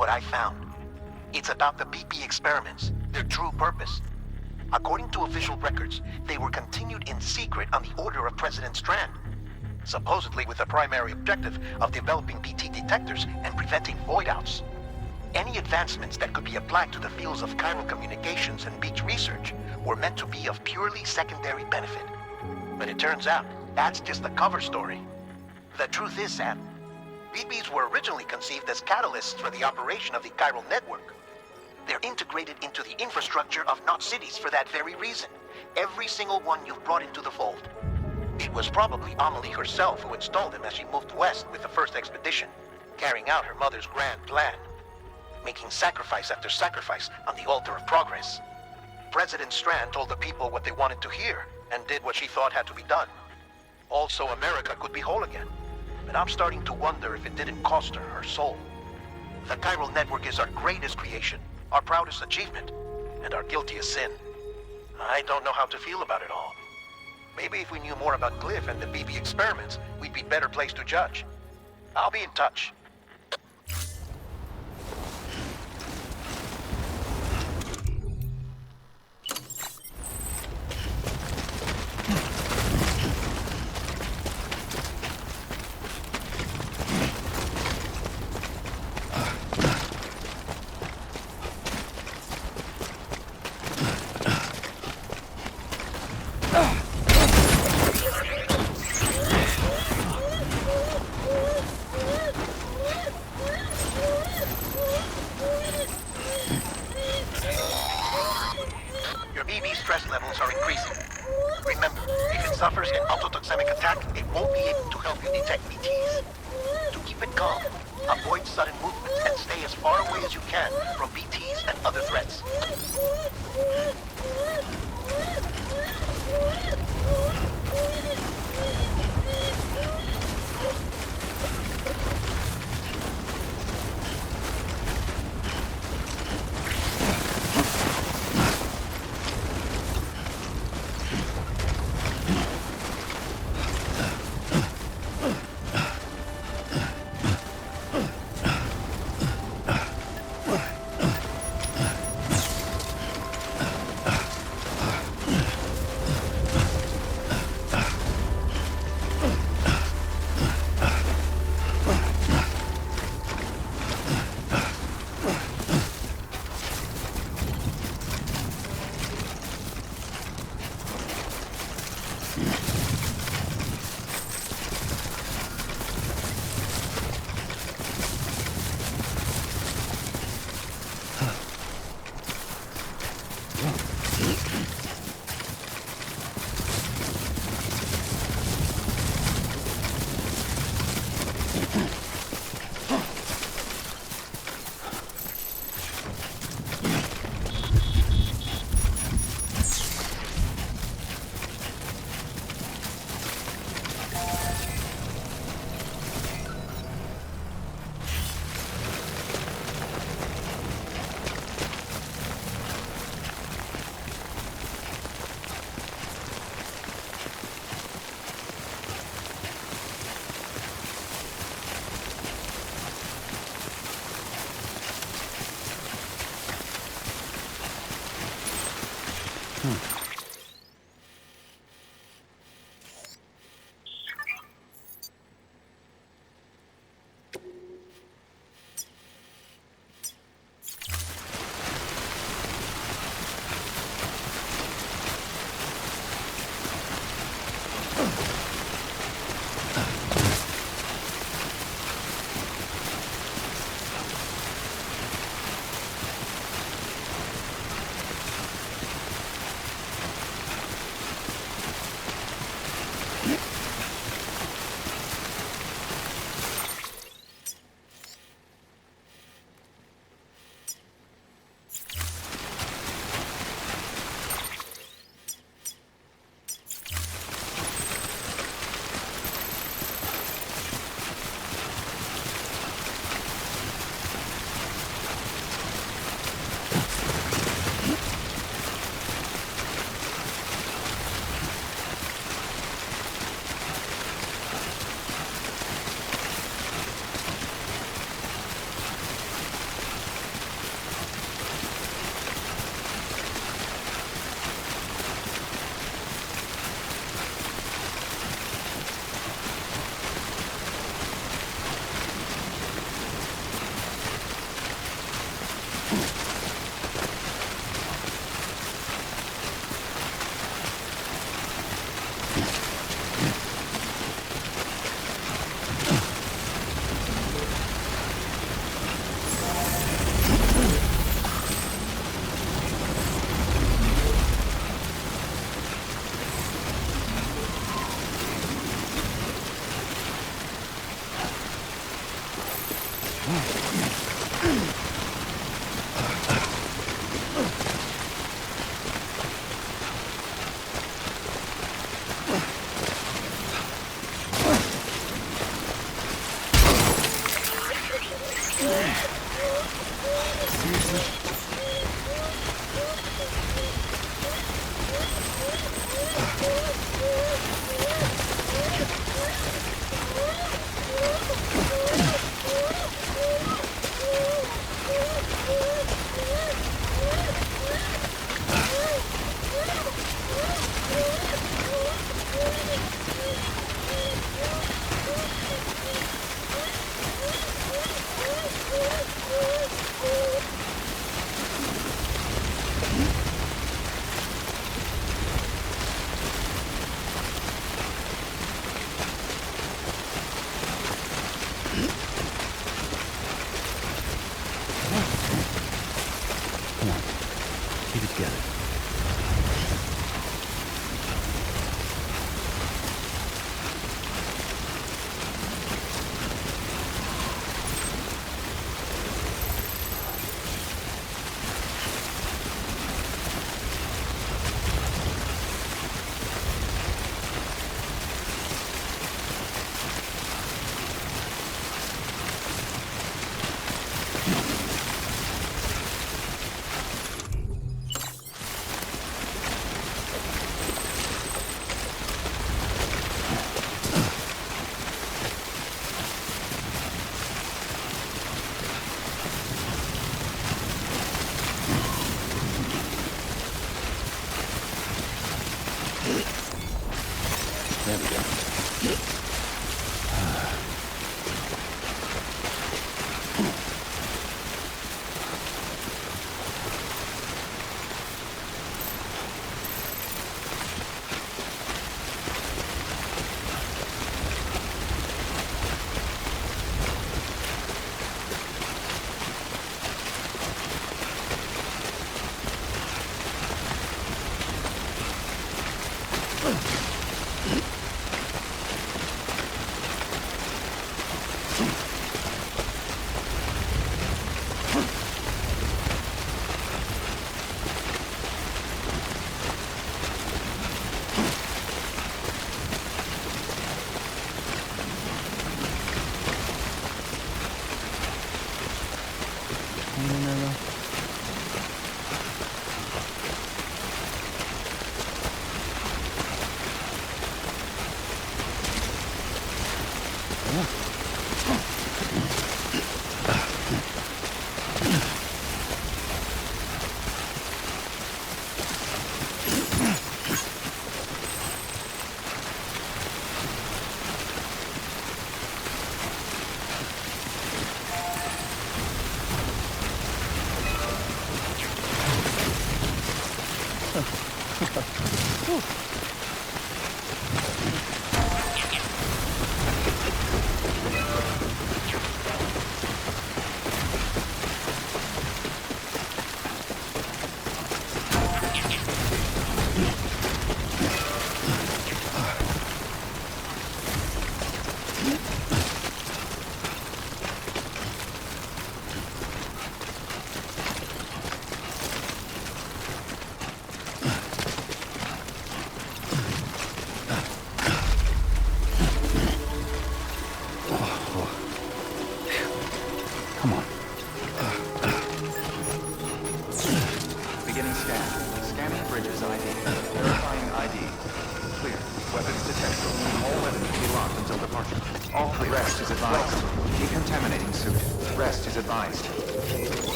what I found. It's about the BP experiments, their true purpose. According to official records, they were continued in secret on the order of President Strand, supposedly with the primary objective of developing BT detectors and preventing void-outs. Any advancements that could be applied to the fields of chiral communications and beach research were meant to be of purely secondary benefit. But it turns out, that's just the cover story. The truth is, Sam, BBs were originally conceived as catalysts for the operation of the chiral network. They're integrated into the infrastructure of Knot cities for that very reason. Every single one you've brought into the fold. It was probably Amelie herself who installed them as she moved west with the first expedition, carrying out her mother's grand plan, making sacrifice after sacrifice on the altar of progress. President Strand told the people what they wanted to hear, and did what she thought had to be done. Also, America could be whole again. But I'm starting to wonder if it didn't cost her her soul. The chiral network is our greatest creation, our proudest achievement, and our guiltiest sin. I don't know how to feel about it all. Maybe if we knew more about Glyph and the BB experiments, we'd be better placed to judge. I'll be in touch.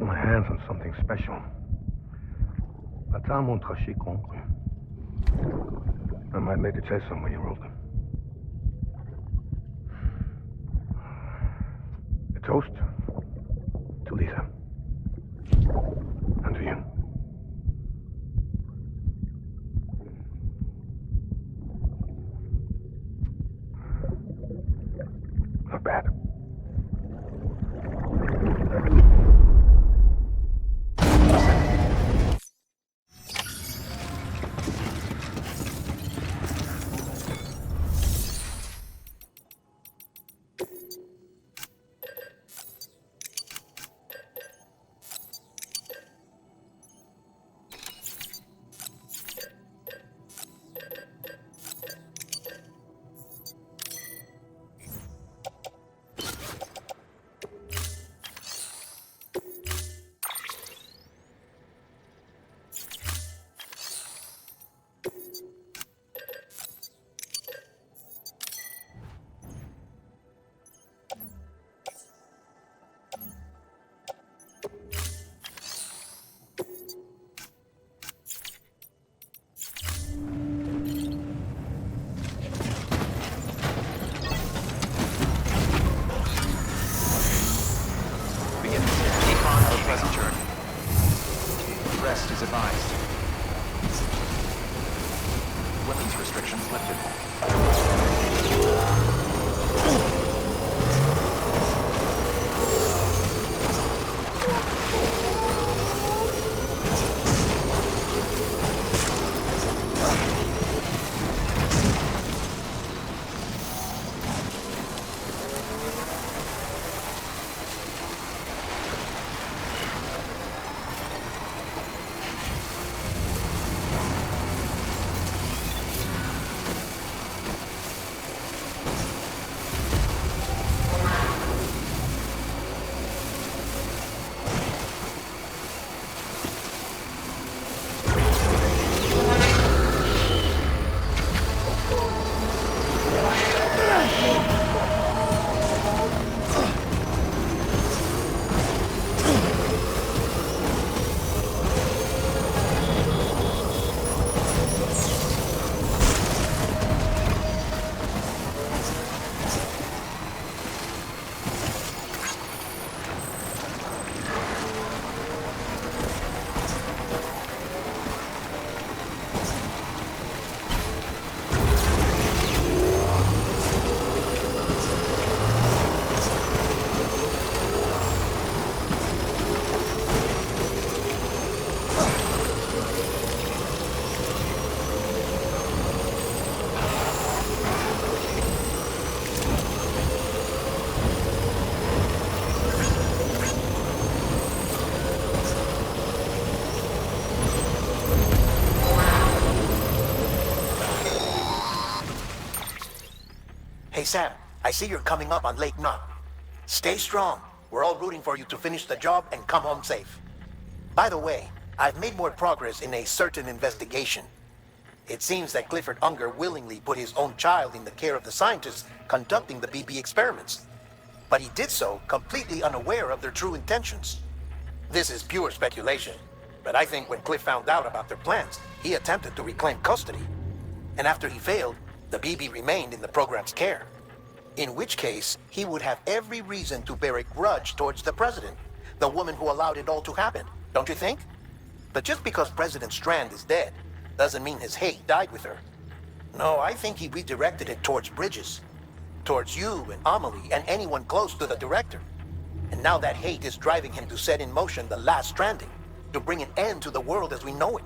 got my hands on something special. I might make it say somewhere you wrote them. A toast to Lisa. And to you. Not bad. Rest is advised. Weapons restrictions lifted. Hey, Sam, I see you're coming up on Lake Knot. Stay strong. We're all rooting for you to finish the job and come home safe. By the way, I've made more progress in a certain investigation. It seems that Clifford Unger willingly put his own child in the care of the scientists conducting the BB experiments. But he did so completely unaware of their true intentions. This is pure speculation, but I think when Cliff found out about their plans, he attempted to reclaim custody. And after he failed, the BB remained in the program's care. In which case, he would have every reason to bear a grudge towards the president, the woman who allowed it all to happen, don't you think? But just because President Strand is dead, doesn't mean his hate died with her. No, I think he redirected it towards Bridges, towards you and Amelie and anyone close to the director. And now that hate is driving him to set in motion the last Stranding, to bring an end to the world as we know it.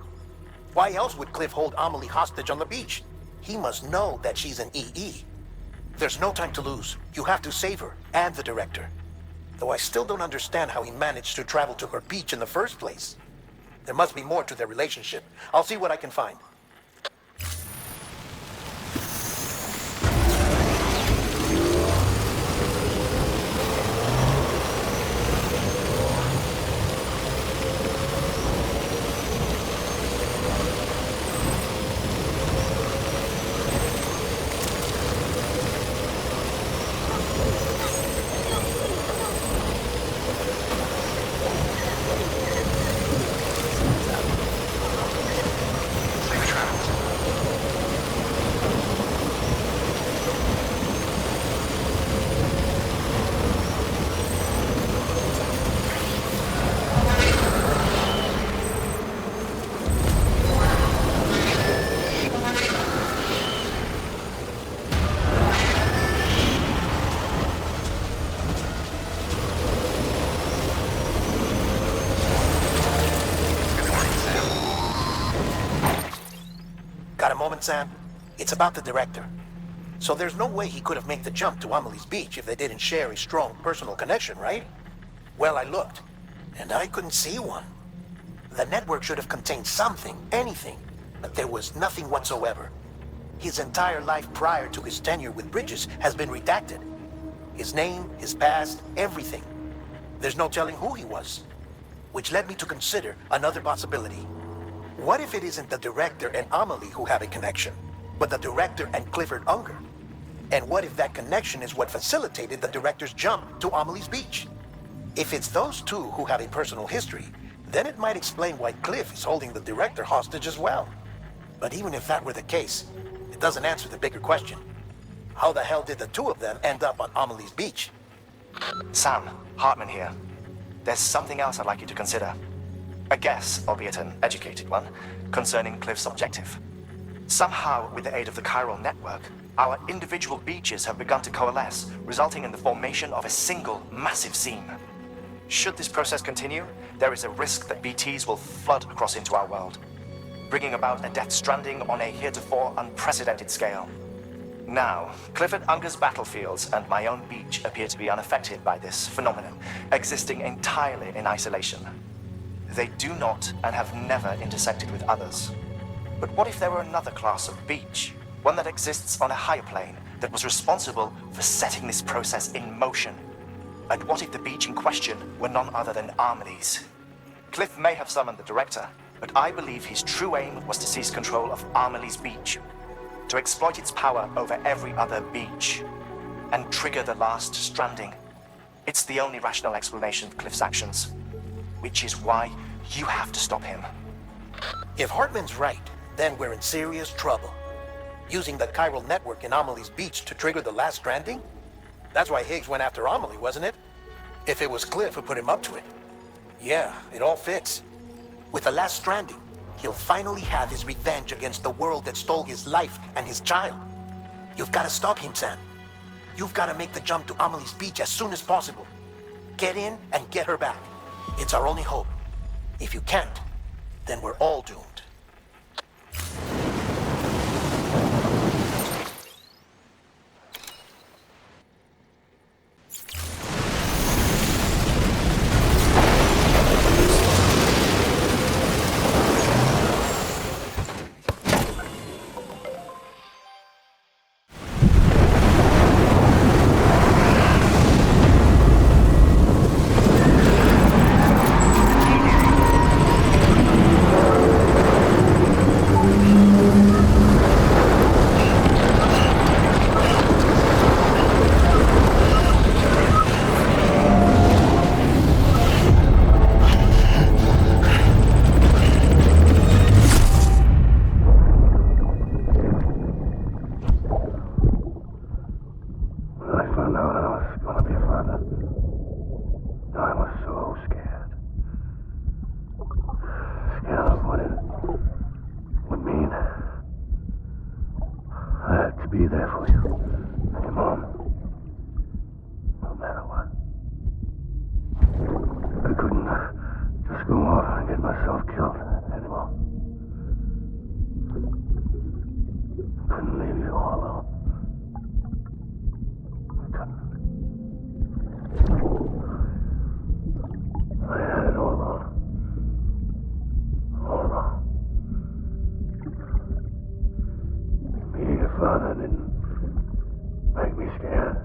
Why else would Cliff hold Amelie hostage on the beach? He must know that she's an EE. There's no time to lose. You have to save her and the director. Though I still don't understand how he managed to travel to her beach in the first place. There must be more to their relationship. I'll see what I can find. Sam? It's about the director. So there's no way he could have made the jump to Amelie's Beach if they didn't share a strong personal connection, right? Well, I looked, and I couldn't see one. The network should have contained something, anything, but there was nothing whatsoever. His entire life prior to his tenure with Bridges has been redacted. His name, his past, everything. There's no telling who he was. Which led me to consider another possibility. What if it isn't the director and Amelie who have a connection, but the director and Clifford Unger? And what if that connection is what facilitated the director's jump to Amelie's Beach? If it's those two who have a personal history, then it might explain why Cliff is holding the director hostage as well. But even if that were the case, it doesn't answer the bigger question. How the hell did the two of them end up on Amelie's Beach? Sam, Hartman here. There's something else I'd like you to consider. A guess, albeit an educated one, concerning Cliff's objective. Somehow, with the aid of the Chiral Network, our individual beaches have begun to coalesce, resulting in the formation of a single massive seam. Should this process continue, there is a risk that BTs will flood across into our world, bringing about a Death Stranding on a heretofore unprecedented scale. Now, Clifford Unger's battlefields and my own beach appear to be unaffected by this phenomenon, existing entirely in isolation. They do not and have never intersected with others. But what if there were another class of beach, one that exists on a higher plane, that was responsible for setting this process in motion? And what if the beach in question were none other than Amelie's? Cliff may have summoned the director, but I believe his true aim was to seize control of Amelie's Beach, to exploit its power over every other beach, and trigger the last stranding. It's the only rational explanation of Cliff's actions, which is why you have to stop him. If Hartman's right, then we're in serious trouble. Using the Chiral Network in Amelie's Beach to trigger the last stranding? That's why Higgs went after Amelie, wasn't it? If it was Cliff who put him up to it. Yeah, it all fits. With the last stranding, he'll finally have his revenge against the world that stole his life and his child. You've got to stop him, Sam. You've got to make the jump to Amelie's Beach as soon as possible. Get in and get her back. It's our only hope. If you can't, then we're all doomed. Be there for you. Your mom. No matter what. I couldn't just go off and get myself killed anymore. Couldn't leave you all alone. I couldn't. I had it all wrong. All wrong. Being a father didn't make me scared.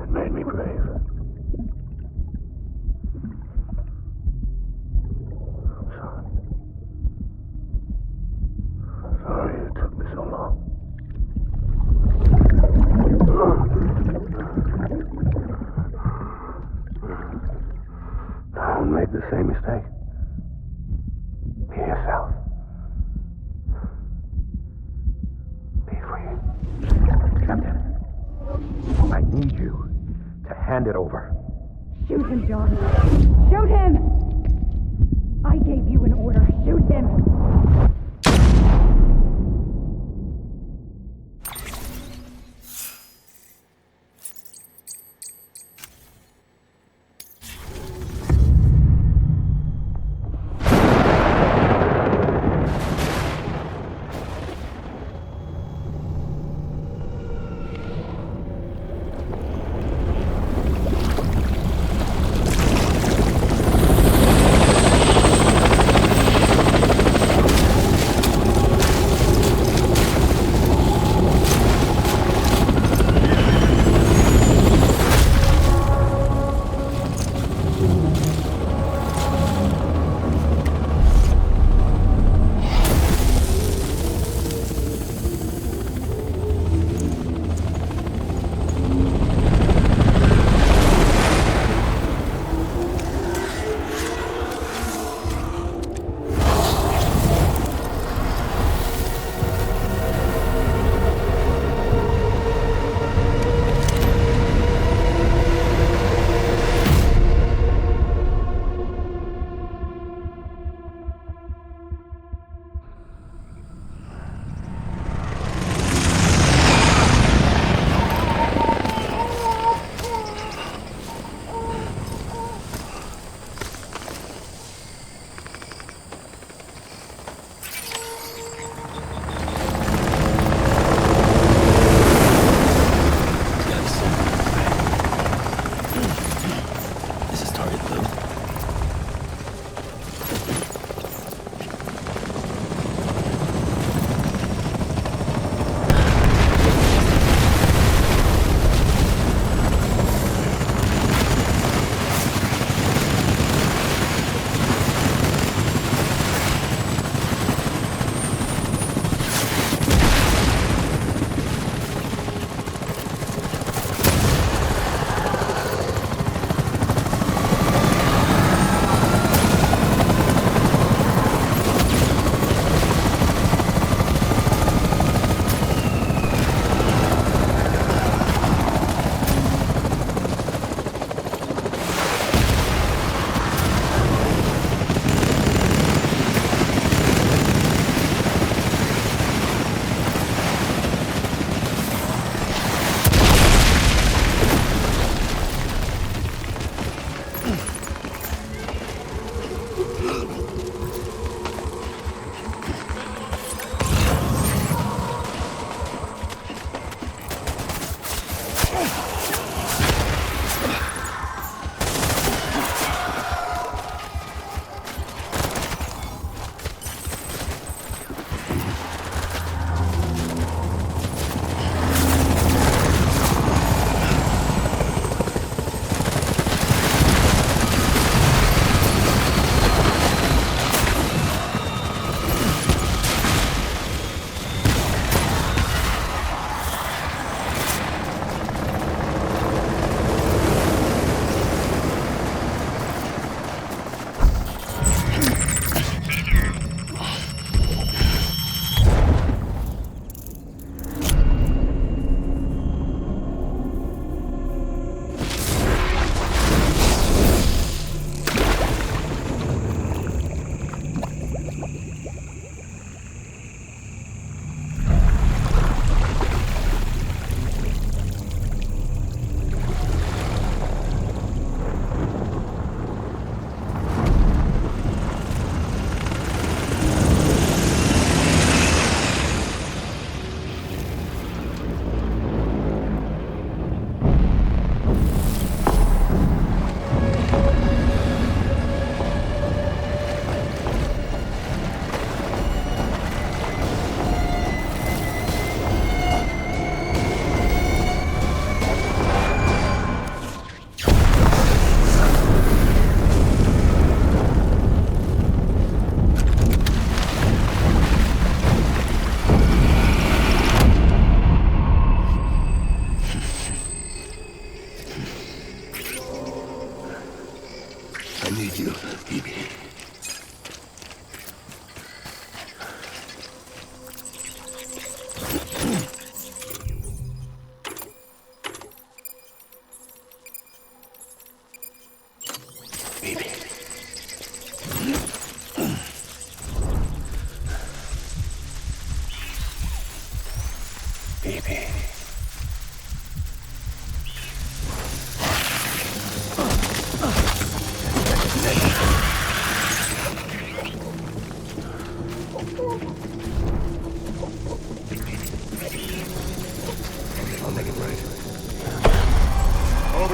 It made me brave. I'm sorry. I'm sorry it took me so long. Don't make the same mistake. Be yourself. Captain, I need you to hand it over. Shoot him, John. Shoot him! I gave you an order. Shoot him!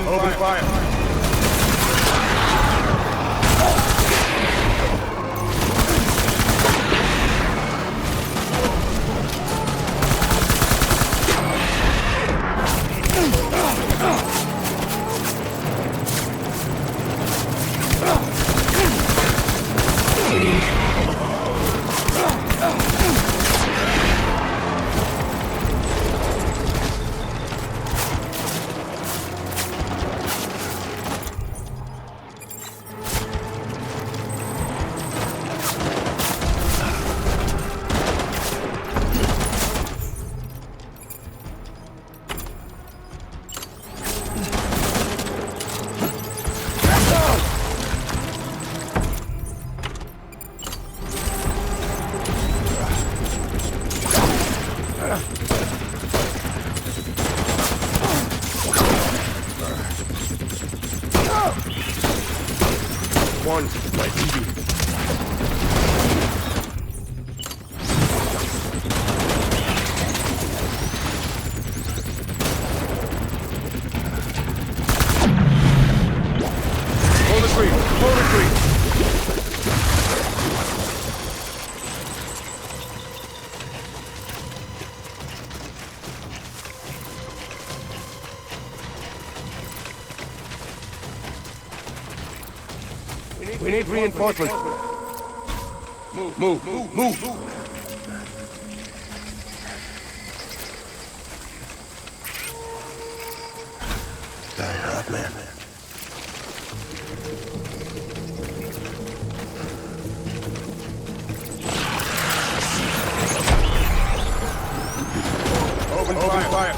Open fire. One, my TV. Hold the tree! Hold the tree! We need reinforcements. Move. Die hard, man. Open fire.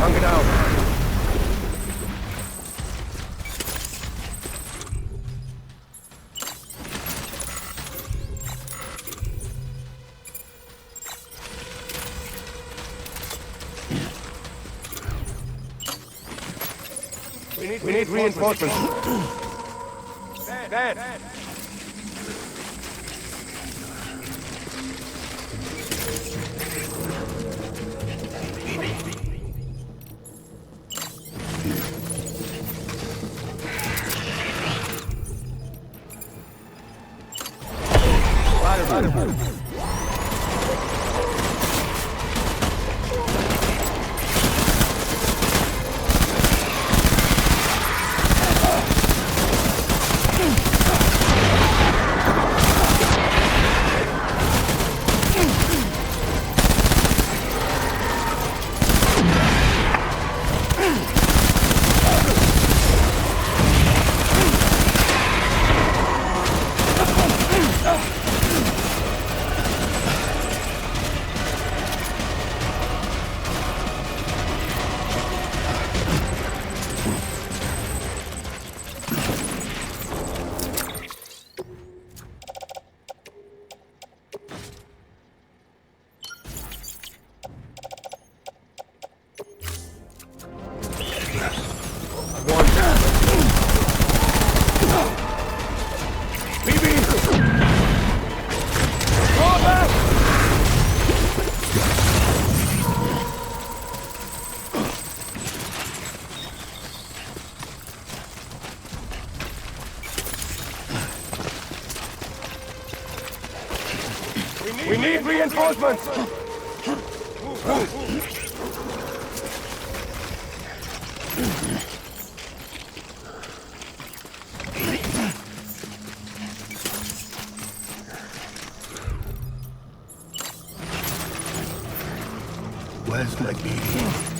Hunker down. We need reinforcements. Bad. We need reinforcements! Where's my baby?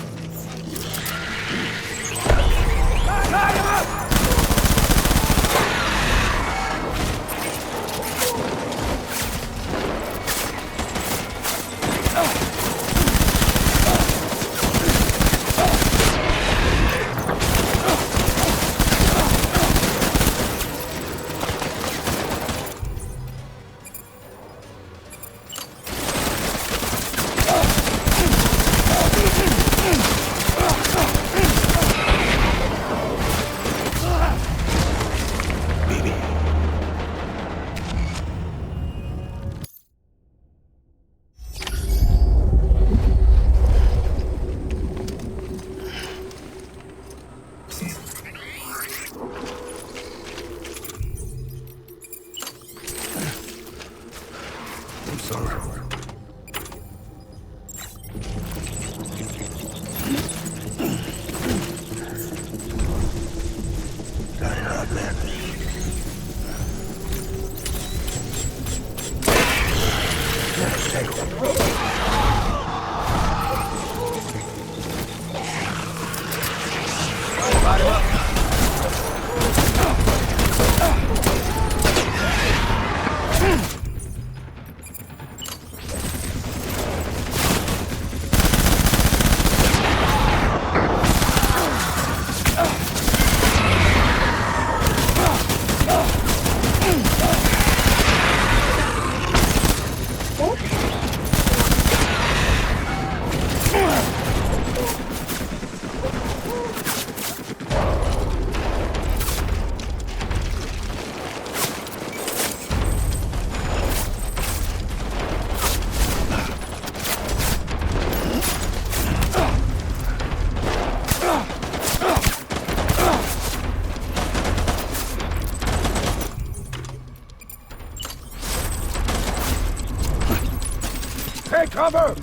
Take cover!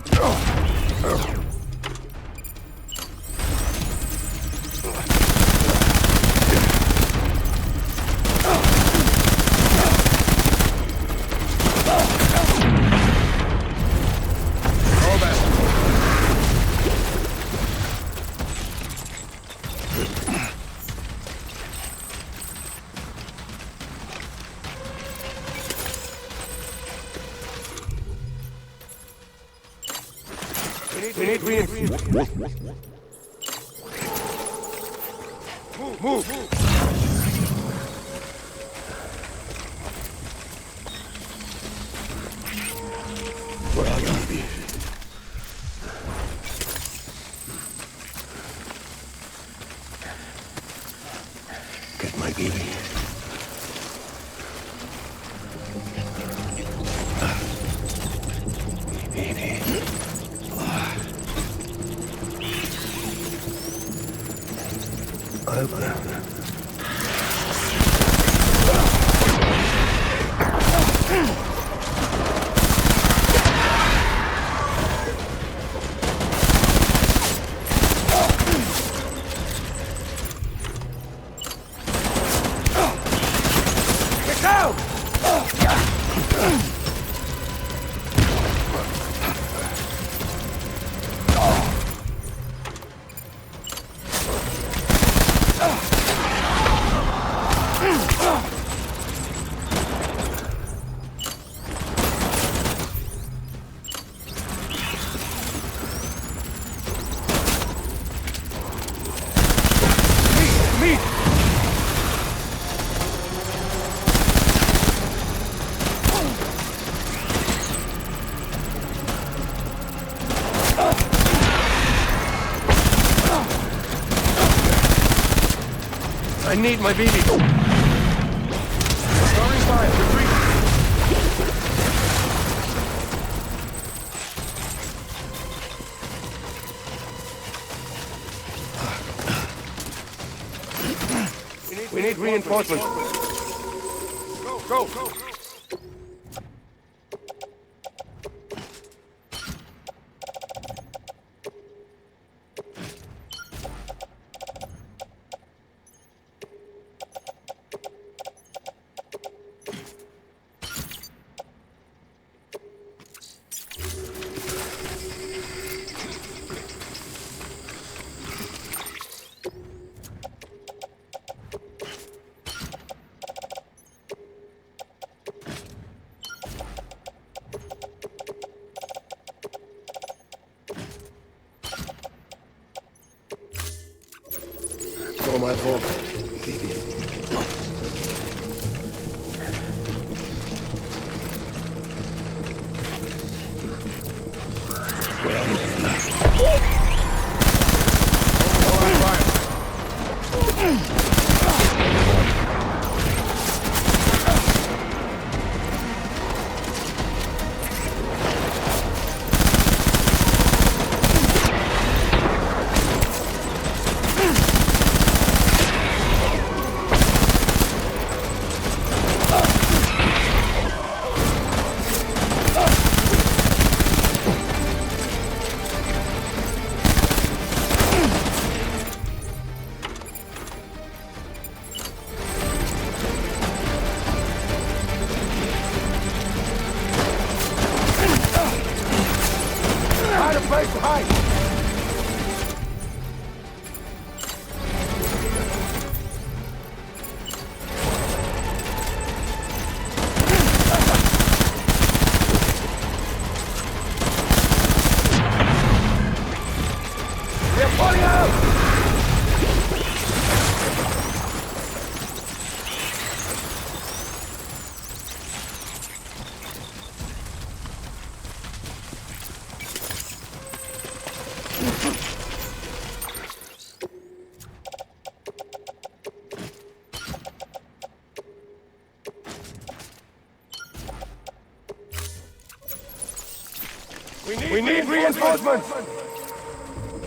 We need reinforcements. Move! Where are you, baby? Get my baby. Baby. I need my baby. Starting fire. Retreat. We need reinforcements. Go. It's all my fault, baby. We need reinforcements!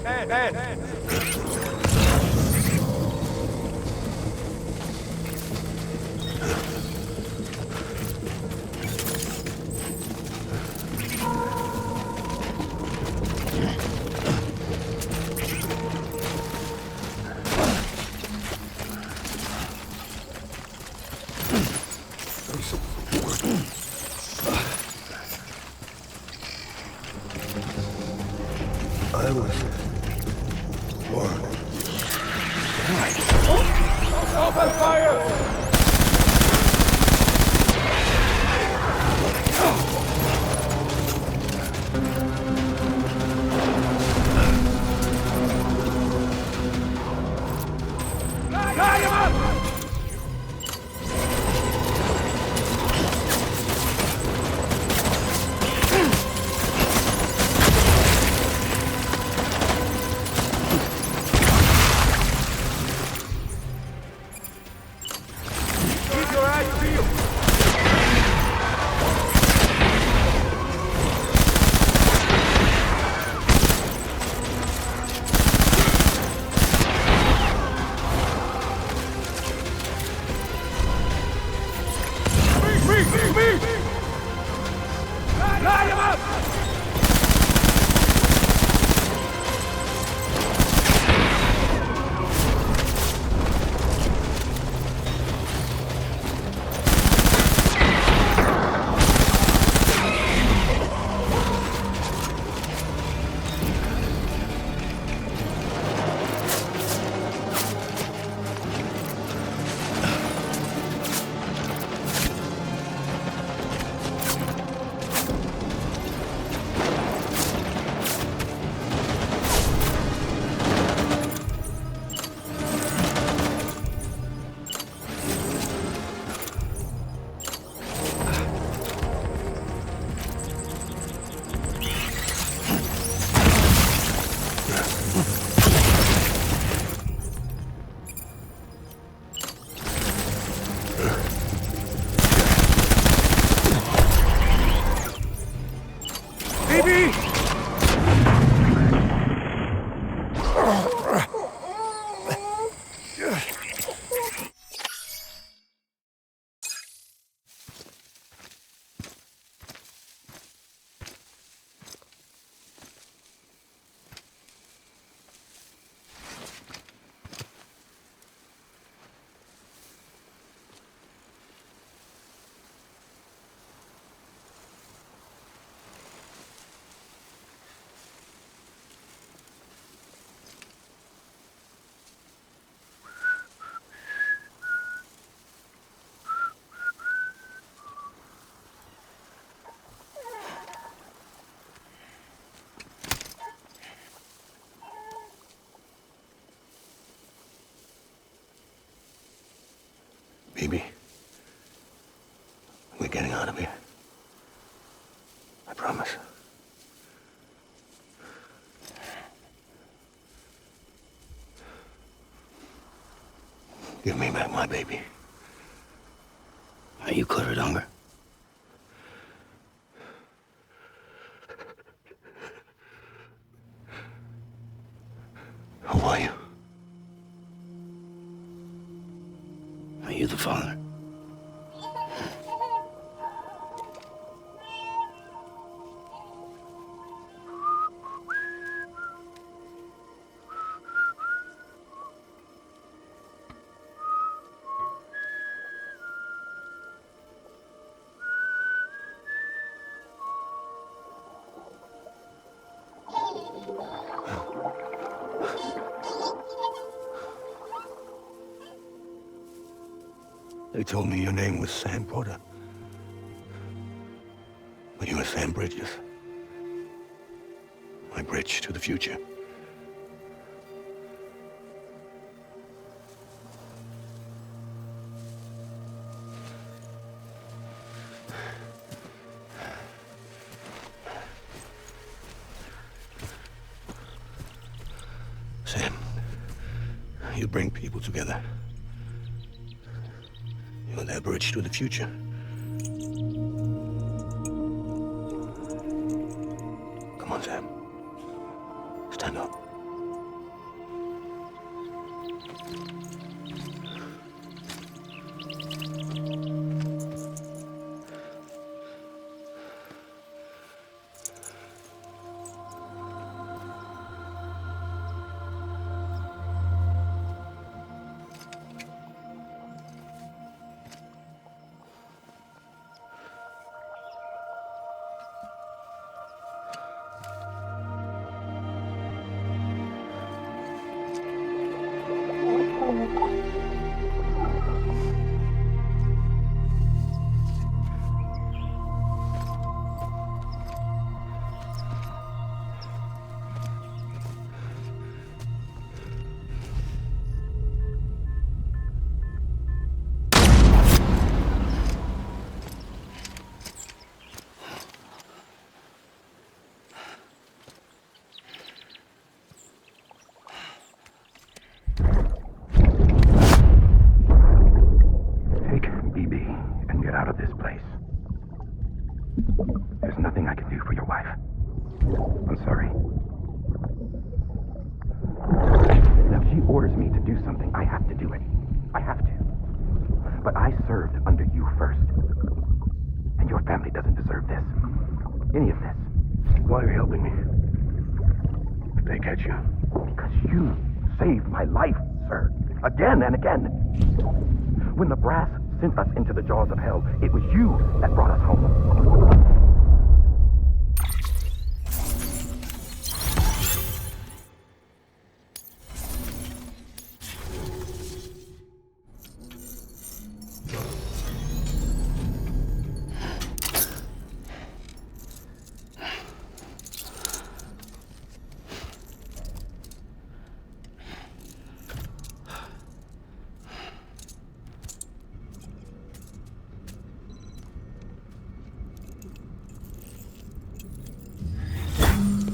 Man. I was born. Open fire! Phoebe, we're getting out of here. I promise. Give me back my baby. Are you clear, Unger? Who are you? Are you the father? They told me your name was Sam Porter. But you were Sam Bridges. My bridge to the future. Sam, you bring people together. You're their bridge to the future. Come on, Sam. Stand up. There's nothing I can do for your wife. I'm sorry. Now, if she orders me to do something, I have to do it. I have to. But I served under you first. And your family doesn't deserve this. Any of this. Why are you helping me? If they catch you. Because you saved my life, sir. Again and again. When the brass sent us into the jaws of hell, it was you that brought us home.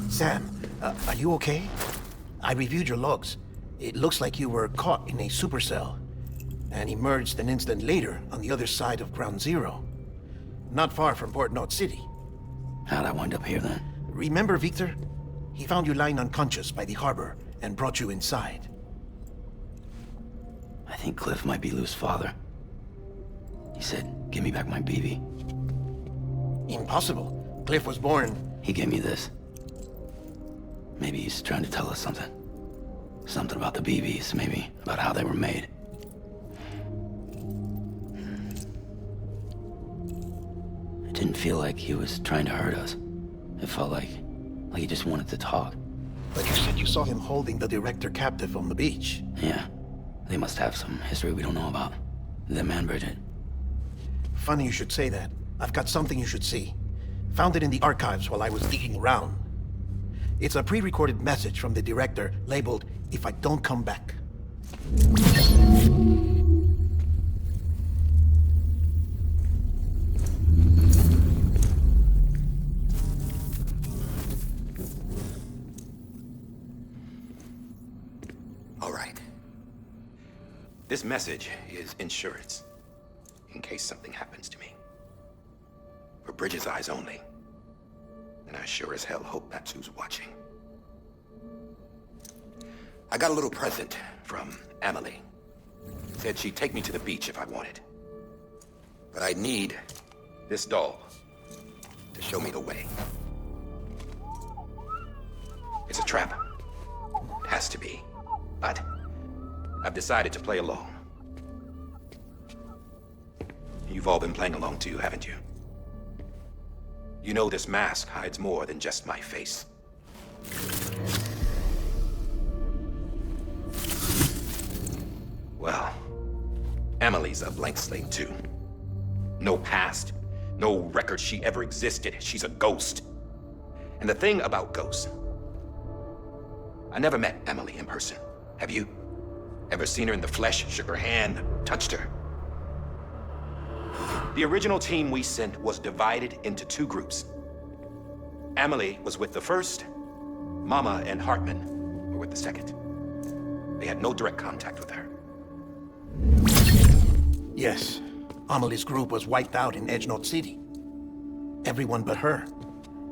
Sam, are you okay? I reviewed your logs. It looks like you were caught in a supercell and emerged an instant later on the other side of Ground Zero. Not far from Port Knot City. How'd I wind up here then? Remember Victor? He found you lying unconscious by the harbor and brought you inside. I think Cliff might be Lou's father. He said, give me back my BB. Impossible. Cliff was born... He gave me this. Maybe he's trying to tell us something. Something about the BBs, maybe about how they were made. It didn't feel like he was trying to hurt us. It felt like he just wanted to talk. But you said you saw him holding the director captive on the beach. Yeah. They must have some history we don't know about. Them and Bridget. Funny you should say that. I've got something you should see. Found it in the archives while I was digging around. It's a pre-recorded message from the director labeled, "If I don't come back." This message is insurance, in case something happens to me. For Bridges' eyes only. And I sure as hell hope that's who's watching. I got a little present from Emily. Said she'd take me to the beach if I wanted. But I'd need this doll to show me the way. It's a trap. It has to be. But I've decided to play along. You've all been playing along too, haven't you? You know this mask hides more than just my face. Well, Emily's a blank slate too. No past, no record she ever existed. She's a ghost. And the thing about ghosts, I never met Emily in person. Have you? Ever seen her in the flesh, shook her hand, touched her? The original team we sent was divided into two groups. Emily was with the first, Mama and Hartman were with the second. They had no direct contact with her. Yes, Amelie's group was wiped out in Edge Note City. Everyone but her.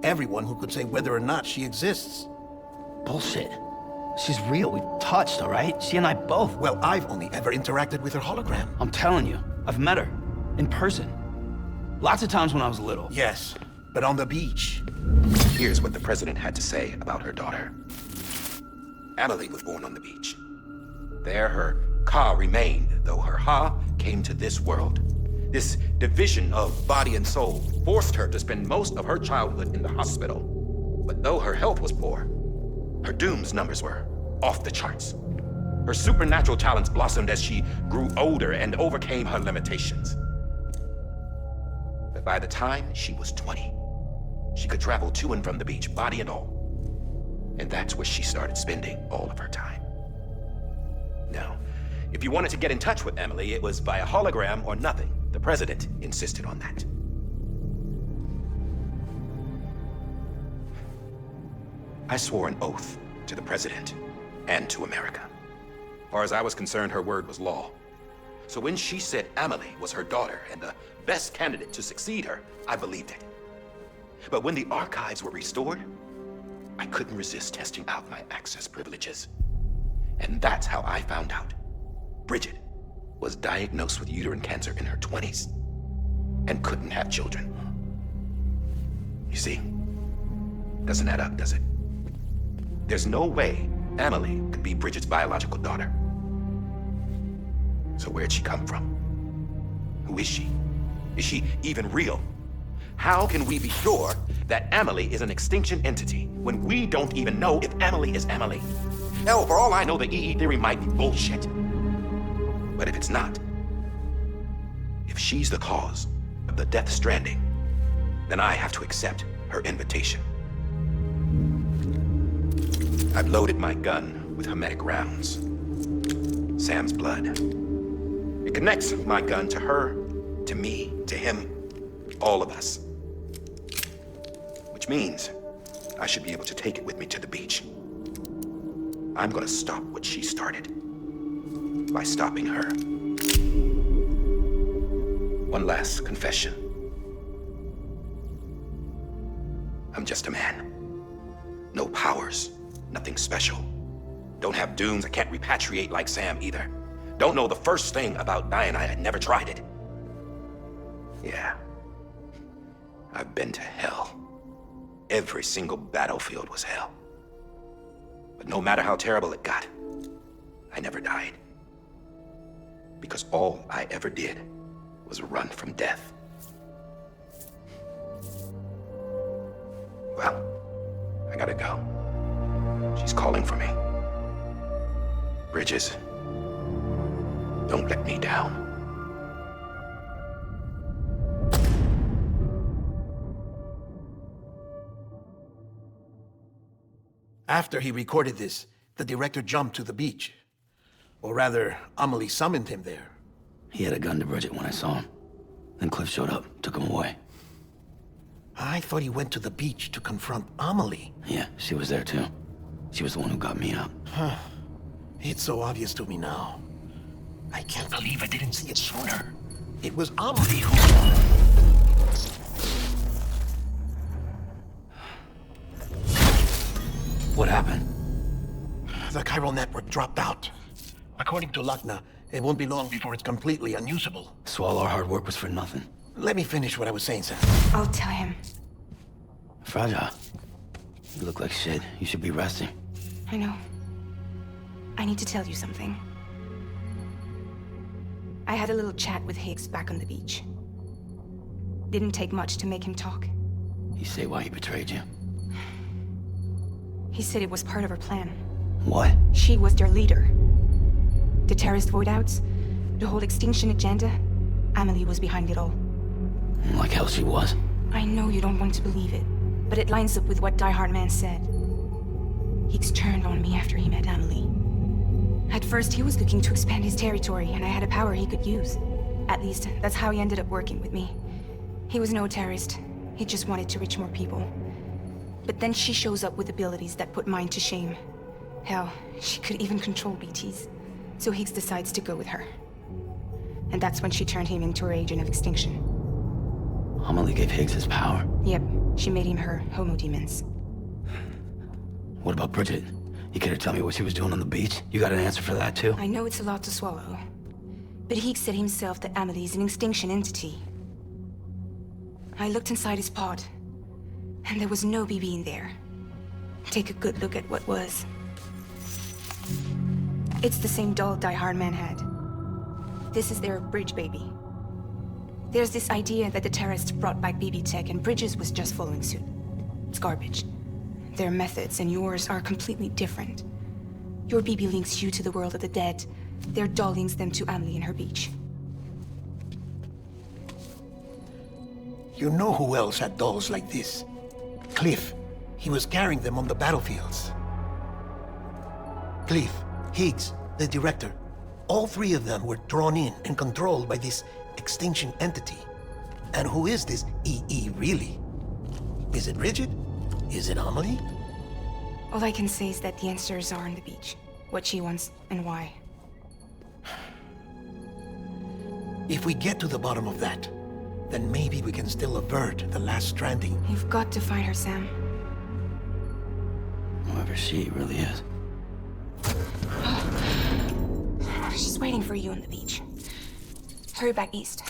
Everyone who could say whether or not she exists. Bullshit. She's real. We touched, all right? She and I both. Well, I've only ever interacted with her hologram. I'm telling you, I've met her. In person. Lots of times when I was little. Yes, but on the beach. Here's what the president had to say about her daughter. Emily was born on the beach. There her Ka remained, though her Ha came to this world. This division of body and soul forced her to spend most of her childhood in the hospital. But though her health was poor, her Doom's numbers were off the charts. Her supernatural talents blossomed as she grew older and overcame her limitations. But by the time she was 20, she could travel to and from the beach, body and all. And that's where she started spending all of her time. Now, if you wanted to get in touch with Emily, it was via hologram or nothing. The president insisted on that. I swore an oath to the president and to America. As far as I was concerned, her word was law. So when she said Emily was her daughter and the best candidate to succeed her, I believed it. But when the archives were restored, I couldn't resist testing out my access privileges. And that's how I found out Bridget was diagnosed with uterine cancer in her 20s and couldn't have children. You see, doesn't add up, does it? There's no way Emily could be Bridget's biological daughter. So where'd she come from? Who is she? Is she even real? How can we be sure that Emily is an extinction entity when we don't even know if Emily is Emily? Hell, for all I know, the EE theory might be bullshit. But if it's not, if she's the cause of the Death Stranding, then I have to accept her invitation. I've loaded my gun with hermetic rounds. Sam's blood. It connects my gun to her, to me, to him, all of us. Which means I should be able to take it with me to the beach. I'm gonna stop what she started by stopping her. One last confession. I'm just a man. No powers, nothing special. Don't have dooms, I can't repatriate like Sam either. Don't know the first thing about dying, I had never tried it. Yeah. I've been to hell. Every single battlefield was hell. But no matter how terrible it got, I never died. Because all I ever did was run from death. Well, I gotta go. She's calling for me. Bridges, don't let me down. After he recorded this, the director jumped to the beach. Or rather, Amelie summoned him there. He had a gun to Bridget when I saw him. Then Cliff showed up, took him away. I thought he went to the beach to confront Amelie. Yeah, she was there too. She was the one who got me out. Huh. It's so obvious to me now. I can't believe I didn't see it sooner. It was Amelie who... What happened? The chiral network dropped out. According to Lachna, it won't be long before it's completely unusable. So all our hard work was for nothing. Let me finish what I was saying, Sam. I'll tell him. Fragile. You look like shit. You should be resting. I know. I need to tell you something. I had a little chat with Higgs back on the beach. Didn't take much to make him talk. You say why he betrayed you? He said it was part of her plan. What? She was their leader. The terrorist voidouts, the whole extinction agenda, Amelie was behind it all. Like hell she was. I know you don't want to believe it, but it lines up with what Die Hard Man said. Higgs turned on me after he met Amelie. At first, he was looking to expand his territory, and I had a power he could use. At least, that's how he ended up working with me. He was no terrorist. He just wanted to reach more people. But then she shows up with abilities that put mine to shame. Hell, she could even control BTs. So Higgs decides to go with her. And that's when she turned him into her agent of extinction. Amelie gave Higgs his power? Yep, she made him her homo demons. What about Bridget? You care to tell me what she was doing on the beach? You got an answer for that too? I know it's a lot to swallow. But Higgs said himself that Amelie is an extinction entity. I looked inside his pod, and there was no BB in there. Take a good look at what was. It's the same doll Die Hard Man had. This is their bridge baby. There's this idea that the terrorists brought back BB tech and Bridges was just following suit. It's garbage. Their methods and yours are completely different. Your BB links you to the world of the dead. Their doll links them to Amelie and her beach. You know who else had dolls like this? Cliff. He was carrying them on the battlefields. Cliff, Higgs, the director. All three of them were drawn in and controlled by this extinction entity. And who is this EE really? Is it Bridget? Is it Amelie? All I can say is that the answers are on the beach. What she wants and why. If we get to the bottom of that, then maybe we can still avert the last stranding. You've got to find her, Sam. Whoever she really is. She's waiting for you on the beach. Hurry back east.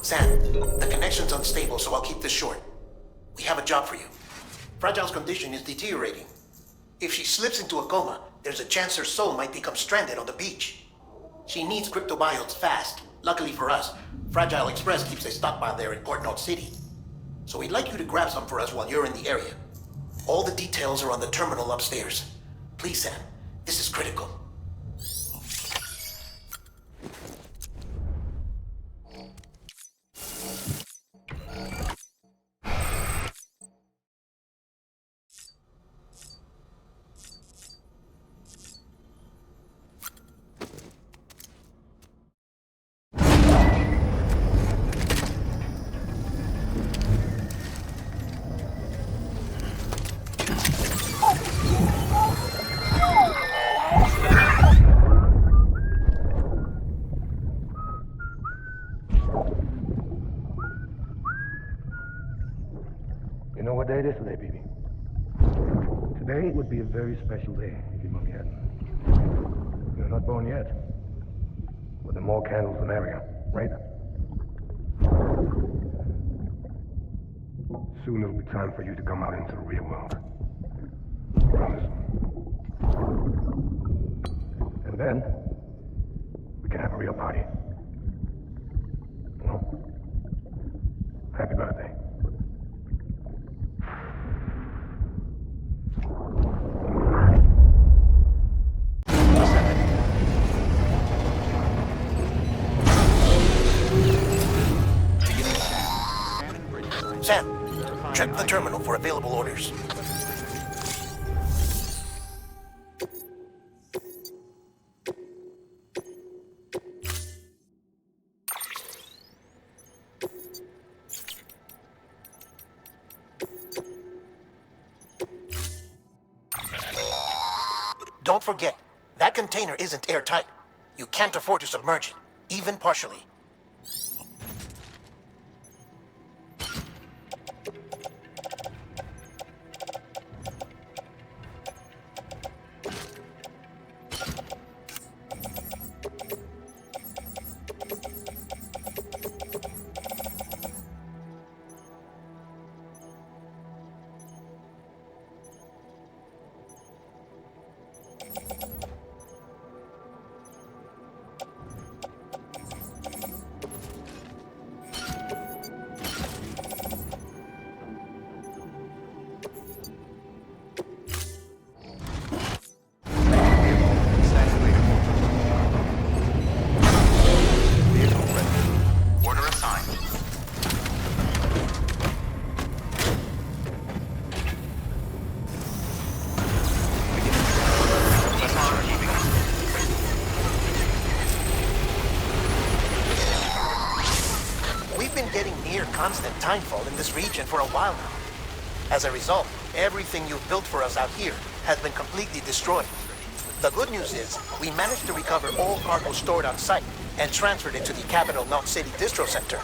Sam, the connection's unstable, so I'll keep this short. We have a job for you. Fragile's condition is deteriorating. If she slips into a coma, there's a chance her soul might become stranded on the beach. She needs cryptobiotes fast. Luckily for us, Fragile Express keeps a stockpile there in Port North City. So we'd like you to grab some for us while you're in the area. All the details are on the terminal upstairs. Please, Sam, this is critical. You know what day it is today, baby? Today would be a very special day if your mommy hadn't. You're not born yet. But the more candles, the merrier, right? Soon it'll be time for you to come out into the real world. Promise. And then, we can have a real party. You know? Happy birthday. Sam, check the terminal for available orders. Don't forget, that container isn't airtight. You can't afford to submerge it, even partially. Order assigned. We've been getting near constant timefall in this region for a while now. As a result, everything you've built for us out here has been completely destroyed. The good news is, we managed to recover all cargo stored on site and transferred it to the Capital Knot City Distro Center.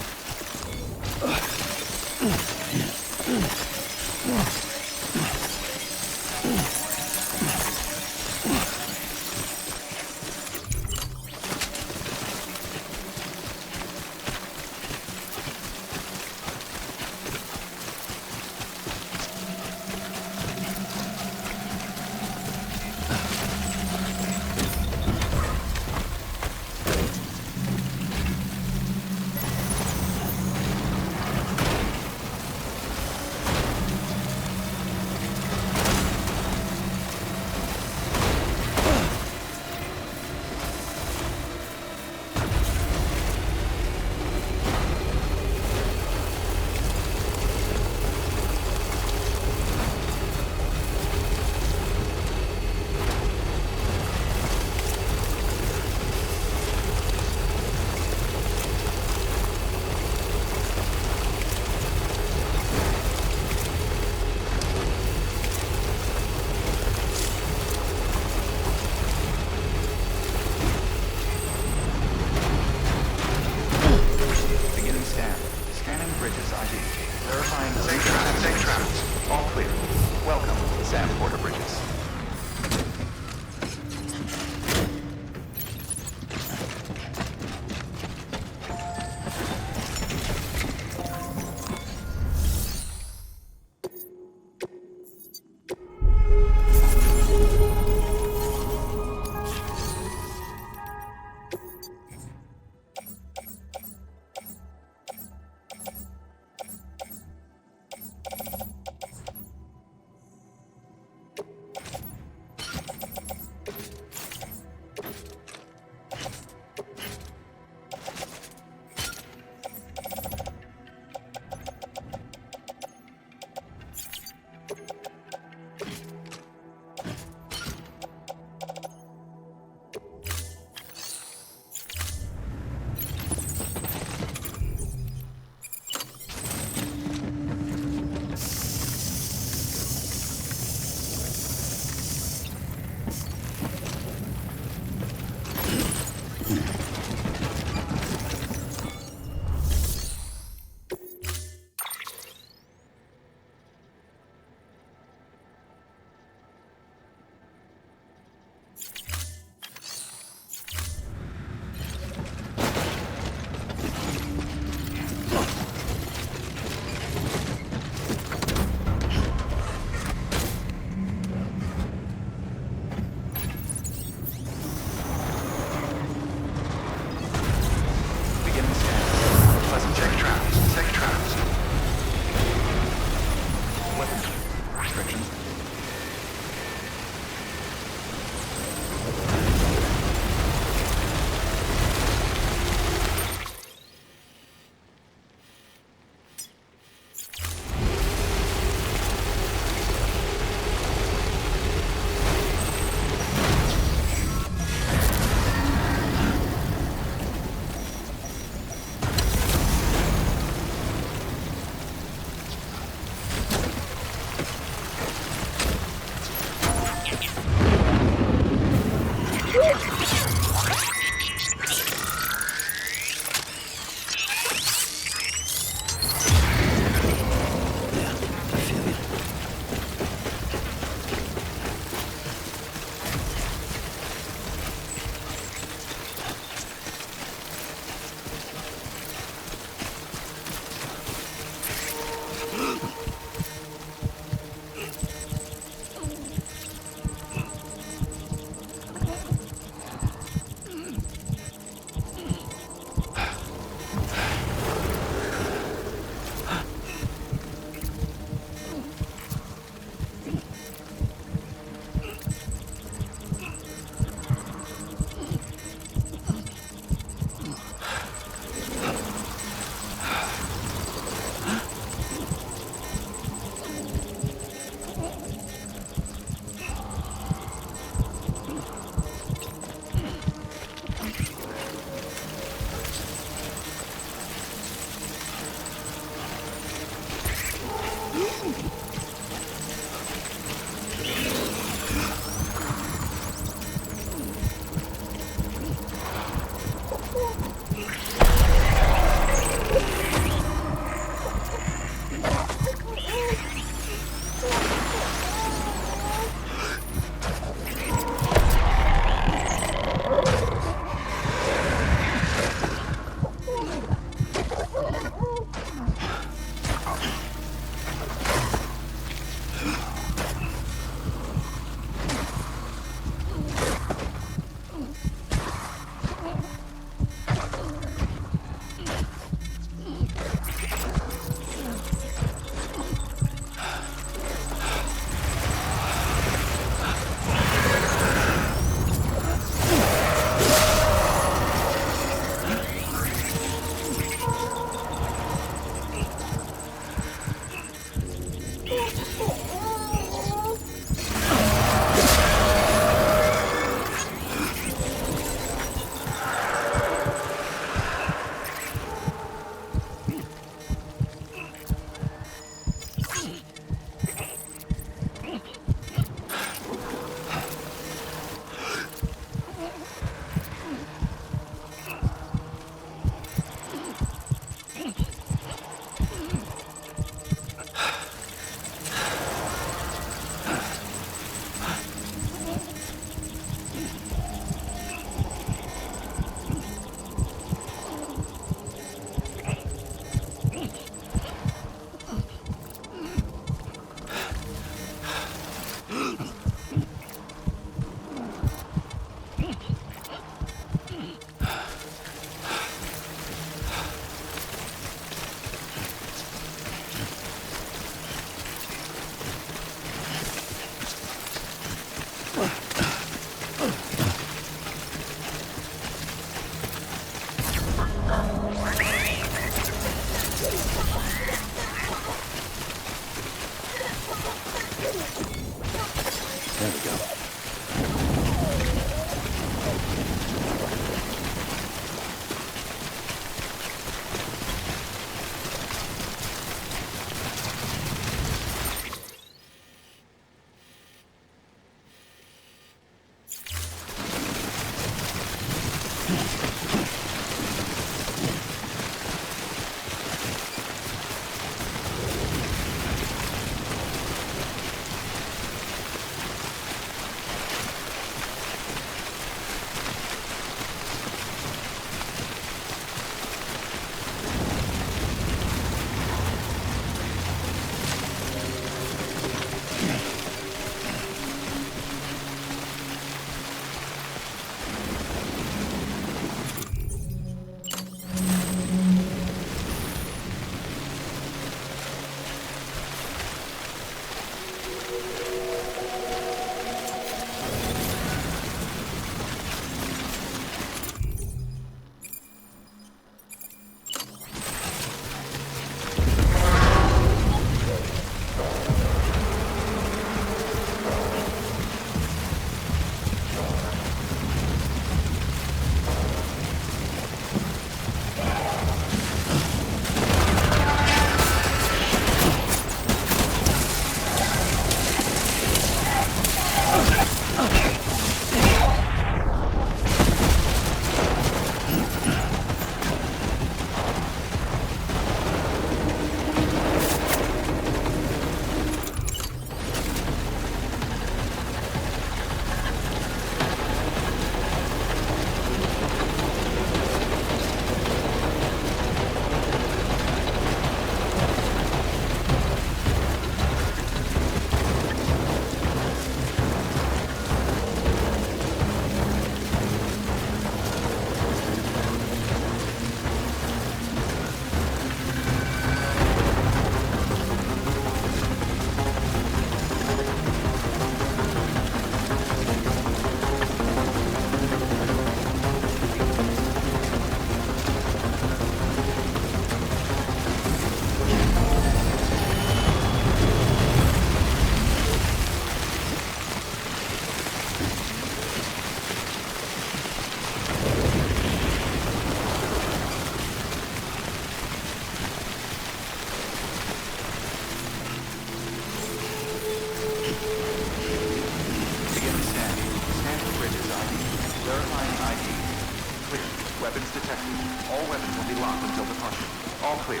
Weapons detected. All weapons will be locked until departure. All clear.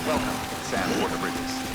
Welcome, Sam Porter Bridges.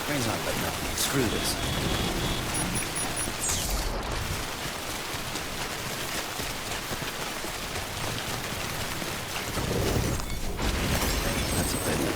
Train's not letting up. Screw this. That's a bit.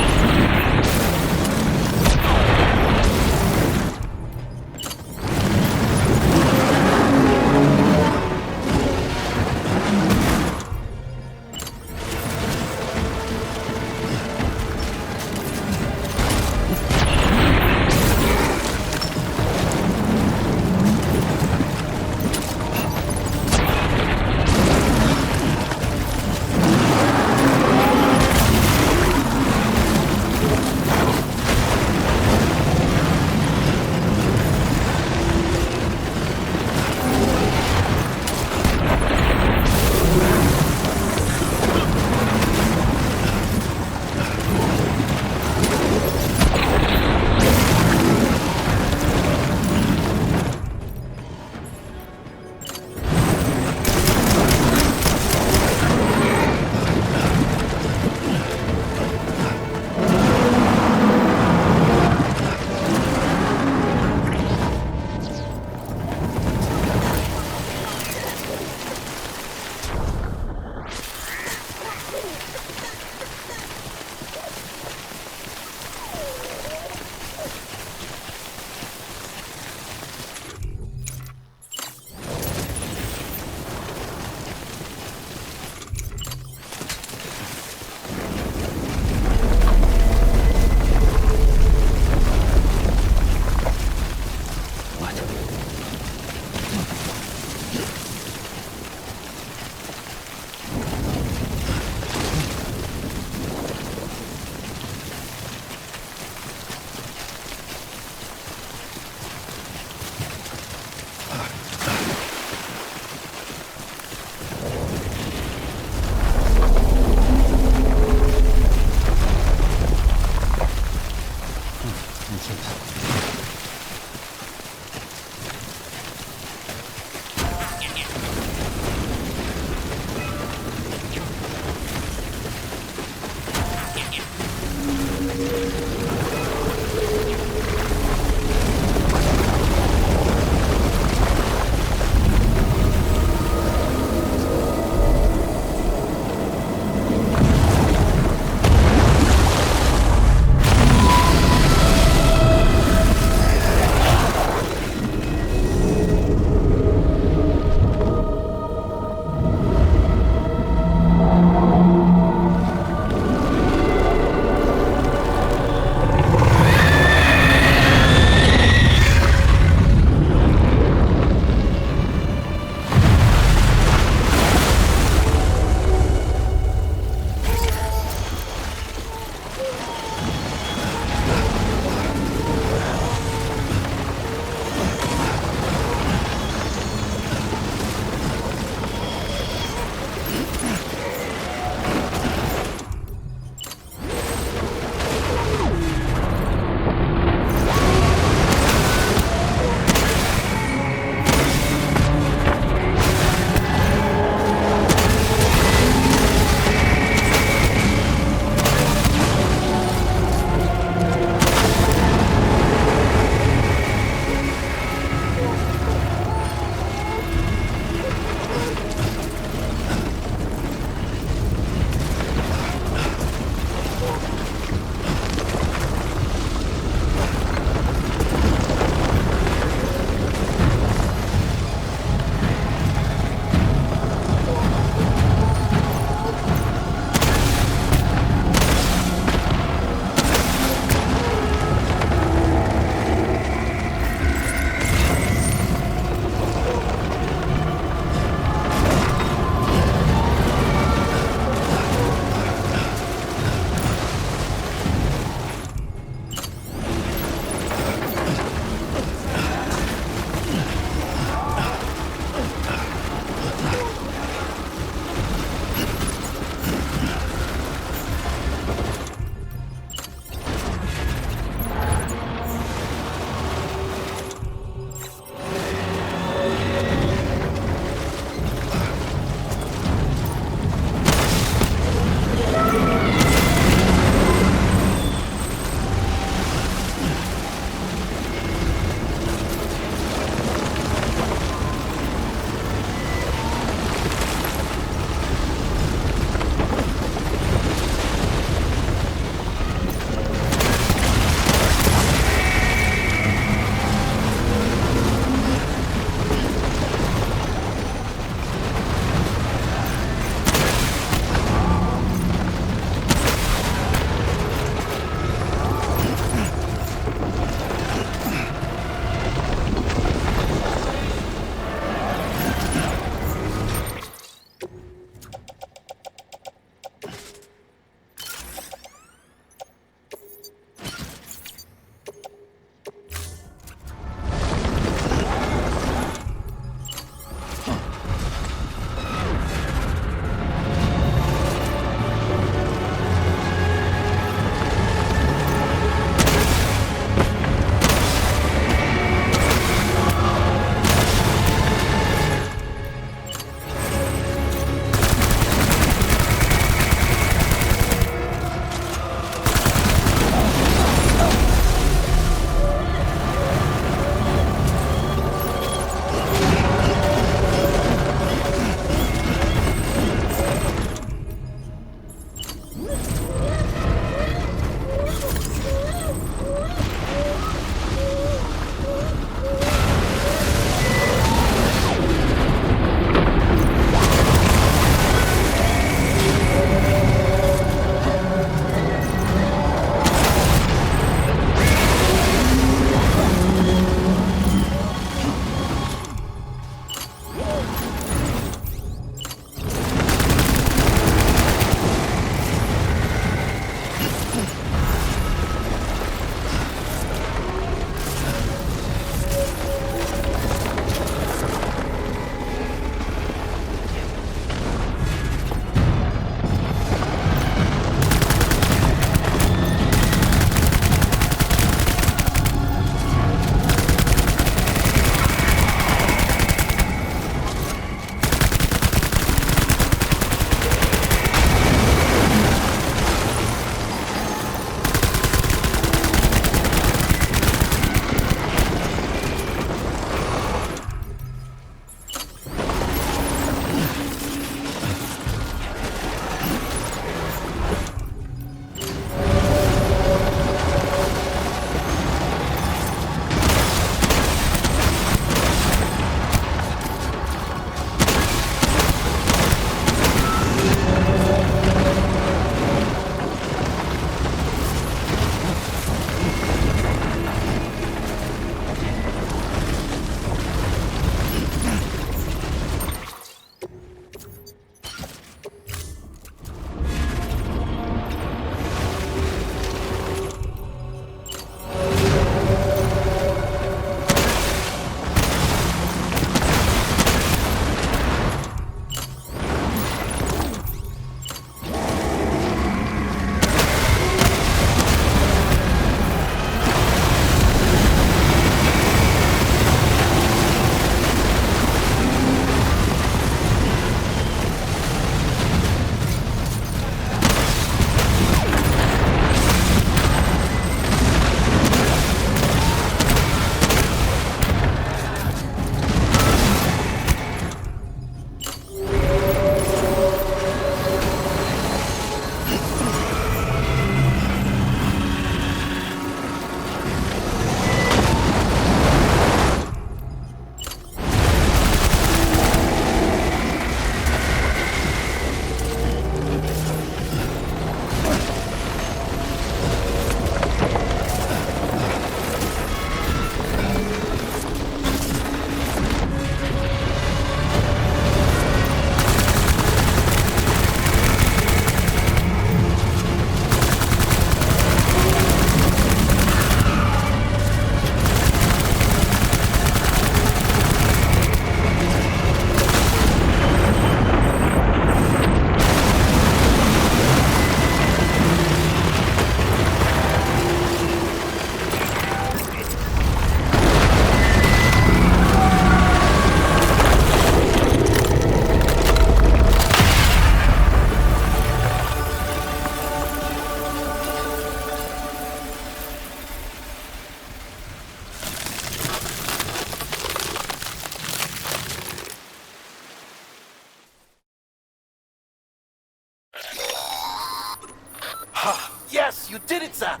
Yes, you did it, Sam.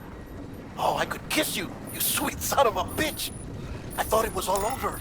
Oh, I could kiss you, you sweet son of a bitch. I thought it was all over.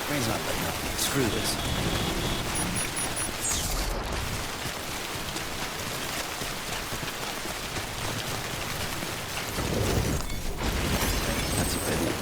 Train's not letting up. Screw this. That's a pity.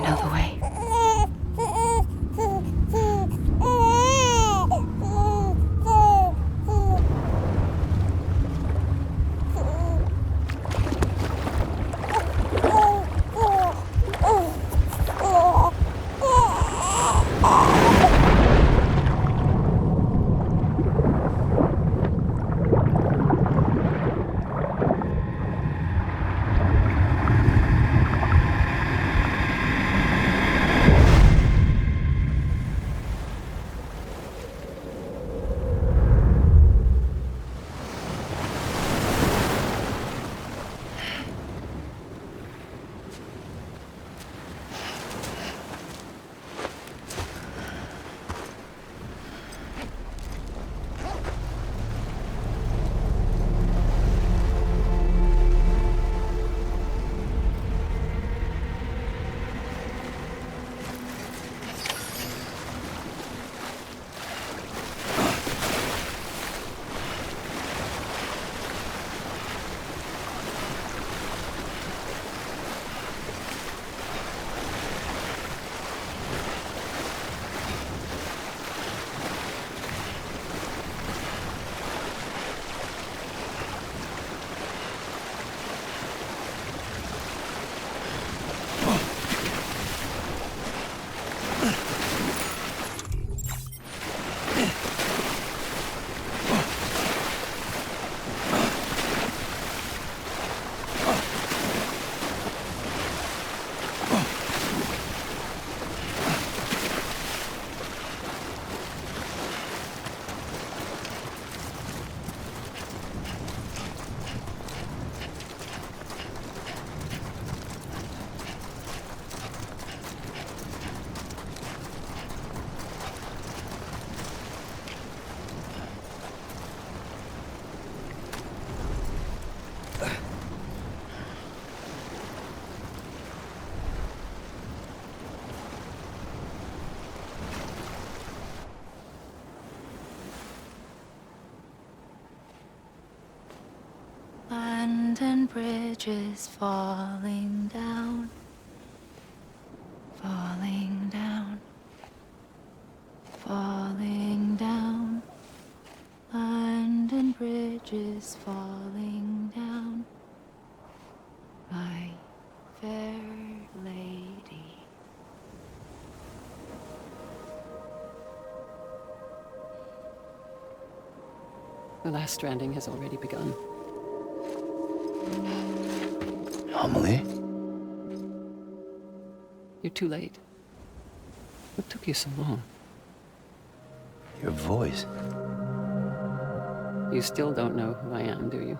know the way. And bridges falling down, falling down, falling down. London bridges falling down, my fair lady. The last stranding has already begun. Amelie? You're too late. What took you so long? Your voice. You still don't know who I am, do you?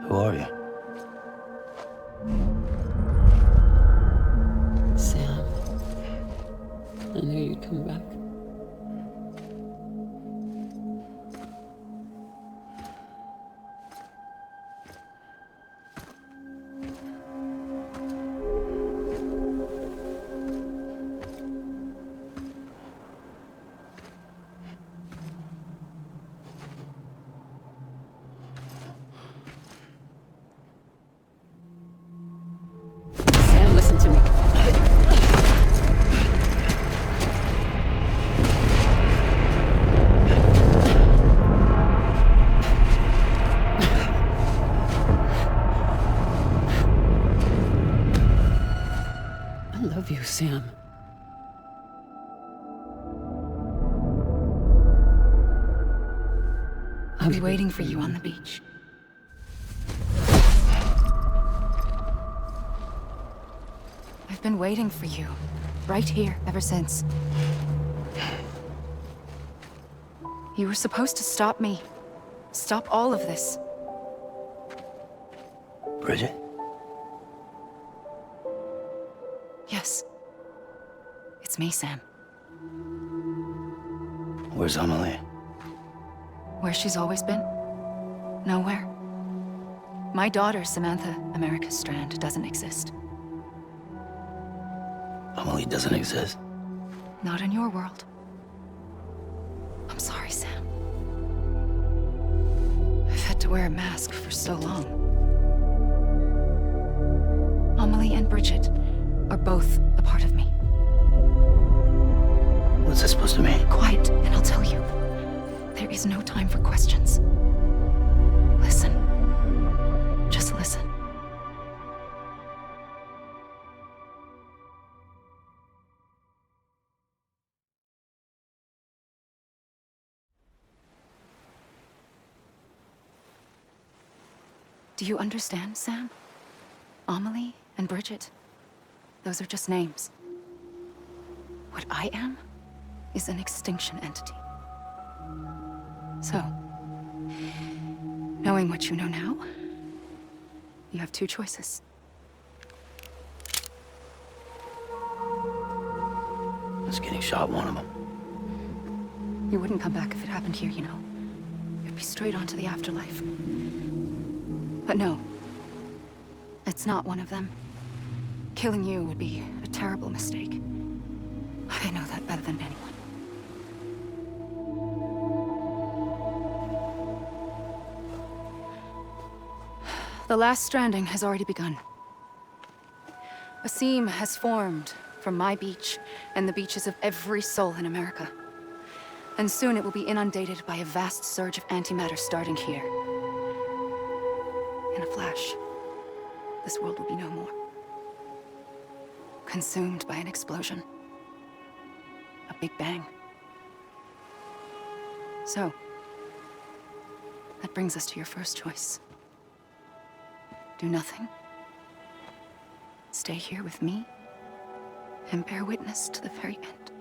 Who are you? Sam. I knew you'd come back. Sam. I'll be waiting for you on the beach. I've been waiting for you, right here, ever since. You were supposed to stop me. Stop all of this. Bridget? Yes. It's me, Sam. Where's Amelie? Where she's always been. Nowhere. My daughter, Samantha America Strand, doesn't exist. Amelie doesn't exist? Not in your world. I'm sorry, Sam. I've had to wear a mask for so long. Amelie and Bridget, are both a part of me. What's this supposed to mean? Quiet, and I'll tell you. There is no time for questions. Listen. Just listen. Do you understand, Sam? Amelie and Bridget, those are just names. What I am is an extinction entity. So, knowing what you know now, you have two choices. Just getting shot, one of them. You wouldn't come back if it happened here, you know. You'd be straight on to the afterlife. But no, it's not one of them. Killing you would be a terrible mistake. I know that better than anyone. The last stranding has already begun. A seam has formed from my beach and the beaches of every soul in America. And soon it will be inundated by a vast surge of antimatter starting here. In a flash, this world will be no more. Consumed by an explosion. A big bang. So, that brings us to your first choice. Do nothing. Stay here with me, and bear witness to the very end.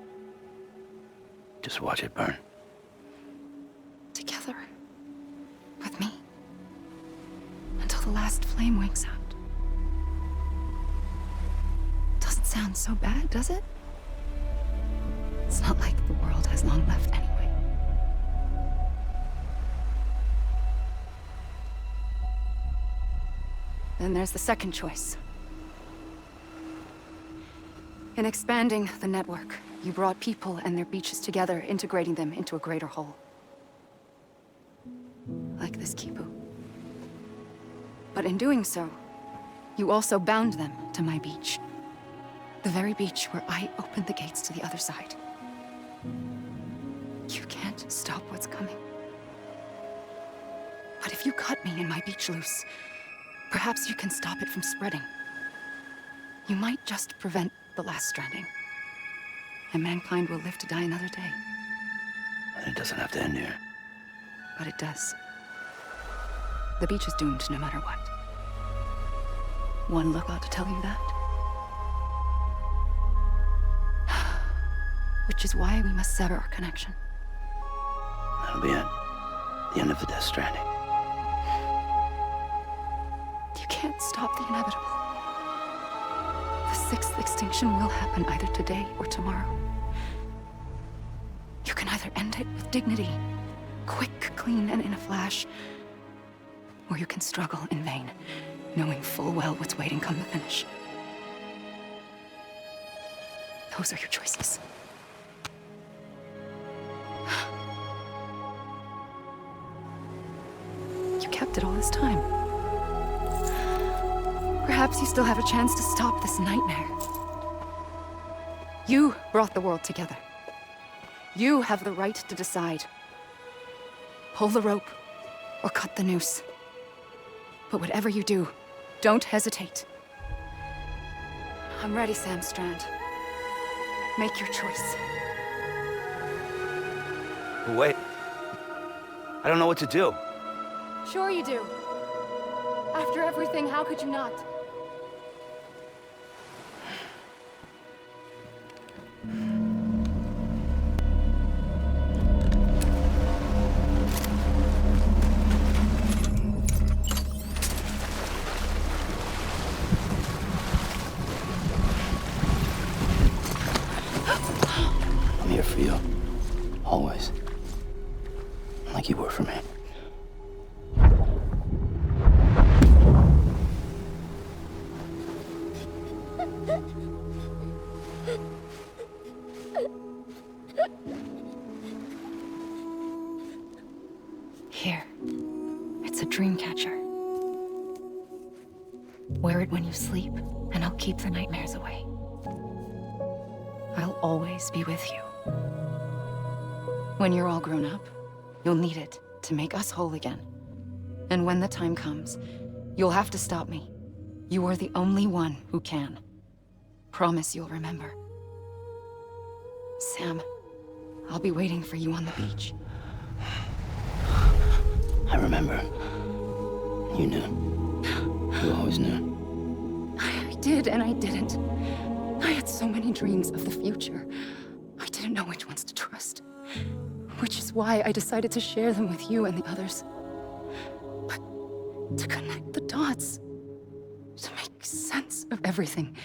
Just watch it burn. Together. With me. Until the last flame winks out. Doesn't sound so bad, does it? It's not like the world has long left anyway. Then there's the second choice. In expanding the network, you brought people and their beaches together, integrating them into a greater whole. Like this Kipu. But in doing so, you also bound them to my beach. The very beach where I opened the gates to the other side. You can't stop what's coming. But if you cut me and my beach loose, perhaps you can stop it from spreading. You might just prevent the last stranding. And mankind will live to die another day. And it doesn't have to end here. But it does. The beach is doomed no matter what. One look ought to tell you that. Which is why we must sever our connection. That'll be it. The end of the Death Stranding. You can't stop the inevitable. The sixth extinction will happen either today or tomorrow. You can either end it with dignity, quick, clean, and in a flash, or you can struggle in vain, knowing full well what's waiting come the finish. Those are your choices. You kept it all this time. Perhaps you still have a chance to stop this nightmare. You brought the world together. You have the right to decide. Pull the rope or cut the noose. But whatever you do, don't hesitate. I'm ready, Sam Strand. Make your choice. Wait. I don't know what to do. Sure you do. After everything, how could you not? I'm here for you. Always. Like you were for me. Here. It's a dream catcher. Wear it when you sleep, and I'll keep the nightmares away. always be with you. When you're all grown up, you'll need it to make us whole again. And when the time comes, you'll have to stop me. You are the only one who can. Promise you'll remember. Sam, I'll be waiting for you on the beach. I remember. You knew. You always knew. I did and I didn't. I had so many dreams of the future. I didn't know which ones to trust. Which is why I decided to share them with you and the others. But to connect the dots, to make sense of everything,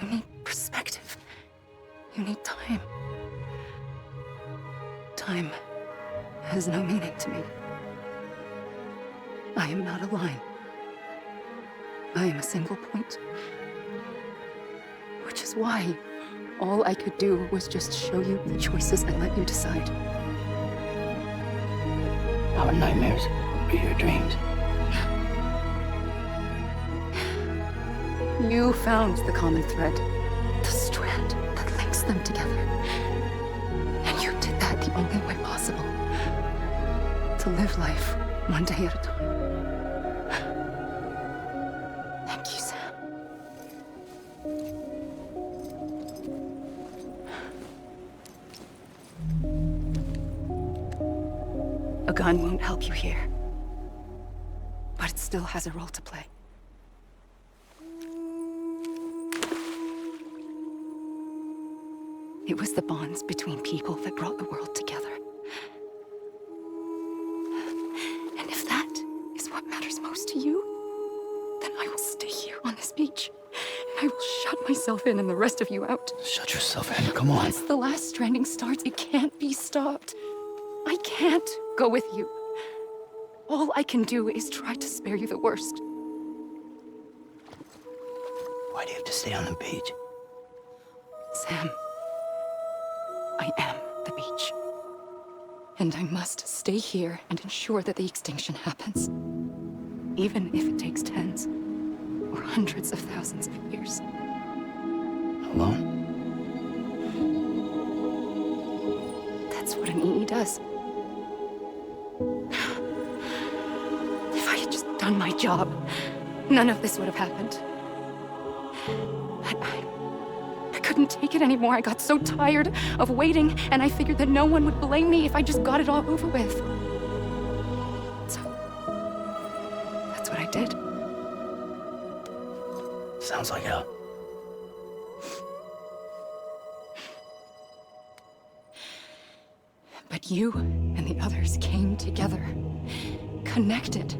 you need perspective. You need time. Time has no meaning to me. I am not a line. I am a single point. Which is why all I could do was just show you the choices and let you decide. Our nightmares are your dreams. You found the common thread, the strand that links them together. And you did that the only way possible. To live life one day at a time. Thank you, Sam. A gun won't help you here. But it still has a role to play. It was the bonds between people that brought the world together. And if that is what matters most to you, then I will stay here on this beach. And I will shut myself in and the rest of you out. Shut yourself in, come on. Once the last stranding starts, it can't be stopped. I can't go with you. All I can do is try to spare you the worst. Why do you have to stay on the beach? Sam, I am the beach. And I must stay here and ensure that the extinction happens. Even if it takes tens or hundreds of thousands of years. Alone? That's what an EE does. If I had just done my job, none of this would have happened. But I couldn't take it anymore. I got so tired of waiting, and I figured that no one would blame me if I just got it all over with. So, that's what I did. Sounds like hell. But you and the others came together, connected.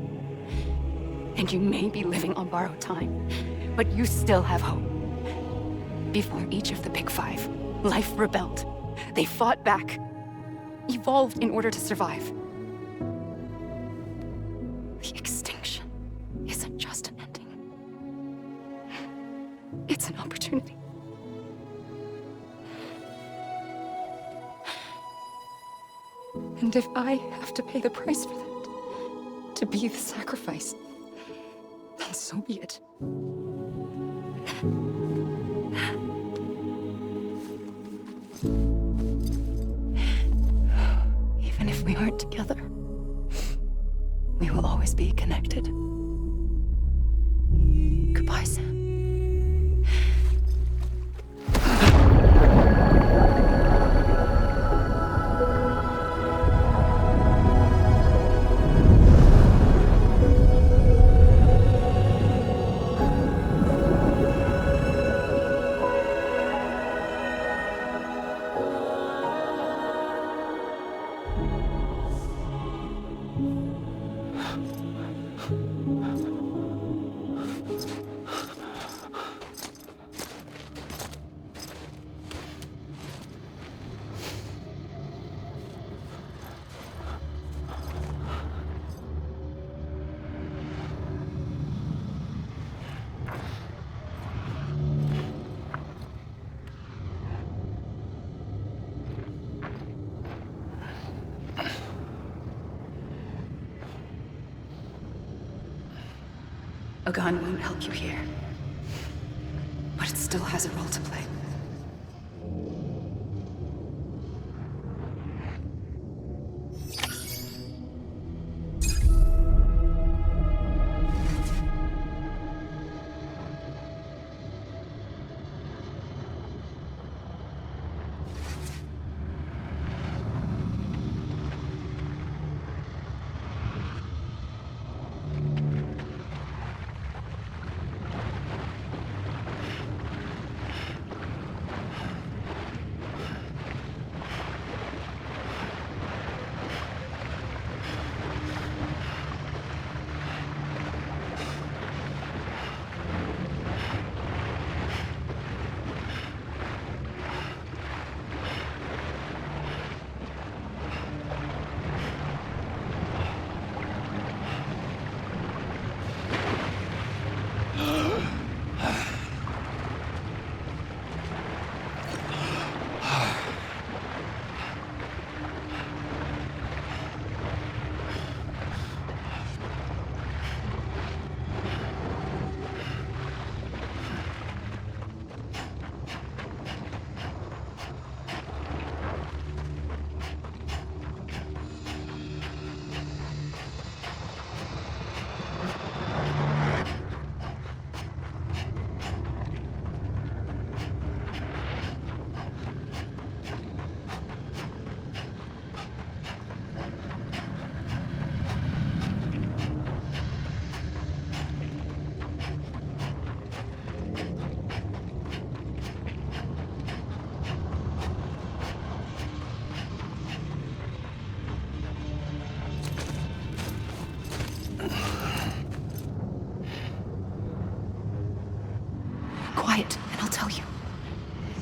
And you may be living on borrowed time, but you still have hope. Before each of the Big Five, life rebelled. They fought back, evolved in order to survive. The extinction isn't just an ending. It's an opportunity. And if I have to pay the price for that, to be the sacrifice, then so be it. Even if we aren't together, we will always be connected. Goodbye, Sam. A gun won't help you here, but it still has a role to play.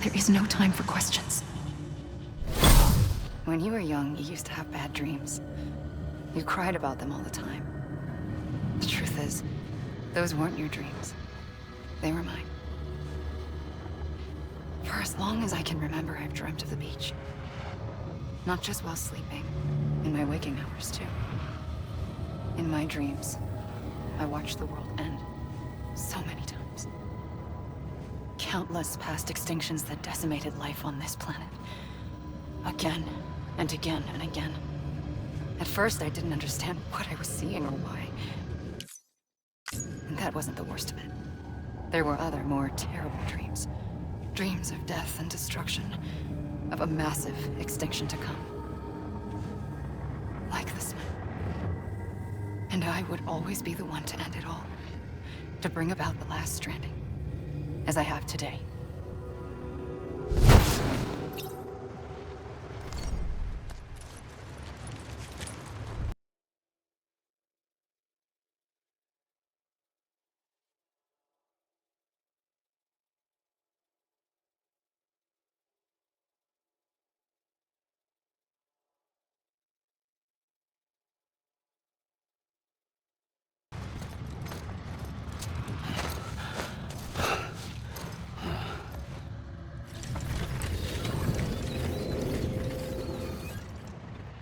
There is no time for questions. When you were young, you used to have bad dreams. You cried about them all the time. The truth is, those weren't your dreams. They were mine. For as long as I can remember, I've dreamt of the beach. Not just while sleeping, in my waking hours too. In my dreams, I watched the world end so many times. Countless past extinctions that decimated life on this planet. Again, and again, and again. At first, I didn't understand what I was seeing or why. And that wasn't the worst of it. There were other, more terrible dreams. Dreams of death and destruction. Of a massive extinction to come. Like this one. And I would always be the one to end it all. To bring about the last stranding. As I have today.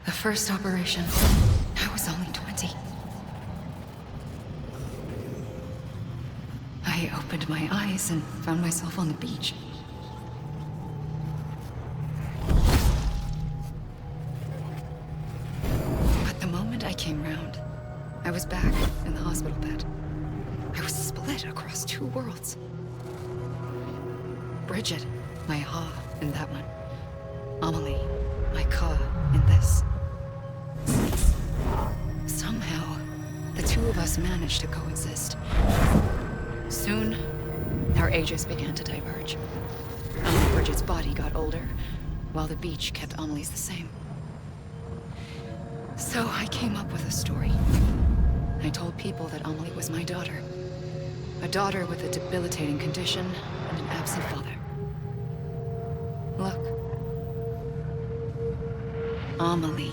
The first operation, I was only 20. I opened my eyes and found myself on the beach. But the moment I came round, I was back in the hospital bed. I was split across two worlds. Bridget, my Ha in that one. Amelie, my Ka in this. Somehow, the two of us managed to coexist. Soon, our ages began to diverge. Bridget's body got older, while the beach kept Amelie's the same. So I came up with a story. I told people that Amelie was my daughter. A daughter with a debilitating condition and an absent father. Look. Amelie.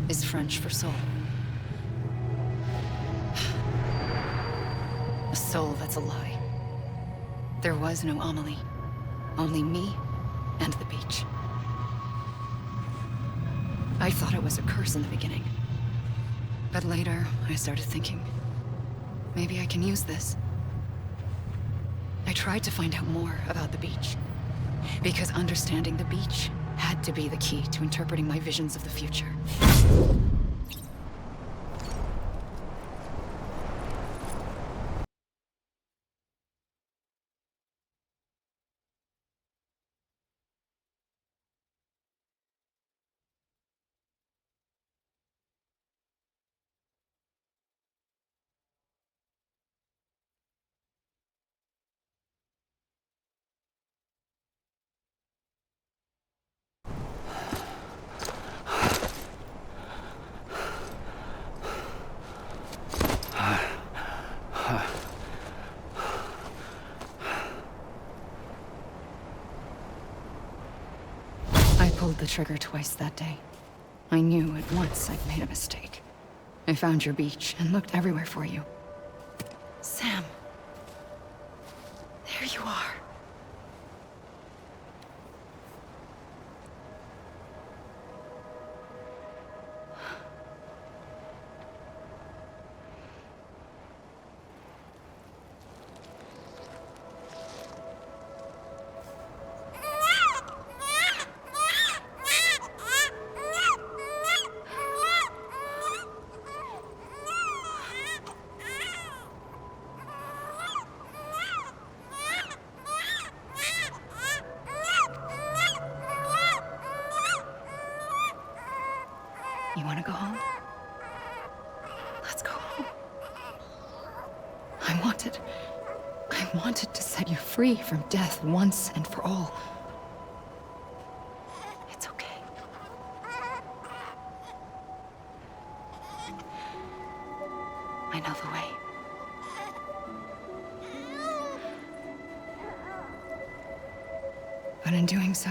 Is French for soul. A soul that's a lie. There was no Amelie. Only me and the beach. I thought it was a curse in the beginning. But later, I started thinking, maybe I can use this. I tried to find out more about the beach. Because understanding the beach had to be the key to interpreting my visions of the future. I pulled the trigger twice that day. I knew at once I'd made a mistake. I found your beach and looked everywhere for you. Sam. There you are. You want to go home? Let's go home. I wanted to set you free from death once and for all. It's okay. I know the way. But in doing so,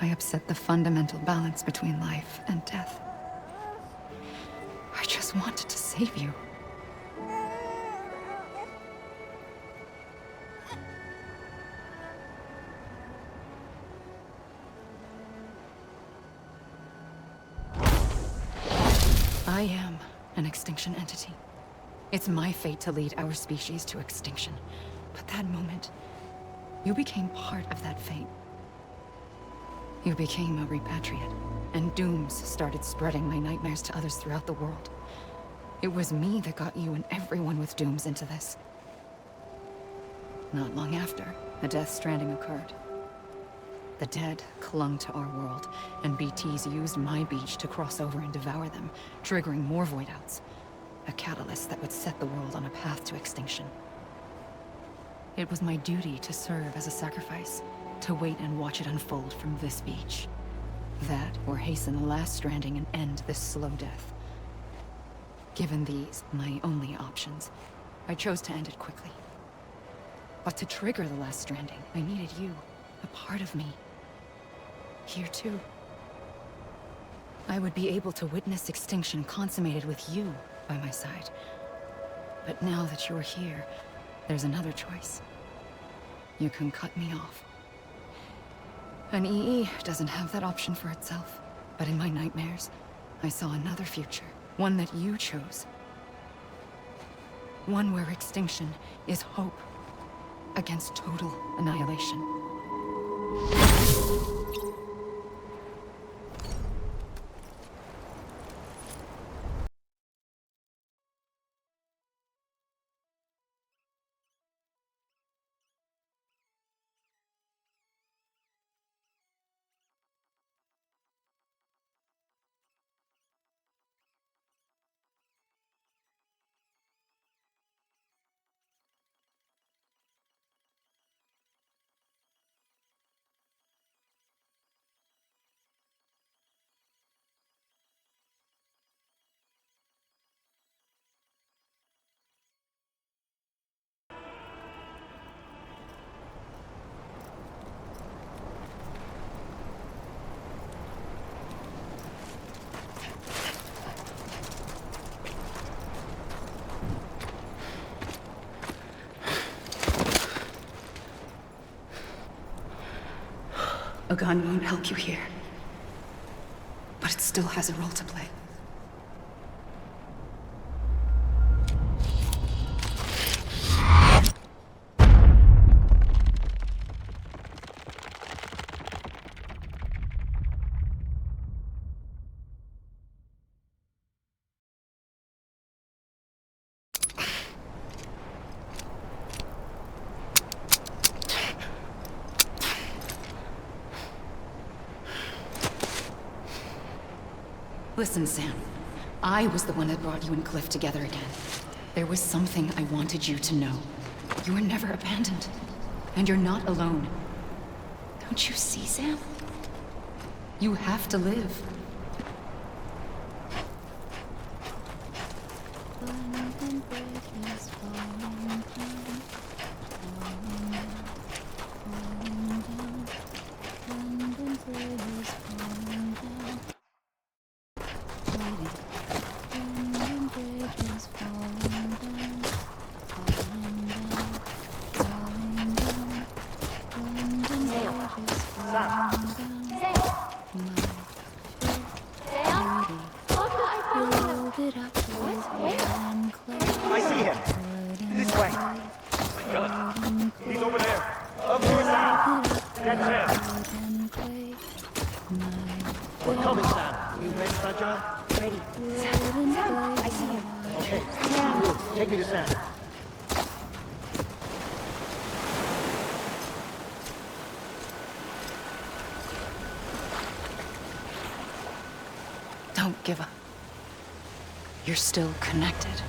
I upset the fundamental balance between life and death. I just wanted to save you. I am an extinction entity. It's my fate to lead our species to extinction. But that moment, you became part of that fate. You became a repatriate, and dooms started spreading my nightmares to others throughout the world. It was me that got you and everyone with dooms into this. Not long after, the Death Stranding occurred. The dead clung to our world, and BTs used my beach to cross over and devour them, triggering more void outs. A catalyst that would set the world on a path to extinction. It was my duty to serve as a sacrifice, to wait and watch it unfold from this beach. That, or hasten the last stranding and end this slow death. Given these, my only options, I chose to end it quickly. But to trigger the last stranding, I needed you, a part of me. Here too. I would be able to witness extinction consummated with you by my side. But now that you're here, there's another choice. You can cut me off. An EE doesn't have that option for itself. But in my nightmares, I saw another future. One that you chose. One where extinction is hope against total annihilation. A gun won't help you here. But it still has a role to play. Listen, Sam. I was the one that brought you and Cliff together again. There was something I wanted you to know. You were never abandoned. And you're not alone. Don't you see, Sam? You have to live. Don't give up. You're still connected.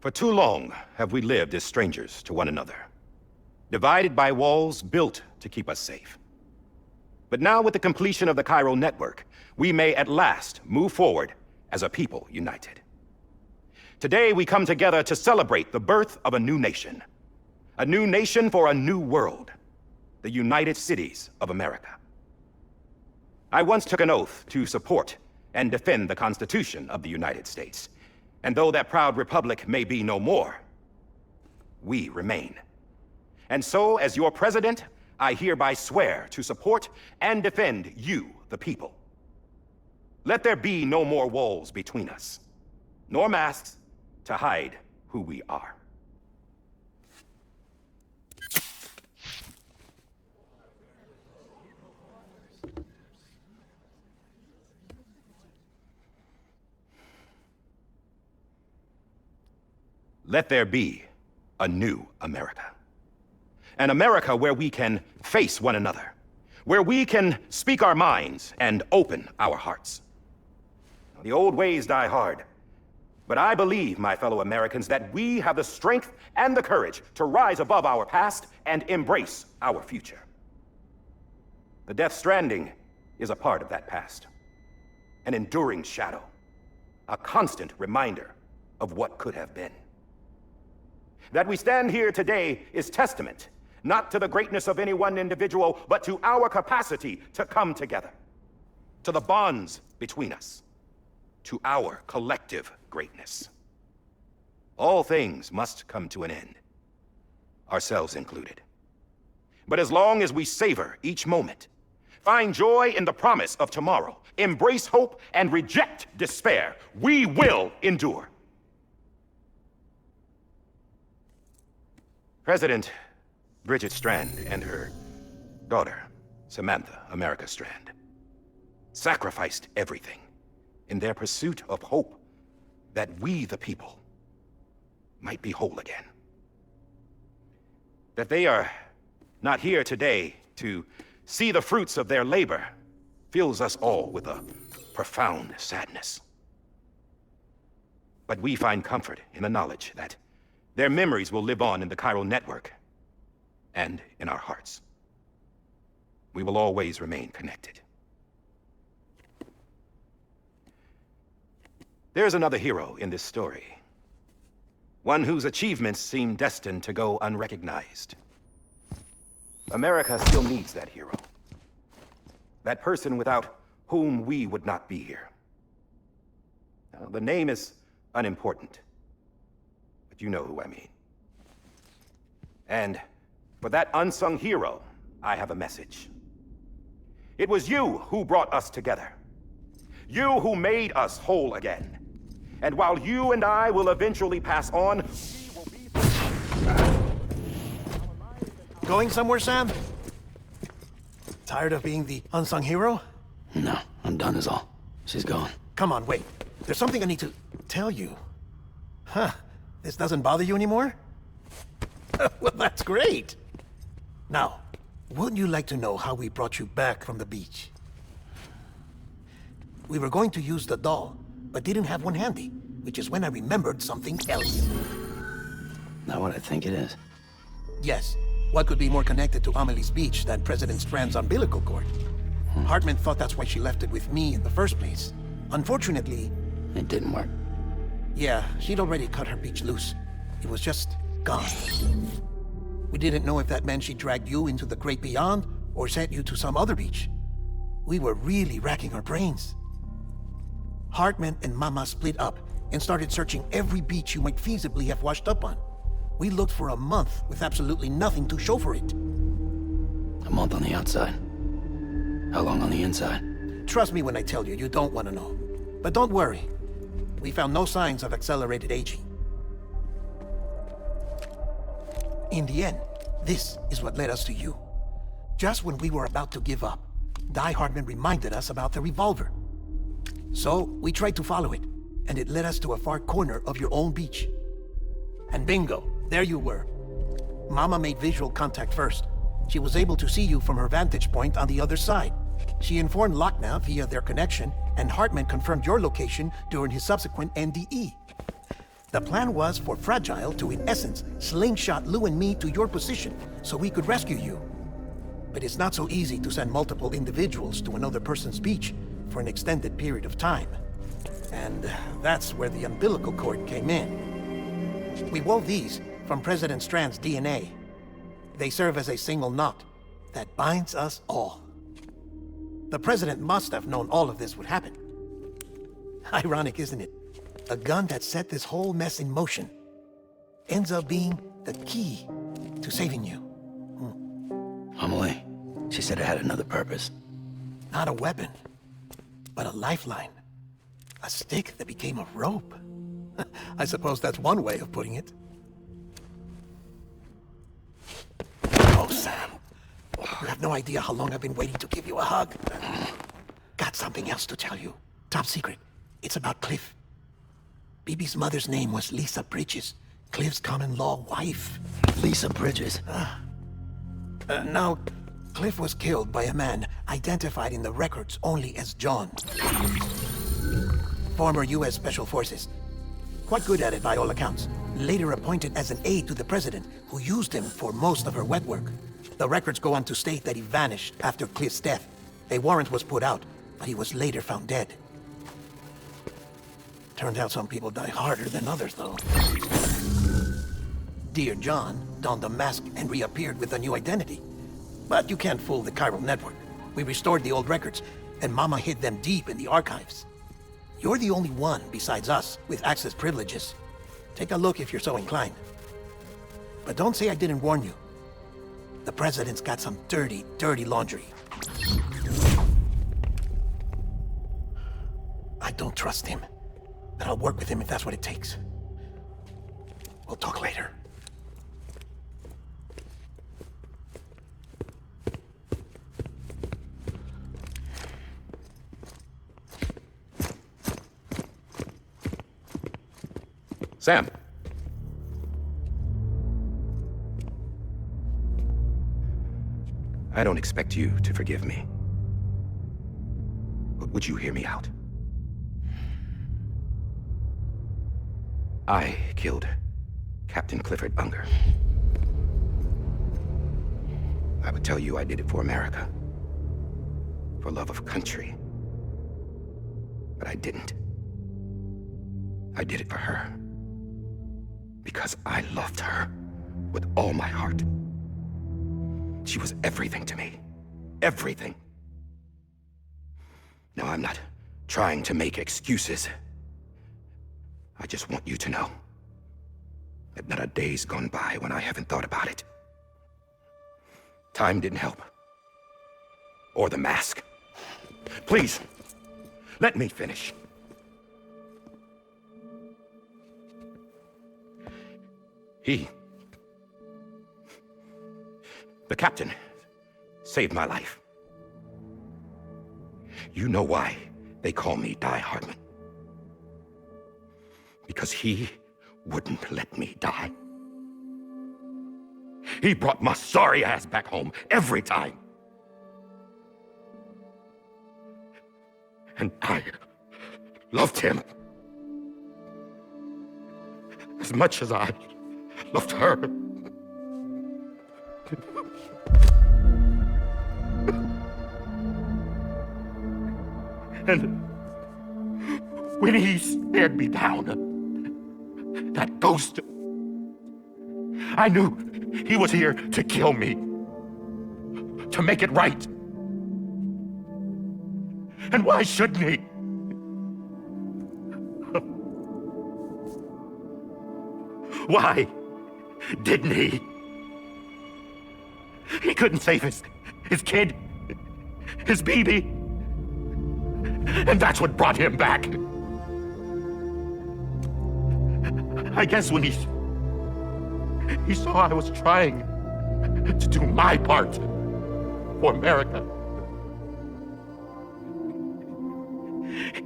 For too long have we lived as strangers to one another, divided by walls built to keep us safe. But now with the completion of the Chiral Network, we may at last move forward as a people united. Today we come together to celebrate the birth of a new nation for a new world, the United Cities of America. I once took an oath to support and defend the Constitution of the United States. And though that proud republic may be no more, we remain. And so, as your president, I hereby swear to support and defend you, the people. Let there be no more walls between us, nor masks to hide who we are. Let there be a new America. An America where we can face one another, where we can speak our minds and open our hearts. The old ways die hard, but I believe, my fellow Americans, that we have the strength and the courage to rise above our past and embrace our future. The Death Stranding is a part of that past, an enduring shadow, a constant reminder of what could have been. That we stand here today is testament, not to the greatness of any one individual, but to our capacity to come together, to the bonds between us, to our collective greatness. All things must come to an end, ourselves included. But as long as we savor each moment, find joy in the promise of tomorrow, embrace hope, and reject despair, we will endure. President Bridget Strand and her daughter, Samantha America Strand, sacrificed everything in their pursuit of hope that we, the people, might be whole again. That they are not here today to see the fruits of their labor fills us all with a profound sadness. But we find comfort in the knowledge that their memories will live on in the Chiral Network and in our hearts. We will always remain connected. There's another hero in this story, one whose achievements seem destined to go unrecognized. America still needs that hero, that person without whom we would not be here. Now, the name is unimportant, but you know who I mean. And for that unsung hero, I have a message. It was you who brought us together. You who made us whole again. And while you and I will eventually pass on, we will be... Going somewhere, Sam? Tired of being the unsung hero? No, I'm done is all. She's gone. Come on, wait. There's something I need to tell you. Huh. This doesn't bother you anymore? Well, that's great. Now, wouldn't you like to know how we brought you back from the beach? We were going to use the doll, but didn't have one handy, which is when I remembered something else. Not what I think it is. Yes. What could be more connected to Amelie's beach than President Strand's umbilical cord? Hartman thought that's why she left it with me in the first place. Unfortunately... It didn't work. Yeah, she'd already cut her beach loose. It was just gone. We didn't know if that meant she dragged you into the great beyond, or sent you to some other beach. We were really racking our brains. Hartman and Mama split up, and started searching every beach you might feasibly have washed up on. We looked for a month with absolutely nothing to show for it. A month on the outside. How long on the inside? Trust me when I tell you, you don't want to know. But don't worry. We found no signs of accelerated aging. In the end, this is what led us to you. Just when we were about to give up, Die Hardman reminded us about the revolver. So, we tried to follow it, and it led us to a far corner of your own beach. And bingo, there you were. Mama made visual contact first. She was able to see you from her vantage point on the other side. She informed Lockna via their connection, and Hartman confirmed your location during his subsequent NDE. The plan was for Fragile to, in essence, slingshot Lou and me to your position so we could rescue you. But it's not so easy to send multiple individuals to another person's beach for an extended period of time. And that's where the umbilical cord came in. We wove these from President Strand's DNA. They serve as a single knot that binds us all. The President must have known all of this would happen. Ironic, isn't it? A gun that set this whole mess in motion ends up being the key to saving you. Amelie, she said it had another purpose. Not a weapon, but a lifeline. A stick that became a rope. I suppose that's one way of putting it. Oh, Sam. You have no idea how long I've been waiting to give you a hug. Got something else to tell you. Top secret. It's about Cliff. Bibi's mother's name was Lisa Bridges, Cliff's common-law wife. Lisa Bridges? Now, Cliff was killed by a man identified in the records only as John. Former U.S. Special Forces. Quite good at it by all accounts. Later appointed as an aide to the president, who used him for most of her wet work. The records go on to state that he vanished after Cliff's death. A warrant was put out, but he was later found dead. Turned out some people die harder than others, though. Dear John donned a mask and reappeared with a new identity. But you can't fool the Chiral Network. We restored the old records, and Mama hid them deep in the archives. You're the only one, besides us, with access privileges. Take a look if you're so inclined. But don't say I didn't warn you. The President's got some dirty, dirty laundry. I don't trust him. But I'll work with him if that's what it takes. We'll talk later. Sam. I don't expect you to forgive me. But would you hear me out? I killed Captain Clifford Unger. I would tell you I did it for America. For love of country. But I didn't. I did it for her. Because I loved her with all my heart. She was everything to me. Everything. Now, I'm not trying to make excuses. I just want you to know that not a day's gone by when I haven't thought about it. Time didn't help. Or the mask. Please, let me finish. The captain, saved my life. You know why they call me Die Hardman. Because he wouldn't let me die. He brought my sorry ass back home every time. And I loved him as much as I loved her. And when he stared me down, that ghost, I knew he was here to kill me, to make it right. And why shouldn't he? Why didn't he? He couldn't save his kid, his baby. And that's what brought him back. I guess when he saw I was trying to do my part for America,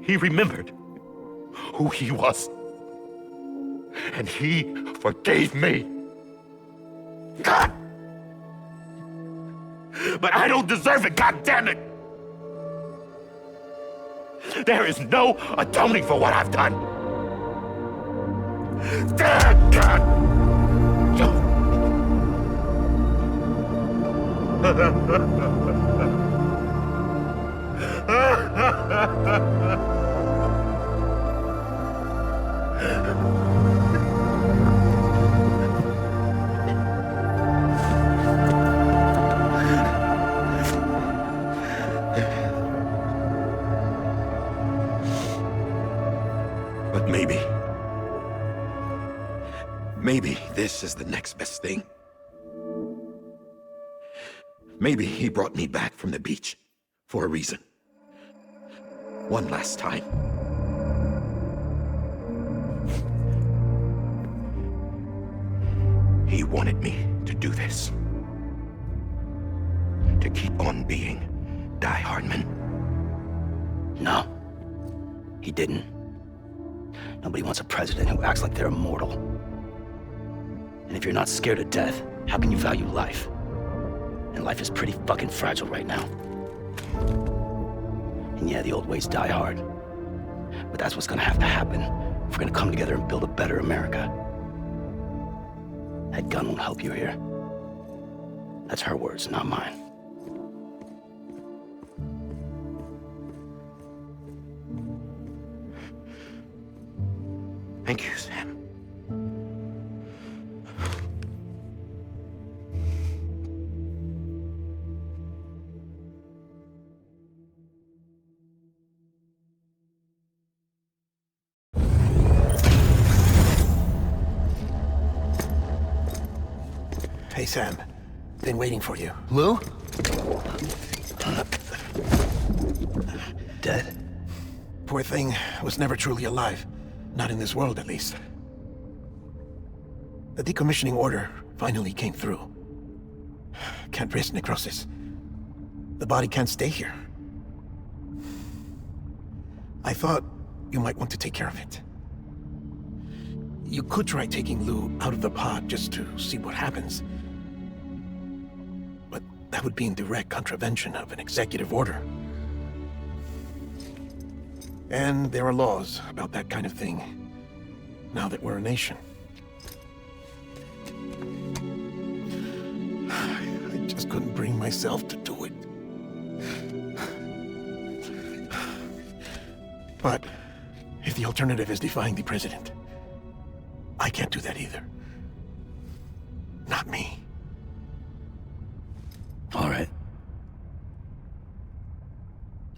he remembered who he was. And he forgave me. God! But I don't deserve it, God damn it! There is no atoning for what I've done. God! But maybe this is the next best thing. Maybe he brought me back from the beach for a reason. One last time. He wanted me to do this. To keep on being Die Hardman. No, he didn't. Nobody wants a president who acts like they're immortal. And if you're not scared of death, how can you value life? And life is pretty fucking fragile right now. And yeah, the old ways die hard. But that's what's gonna have to happen if we're gonna come together and build a better America. That gun won't help you here. That's her words, not mine. Thank you, Sam. Hey, Sam. Been waiting for you. Lou? Dead? Poor thing was never truly alive. Not in this world, at least. The decommissioning order finally came through. Can't risk necrosis. The body can't stay here. I thought you might want to take care of it. You could try taking Lou out of the pod just to see what happens. But that would be in direct contravention of an executive order. And there are laws about that kind of thing, now that we're a nation. I just couldn't bring myself to do it. But if the alternative is defying the president, I can't do that either. Not me. All right.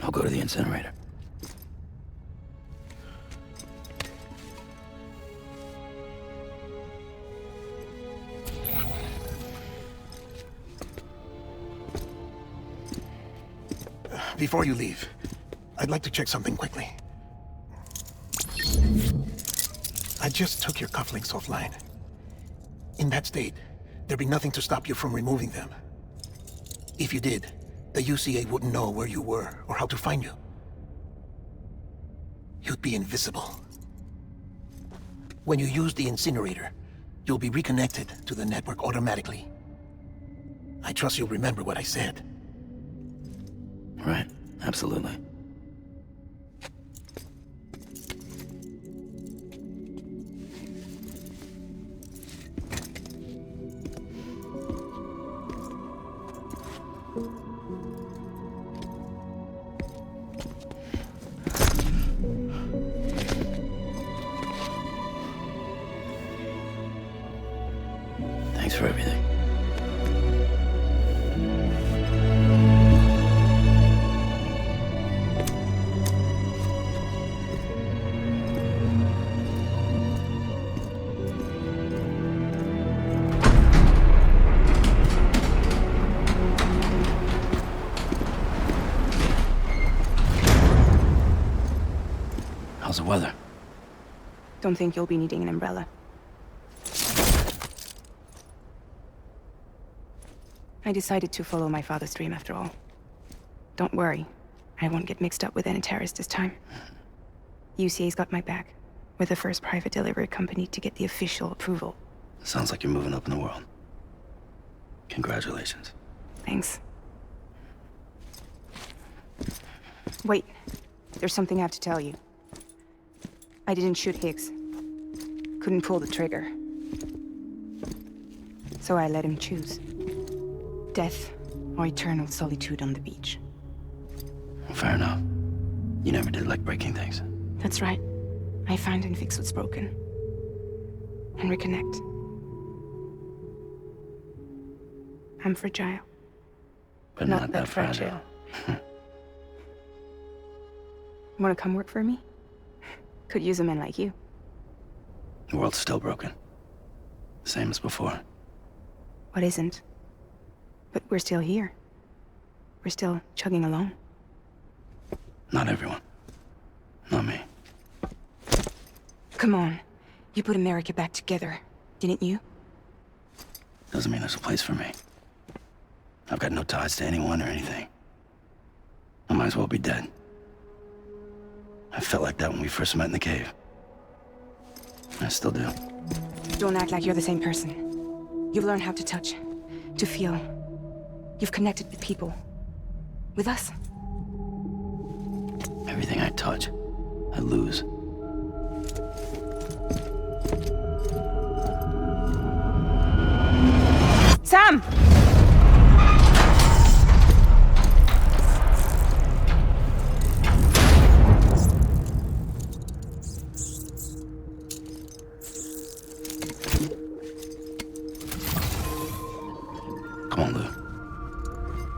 I'll go to the incinerator. Before you leave, I'd like to check something quickly. I just took your cufflinks offline. In that state, there'd be nothing to stop you from removing them. If you did, the UCA wouldn't know where you were or how to find you. You'd be invisible. When you use the incinerator, you'll be reconnected to the network automatically. I trust you'll remember what I said. Right, absolutely. Thanks for everything. the weather? Don't think you'll be needing an umbrella. I decided to follow my father's dream after all. Don't worry, I won't get mixed up with any terrorists this time. UCA's got my back. We're the first private delivery company to get the official approval. Sounds like you're moving up in the world. Congratulations. Thanks. Wait, there's something I have to tell you. I didn't shoot Higgs. Couldn't pull the trigger. So I let him choose. Death or eternal solitude on the beach. Fair enough. You never did like breaking things. That's right. I find and fix what's broken. And reconnect. I'm fragile. But not that fragile. Wanna come work for me? Could use a man like you. The world's still broken. Same as before. What isn't? But we're still here. We're still chugging along. Not everyone. Not me. Come on. You put America back together, didn't you? Doesn't mean there's a place for me. I've got no ties to anyone or anything. I might as well be dead. I felt like that when we first met in the cave. I still do. Don't act like you're the same person. You've learned how to touch, to feel. You've connected with people. With us. Everything I touch, I lose. Sam! Come on, Lou.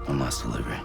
One last delivery.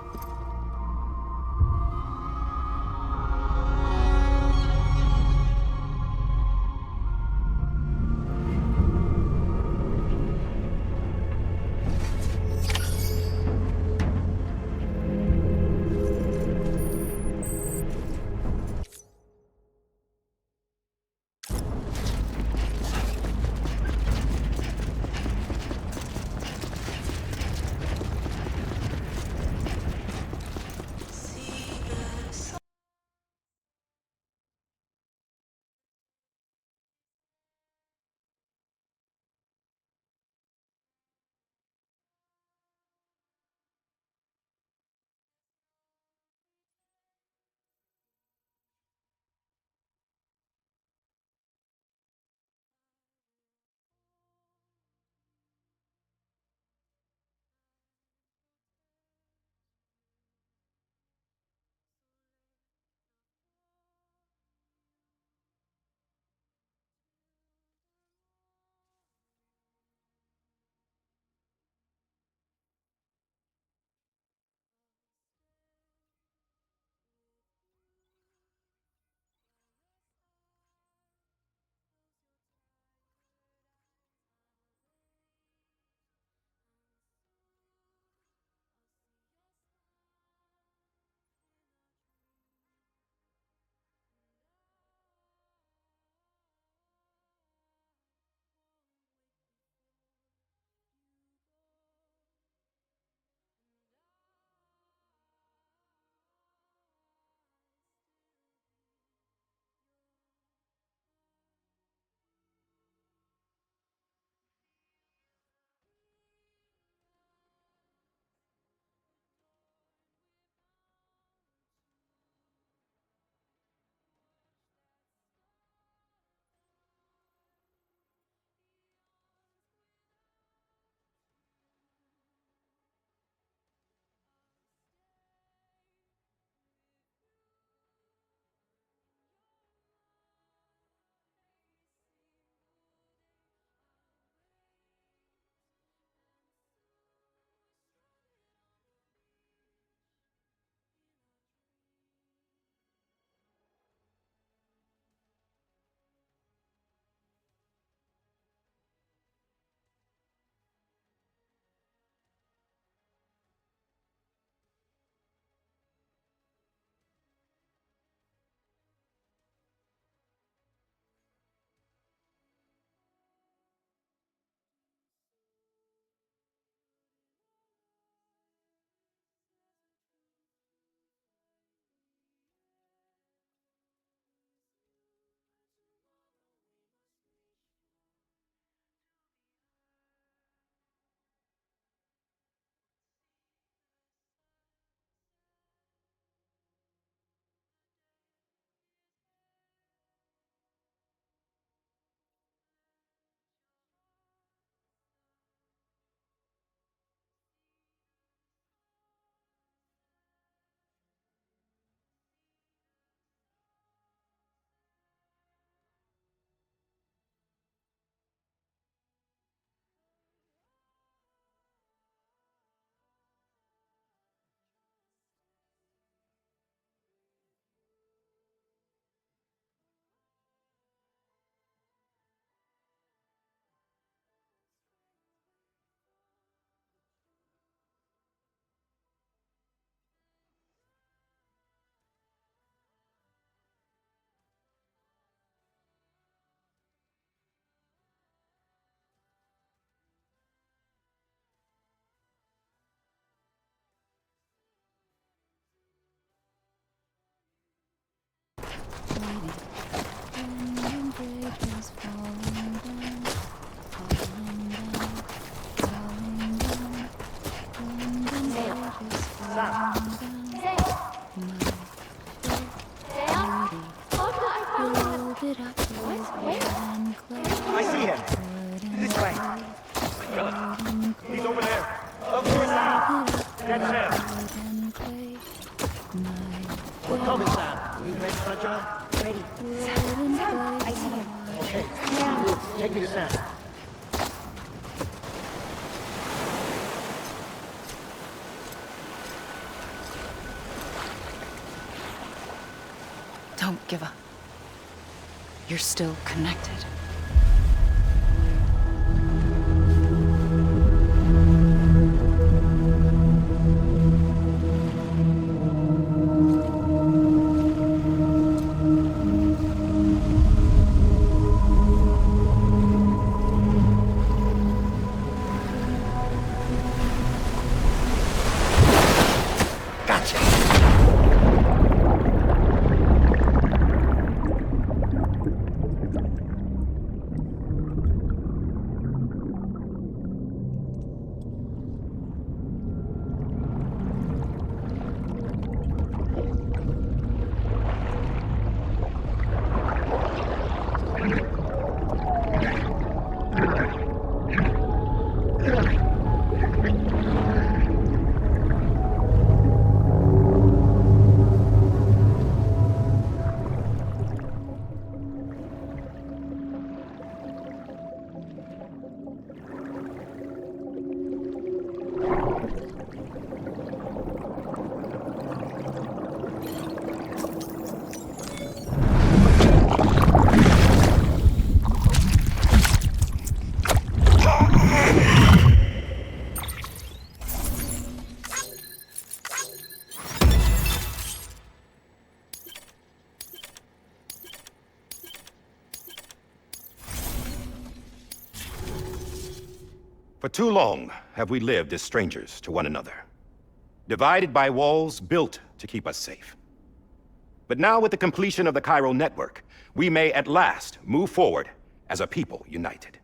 When bridges falling down, falling down, falling down. When bridges falling down, build it up with wood and clay. I see him. This way. My God. He's over there. Of course now. That's him. We're coming, Sam. You ready for a job? Ready. Sam, I see him. Okay. Take me to Sam. Don't give up. You're still connected. For too long have we lived as strangers to one another, divided by walls built to keep us safe. But now with the completion of the Chiral Network, we may at last move forward as a people united.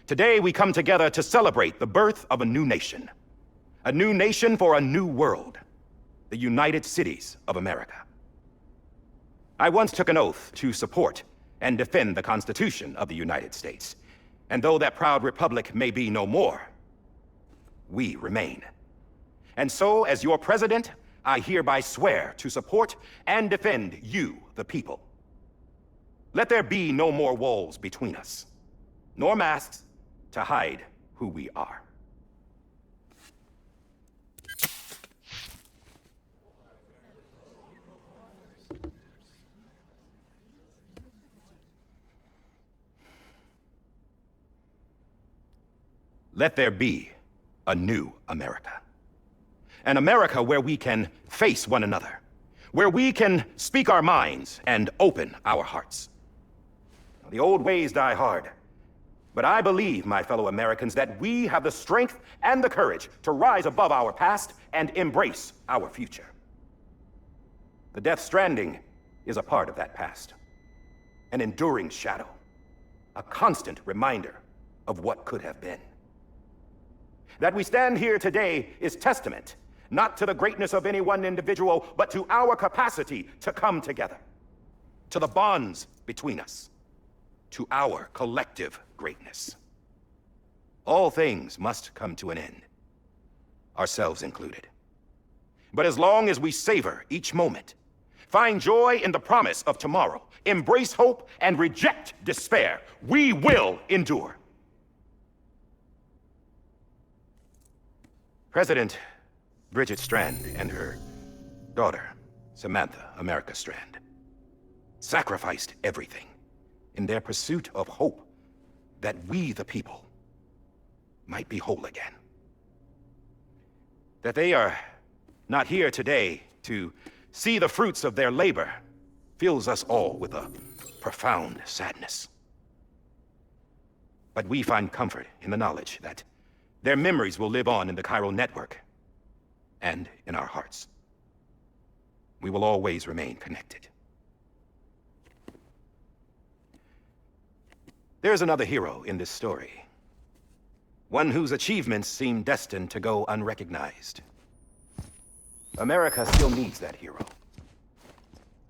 Today we come together to celebrate the birth of a new nation for a new world, the United Cities of America. I once took an oath to support and defend the Constitution of the United States. And though that proud republic may be no more, we remain. And so, as your president, I hereby swear to support and defend you, the people. Let there be no more walls between us, nor masks to hide who we are. Let there be a new America. An America where we can face one another, where we can speak our minds and open our hearts. The old ways die hard, but I believe, my fellow Americans, that we have the strength and the courage to rise above our past and embrace our future. The Death Stranding is a part of that past, an enduring shadow, a constant reminder of what could have been. That we stand here today is testament, not to the greatness of any one individual, but to our capacity to come together, to the bonds between us, to our collective greatness. All things must come to an end, ourselves included. But as long as we savor each moment, find joy in the promise of tomorrow, embrace hope, and reject despair, we will endure. President Bridget Strand and her daughter, Samantha America Strand, sacrificed everything in their pursuit of hope that we, the people, might be whole again. That they are not here today to see the fruits of their labor fills us all with a profound sadness. But we find comfort in the knowledge that their memories will live on in the Chiral Network and in our hearts. We will always remain connected. There's another hero in this story. One whose achievements seem destined to go unrecognized. America still needs that hero.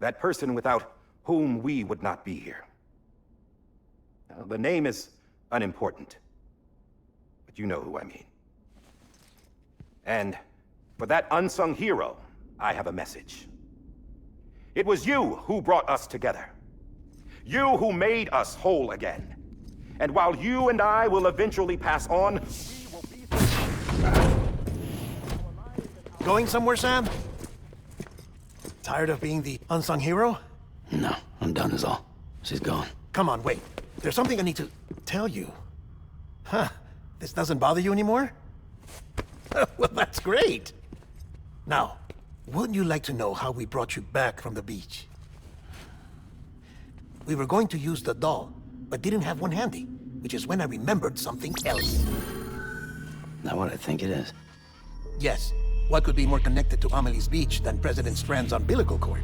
That person without whom we would not be here. Now, the name is unimportant, but you know who I mean. And for that unsung hero, I have a message. It was you who brought us together. You who made us whole again. And while you and I will eventually pass on, Going somewhere, Sam? Tired of being the unsung hero? No, I'm done is all. She's gone. Come on, wait. There's something I need to tell you. Huh. This doesn't bother you anymore? Well, that's great. Now, wouldn't you like to know how we brought you back from the beach? We were going to use the doll, but didn't have one handy, which is when I remembered something else. Not what I think it is. Yes. What could be more connected to Amelie's beach than President Strand's umbilical cord?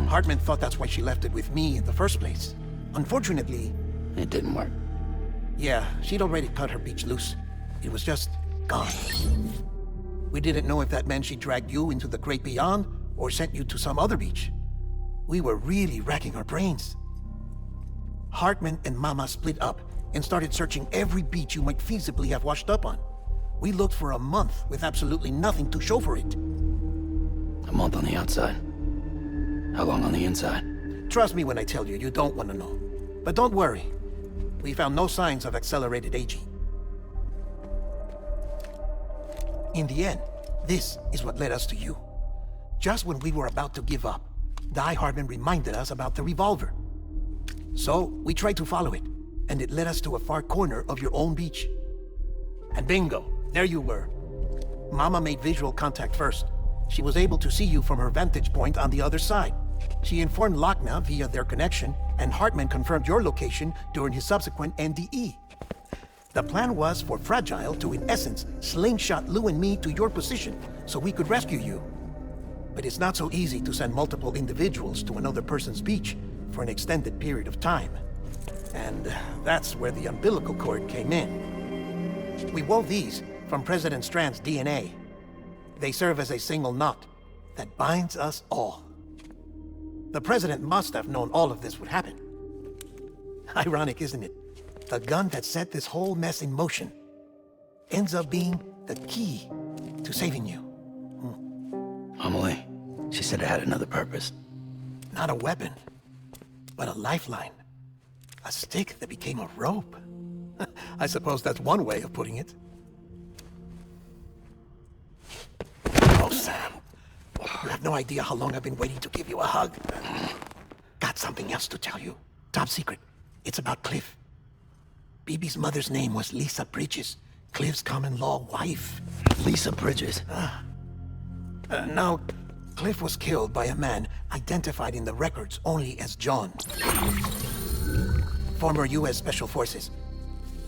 Hartman thought that's why she left it with me in the first place. Unfortunately... It didn't work. Yeah, she'd already cut her beach loose. It was just gone. We didn't know if that meant she dragged you into the great beyond, or sent you to some other beach. We were really racking our brains. Hartman and Mama split up and started searching every beach you might feasibly have washed up on. We looked for a month with absolutely nothing to show for it. A month on the outside. How long on the inside? Trust me when I tell you, you don't want to know. But don't worry. We found no signs of accelerated aging. In the end, this is what led us to you. Just when we were about to give up, Die Hartman reminded us about the revolver. So, we tried to follow it, and it led us to a far corner of your own beach. And bingo, there you were. Mama made visual contact first. She was able to see you from her vantage point on the other side. She informed Lochna via their connection, and Hartman confirmed your location during his subsequent NDE. The plan was for Fragile to, in essence, slingshot Lou and me to your position so we could rescue you. But it's not so easy to send multiple individuals to another person's beach for an extended period of time. And that's where the umbilical cord came in. We wove these from President Strand's DNA. They serve as a single knot that binds us all. The President must have known all of this would happen. Ironic, isn't it? The gun that set this whole mess in motion ends up being the key to saving you. Amelie, she said it had another purpose. Not a weapon, but a lifeline. A stick that became a rope. I suppose that's one way of putting it. Oh, Sam. You have no idea how long I've been waiting to give you a hug. Got something else to tell you. Top secret. It's about Cliff. Bibi's mother's name was Lisa Bridges, Cliff's common-law wife. Lisa Bridges? Now, Cliff was killed by a man identified in the records only as John. Former U.S. Special Forces.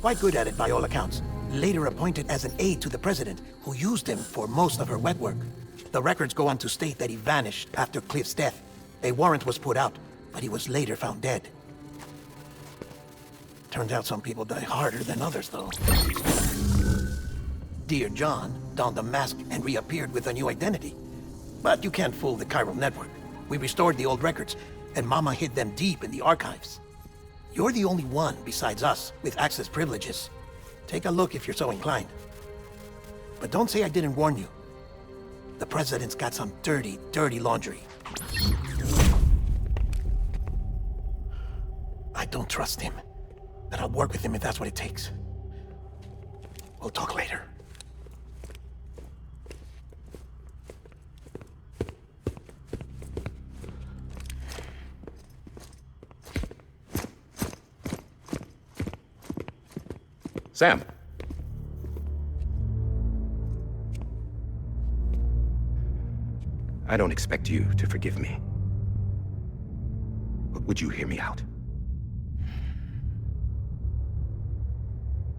Quite good at it by all accounts. Later appointed as an aide to the president, who used him for most of her wet work. The records go on to state that he vanished after Cliff's death. A warrant was put out, but he was later found dead. Turns out some people die harder than others, though. Dear John donned a mask and reappeared with a new identity. But you can't fool the Chiral Network. We restored the old records, and Mama hid them deep in the archives. You're the only one, besides us, with access privileges. Take a look if you're so inclined. But don't say I didn't warn you. The President's got some dirty, dirty laundry. I don't trust him, but I'll work with him if that's what it takes. We'll talk later. Sam. I don't expect you to forgive me. But would you hear me out?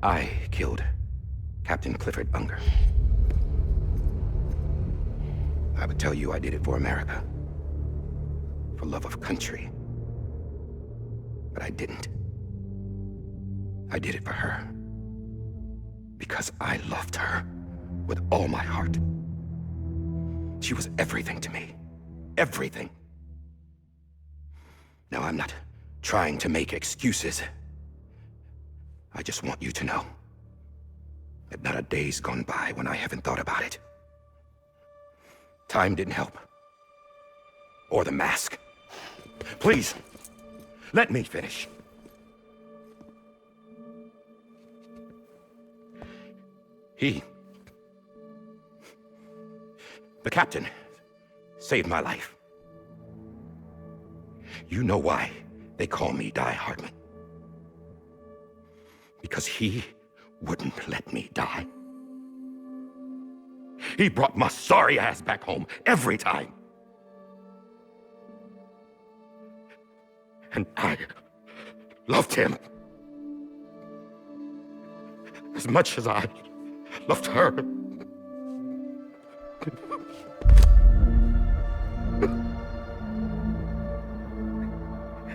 I killed Captain Clifford Unger. I would tell you I did it for America. For love of country. But I didn't. I did it for her. Because I loved her with all my heart. She was everything to me. Everything. Now, I'm not trying to make excuses. I just want you to know that not a day's gone by when I haven't thought about it. Time didn't help. Or the mask. Please, let me finish. The captain, saved my life. You know why they call me Die Hardman? Because he wouldn't let me die. He brought my sorry ass back home every time. And I loved him as much as I loved her.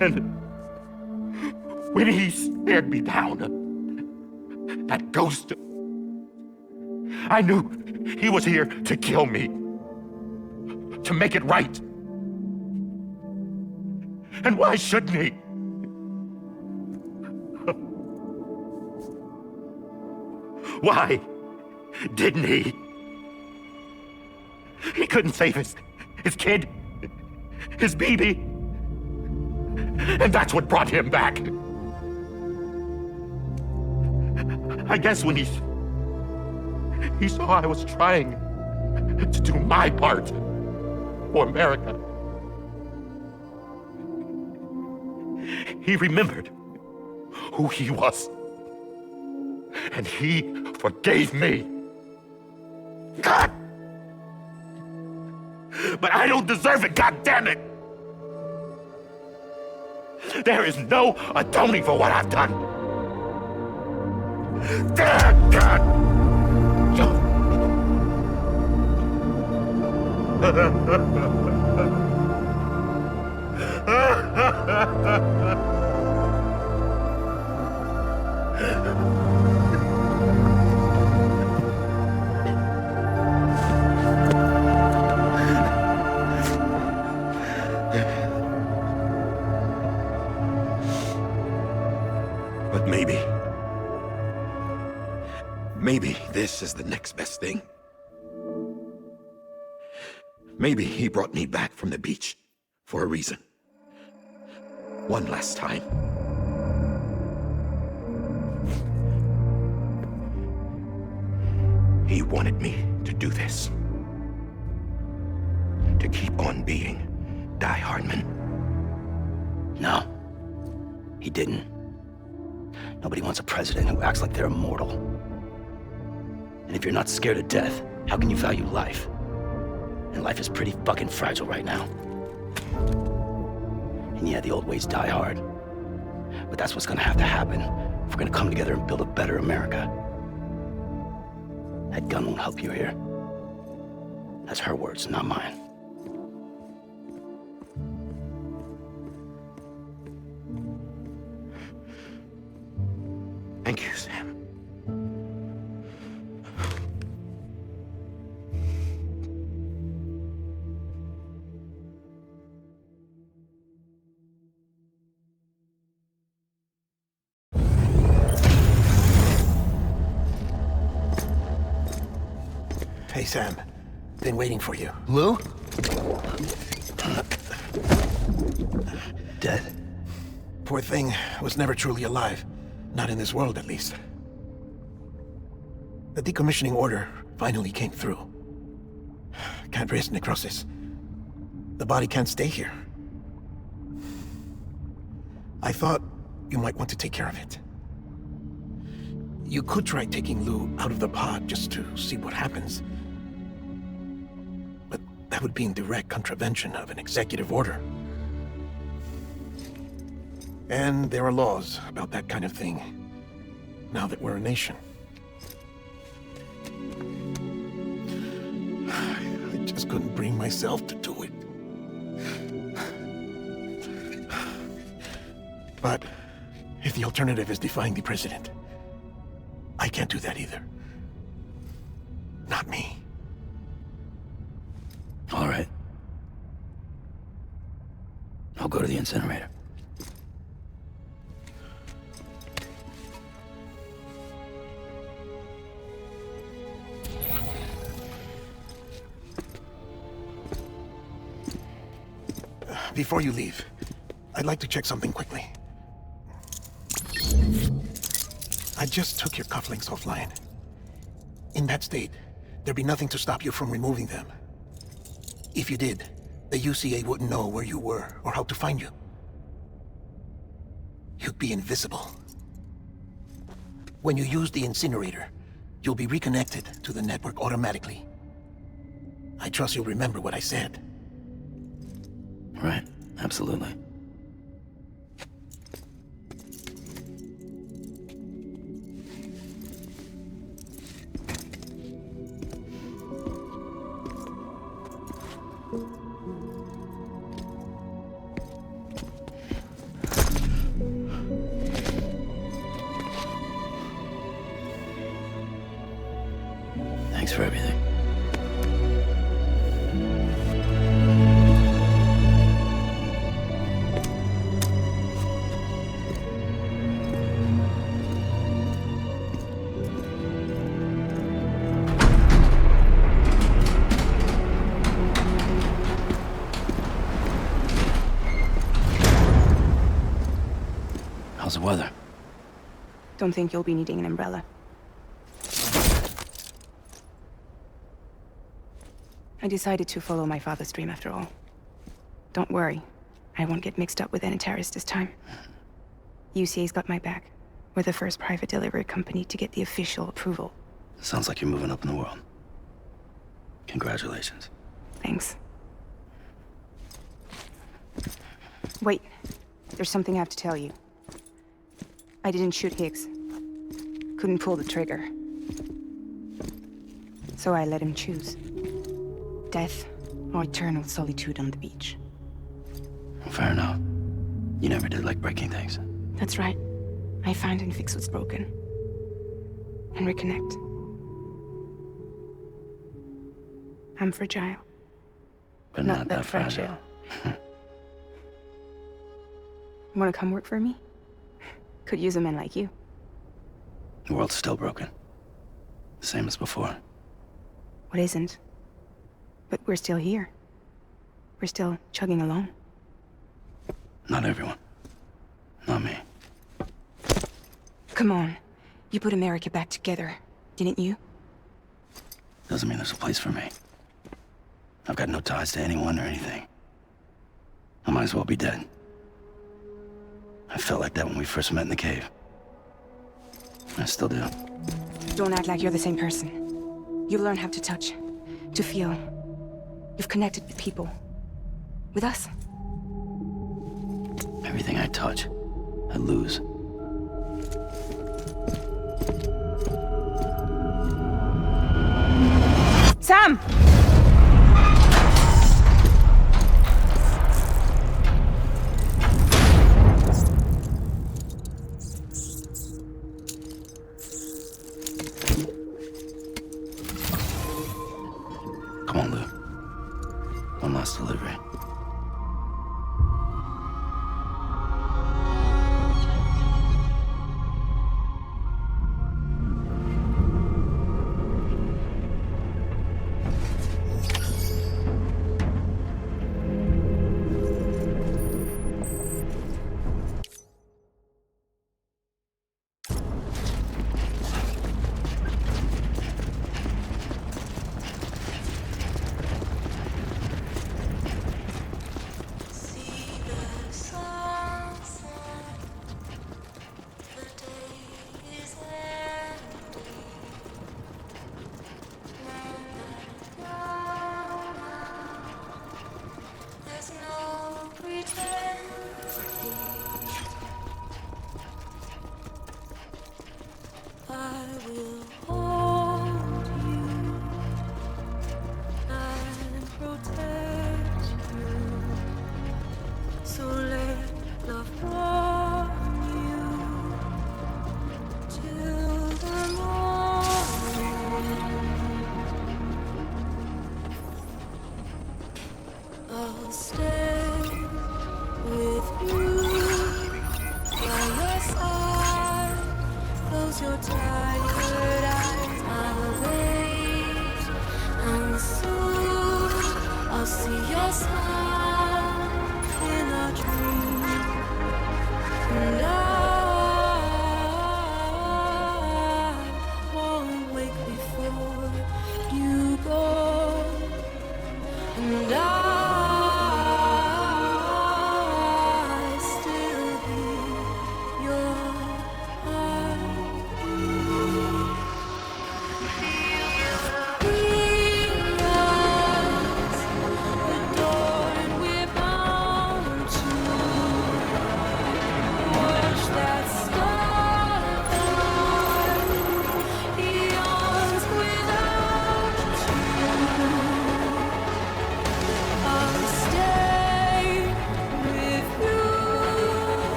And when he stared me down, that ghost, I knew he was here to kill me, to make it right. And why shouldn't he? Why didn't he? He couldn't save his kid, his baby. And that's what brought him back. I guess when he saw I was trying to do my part for America, he remembered who he was. And he forgave me. God! But I don't deserve it, God damn it! There is no atoning for what I've done. Damn God! But maybe this is the next best thing. Maybe he brought me back from the beach for a reason. One last time. He wanted me to do this. To keep on being Die Hardman. No, he didn't. Nobody wants a president who acts like they're immortal. And if you're not scared of death, how can you value life? And life is pretty fucking fragile right now. And yeah, the old ways die hard. But that's what's gonna have to happen if we're gonna come together and build a better America. That gun won't help you here. That's her words, not mine. Thank you, Sam. Hey, Sam. Been waiting for you. Lou? Dead? Poor thing was never truly alive. Not in this world, at least. The decommissioning order finally came through. Can't risk necrosis. The body can't stay here. I thought you might want to take care of it. You could try taking Lou out of the pod just to see what happens. But that would be in direct contravention of an executive order. And there are laws about that kind of thing, now that we're a nation. I just couldn't bring myself to do it. But if If the alternative is defying the president, I can't do that either. Not me. All right. I'll go to the incinerator. Before you leave, I'd like to check something quickly. I just took your cufflinks offline. In that state, there'd be nothing to stop you from removing them. If you did, the UCA wouldn't know where you were or how to find you. You'd be invisible. When you use the incinerator, you'll be reconnected to the network automatically. I trust you'll remember what I said. Right, absolutely. Thanks for everything. How's the weather? Don't think you'll be needing an umbrella. I decided to follow my father's dream after all. Don't worry, I won't get mixed up with any terrorists this time. UCA's got my back. We're the first private delivery company to get the official approval. Sounds like you're moving up in the world. Congratulations. Thanks. Wait, there's something I have to tell you. I didn't shoot Higgs. Couldn't pull the trigger. So I let him choose. Death or eternal solitude on the beach. Fair enough. You never did like breaking things. That's right. I find and fix what's broken. And reconnect. I'm fragile. But not that fragile. Wanna come work for me? Could use a man like you. The world's still broken. The same as before. What isn't? But we're still here. We're still chugging along. Not everyone. Not me. Come on. You put America back together, didn't you? Doesn't mean there's a place for me. I've got no ties to anyone or anything. I might as well be dead. I felt like that when we first met in the cave. I still do. Don't act like you're the same person. You've learned how to touch, to feel. You've connected with people. With us. Everything I touch, I lose. Sam! Come on, Lou. One last delivery. tired eyes, I'll wait, and soon I'll see your smile in a dream, and I won't wake before you go, and I still hear your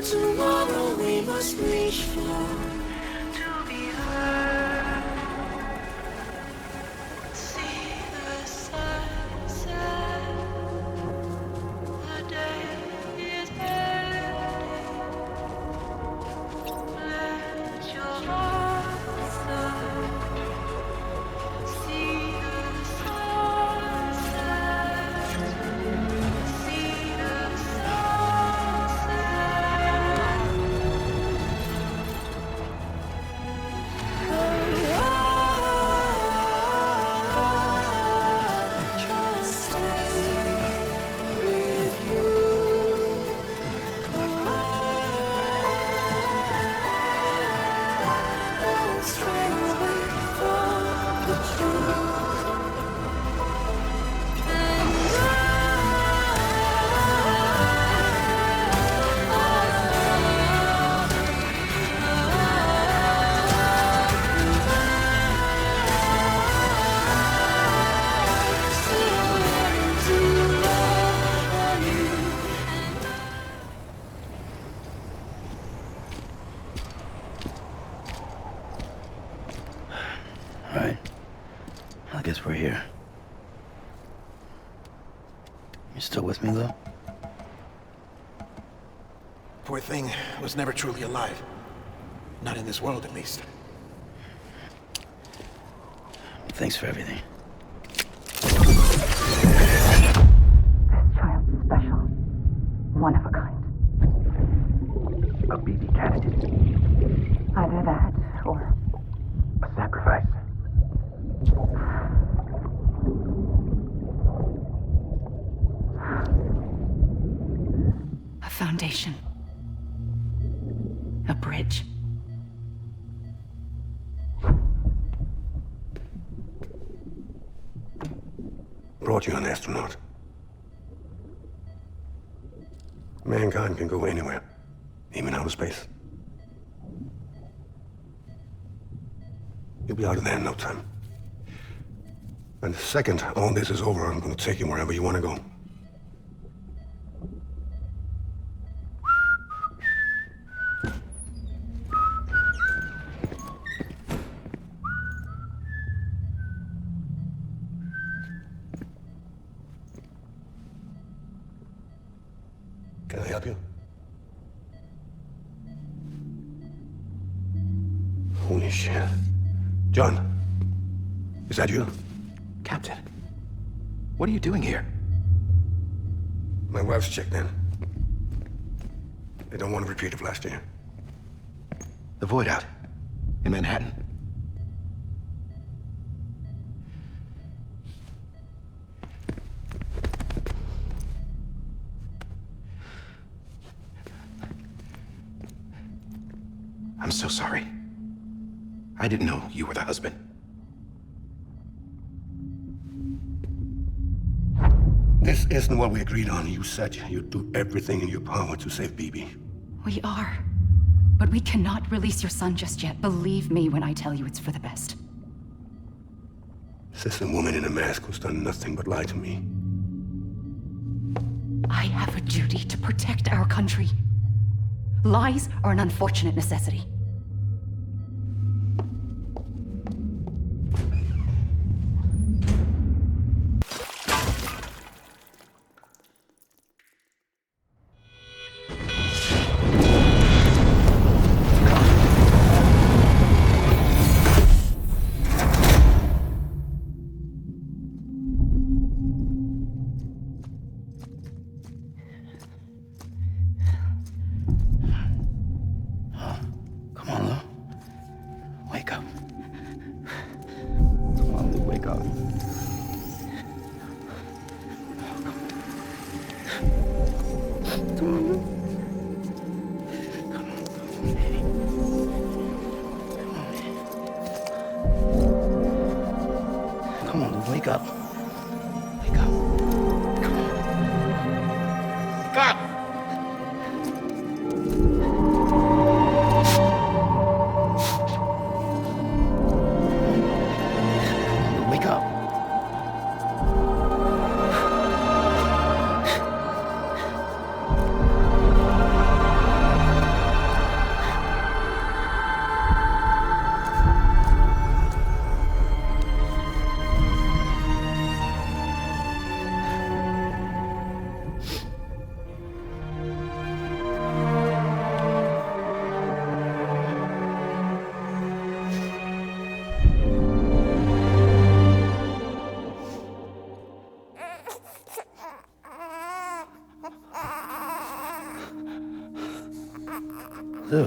tomorrow we must reach for to be heard. See the sunset. The day is ending. Let your heart start. See the sunset. See the sunset. Right. I guess we're here. You still with me, though? Poor thing was never truly alive. Not in this world, at least. Thanks for everything. This child's special. One of a kind. A BB candidate. Either that, or a sacrifice. A foundation. A bridge. Brought you an astronaut. Mankind can go anywhere, even outer space. You'll be out of there in no time. And the second all this is over, I'm gonna take you wherever you want to go. Can I help you? Holy shit. John, is that you? Captain, what are you doing here? My wife's checked in. They don't want a repeat of last year. The void out in Manhattan. I'm so sorry. I didn't know you were the husband. This isn't what we agreed on. You said you'd do everything in your power to save Bibi. We are. But we cannot release your son just yet. Believe me when I tell you it's for the best. This is a woman in a mask who's done nothing but lie to me. I have a duty to protect our country. Lies are an unfortunate necessity. Come on, wake up. Wake up. Come on. Wake up! Wake up. Lou.